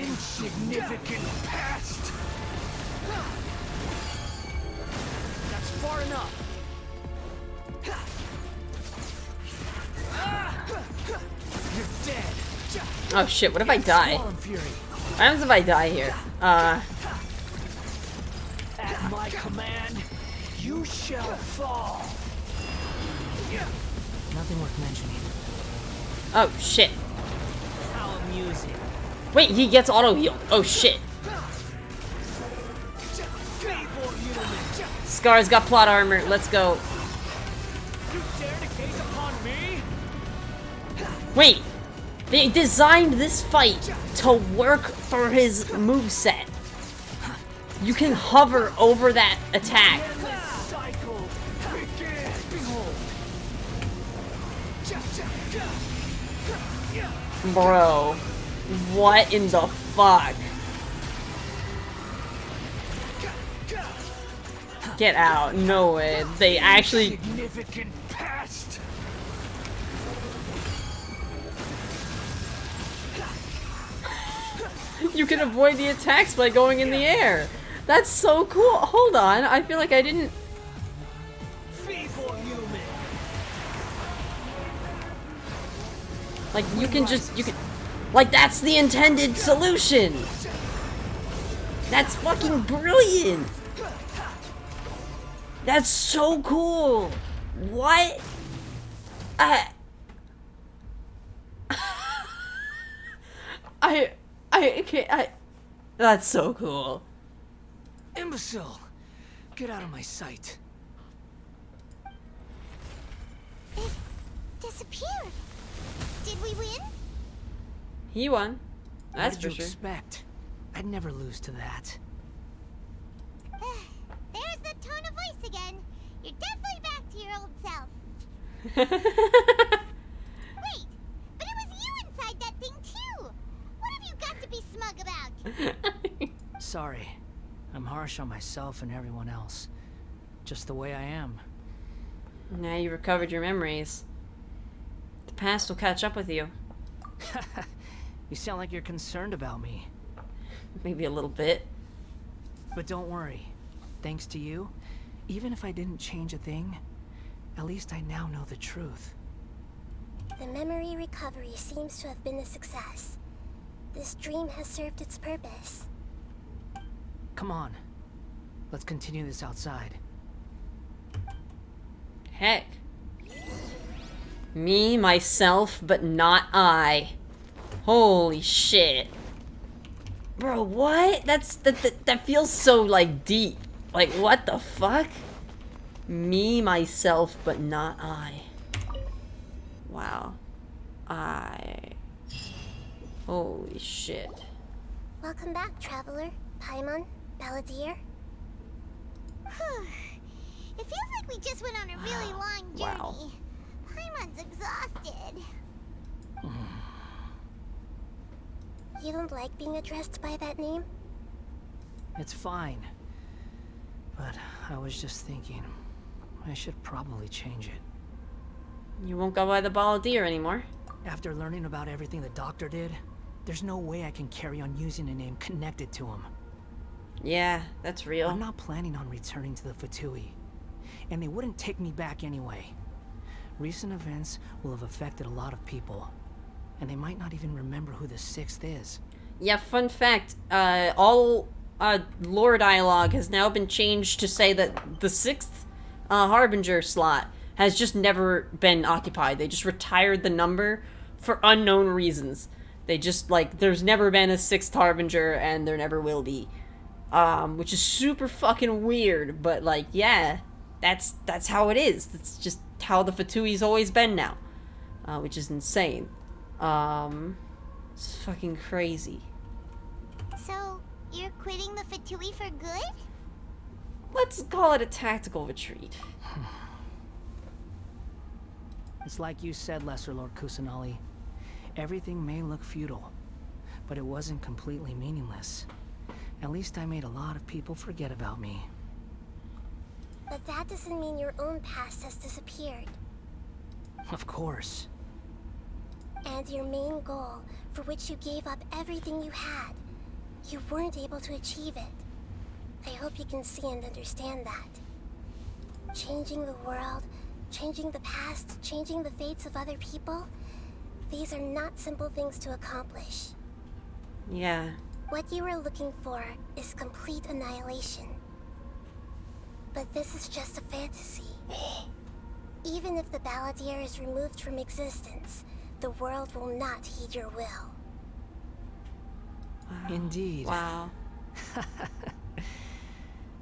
Insignificant past. That's far enough. You're dead. Oh shit, what if I die? What happens if I die here? At my command, you shall fall. Nothing worth mentioning. Oh shit. How amusing. Wait, he gets auto healed. Oh shit. Scar's got plot armor. Let's go. You dare to gaze upon me? Wait. They designed this fight to work for his moveset. You can hover over that attack. Bro, what in the fuck? Get out. No way. They actually... Significant past. You can avoid the attacks by going in the air. That's so cool. Hold on. I feel like I didn't... Like, you can just... You can... Like, that's the intended solution. That's fucking brilliant. That's so cool. What? I can't... That's so cool. Imbecile! Get out of my sight. It disappeared. Did we win? He won. That's what for did you sure. expect? I'd never lose to that. There's the tone of voice again. You're definitely back to your old self. Wait, but it was you inside that thing too. What have you got to be smug about? Sorry. I'm harsh on myself and everyone else. Just the way I am. Now you recovered your memories. The past will catch up with you. You sound like you're concerned about me. Maybe a little bit. But don't worry. Thanks to you, even if I didn't change a thing, at least I now know the truth. The memory recovery seems to have been a success. This dream has served its purpose. Come on. Let's continue this outside. Heck. Me, myself, but not I. Holy shit. Bro, what? That feels so, like, deep. Like, what the fuck? Me, myself, but not I. Wow. Holy shit. Welcome back, traveler. Paimon, Balladeer. It feels like we just went on a really long journey. Wow. Paimon's exhausted. You don't like being addressed by that name? It's fine. But I was just thinking, I should probably change it. You won't go by the ball of deer anymore. After learning about everything the doctor did, there's no way I can carry on using a name connected to him. Yeah, that's real. I'm not planning on returning to the Fatui, and they wouldn't take me back anyway. Recent events will have affected a lot of people, and they might not even remember who the 6th is. Yeah, fun fact, all lore dialogue has now been changed to say that the 6th Harbinger slot has just never been occupied. They just retired the number for unknown reasons. They just, like, there's never been a 6th Harbinger, and there never will be. Which is super fucking weird, but, like, yeah, that's how it is. That's just how the Fatui's always been now. Which is insane. It's fucking crazy. So, you're quitting the Fatui for good? Let's call it a tactical retreat. It's like you said, Lesser Lord Kusanali. Everything may look futile, but it wasn't completely meaningless. At least I made a lot of people forget about me. But that doesn't mean your own past has disappeared. Of course. And your main goal, for which you gave up everything you had, you weren't able to achieve it. I hope you can see and understand that. Changing the world, changing the past, changing the fates of other people, these are not simple things to accomplish. Yeah. What you were looking for is complete annihilation. But this is just a fantasy. Even if the Balladeer is removed from existence, the world will not heed your will. Wow. Indeed. Wow.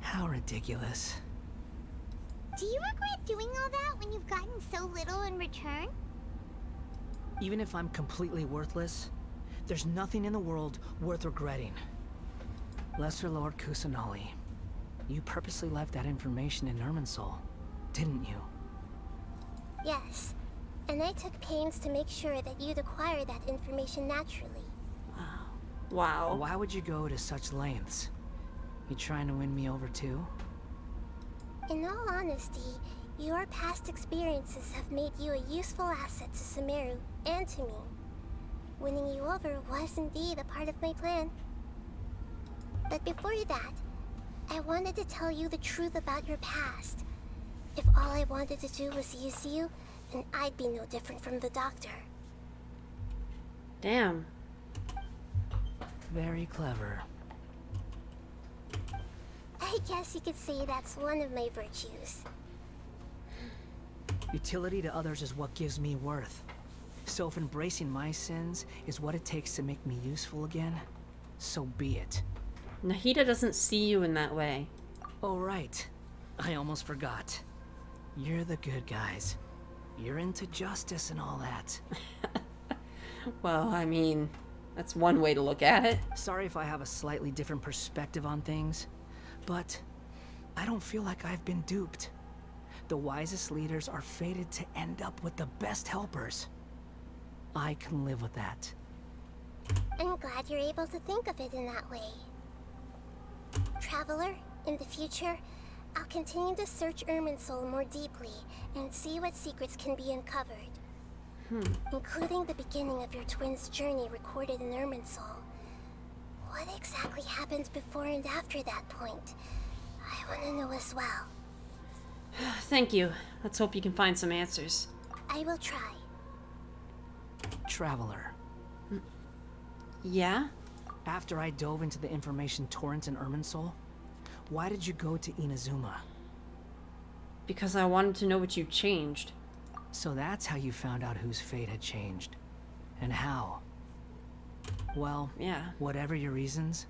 How ridiculous. Do you regret doing all that when you've gotten so little in return? Even if I'm completely worthless, there's nothing in the world worth regretting. Lesser Lord Kusanali, you purposely left that information in Irminsul, didn't you? Yes, and I took pains to make sure that you'd acquire that information naturally. Wow. Why would you go to such lengths? You trying to win me over too? In all honesty, your past experiences have made you a useful asset to Sumeru and to me. Winning you over was indeed a part of my plan. But before that, I wanted to tell you the truth about your past. If all I wanted to do was use you, then I'd be no different from the doctor. Damn. Very clever. I guess you could say that's one of my virtues. Utility to others is what gives me worth. So if embracing my sins is what it takes to make me useful again, so be it. Nahida doesn't see you in that way. Oh, right. I almost forgot. You're the good guys. You're into justice and all that. Well, I mean, that's one way to look at it. Sorry if I have a slightly different perspective on things, but I don't feel like I've been duped. The wisest leaders are fated to end up with the best helpers. I can live with that. I'm glad you're able to think of it in that way. Traveler, in the future, I'll continue to search Irminsul more deeply and see what secrets can be uncovered. Including the beginning of your twins' journey recorded in Irminsul. What exactly happened before and after that point? I want to know as well. Thank you. Let's hope you can find some answers. I will try. Traveler. Yeah? After I dove into the information torrent in Irminsul, why did you go to Inazuma? Because I wanted to know what you changed. So that's how you found out whose fate had changed. And how. Well, yeah. Whatever your reasons,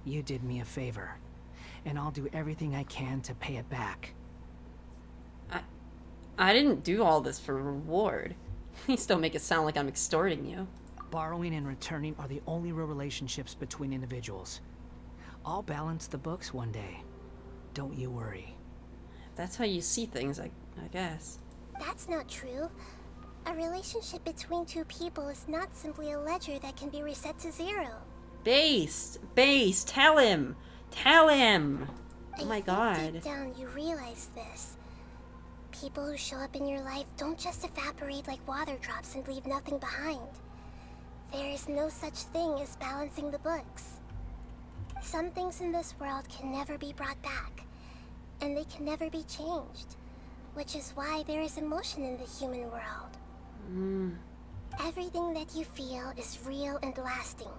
you did me a favor. And I'll do everything I can to pay it back. I didn't do all this for reward. Please don't make it sound like I'm extorting you. Borrowing and returning are the only real relationships between individuals. I'll balance the books one day. Don't you worry. That's how you see things, I guess. That's not true. A relationship between two people is not simply a ledger that can be reset to zero. Base, tell him! Tell him! Oh my I god. think deep down you realize this. People who show up in your life don't just evaporate like water drops and leave nothing behind. There is no such thing as balancing the books. Some things in this world can never be brought back, and they can never be changed, which is why there is emotion in the human world. Everything that you feel is real and lasting,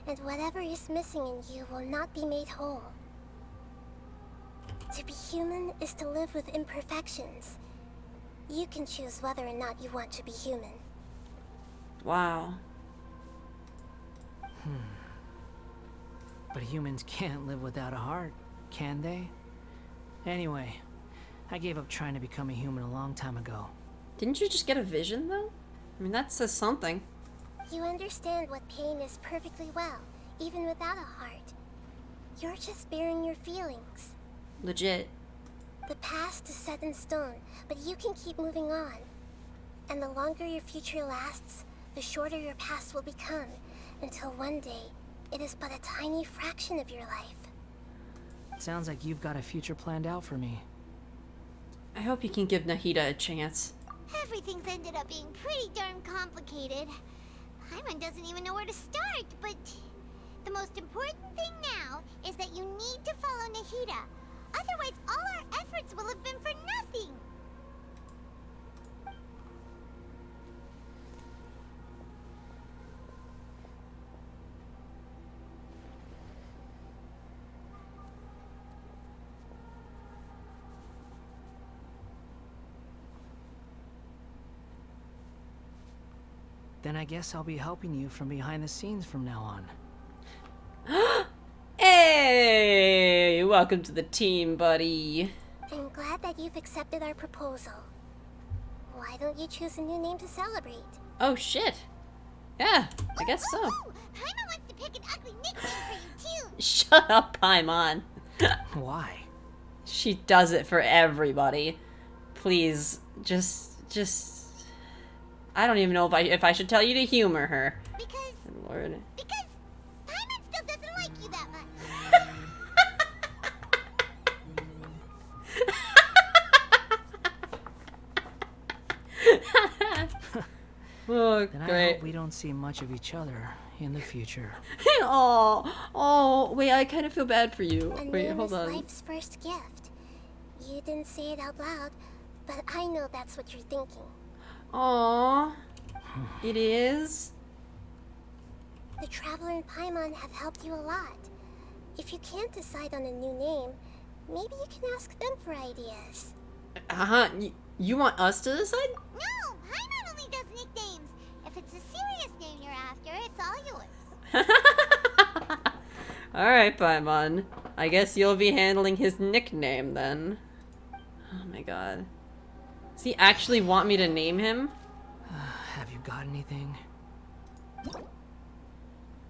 and whatever is missing in you will not be made whole. To be human is to live with imperfections. You can choose whether or not you want to be human. Wow. But humans can't live without a heart, can they? Anyway, I gave up trying to become a human a long time ago. Didn't you just get a vision, though? I mean, that says something. You understand what pain is perfectly well, even without a heart. You're just bearing your feelings. Legit. The past is set in stone, but you can keep moving on. And the longer your future lasts, the shorter your past will become, until one day, it is but a tiny fraction of your life. Sounds like you've got a future planned out for me. I hope you can give Nahida a chance. Everything's ended up being pretty darn complicated. Paimon doesn't even know where to start, but the most important thing now is that you need to follow Nahida. Otherwise, all our efforts will have been for nothing. Then I guess I'll be helping you from behind the scenes from now on. Hey! Welcome to the team, buddy. I'm glad that you've accepted our proposal. Why don't you choose a new name to celebrate? Oh, shit. Yeah, I guess so. Paimon wants to pick an ugly nickname for you, too. Shut up, Paimon. Why? She does it for everybody. Please, just... I don't even know if I should tell you to humor her. Because... Lord. Because Paimon still doesn't like you that much. Oh, Then I great. hope we don't see much of each other in the future. Oh, wait, I kind of feel bad for you. A Wait, name hold is on. life's first gift. You didn't say it out loud, but I know that's what you're thinking. Aw, it is? The Traveler and Paimon have helped you a lot. If you can't decide on a new name, maybe you can ask them for ideas. Uh-huh, you want us to decide? No, Paimon only does nicknames. If it's a serious name you're after, it's all yours. Alright, Paimon. I guess you'll be handling his nickname then. Oh my god. Does he actually want me to name him? Have you got anything?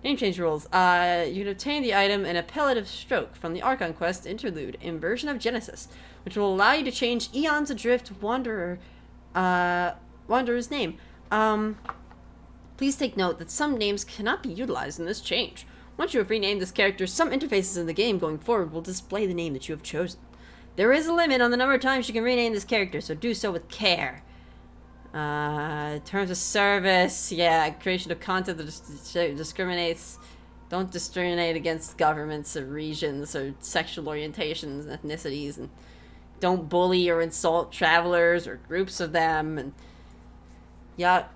Name change rules. You can obtain the item an appellative stroke from the Archon Quest interlude in version of Genesis, which will allow you to change Eons Adrift Wanderer's name. Please take note that some names cannot be utilized in this change. Once you have renamed this character, some interfaces in the game going forward will display the name that you have chosen. There is a limit on the number of times you can rename this character, so do so with care. Terms of service, yeah, creation of content that discriminates. Don't discriminate against governments or regions or sexual orientations and ethnicities, and don't bully or insult travelers or groups of them, and yeah,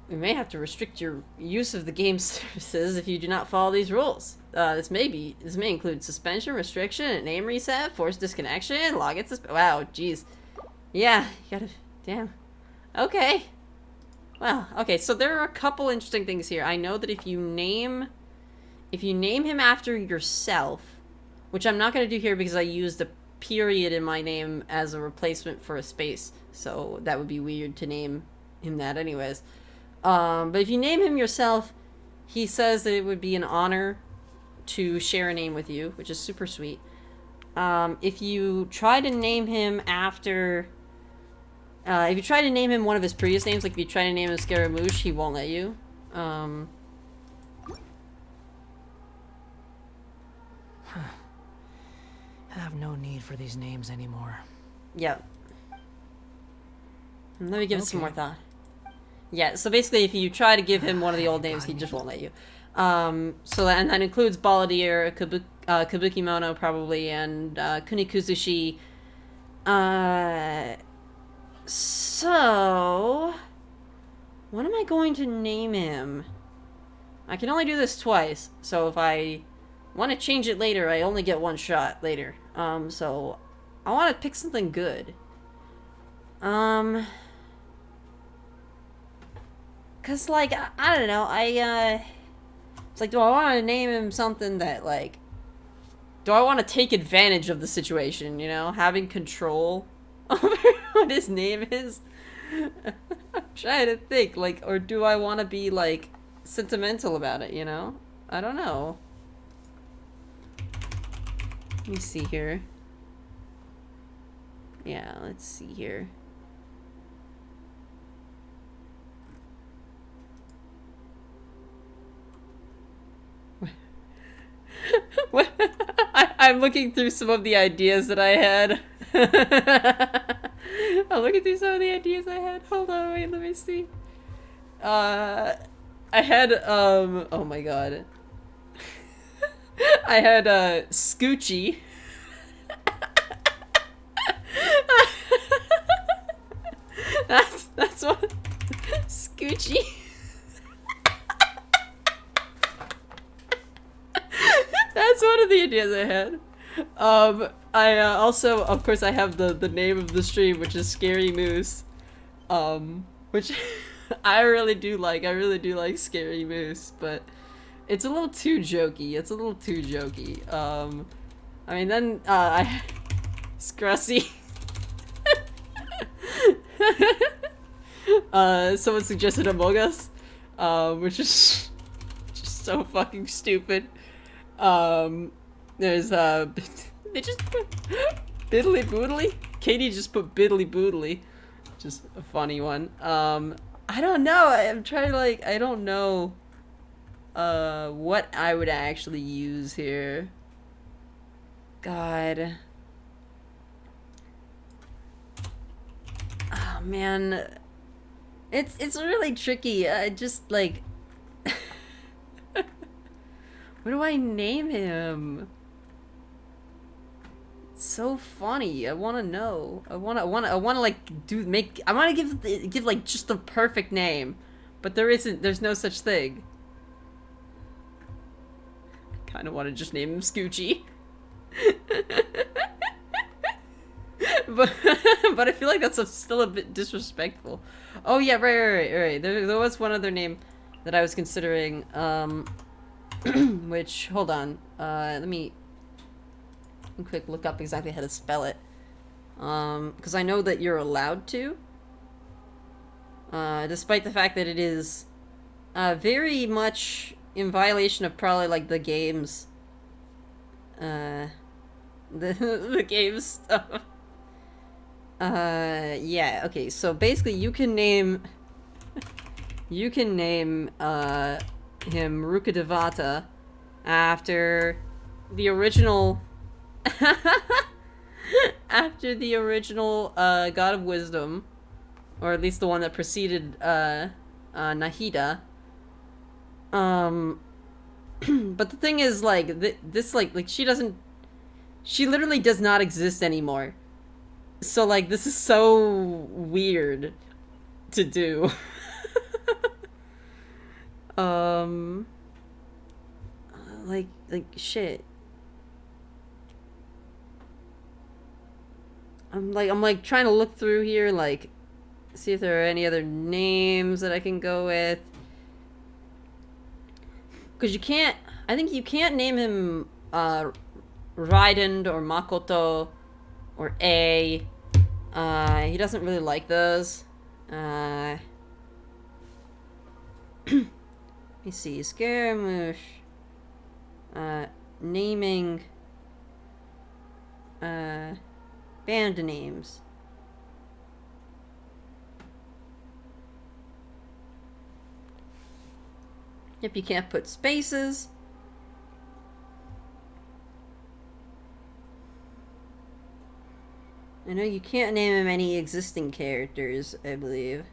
we may have to restrict your use of the game's services if you do not follow these rules. This may include suspension, restriction, name reset, forced disconnection, login wow, jeez. Yeah, you gotta, damn. Okay. Well, okay, so there are a couple interesting things here. I know that if you name him after yourself, which I'm not going to do here because I used a period in my name as a replacement for a space, so that would be weird to name him that anyways. But if you name him yourself, he says that it would be an honor to share a name with you, which is super sweet. If you try to name him after... if you try to name him one of his previous names, like if you try to name him Scaramouche, he won't let you. Have no need for these names anymore. Yep. Let me give it some more Okay. thought. Yeah, so basically if you try to give him one of the old names, he just won't let you. So that includes Balladeer, Kabukimono probably, and Kunikuzushi. So... what am I going to name him? I can only do this twice, so if I want to change it later, I only get one shot later. So I want to pick something good. Cause like I don't know, it's like, do I want to name him something that like, do I want to take advantage of the situation? You know, having control over what his name is. I'm trying to think, like, or do I want to be like sentimental about it? You know, I don't know. Let me see here. Yeah, let's see here. I'm looking through some of the ideas that I had. I'm looking through some of the ideas I had. Hold on, wait, let me see. I had, oh my god. I had, Scoochie. That's what, Scoochie. That's one of the ideas I had. I also, of course, I have the name of the stream, which is Scary Moose. Which I really do like. I really do like Scary Moose, but it's a little too jokey. It's a little too jokey. I mean, then I Scrussy. Someone suggested Among Us, which is just so fucking stupid. There's they just put Biddly Boodly. Katie just put Biddly Boodly, just a funny one. I don't know. I'm trying to like. I don't know. What I would actually use here. God. Oh man, it's really tricky. I just like. What do I name him? It's so funny. I want to know. I want to like I want to give like just the perfect name, but there's no such thing. I kind of want to just name him Scoochie. but I feel like that's still a bit disrespectful. Oh yeah, right. There was one other name that I was considering. Which, hold on, let me quick look up exactly how to spell it, because I know that you're allowed to, despite the fact that it is, very much in violation of probably, like, the game's, the game's stuff. Yeah, okay, so basically you can name, him Rukadevata after the original God of Wisdom, or at least the one that preceded Nahida. But the thing is, like, this she literally does not exist anymore. So like this is so weird to do. Like shit. I'm like trying to look through here, like, see if there are any other names that I can go with. Cause I think you can't name him, Raiden or Makoto or A. He doesn't really like those. Let me see. Scaramouche. Naming. Band names. Yep, you can't put spaces. I know you can't name him any existing characters, I believe.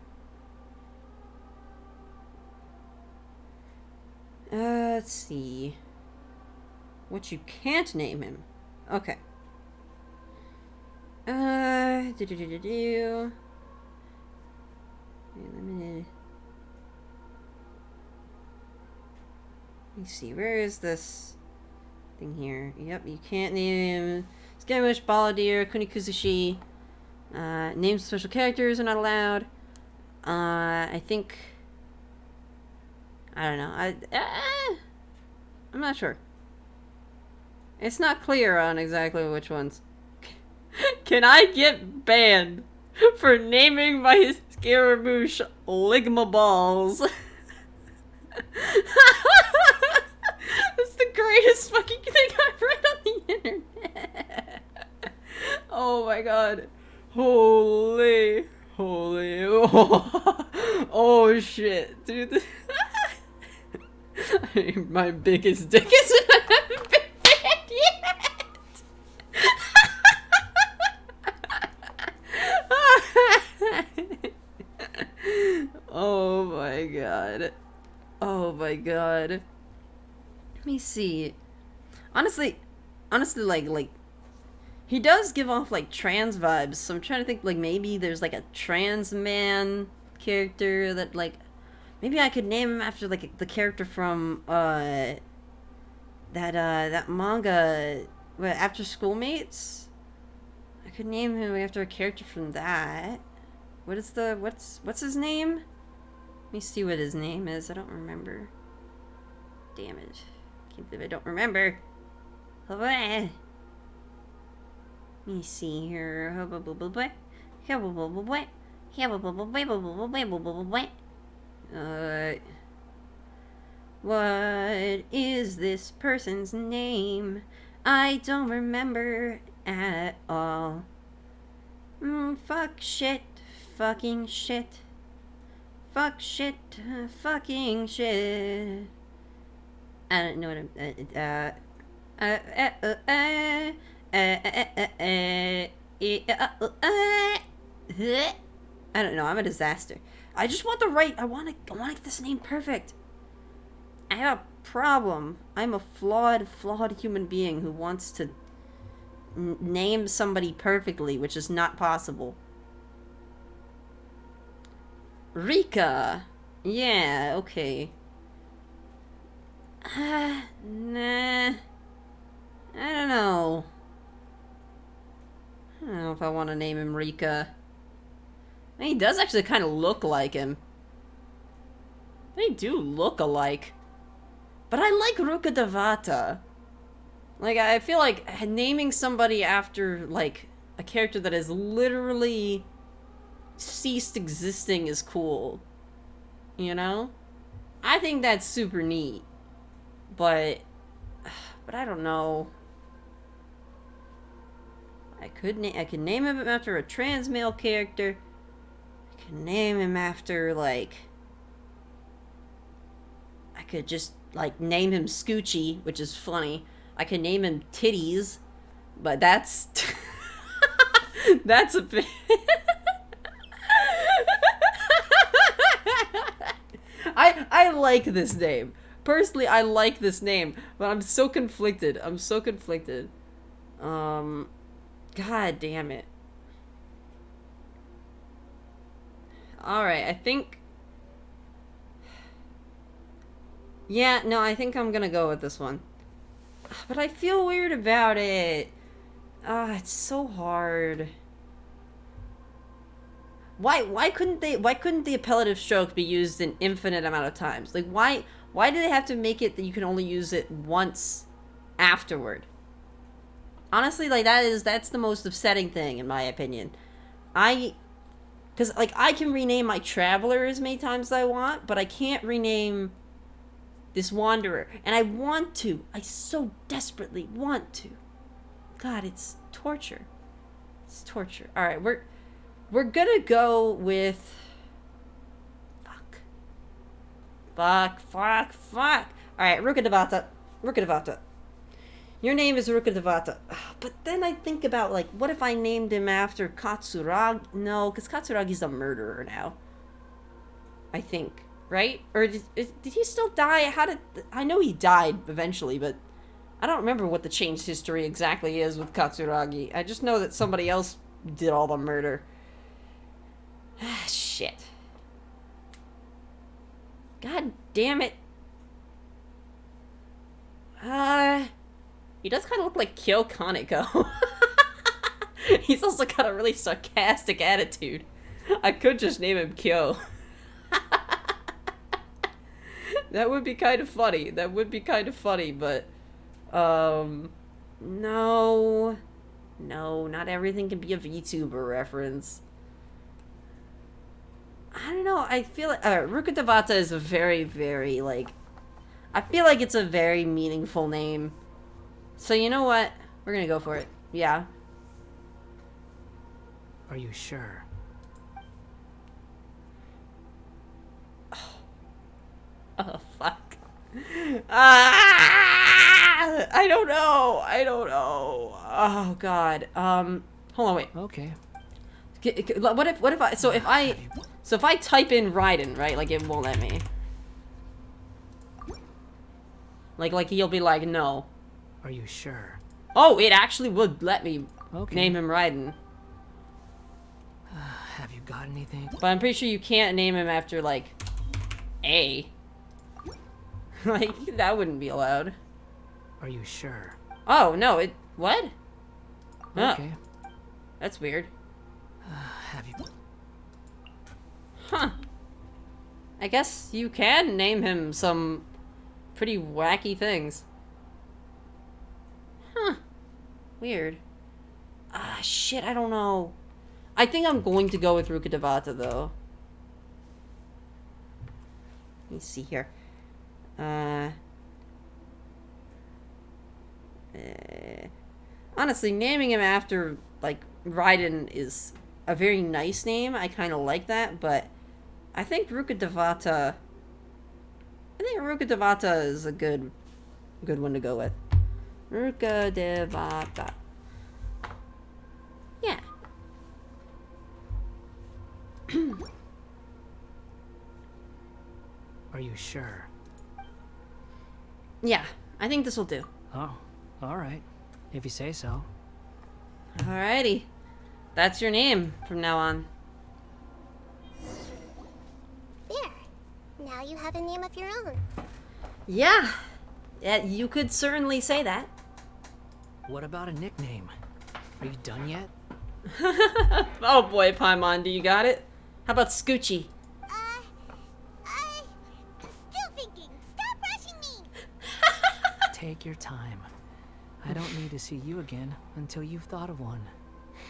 Let's see. What you can't name him. Okay. Do-do-do-do-do. Limited. Let me see. Where is this thing here? Yep, you can't name him. Skywwish, Balladeer, Kunikuzushi. Names of special characters are not allowed. I think... I don't know. I'm not sure. It's not clear on exactly which ones. Can I get banned for naming my Scaramouche Ligma Balls? That's the greatest fucking thing I've read on the internet. Oh my god. Holy. Oh shit. Dude. My biggest dick isn't been banned yet. Oh my god. Oh my god. Let me see. Honestly, like he does give off like trans vibes, so I'm trying to think like maybe there's like a trans man character that like maybe I could name him after like the character from that manga, After Schoolmates. I could name him after a character from that. What's his name? Let me see what his name is. I don't remember. Damn it. Can't believe I don't remember. Let me see here. What is this person's name? I don't remember at all. Fuck shit. Fucking shit. Fuck shit. Fucking shit. I don't know what I don't know. I'm a disaster. I just want the right. I want to get this name perfect. I have a problem. I'm a flawed human being who wants to name somebody perfectly, which is not possible. Rika. Yeah. Okay. Nah. I don't know. I don't know if I want to name him Rika. I mean, he does actually kind of look like him. They do look alike. But I like Ruka Devata. Like, I feel like naming somebody after, like, a character that has literally ceased existing is cool. You know? I think that's super neat. But I don't know. I could name him after a trans male character. I could name him after, like... I could just, like, name him Scoochie, which is funny. I could name him Titties, but that's... that's a bit... I like this name. Personally, I like this name, but I'm so conflicted. God damn it. Alright, I think... Yeah, no, I think I'm gonna go with this one. But I feel weird about it. It's so hard. Why couldn't the appellative stroke be used an infinite amount of times? Like, why do they have to make it that you can only use it once afterward? Honestly, like, that's the most upsetting thing, in my opinion. Because, like, I can rename my Traveler as many times as I want, but I can't rename this Wanderer. And I want to. I so desperately want to. God, it's torture. It's torture. Alright, we're gonna go with... Fuck. Alright, Ruka Devata. Your name is Rukadevata. But then I think about, like, what if I named him after Katsuragi? No, because Katsuragi's a murderer now. I think. Right? Or did he still die? I know he died eventually, but I don't remember what the changed history exactly is with Katsuragi. I just know that somebody else did all the murder. Shit. God damn it. He does kind of look like Kyo Kaneko. He's also got a really sarcastic attitude. I could just name him Kyo. That would be kind of funny. That would be kind of funny, but... No. No, not everything can be a VTuber reference. I don't know. I feel like... Rukadevata is a very, very, like... I feel like it's a very meaningful name. So you know what? We're gonna go for it. Yeah. Are you sure? Oh, fuck. I don't know. I don't know. Oh, God. Hold on, wait. Okay. What if I... So if I type in Raiden, right? Like, it won't let me. Like he'll be like, no. Are you sure? Oh, it actually would let me Okay. name him Raiden. Have you got anything? But I'm pretty sure you can't name him after, like, A. Like, that wouldn't be allowed. Are you sure? Oh, no, it... What? Okay. Oh, that's weird. Have you... Huh. I guess you can name him some pretty wacky things. Huh. Weird. Shit, I don't know. I think I'm going to go with Rukadevata, though. Let me see here. Honestly, naming him after, like, Raiden is a very nice name. I kind of like that, but I think Rukadevata... is a good one to go with. Rukadevata. Yeah. Are you sure? Yeah, I think this will do. Oh, alright. If you say so. Alrighty. That's your name from now on. There. Now you have a name of your own. Yeah. Yeah, you could certainly say that. What about a nickname? Are you done yet? Oh boy, Paimon, do you got it? How about Scoochie? Still thinking. Stop rushing me. Take your time. I don't need to see you again until you've thought of one.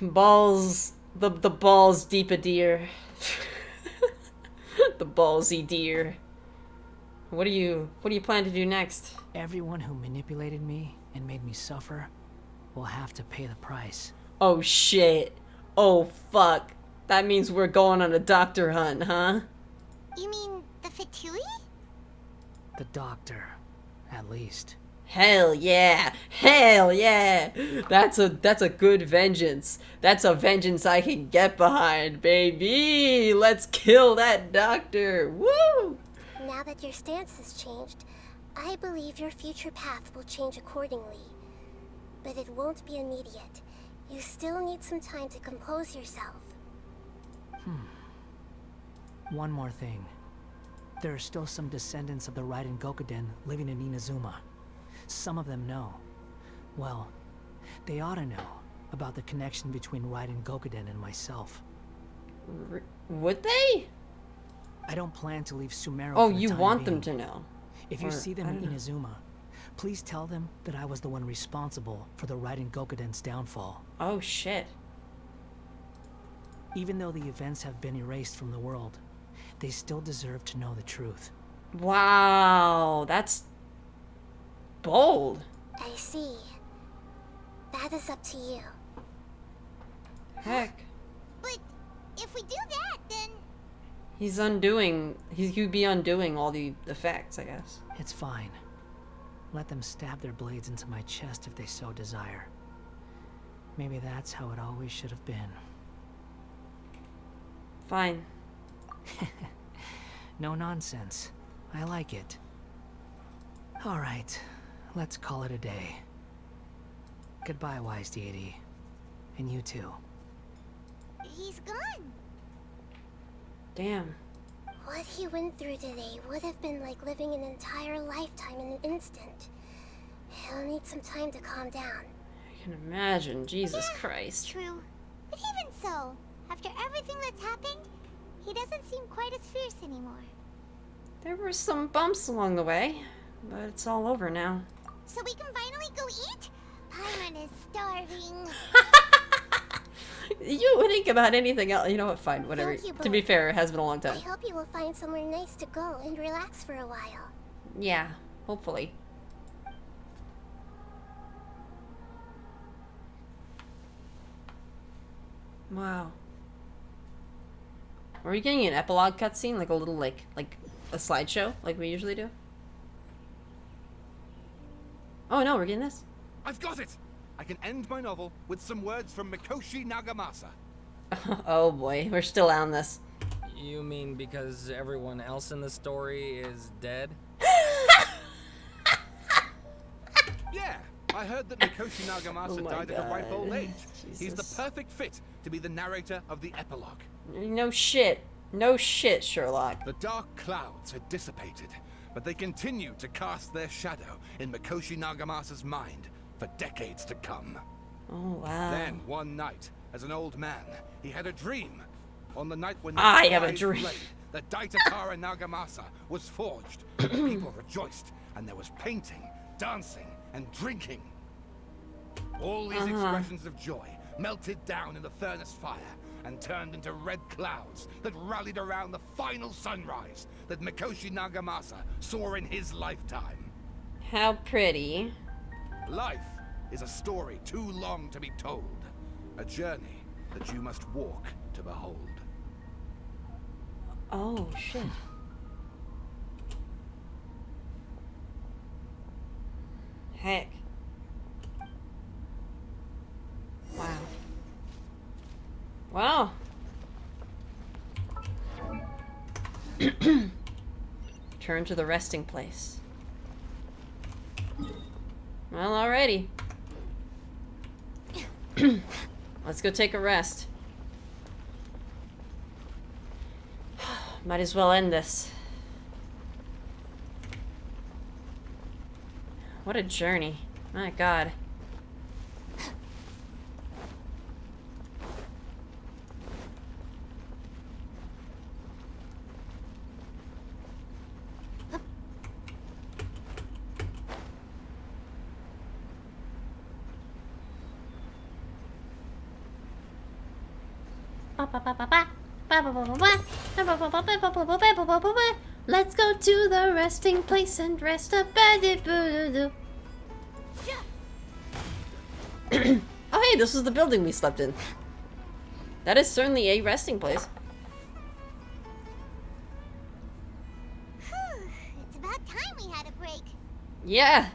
Balls... The balls deep a deer. The ballsy deer. What do you plan to do next? Everyone who manipulated me and made me suffer will have to pay the price. Oh shit. Oh fuck. That means we're going on a doctor hunt, huh? You mean the Fatui? The doctor, at least. Hell yeah. Hell yeah. That's a good vengeance. That's a vengeance I can get behind, baby. Let's kill that doctor. Woo! Now that your stance has changed, I believe your future path will change accordingly. But it won't be immediate. You still need some time to compose yourself. One more thing. There are still some descendants of the Raiden Gokuden living in Inazuma. Some of them know. Well, they ought to know about the connection between Raiden Gokuden and myself. Would they? I don't plan to leave Sumeru. Oh, for the you time want being. them to know. If you Or- see them I in don't know. Inazuma, please tell them that I was the one responsible for the Raiden Gokuden's downfall. Oh shit. Even though the events have been erased from the world, they still deserve to know the truth. Wow, that's bold. I see. That is up to you. Heck. But if we do that, then... He'd be undoing all the effects, I guess. It's fine. Let them stab their blades into my chest if they so desire. Maybe that's how it always should have been. Fine. No nonsense. I like it. Alright, let's call it a day. Goodbye, wise deity. And you too. He's gone. Damn. What he went through today would have been like living an entire lifetime in an instant. He'll need some time to calm down. I can imagine. Jesus Christ. True. But even so, after everything that's happened, he doesn't seem quite as fierce anymore. There were some bumps along the way, but it's all over now. So we can finally go eat? Paimon is starving. You would think about anything else. You know what? Fine, whatever. Thank you, To be boy. fair, it has been a long I time. hope you will find somewhere nice to go and relax for a while. Yeah, hopefully. Wow. Are we getting an epilogue cutscene? Like a little, like a slideshow? Like we usually do? Oh no, we're getting this? I've got it! I can end my novel with some words from Mikoshi Nagamasa. Oh boy, we're still on this. You mean because everyone else in the story is dead? Yeah, I heard that Mikoshi Nagamasa Oh my died at a ripe old God. age. He's the Jesus. perfect fit to be the narrator of the epilogue. No shit. No shit, Sherlock. The dark clouds had dissipated, but they continued to cast their shadow in Mikoshi Nagamasa's mind for decades to come. Oh, wow. Then, one night, as an old man, he had a dream. On the night when the I have a prized dream. blade, the Daitakara Nagamasa, was forged, people rejoiced, and there was painting, dancing, and drinking. All these expressions of joy melted down in the furnace fire and turned into red clouds that rallied around the final sunrise that Mikoshi Nagamasa saw in his lifetime. How pretty. Life is a story too long to be told, a journey that you must walk to behold. Oh, shit. Heck. Wow. Wow. Turn to the resting place. Well, alrighty. Let's go take a rest. Might as well end this. What a journey. My God. Let's go to the resting place and rest up. Oh, hey, this was the building we slept in. That is certainly a resting place. It's about time we had a break. Yeah.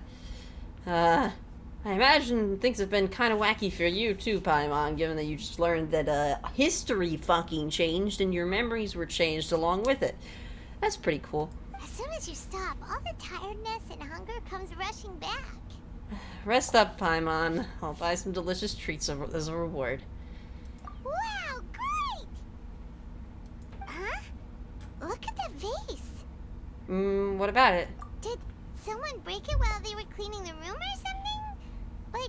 I imagine things have been kind of wacky for you too, Paimon, given that you just learned that history fucking changed and your memories were changed along with it. That's pretty cool. As soon as you stop, all the tiredness and hunger comes rushing back. Rest up, Paimon. I'll buy some delicious treats as a reward. Wow, great! Huh? Look at that vase. What about it? Did someone break it while they were cleaning the room or something? But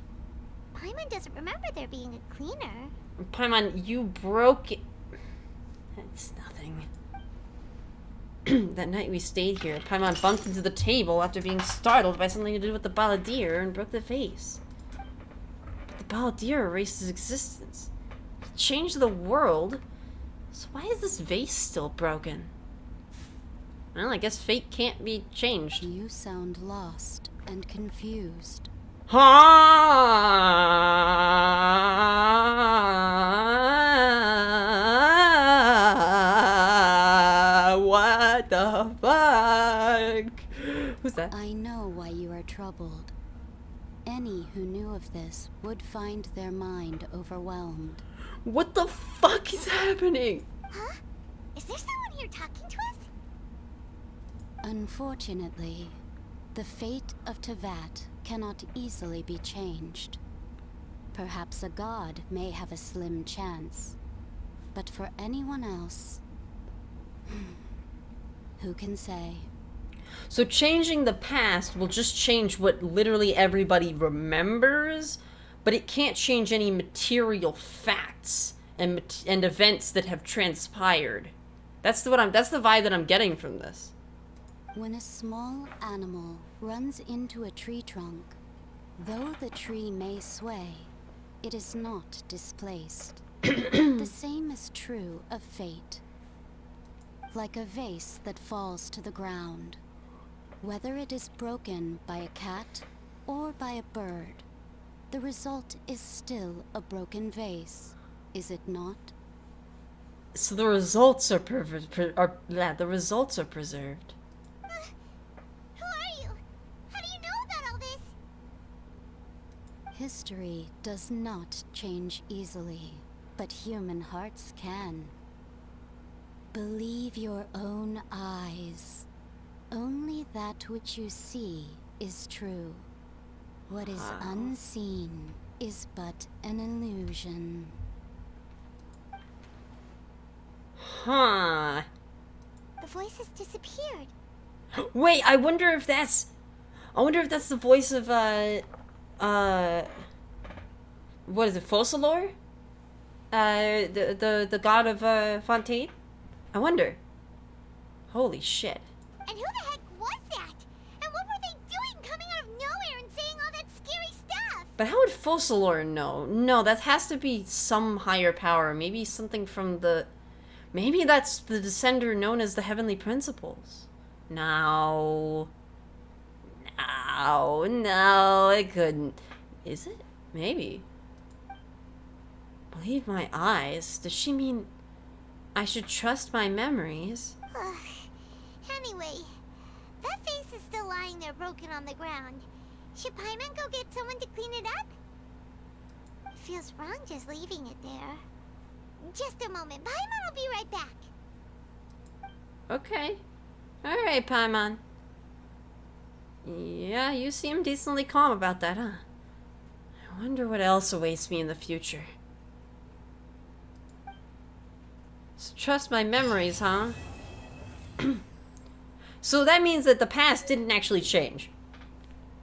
Paimon doesn't remember there being a cleaner. Paimon, you broke it. It's nothing. That night we stayed here, Paimon bumped into the table after being startled by something to do with the balladeer and broke the vase. But the balladeer erased his existence. It changed the world. So why is this vase still broken? Well, I guess fate can't be changed. You sound lost and confused. What the fuck? Who's that? I know why you are troubled. Any who knew of this would find their mind overwhelmed. What the fuck is happening? Huh? Is there someone here talking to us? Unfortunately, the fate of Tevat cannot easily be changed. Perhaps a god may have a slim chance, but for anyone else, who can say? So changing the past will just change what literally everybody remembers, but it can't change any material facts and events that have transpired. That's the vibe that I'm getting from this. When a small animal runs into a tree trunk, though the tree may sway, it is not displaced. The same is true of fate. Like a vase that falls to the ground. Whether it is broken by a cat or by a bird, the result is still a broken vase, is it not? So the results are the results are preserved. Who are you? How do you know about all this? History does not change easily, but human hearts can. Believe your own eyes. Only that which you see is true. What is unseen is but an illusion. Huh. The voice has disappeared. Wait, I wonder if that's the voice of what is it, Focalor? The god of Fontaine? I wonder. Holy shit. And who the heck was that? And what were they doing coming out of nowhere and saying all that scary stuff? But how would Focalor know? No, that has to be some higher power. Maybe something from the... Maybe that's the descender known as the Heavenly Principles. No, it couldn't. Is it? Maybe. Believe my eyes? Does she mean I should trust my memories? Anyway, that face is still lying there broken on the ground. Should Paimon go get someone to clean it up? It feels wrong just leaving it there. Just a moment. Paimon will be right back. Okay. Alright, Paimon. Yeah, you seem decently calm about that, huh? I wonder what else awaits me in the future. So trust my memories, huh? So that means that the past didn't actually change.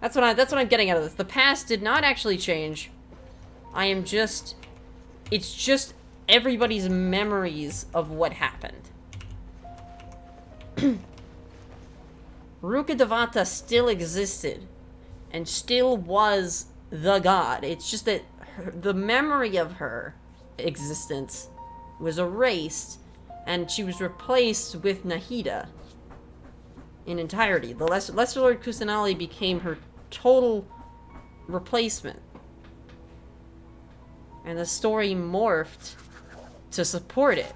That's what I'm getting out of this. The past did not actually change. It's just everybody's memories of what happened. Rukkhadevata still existed and still was the god. It's just that the memory of her existence was erased and she was replaced with Nahida in entirety. The Lesser Lord Kusanali became her total replacement. And the story morphed to support it,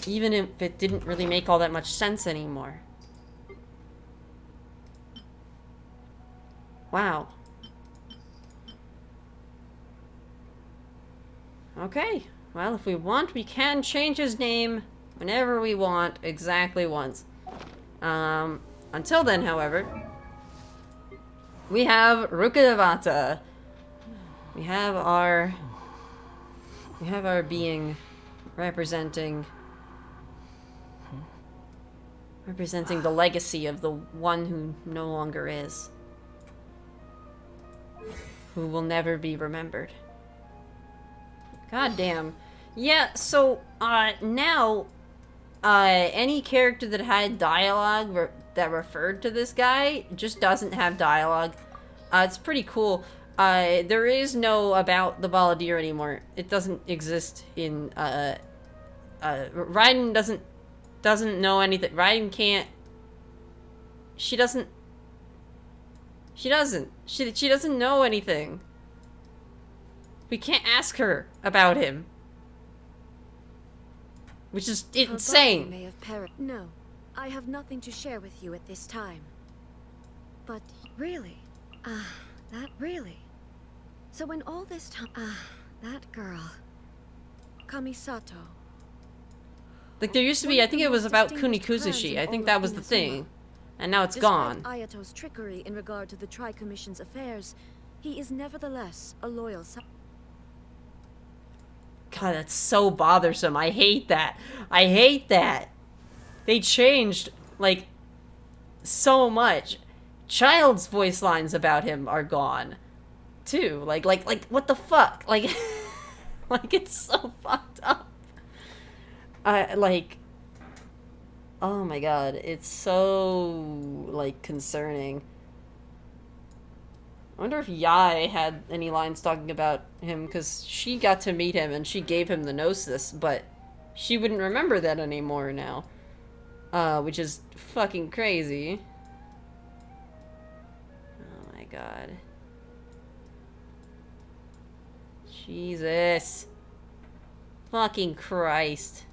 even if it didn't really make all that much sense anymore. Wow. Okay. Well, if we want, we can change his name whenever we want, exactly once. Until then, however, we have Rukkhadevata. We have our being representing the legacy of the one who no longer is. Who will never be remembered. God damn. Yeah, so, now, any character that had dialogue that referred to this guy just doesn't have dialogue. It's pretty cool. There is no about the Balladeer anymore. It doesn't exist in, Raiden doesn't know anything. Raiden can't... She doesn't know anything. We can't ask her about him. Which is insane. May have no, I have nothing to share with you at this time. But really? That really? So in all this time, that girl, Kamisato. Like, there used to be, I think it was about Kunikuzushi. I think that was the thing. And now it's gone. Despite Ayato's trickery in regard to the Tri-Commission's affairs, he is nevertheless a loyal God, that's so bothersome. I hate that. I hate that. They changed, like, so much. Child's voice lines about him are gone, too. Like, what the fuck? Like, like, it's so fucked up. Like, oh my god, it's so, like, concerning. I wonder if Yae had any lines talking about him, because she got to meet him and she gave him the Gnosis, but she wouldn't remember that anymore now. Which is fucking crazy. Oh my god. Jesus. Fucking Christ.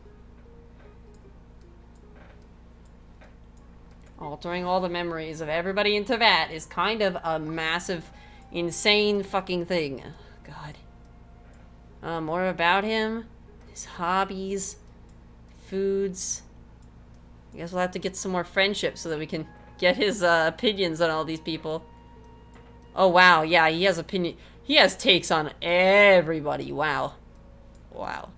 Altering all the memories of everybody into that is kind of a massive, insane fucking thing. Oh, God. More about him, his hobbies, foods. I guess we'll have to get some more friendships so that we can get his opinions on all these people. Oh, wow. Yeah, he has opinion. He has takes on everybody. Wow. Wow.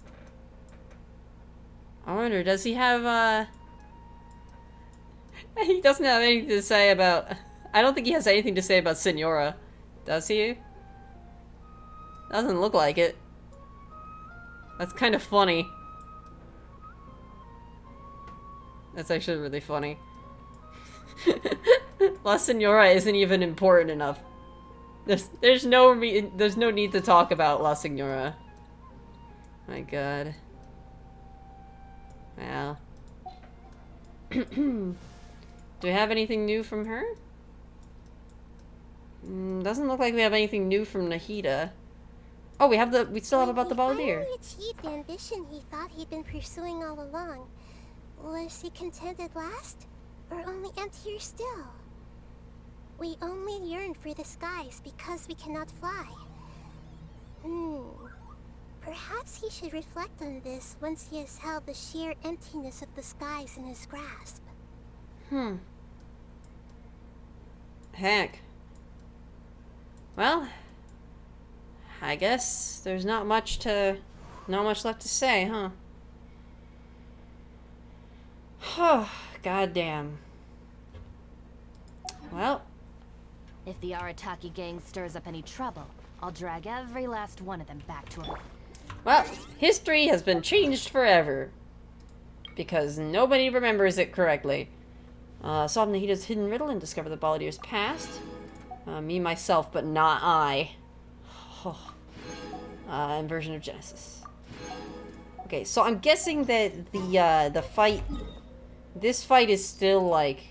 I wonder, does he have, he doesn't have anything to say about... I don't think he has anything to say about Senora. Does he? Doesn't look like it. That's kind of funny. That's actually really funny. La Senora isn't even important enough. There's no need to talk about La Senora. My god. Wow. Do we have anything new from her? Doesn't look like we have anything new from Nahida. Oh, we still have about the Balladeer. When he achieved the ambition he thought he'd been pursuing all along, was he content at last? Or only emptier still? We only yearn for the skies because we cannot fly. Perhaps he should reflect on this once he has held the sheer emptiness of the skies in his grasp. Heck. Well, I guess there's not much left to say, huh? Oh, goddamn. Well. If the Arataki gang stirs up any trouble, I'll drag every last one of them back to a... Well, history has been changed forever. Because nobody remembers it correctly. Solve Nahida's hidden riddle and discover the Balladeer's past. Me, myself, but not I. Inversion of Genesis. Okay, so I'm guessing that the fight... This fight is still, like...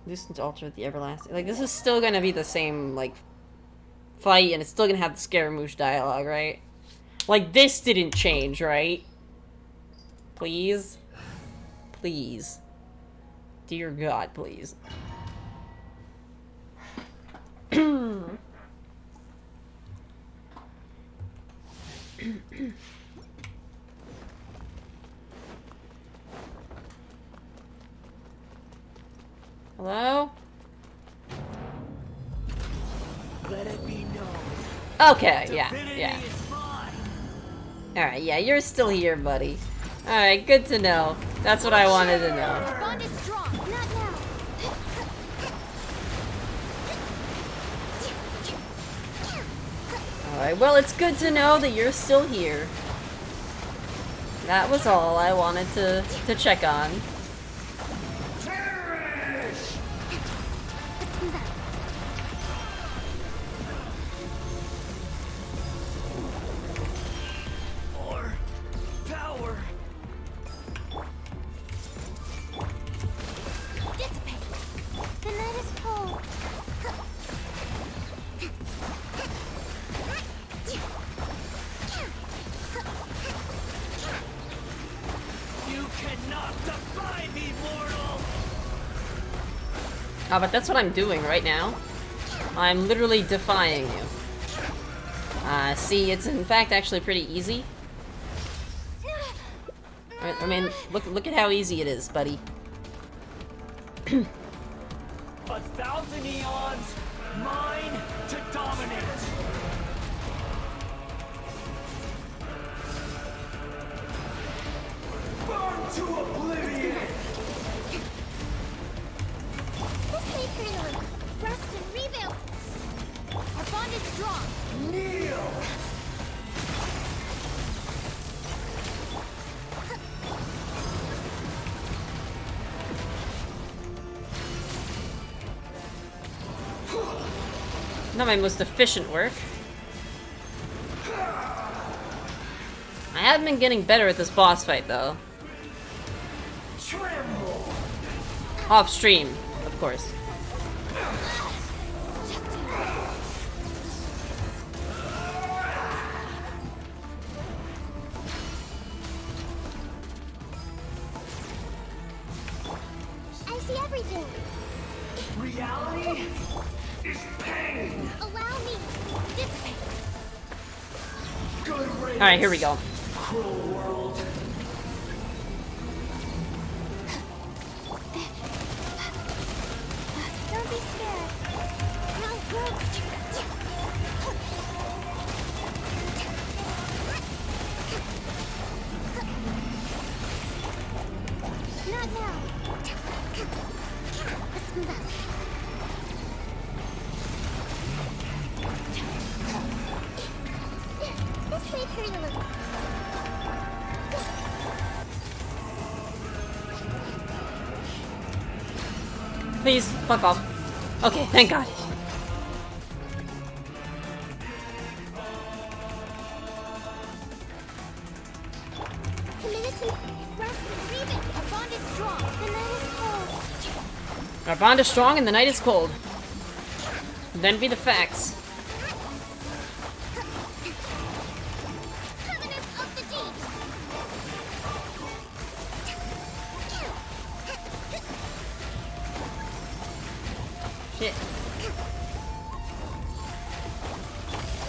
Loosen to alter the everlasting... Like, this is still gonna be the same, like... fight, and it's still gonna have the Scaramouche dialogue, right? Like, this didn't change, right? Please? Please. Dear God, please. Hello? Let it be known. Okay, yeah. Alright, yeah, you're still here, buddy. Alright, good to know. That's what I wanted to know. Bond is strong. Not now. Alright, well, it's good to know that you're still here. That was all I wanted to check on. More power. Dissipate. The night is cold. You cannot defy Oh, but that's what I'm doing right now. I'm literally defying you. See, it's in fact actually pretty easy. I mean, look at how easy it is, buddy. 1,000 eons, mine to dominate. Burn to oblivion. This way, Colonel. Rest and rebuild. Our bond is strong. Kneel. Not my most efficient work. I have been getting better at this boss fight, though. Tremble. Off stream, of course. I see everything. Reality is pain. Allow me. This way. Good riddance. Alright, here we go. Cruel world. Don't be scared. Now go. Not now. Let's move out. This way, Colonel. Please, fuck off. Okay, thank God. Committed to rest and rebuild. Our bond is strong. The night is cold. Our bond is strong and the night is cold. Then be the facts. Covenant of the deep. Shit.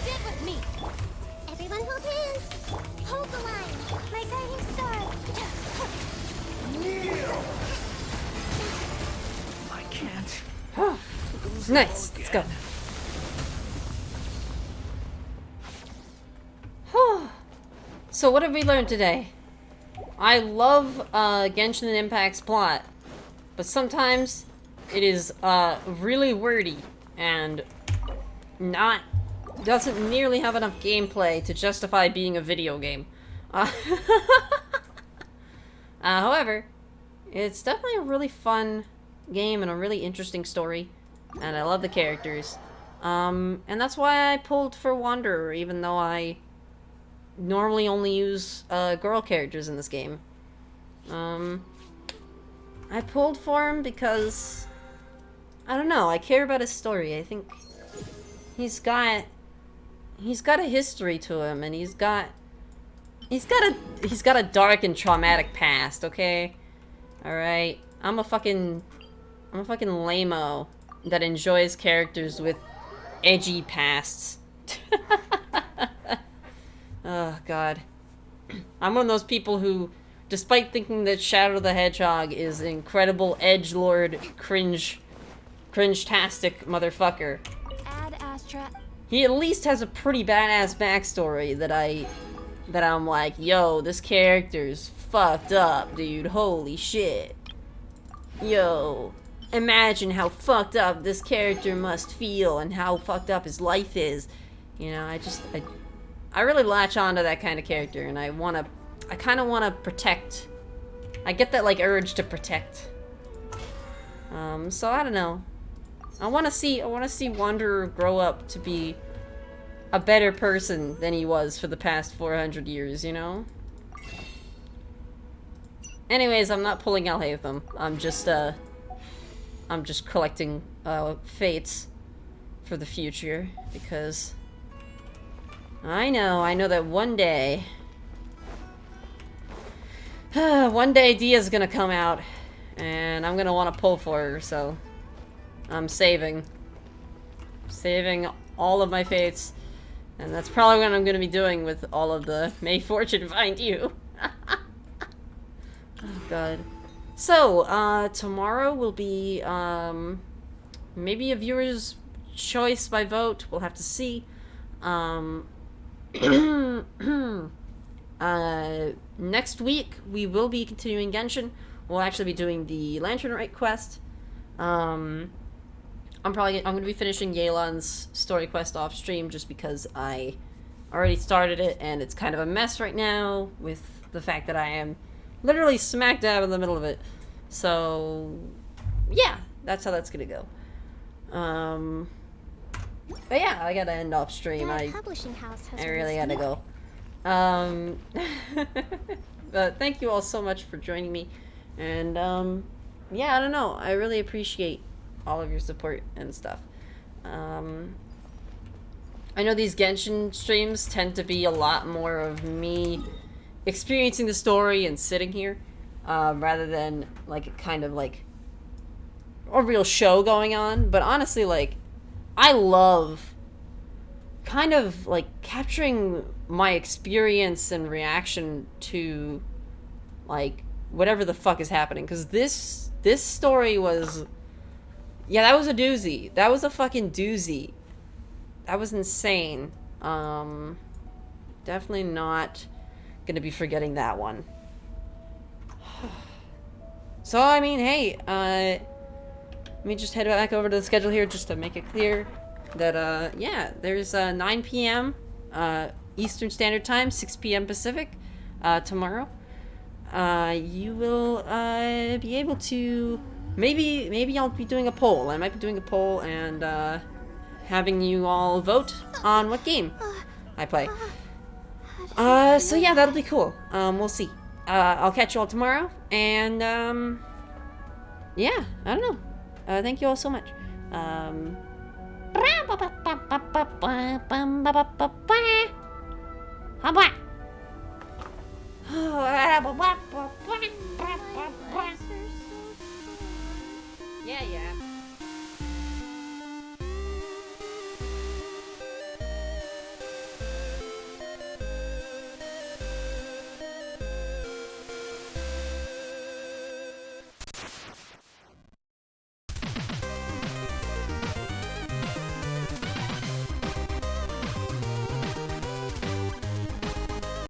Stand with me. Everyone hold hands. Hold the line. My guiding star. Kneel. I can't. Nice. Let's go. So what have we learned today? I love Genshin Impact's plot, but sometimes it is really wordy and doesn't nearly have enough gameplay to justify being a video game. However, it's definitely a really fun game and a really interesting story, and I love the characters. And that's why I pulled for Wanderer, even though I normally only use girl characters in this game. I pulled for him because I don't know, I care about his story. I think he's got a history to him, and he's got a dark and traumatic past, okay? Alright? I'm a fucking lame-o that enjoys characters with edgy pasts. Oh, God. I'm one of those people who, despite thinking that Shadow the Hedgehog is an incredible edgelord cringe-tastic motherfucker, Ad Astra. he at least has a pretty badass backstory that I'm like, yo, this character's fucked up, dude. Holy shit. Yo, imagine how fucked up this character must feel and how fucked up his life is. You know, I really latch on to that kind of character, and I kind of want to protect. I get that, like, urge to protect. So I don't know. I want to see Wanderer grow up to be a better person than he was for the past 400 years, you know? Anyways, I'm not pulling Alhaitham. I'm just collecting fates for the future, because I know that one day Dia's gonna come out, and I'm gonna want to pull for her, so I'm saving all of my fates, and that's probably what I'm gonna be doing with all of the May Fortune Find You. Oh god. So, tomorrow will be, maybe a viewer's choice by vote. We'll have to see. Next week, we will be continuing Genshin. We'll actually be doing the Lantern Rite quest. I'm gonna be finishing Yelan's story quest off stream just because I already started it and it's kind of a mess right now with the fact that I am literally smack dab in the middle of it. So, yeah, that's how that's gonna go. But yeah, I gotta end off stream. That publishing house has I really gotta go. But thank you all so much for joining me. And, yeah, I don't know. I really appreciate all of your support and stuff. I know these Genshin streams tend to be a lot more of me experiencing the story and sitting here, rather than, like, kind of, like, a real show going on. But honestly, like, I love kind of, like, capturing my experience and reaction to, like, whatever the fuck is happening. Because this story was... Yeah, that was a doozy. That was a fucking doozy. That was insane. Definitely not gonna be forgetting that one. So, I mean, hey, let me just head back over to the schedule here just to make it clear that, yeah, there's 9 p.m. Eastern Standard Time, 6 p.m. Pacific, tomorrow. You will be able to... Maybe I'll be doing a poll. I might be doing a poll and having you all vote on what game I play. So yeah, that'll be cool. We'll see. I'll catch you all tomorrow, and yeah, I don't know. Thank you all so much. How about